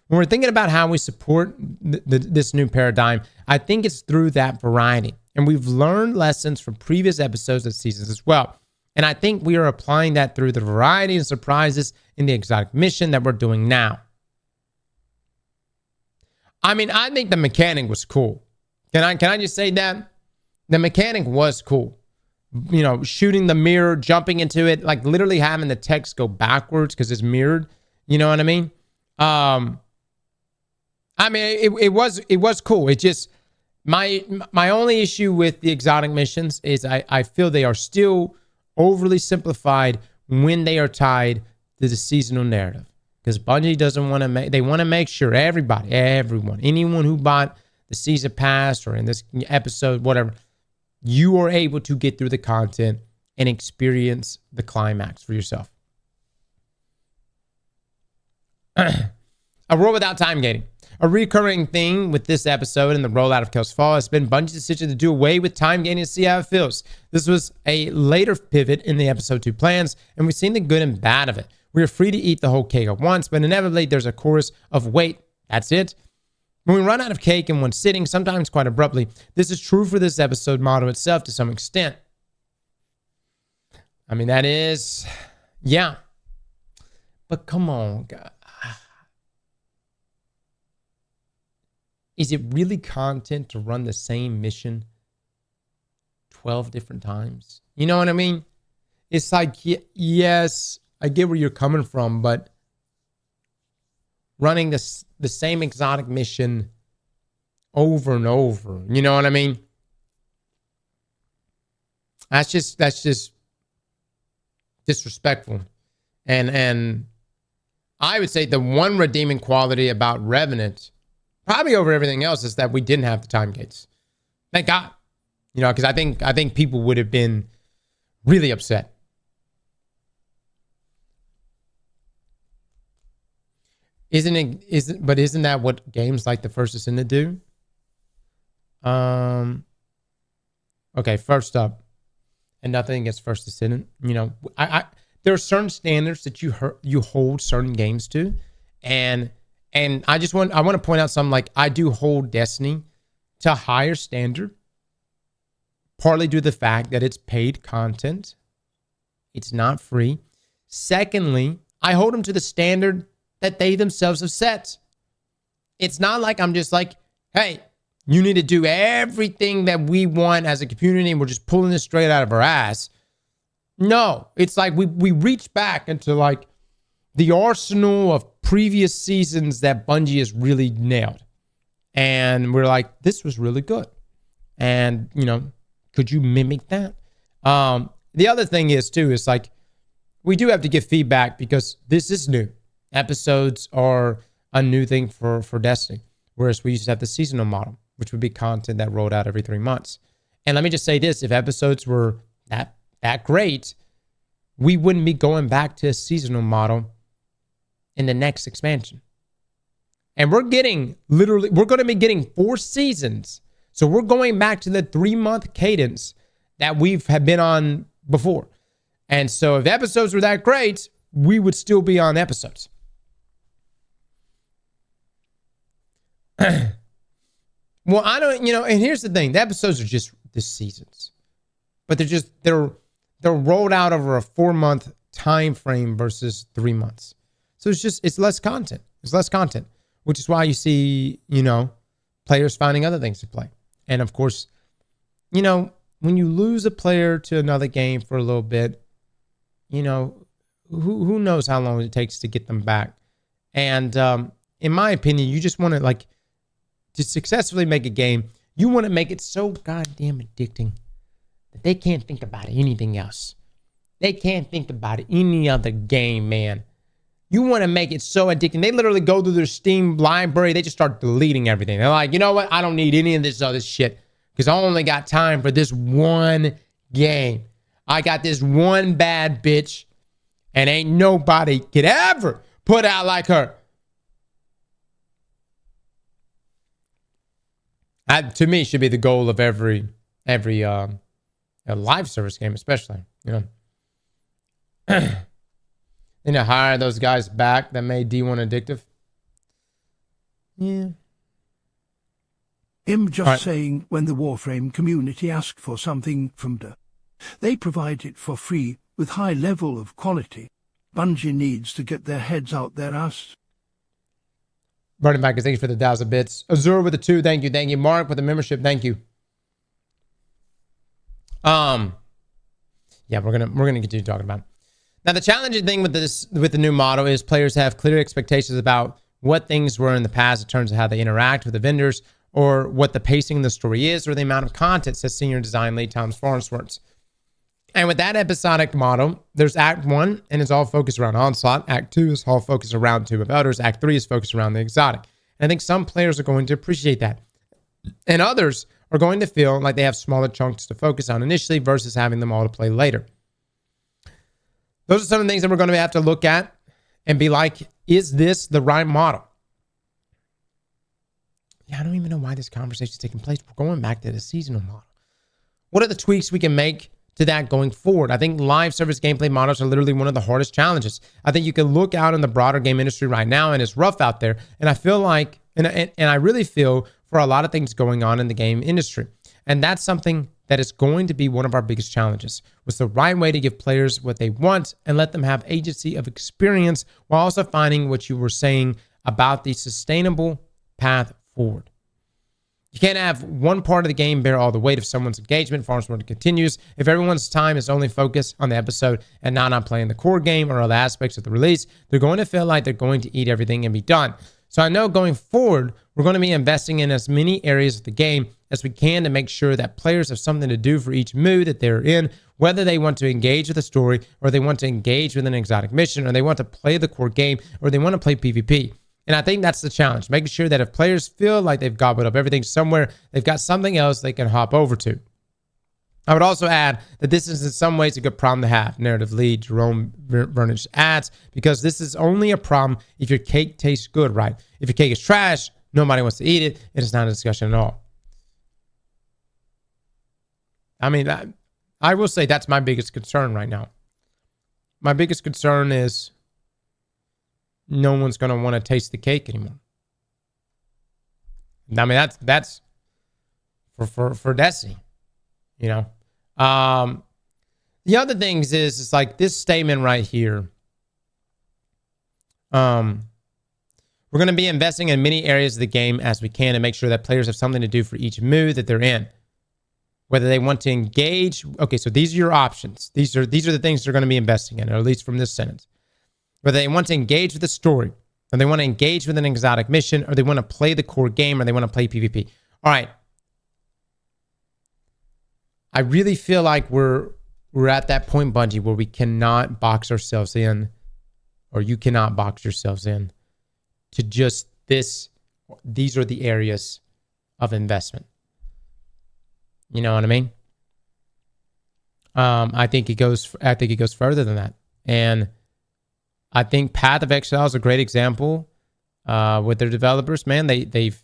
When we're thinking about how we support this new paradigm, I think it's through that variety. And we've learned lessons from previous episodes and seasons as well. And I think we are applying that through the variety and surprises in the exotic mission that we're doing now. I mean, I think the mechanic was cool. Can I just say that? The mechanic was cool. You know, shooting the mirror, jumping into it, like literally having the text go backwards because it's mirrored. You know what I mean? It was cool. It just my only issue with the exotic missions is I feel they are still overly simplified when they are tied to the seasonal narrative, because Bungie doesn't want to they want to make sure anyone who bought the season pass or in this episode, whatever, you are able to get through the content and experience the climax for yourself. A world without time gating. A recurring thing with this episode and the rollout of Chaos Fall has been Bungie's decision to do away with time gating and see how it feels. This was a later pivot in the episode 2 plans, and we've seen the good and bad of it. We are free to eat the whole cake at once, but inevitably there's a chorus of wait, that's it. When we run out of cake in one sitting, sometimes quite abruptly, this is true for this episode motto itself to some extent. I mean, that is, yeah. But come on, God. Is it really content to run the same mission 12 different times? You know what I mean? It's like, yes, I get where you're coming from, but running the same exotic mission over and over, you know what I mean? That's just disrespectful. And I would say the one redeeming quality about Revenant, probably over everything else, is that we didn't have the time gates. Thank God. You know, because I think people would have been really upset. Isn't that what games like the First Ascendant do? Okay, first up, and nothing against First Ascendant. You know, there are certain standards that you hold certain games to, and I want to point out something. Like, I do hold Destiny to a higher standard, partly due to the fact that it's paid content. It's not free. Secondly, I hold them to the standard that they themselves have set. It's not like I'm just like, hey, you need to do everything that we want as a community and we're just pulling this straight out of our ass. No, it's like we reach back into like the arsenal of previous seasons that Bungie has really nailed. And we're like, this was really good. And, you know, could you mimic that? The other thing is too, is like, we do have to give feedback because this is new. Episodes are a new thing for Destiny. Whereas we used to have the seasonal model, which would be content that rolled out every 3 months. And let me just say this, if episodes were that great, we wouldn't be going back to a seasonal model in the next expansion. And we're going to be getting 4 seasons. So we're going back to the 3-month cadence that we've have been on before. And so if episodes were that great, we would still be on episodes. Well, I don't, you know, and here's the thing. The episodes are just the seasons. But they're rolled out over a 4-month time frame versus 3 months. So it's less content. It's less content, which is why you see, you know, players finding other things to play. And of course, you know, when you lose a player to another game for a little bit, you know, who knows how long it takes to get them back. And in my opinion, you just want to, like, to successfully make a game, you want to make it so goddamn addicting that they can't think about anything else. They can't think about any other game, man. You want to make it so addicting. They literally go through their Steam library. They just start deleting everything. They're like, you know what? I don't need any of this other shit because I only got time for this one game. I got this one bad bitch and ain't nobody could ever put out like her. That, to me, should be the goal of every live service game, especially, you know. Hire those guys back that made D1 addictive. Yeah. Him just saying when the Warframe community asked for something from they provide it for free with high level of quality. Bungie needs to get their heads out their ass. Running back, thank you for the 1,000 bits. Azure with the 2, thank you. Thank you. Mark with the membership, thank you. Yeah, we're gonna continue talking about it. Now, the challenging thing with the new model is players have clear expectations about what things were in the past in terms of how they interact with the vendors, or what the pacing of the story is, or the amount of content, says senior design lead Tom Farnsworth. And with that episodic model, there's Act 1, and it's all focused around Onslaught. Act 2 is all focused around Tomb of Elders. Act 3 is focused around the exotic. And I think some players are going to appreciate that. And others are going to feel like they have smaller chunks to focus on initially versus having them all to play later. Those are some of the things that we're going to have to look at and be like, is this the right model? Yeah, I don't even know why this conversation is taking place. We're going back to the seasonal model. What are the tweaks we can make to that going forward? I think live service gameplay models are literally one of the hardest challenges. I think you can look out in the broader game industry right now, and it's rough out there. And I feel like, and I really feel for a lot of things going on in the game industry. And that's something that is going to be one of our biggest challenges. What's the right way to give players what they want and let them have agency of experience, while also finding what you were saying about the sustainable path forward. You can't have one part of the game bear all the weight of someone's engagement. Farnsworth continues. If everyone's time is only focused on the episode and not on playing the core game or other aspects of the release, they're going to feel like they're going to eat everything and be done. So I know going forward, we're going to be investing in as many areas of the game as we can to make sure that players have something to do for each mood that they're in, whether they want to engage with the story, or they want to engage with an exotic mission, or they want to play the core game, or they want to play PvP. And I think that's the challenge, making sure that if players feel like they've gobbled up everything somewhere, they've got something else they can hop over to. I would also add that this is in some ways a good problem to have. Narrative lead Jerome Vernich adds, because this is only a problem if your cake tastes good, right? If your cake is trash, nobody wants to eat it. It is not a discussion at all. I mean, I will say that's my biggest concern right now. My biggest concern is no one's going to want to taste the cake anymore. I mean, that's for Destiny, you know. The other things is, it's like this statement right here. We're going to be investing in many areas of the game as we can to make sure that players have something to do for each mood that they're in. Whether they want to engage. Okay, so these are your options. These are the things they're going to be investing in, or at least from this sentence. Whether they want to engage with the story, or they want to engage with an exotic mission, or they want to play the core game, or they want to play PvP. All right. I really feel like we're at that point, Bungie, where we cannot box ourselves in, or you cannot box yourselves in to just this. These are the areas of investment. You know what I mean? I think it goes further than that. And I think Path of Exile is a great example with their developers. Man, they've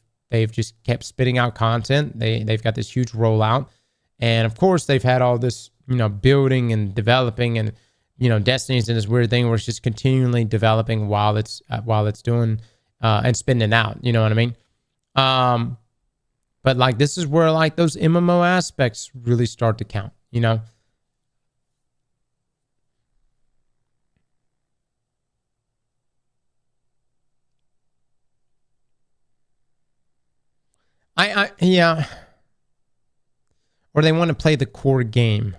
just kept spitting out content. They've got this huge rollout, and of course they've had all this, you know, building and developing, and you know, Destiny's in this weird thing where it's just continually developing while it's doing and spinning it out. You know what I mean? But like, this is where like those MMO aspects really start to count. You know. Yeah. Or they want to play the core game.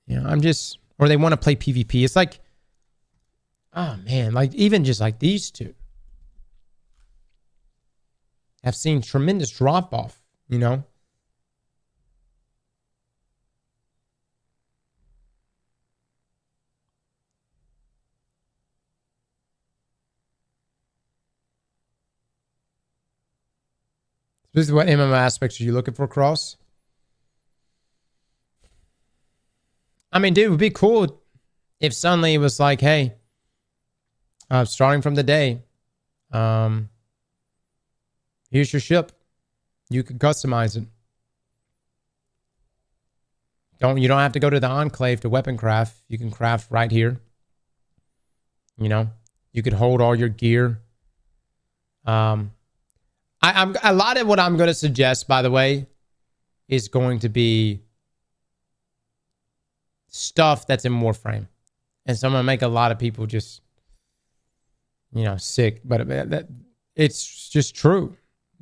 You know, or they want to play PvP. It's like, oh man, like even just like these two have seen tremendous drop off, you know. This is what MMO aspects are you looking for, Cross? I mean, dude, it would be cool if suddenly it was like, hey, starting from the day, Here's your ship. You can customize it. You don't have to go to the Enclave to weapon craft. You can craft right here. You know, you could hold all your gear. I'm a lot of what I'm going to suggest, by the way, is going to be stuff that's in Warframe. And so I'm going to make a lot of people just, you know, sick. But it's just true.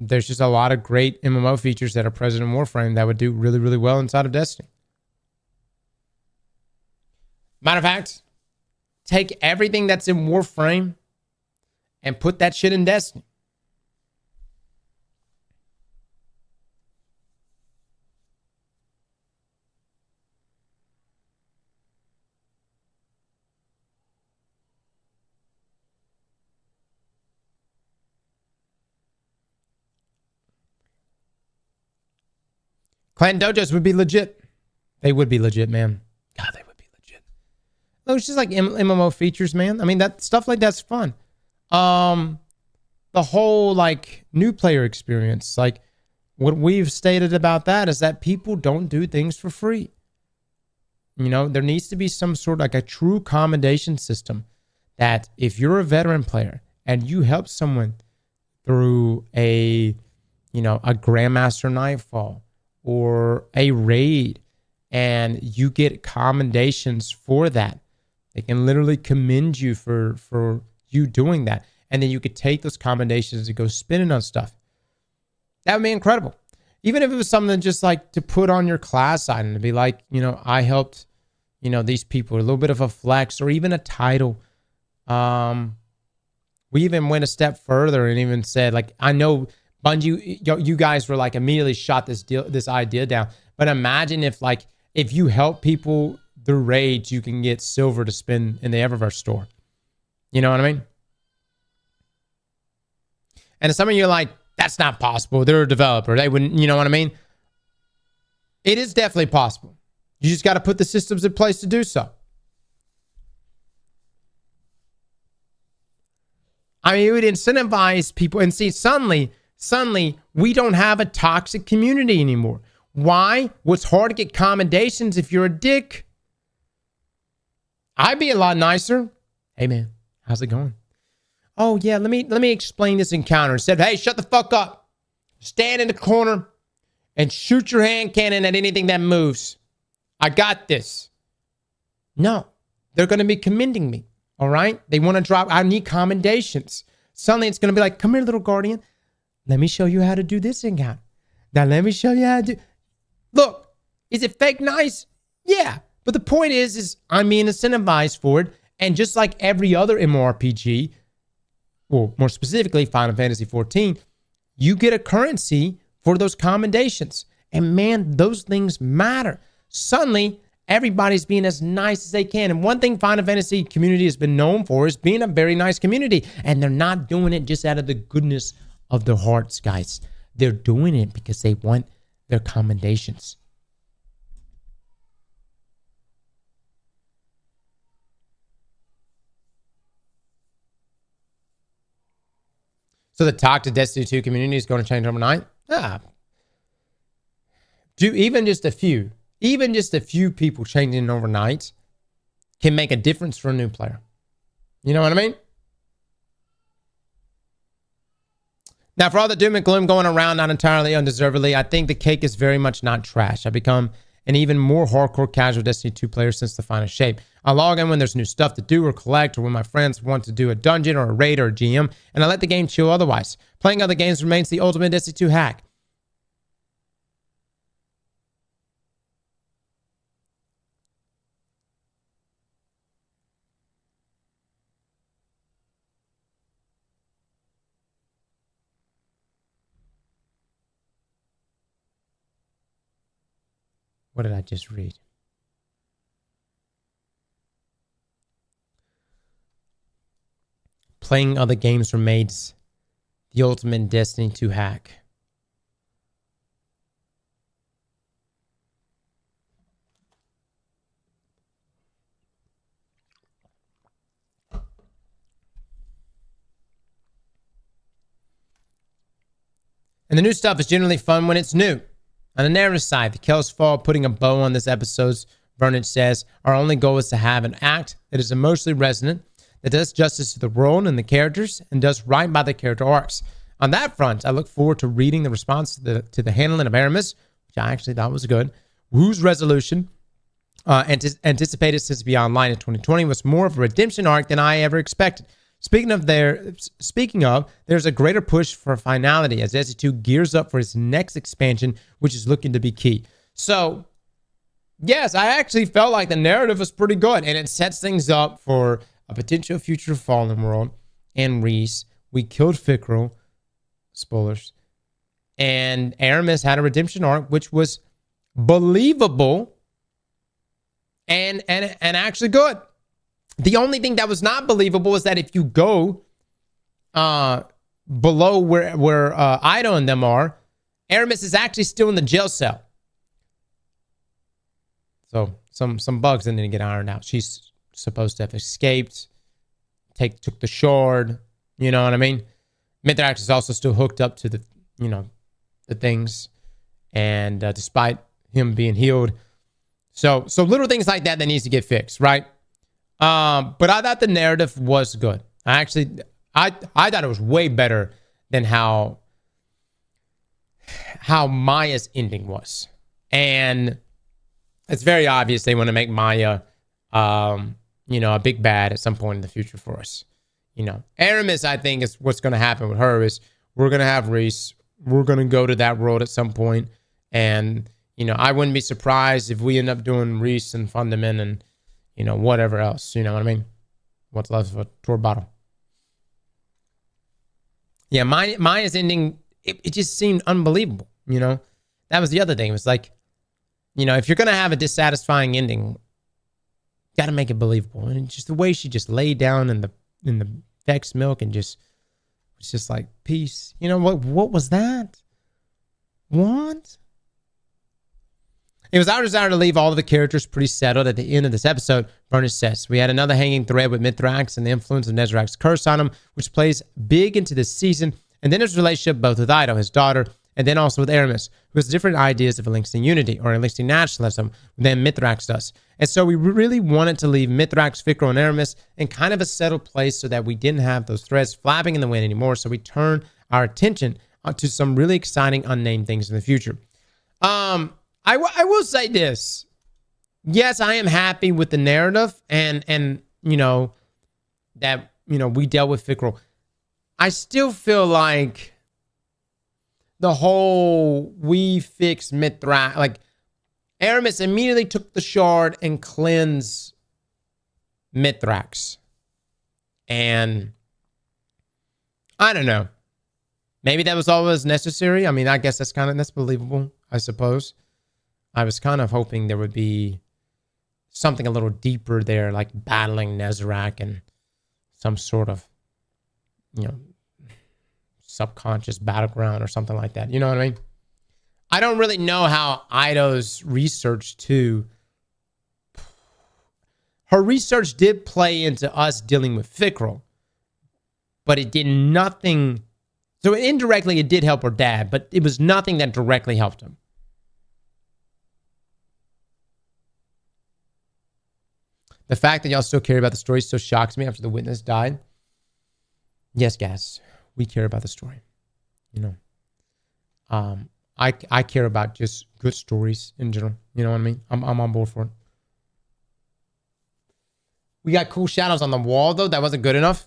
There's just a lot of great MMO features that are present in Warframe that would do really, really well inside of Destiny. Matter of fact, take everything that's in Warframe and put that shit in Destiny. Clan dojos would be legit. They would be legit, man. God, they would be legit. No, it's just like MMO features, man. I mean, that stuff like that's fun. The whole like new player experience, like what we've stated about that is that people don't do things for free. You know, there needs to be some sort of like a true commendation system that if you're a veteran player and you help someone through a Grandmaster Nightfall or a raid and you get commendations for that, they can literally commend you for you doing that. And then you could take those commendations and go spinning on stuff. That would be incredible. Even if it was something just like to put on your class item to be like, you know, I helped, you know, these people, a little bit of a flex or even a title. We even went a step further and even said, like, I know Bungie, you guys were like immediately shot this idea down. But imagine if you help people through raids, you can get silver to spend in the Eververse store. You know what I mean? And some of you are like, that's not possible. They're a developer. They wouldn't, you know what I mean? It is definitely possible. You just got to put the systems in place to do so. I mean, it would incentivize people. And see, suddenly, we don't have a toxic community anymore. Why? What's hard to get commendations if you're a dick? I'd be a lot nicer. Hey, man, how's it going? Oh, yeah, let me explain this encounter. Said, hey, shut the fuck up. Stand in the corner and shoot your hand cannon at anything that moves. I got this. No, they're going to be commending me, all right? They want to drop, I need commendations. Suddenly it's going to be like, come here, little guardian. Let me show you how to do this encounter. Now let me show you how to do. Look, is it fake nice? Yeah, but the point is I'm being incentivized for it. And just like every other MMORPG, or more specifically, Final Fantasy XIV, you get a currency for those commendations. And man, those things matter. Suddenly, everybody's being as nice as they can. And one thing Final Fantasy community has been known for is being a very nice community. And they're not doing it just out of the goodness of their hearts, guys. They're doing it because they want their commendations. So the talk to Destiny 2 community is going to change overnight? Even just a few people changing overnight can make a difference for a new player. You know what I mean? Now, for all the doom and gloom going around, not entirely undeservedly, I think the cake is very much not trash. I've become an even more hardcore casual Destiny 2 player since the final shape. I log in when there's new stuff to do or collect, or when my friends want to do a dungeon or a raid or a GM, and I let the game chill otherwise. Playing other games remains the ultimate Destiny 2 hack. What did I just read? Playing other games remains the ultimate Destiny 2 hack. And the new stuff is generally fun when it's new. On the narrative side, the Kel's Fall putting a bow on this episode's, Vernage says, our only goal is to have an act that is emotionally resonant, that does justice to the world and the characters, and does right by the character arcs. On that front, I look forward to reading the response to the handling of Aramis, which I actually thought was good, whose resolution, anticipated since Beyond Light in 2020, was more of a redemption arc than I ever expected. Speaking of, there's a greater push for finality as SE2 gears up for its next expansion, which is looking to be key. So, yes, I actually felt like the narrative was pretty good, and it sets things up for a potential future Fallen World and Reese. We killed Fickrell. Spoilers. And Aramis had a redemption arc, which was believable and actually good. The only thing that was not believable is that if you go below where Ido and them are, Aramis is actually still in the jail cell. So some bugs that need to get ironed out. She's supposed to have escaped, took the shard. You know what I mean? Mithrax is also still hooked up to the things, and despite him being healed, so little things like that needs to get fixed, right? But I thought the narrative was good. I thought it was way better than how Maya's ending was, and it's very obvious they want to make Maya, a big bad at some point in the future for us. Aramis, I think, is what's going to happen with her is we're going to have Reese. We're going to go to that world at some point. And, I wouldn't be surprised if we end up doing Reese and Fundament and, whatever else. You know what I mean? What's left of a tour bottle. Yeah, Maya's ending, it just seemed unbelievable. That was the other thing. It was like, if you're going to have a dissatisfying ending, got to make it believable. And just the way she just laid down in the Vex milk and it's just like peace. What was that? What? It was our desire to leave all of the characters pretty settled at the end of this episode. Vernage says we had another hanging thread with Mithrax and the influence of Nezrak's curse on him, which plays big into this season, and then his relationship both with Ido, his daughter, and then also with Aramis, who has different ideas of Elixir unity or Elixir nationalism than Mithrax does. And so we really wanted to leave Mithrax, Fickrell, and Aramis in kind of a settled place so that we didn't have those threads flapping in the wind anymore. So we turn our attention to some really exciting unnamed things in the future. I will say this. Yes, I am happy with the narrative and that we dealt with Fickrell. I still feel like the whole we fix Mithrax, like Aramis immediately took the shard and cleansed Mithrax. And I don't know. Maybe that was always necessary. I mean, I guess that's believable, I suppose. I was kind of hoping there would be something a little deeper there, like battling Nezrak and some sort of, subconscious battleground or something like that. You know what I mean? I don't really know how Ido's research too. Her research did play into us dealing with Fickrell, but it did nothing. So indirectly, it did help her dad, but it was nothing that directly helped him. The fact that y'all still care about the story still shocks me after the witness died. Yes, guys, we care about the story. I care about just good stories in general. You know what I mean? I'm on board for it. We got cool shadows on the wall, though. That wasn't good enough.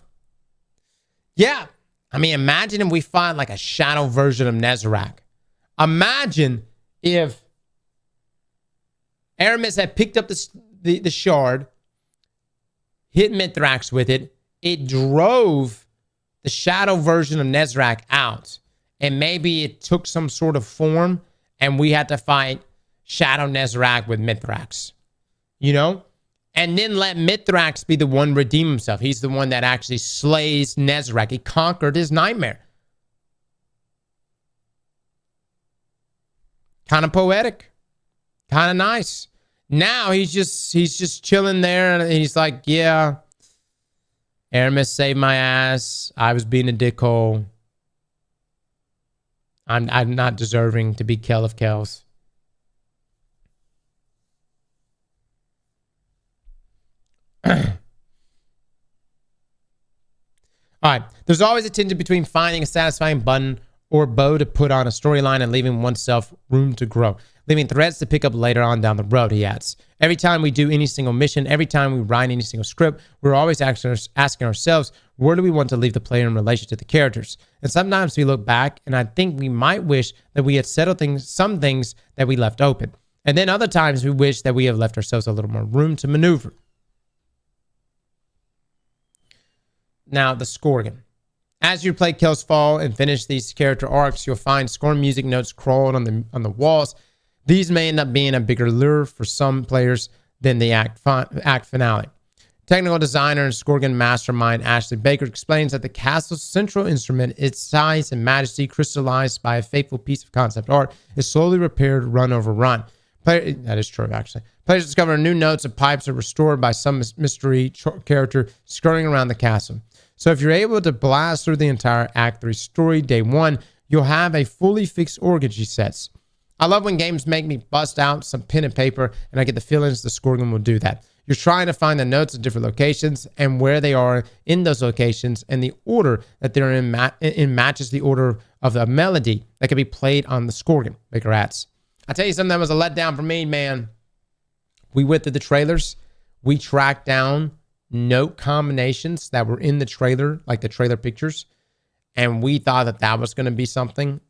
Yeah. I mean, imagine if we find like a shadow version of Nezrak. Imagine if Aramis had picked up the shard, hit Mithrax with it. It drove the shadow version of Nezrak out. And maybe it took some sort of form and we had to fight Shadow Nezrak with Mithrax. And then let Mithrax be the one redeem himself. He's the one that actually slays Nezrak. He conquered his nightmare. Kind of poetic. Kind of nice. Now he's just chilling there and he's like, yeah, Aramis saved my ass. I was being a dickhole. I'm not deserving to be Kel of Kels. All right. There's always a tension between finding a satisfying button or bow to put on a storyline and leaving oneself room to grow, leaving threads to pick up later on down the road, he adds. Every time we do any single mission, every time we write any single script, we're always asking ourselves, where do we want to leave the player in relation to the characters? And sometimes we look back and I think we might wish that we had settled some things that we left open. And then other times we wish that we have left ourselves a little more room to maneuver. Now, the Skorgan. As you play Kel's Fall and finish these character arcs, you'll find Skorgan music notes crawled on the walls. These may end up being a bigger lure for some players than the act finale. Technical designer and Skorgan mastermind Ashley Baker explains that the castle's central instrument, its size and majesty crystallized by a faithful piece of concept art, is slowly repaired run over run. That is true, actually. Players discover new notes and pipes are restored by some mystery character scurrying around the castle. So if you're able to blast through the entire Act 3 story day one, you'll have a fully fixed organ, she says. I love when games make me bust out some pen and paper, and I get the feelings the Skorgan will do that. You're trying to find the notes at different locations and where they are in those locations, and the order that they're in matches the order of the melody that can be played on the Skorgan, Baker adds. I tell you something that was a letdown for me, man. We went through the trailers. We tracked down note combinations that were in the trailer, like the trailer pictures, and we thought that that was going to be something.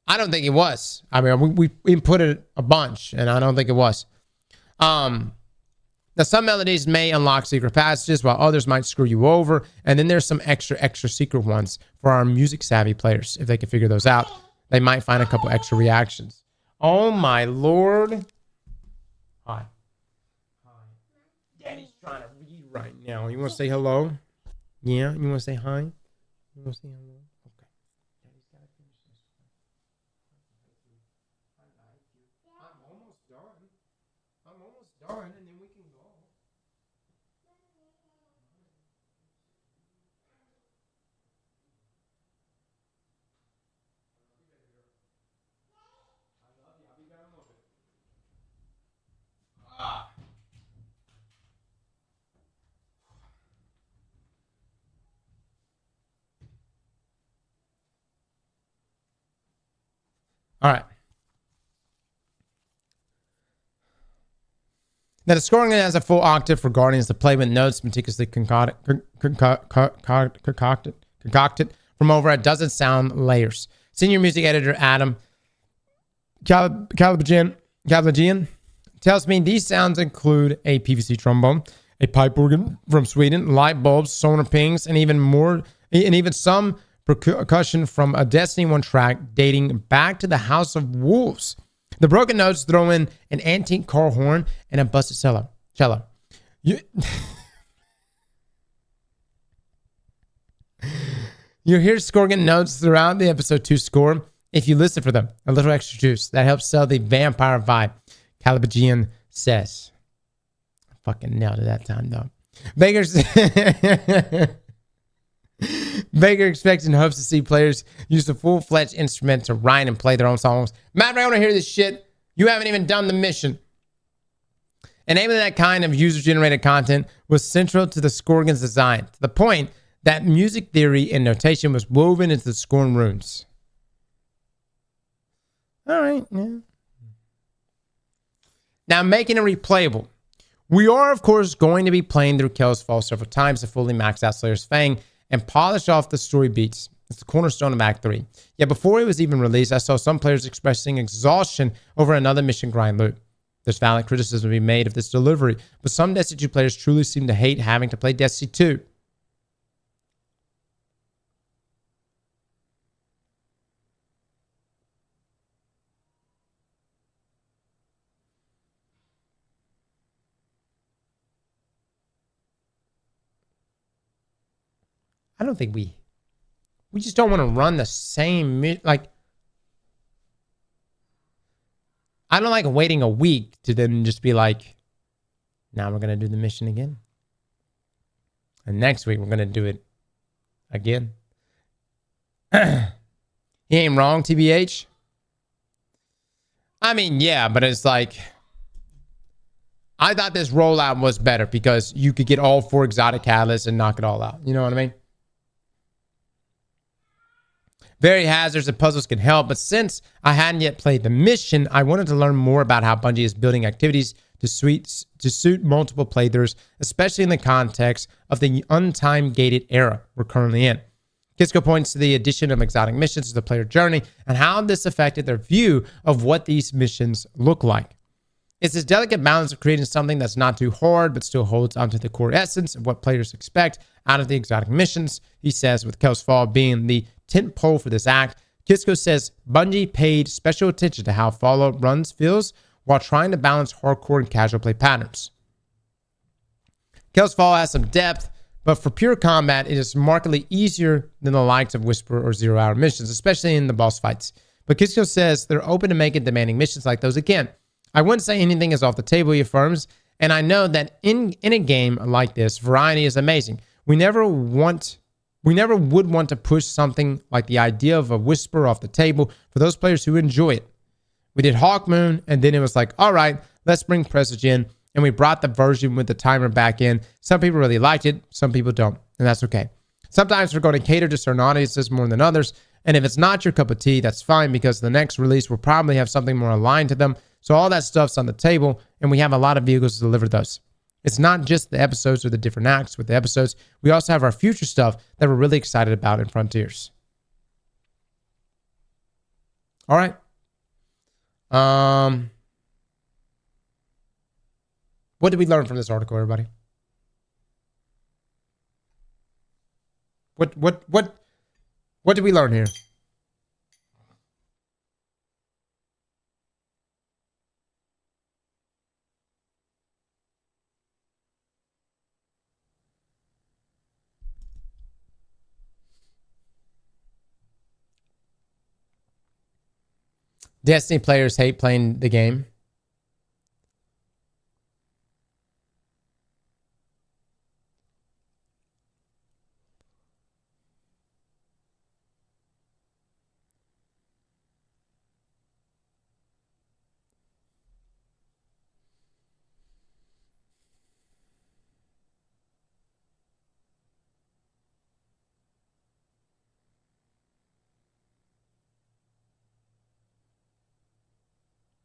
I don't think it was. I mean, we inputted a bunch, and I don't think it was. Now, some melodies may unlock secret passages, while others might screw you over, and then there's some extra secret ones for our music-savvy players. If they can figure those out, they might find a couple extra reactions. Oh, my Lord. Hi. Daddy's trying to read right now. You want to say hello? Yeah? You want to say hi? You want to say hello? Okay. Daddy's got to finish this one. I like you. I'm almost done. I'm almost done, and then we can go. All right. Now, the Skorgan has a full octave for Guardians to play with notes meticulously concocted from over a dozen sound layers. Senior music editor Adam Kalabajian tells me these sounds include a PVC trombone, a pipe organ from Sweden, light bulbs, sonar pings, and even some percussion from a Destiny 1 track dating back to the House of Wolves. The broken notes throw in an antique car horn and a busted cello. You'll hear Skorgan notes throughout the episode 2 score if you listen for them. A little extra juice. That helps sell the vampire vibe, Kalabajian says. I fucking nailed it that time, though. Baker expects and hopes to see players use the full-fledged instrument to write and play their own songs. Matt, I want to hear this shit. You haven't even done the mission. Enabling that kind of user-generated content was central to the Skorgan's design, to the point that music theory and notation was woven into the Skorgan runes. All right, yeah. Now, making it replayable. We are, of course, going to be playing through Kel's Fall several times to fully max out Slayer's Fang and polish off the story beats. It's the cornerstone of Act 3. Yet before it was even released, I saw some players expressing exhaustion over another mission grind loop. There's valid criticism to be made of this delivery, but some Destiny 2 players truly seem to hate having to play Destiny 2. I don't think we just don't want to run the same, like, I don't like waiting a week to then just be like, now we're going to do the mission again. And next week we're going to do it again. He He ain't wrong, TBH. I mean, yeah, but it's like, I thought this rollout was better because you could get all 4 exotic catalysts and knock it all out. You know what I mean? Very hazards and puzzles can help, but since I hadn't yet played the mission, I wanted to learn more about how Bungie is building activities to suit multiple playthroughs, especially in the context of the untime-gated era we're currently in. Kisco points to the addition of exotic missions to the player journey and how this affected their view of what these missions look like. It's this delicate balance of creating something that's not too hard, but still holds onto the core essence of what players expect out of the exotic missions, he says, with Chaos Fall being the tent pole for this act. Kisco says Bungie paid special attention to how Fallout runs feels while trying to balance hardcore and casual play patterns. Chaos Fall has some depth, but for pure combat, it is markedly easier than the likes of Whisper or 0 Hour missions, especially in the boss fights. But Kisco says they're open to making demanding missions like those again. I wouldn't say anything is off the table, he affirms, and I know that in a game like this, variety is amazing. We never would want to push something like the idea of a Whisper off the table for those players who enjoy it. We did Hawk Moon, and then it was like, all right, let's bring Presage in, and we brought the version with the timer back in. Some people really liked it, some people don't, and that's okay. Sometimes we're going to cater to certain audiences more than others, and if it's not your cup of tea, that's fine, because the next release will probably have something more aligned to them. So all that stuff's on the table, and we have a lot of vehicles to deliver those. It's not just the episodes or the different acts with the episodes. We also have our future stuff that we're really excited about in Frontiers. All right. What did we learn from this article, everybody? What did we learn here? Destiny players hate playing the game.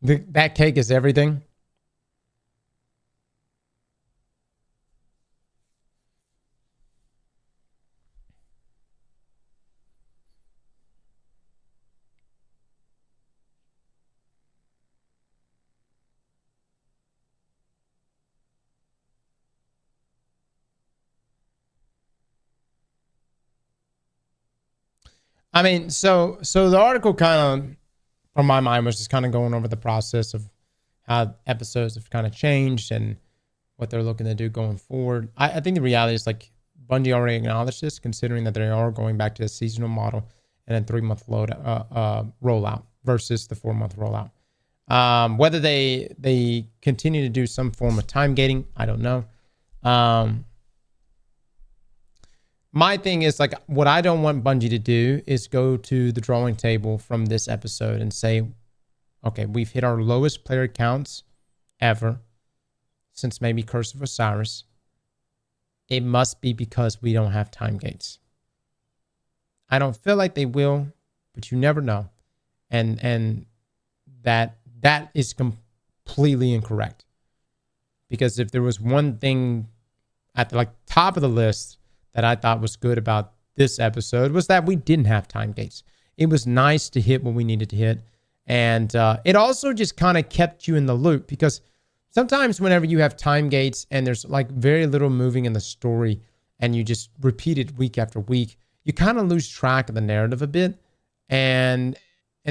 That cake is everything. I mean, so the article kind of, from my mind, was just kind of going over the process of how episodes have kind of changed and what they're looking to do going forward. I think the reality is, like, Bungie already acknowledged this, considering that they are going back to a seasonal model and a 3-month rollout versus the 4-month rollout. Whether they continue to do some form of time gating, I don't know. My thing is, like, what I don't want Bungie to do is go to the drawing table from this episode and say, okay, we've hit our lowest player counts ever since maybe Curse of Osiris. It must be because we don't have time gates. I don't feel like they will, but you never know. And that is completely incorrect. Because if there was one thing at the top of the list that I thought was good about this episode, was that we didn't have time gates. It was nice to hit what we needed to hit. And it also just kind of kept you in the loop, because sometimes whenever you have time gates and there's like very little moving in the story and you just repeat it week after week, you kind of lose track of the narrative a bit. And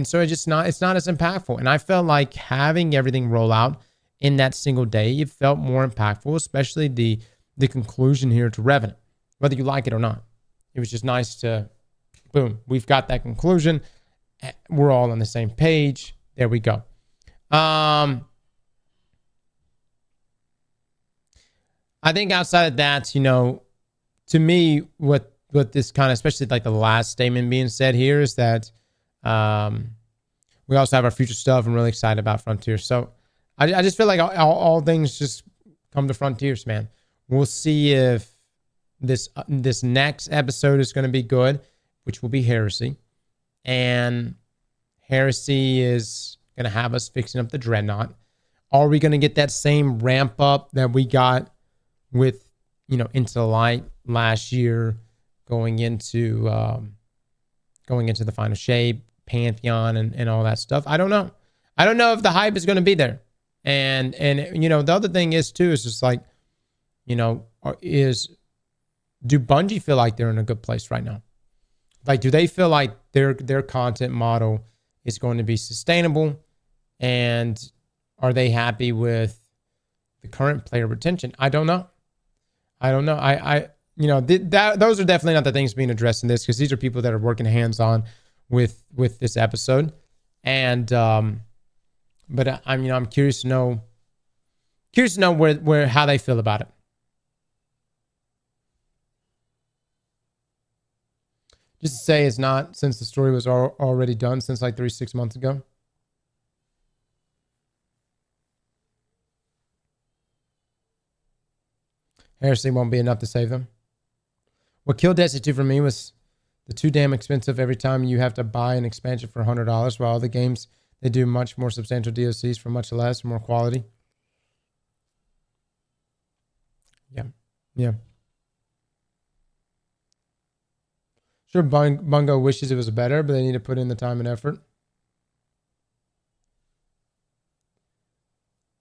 so it's not as impactful. And I felt like having everything roll out in that single day, it felt more impactful, especially the conclusion here to Revenant, whether you like it or not. It was just nice to, boom, we've got that conclusion. We're all on the same page. There we go. I think outside of that, you know, to me, what this kind of, especially like the last statement being said here, is that We also have our future stuff. I'm really excited about Frontiers. So I just feel like all things just come to Frontiers, man. We'll see if this next episode is going to be good, which will be Heresy. And Heresy is going to have us fixing up the Dreadnought. Are we going to get that same ramp up that we got with, Into the Light last year, going into the final shape, Pantheon, and all that stuff? I don't know. I don't know if the hype is going to be there. And the other thing is too, is just like, do Bungie feel like they're in a good place right now? Like, do they feel like their content model is going to be sustainable? And are they happy with the current player retention? I don't know. Those are definitely not the things being addressed in this, because these are people that are working hands-on with this episode. And but I'm curious to know how they feel about it. Just to say, it's not since the story was already done since like 3-6 months ago. Heresy won't be enough to save them. What killed Destiny 2 for me was the too damn expensive every time you have to buy an expansion for $100, while other games, they do much more substantial DLCs for much less, more quality. Yeah. Sure, Bungo wishes it was better, but they need to put in the time and effort.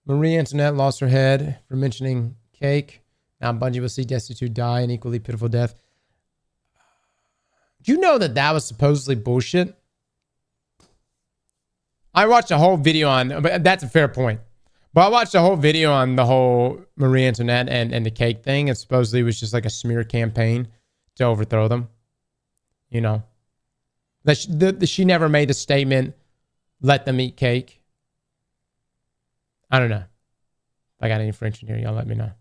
Marie Antoinette lost her head for mentioning cake. Now Bungie will see Destiny 2 die an equally pitiful death. Do you know that was supposedly bullshit? I watched a whole video on, but that's a fair point. But I watched a whole video on the whole Marie Antoinette and the cake thing. It supposedly was just like a smear campaign to overthrow them. That she never made the statement, let them eat cake. I don't know. If I got any French in here, y'all let me know.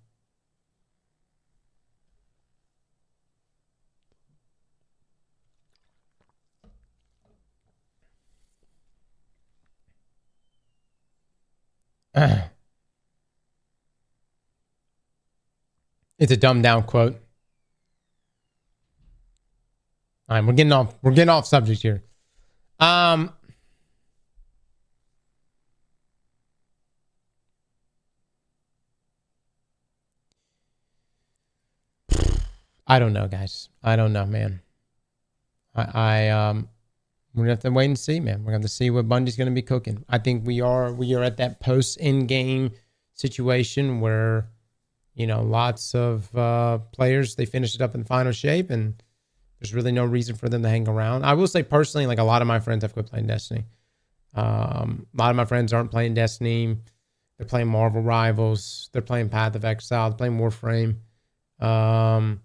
It's a dumbed down quote. All right, we're getting off subject here. I don't know, guys. I don't know, man. We're gonna have to wait and see, man. We're gonna have to see what Bungie's gonna be cooking. I think we are at that post end game situation where, lots of players, they finished it up in final shape, and there's really no reason for them to hang around. I will say personally, like, a lot of my friends have quit playing Destiny. A lot of my friends aren't playing Destiny. They're playing Marvel Rivals. They're playing Path of Exile. They're playing Warframe. And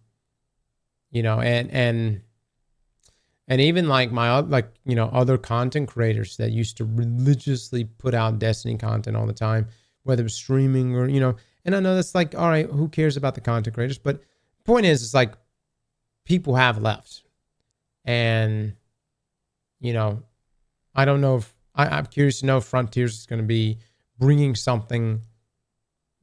even like other content creators that used to religiously put out Destiny content all the time, whether it was streaming or, and I know that's like, all right, who cares about the content creators? But the point is, it's like, people have left. And, I don't know if, I'm curious to know if Frontiers is going to be bringing something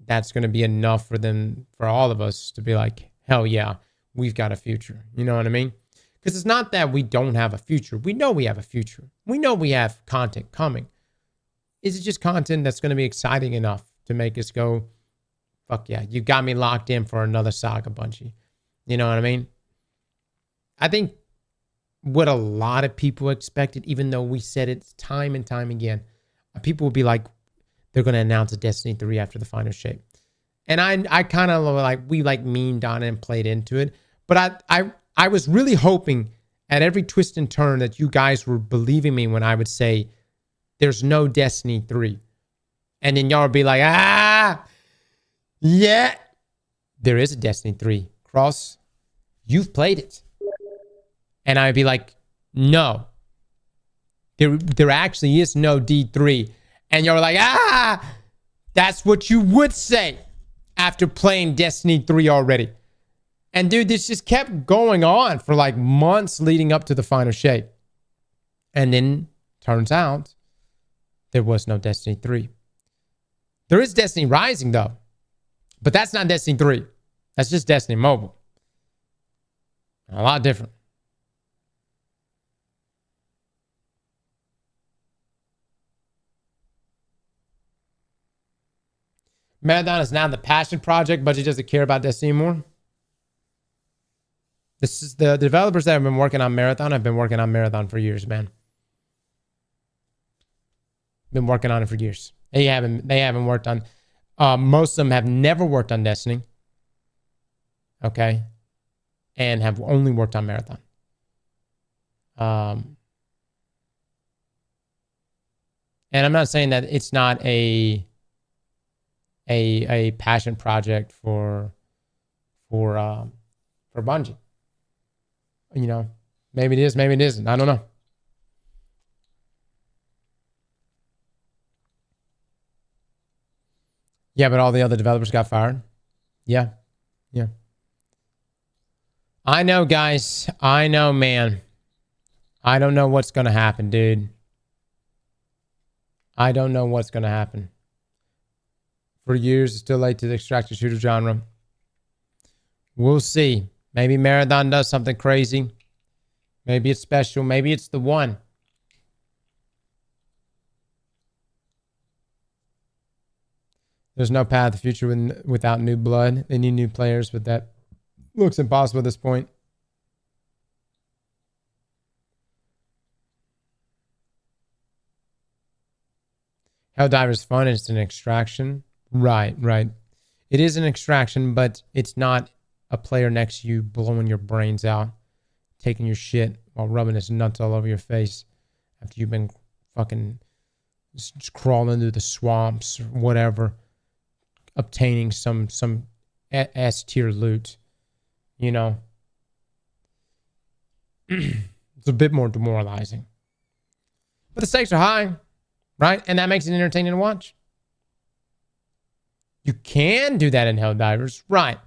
that's going to be enough for all of us to be like, hell yeah, we've got a future. You know what I mean? Because it's not that we don't have a future. We know we have a future. We know we have content coming. Is it just content that's going to be exciting enough to make us go, fuck yeah, you got me locked in for another saga, Bungie? You know what I mean? I think what a lot of people expected, even though we said it time and time again, people will be like, they're going to announce a Destiny 3 after the final shape. And I kind of we meaned on it and played into it. But I was really hoping at every twist and turn that you guys were believing me when I would say there's no Destiny 3. And then y'all would be like, yeah, there is a Destiny 3. Cross, you've played it. And I'd be like, no, there actually is no D3. And you're like, that's what you would say after playing Destiny 3 already. And dude, this just kept going on for like months leading up to the final shape. And then turns out there was no Destiny 3. There is Destiny Rising though, but that's not Destiny 3. That's just Destiny Mobile. A lot different. Marathon is now the passion project. Bungie doesn't care about Destiny anymore. This is the developers that have been working on Marathon. Have been working on Marathon for years, man. Been working on it for years. They haven't worked on. Most of them have never worked on Destiny. Okay, and have only worked on Marathon. And I'm not saying that it's not a passion project for Bungie. You know, maybe it is, maybe it isn't. I don't know. Yeah, but all the other developers got fired. Yeah. Yeah. I know, guys. I know, man. I don't know what's going to happen, dude. I don't know what's going to happen. For years, it's still late to the extractor shooter genre. We'll see. Maybe Marathon does something crazy. Maybe it's special. Maybe it's the one. There's no path to the future without new blood. They need new players, but that looks impossible at this point. Helldiver's fun. It's an extraction. Right. It is an extraction, but it's not a player next to you blowing your brains out, taking your shit while rubbing his nuts all over your face after you've been fucking just crawling through the swamps or whatever, obtaining some S tier loot. You know, it's a bit more demoralizing, but the stakes are high, right? And that makes it entertaining to watch. You can do that in Helldivers, right?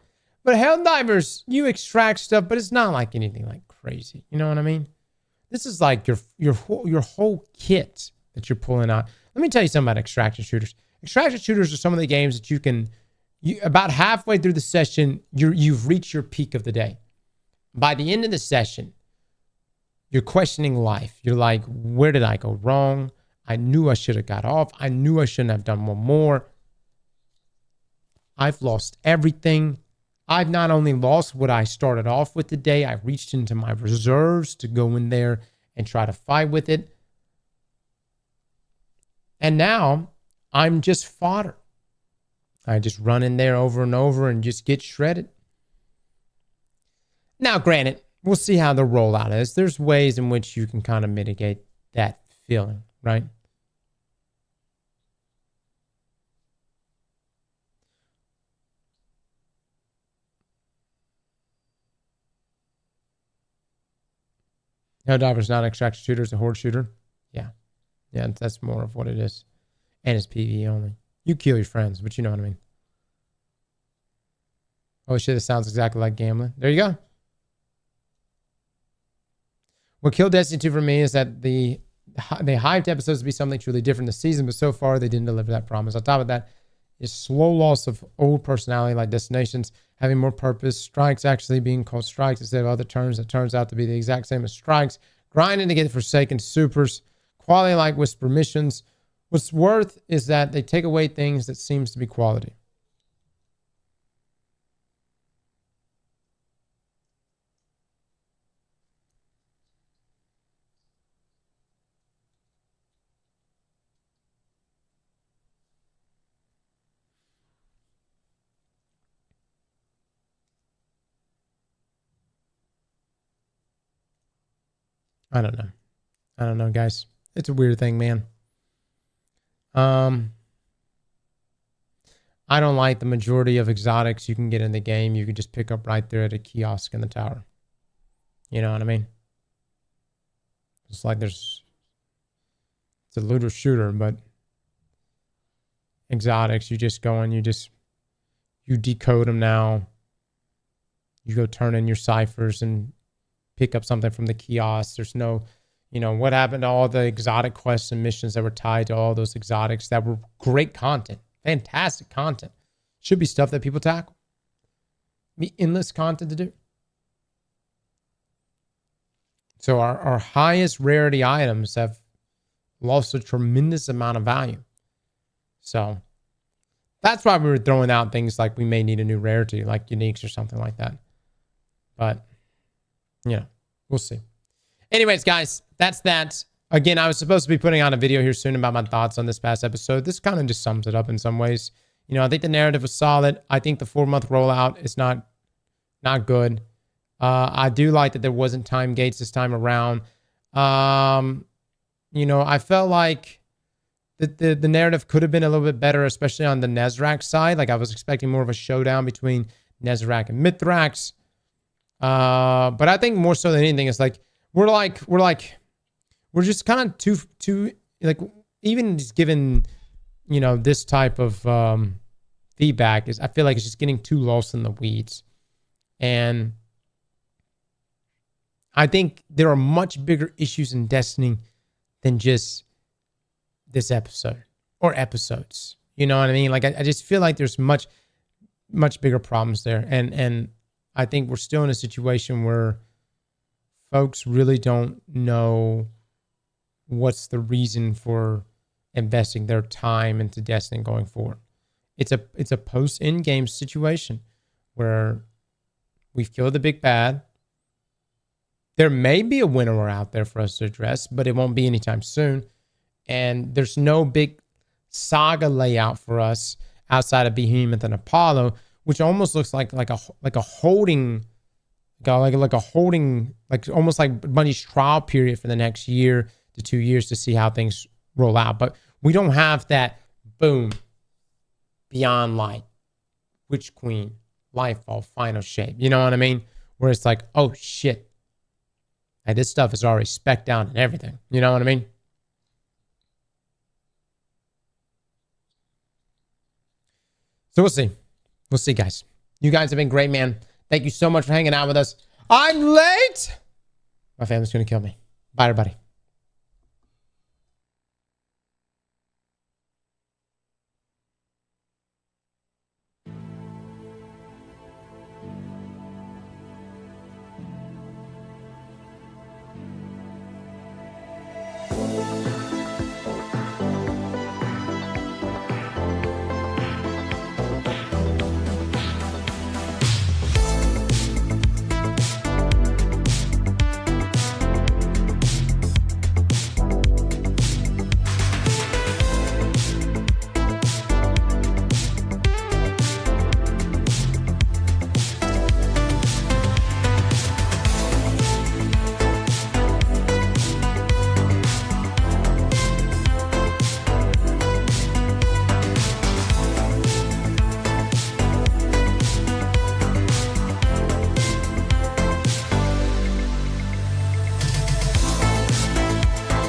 But Helldivers, you extract stuff, but it's not like anything like crazy. You know what I mean? This is like your whole kit that you're pulling out. Let me tell you something about extraction shooters. Extraction shooters are some of the games that you about halfway through the session, you've reached your peak of the day. By the end of the session, you're questioning life. You're like, where did I go wrong? I knew I should have got off. I knew I shouldn't have done one more. I've lost everything. I've not only lost what I started off with today, I've reached into my reserves to go in there and try to fight with it. And now I'm just fodder. I just run in there over and over and just get shredded. Now, granted, we'll see how the rollout is. There's ways in which you can kind of mitigate that feeling, right? Helldiver's not an extraction shooter, it's a horde shooter. Yeah, that's more of what it is. And it's PvE only. You kill your friends, but you know what I mean. Oh shit, it sounds exactly like gambling. There you go. What killed Destiny 2 for me is that they hyped episodes to be something truly different this season, but so far they didn't deliver that promise. On top of that is slow loss of old personality like Destinations having more purpose, strikes actually being called strikes instead of other terms that turns out to be the exact same as strikes, grinding to get Forsaken supers, quality like Whisper missions. What's worth is that they take away things that seems to be quality. I don't know, guys. It's a weird thing, man. I don't like the majority of exotics you can get in the game. You can just pick up right there at a kiosk in the tower. You know what I mean? It's like it's a looter shooter, but exotics, you just go in, you decode them now. You go turn in your ciphers and pick up something from the kiosk. There's no, You know, what happened to all the exotic quests and missions that were tied to all those exotics that were great content, fantastic content. Should be stuff that people tackle. Be endless content to do. So our highest rarity items have lost a tremendous amount of value. So that's why we were throwing out things like we may need a new rarity, like uniques or something like that. But, you know, we'll see. Anyways, guys, that's that. Again, I was supposed to be putting out a video here soon about my thoughts on this past episode. This kind of just sums it up in some ways. You know, I think the narrative was solid. I think the 4-month rollout is not good. I do like that there wasn't time gates this time around. You know, I felt like the narrative could have been a little bit better, especially on the Nezrak side. Like I was expecting more of a showdown between Nezrak and Mithrax. But I think more so than anything, it's like we're just kind of too like, even just given, you know, this type of feedback is, I feel like it's just getting too lost in the weeds. And I think there are much bigger issues in Destiny than just this episode or episodes. You know what I mean? Like I just feel like there's much bigger problems there. And I think we're still in a situation where folks really don't know what's the reason for investing their time into Destiny going forward. It's a post-end game situation where we've killed the big bad. There may be a winner out there for us to address, but it won't be anytime soon. And there's no big saga layout for us outside of Behemoth and Apollo, which almost looks like a holding, like almost like Bungie's trial period for the next year to 2 years to see how things roll out. But we don't have that boom, Beyond Light, Witch Queen, Lightfall, Final Shape. You know what I mean? Where it's like, oh shit, like this stuff is already spec'd out and everything. You know what I mean? So we'll see. We'll see, guys. You guys have been great, man. Thank you so much for hanging out with us. I'm late. My family's going to kill me. Bye, everybody.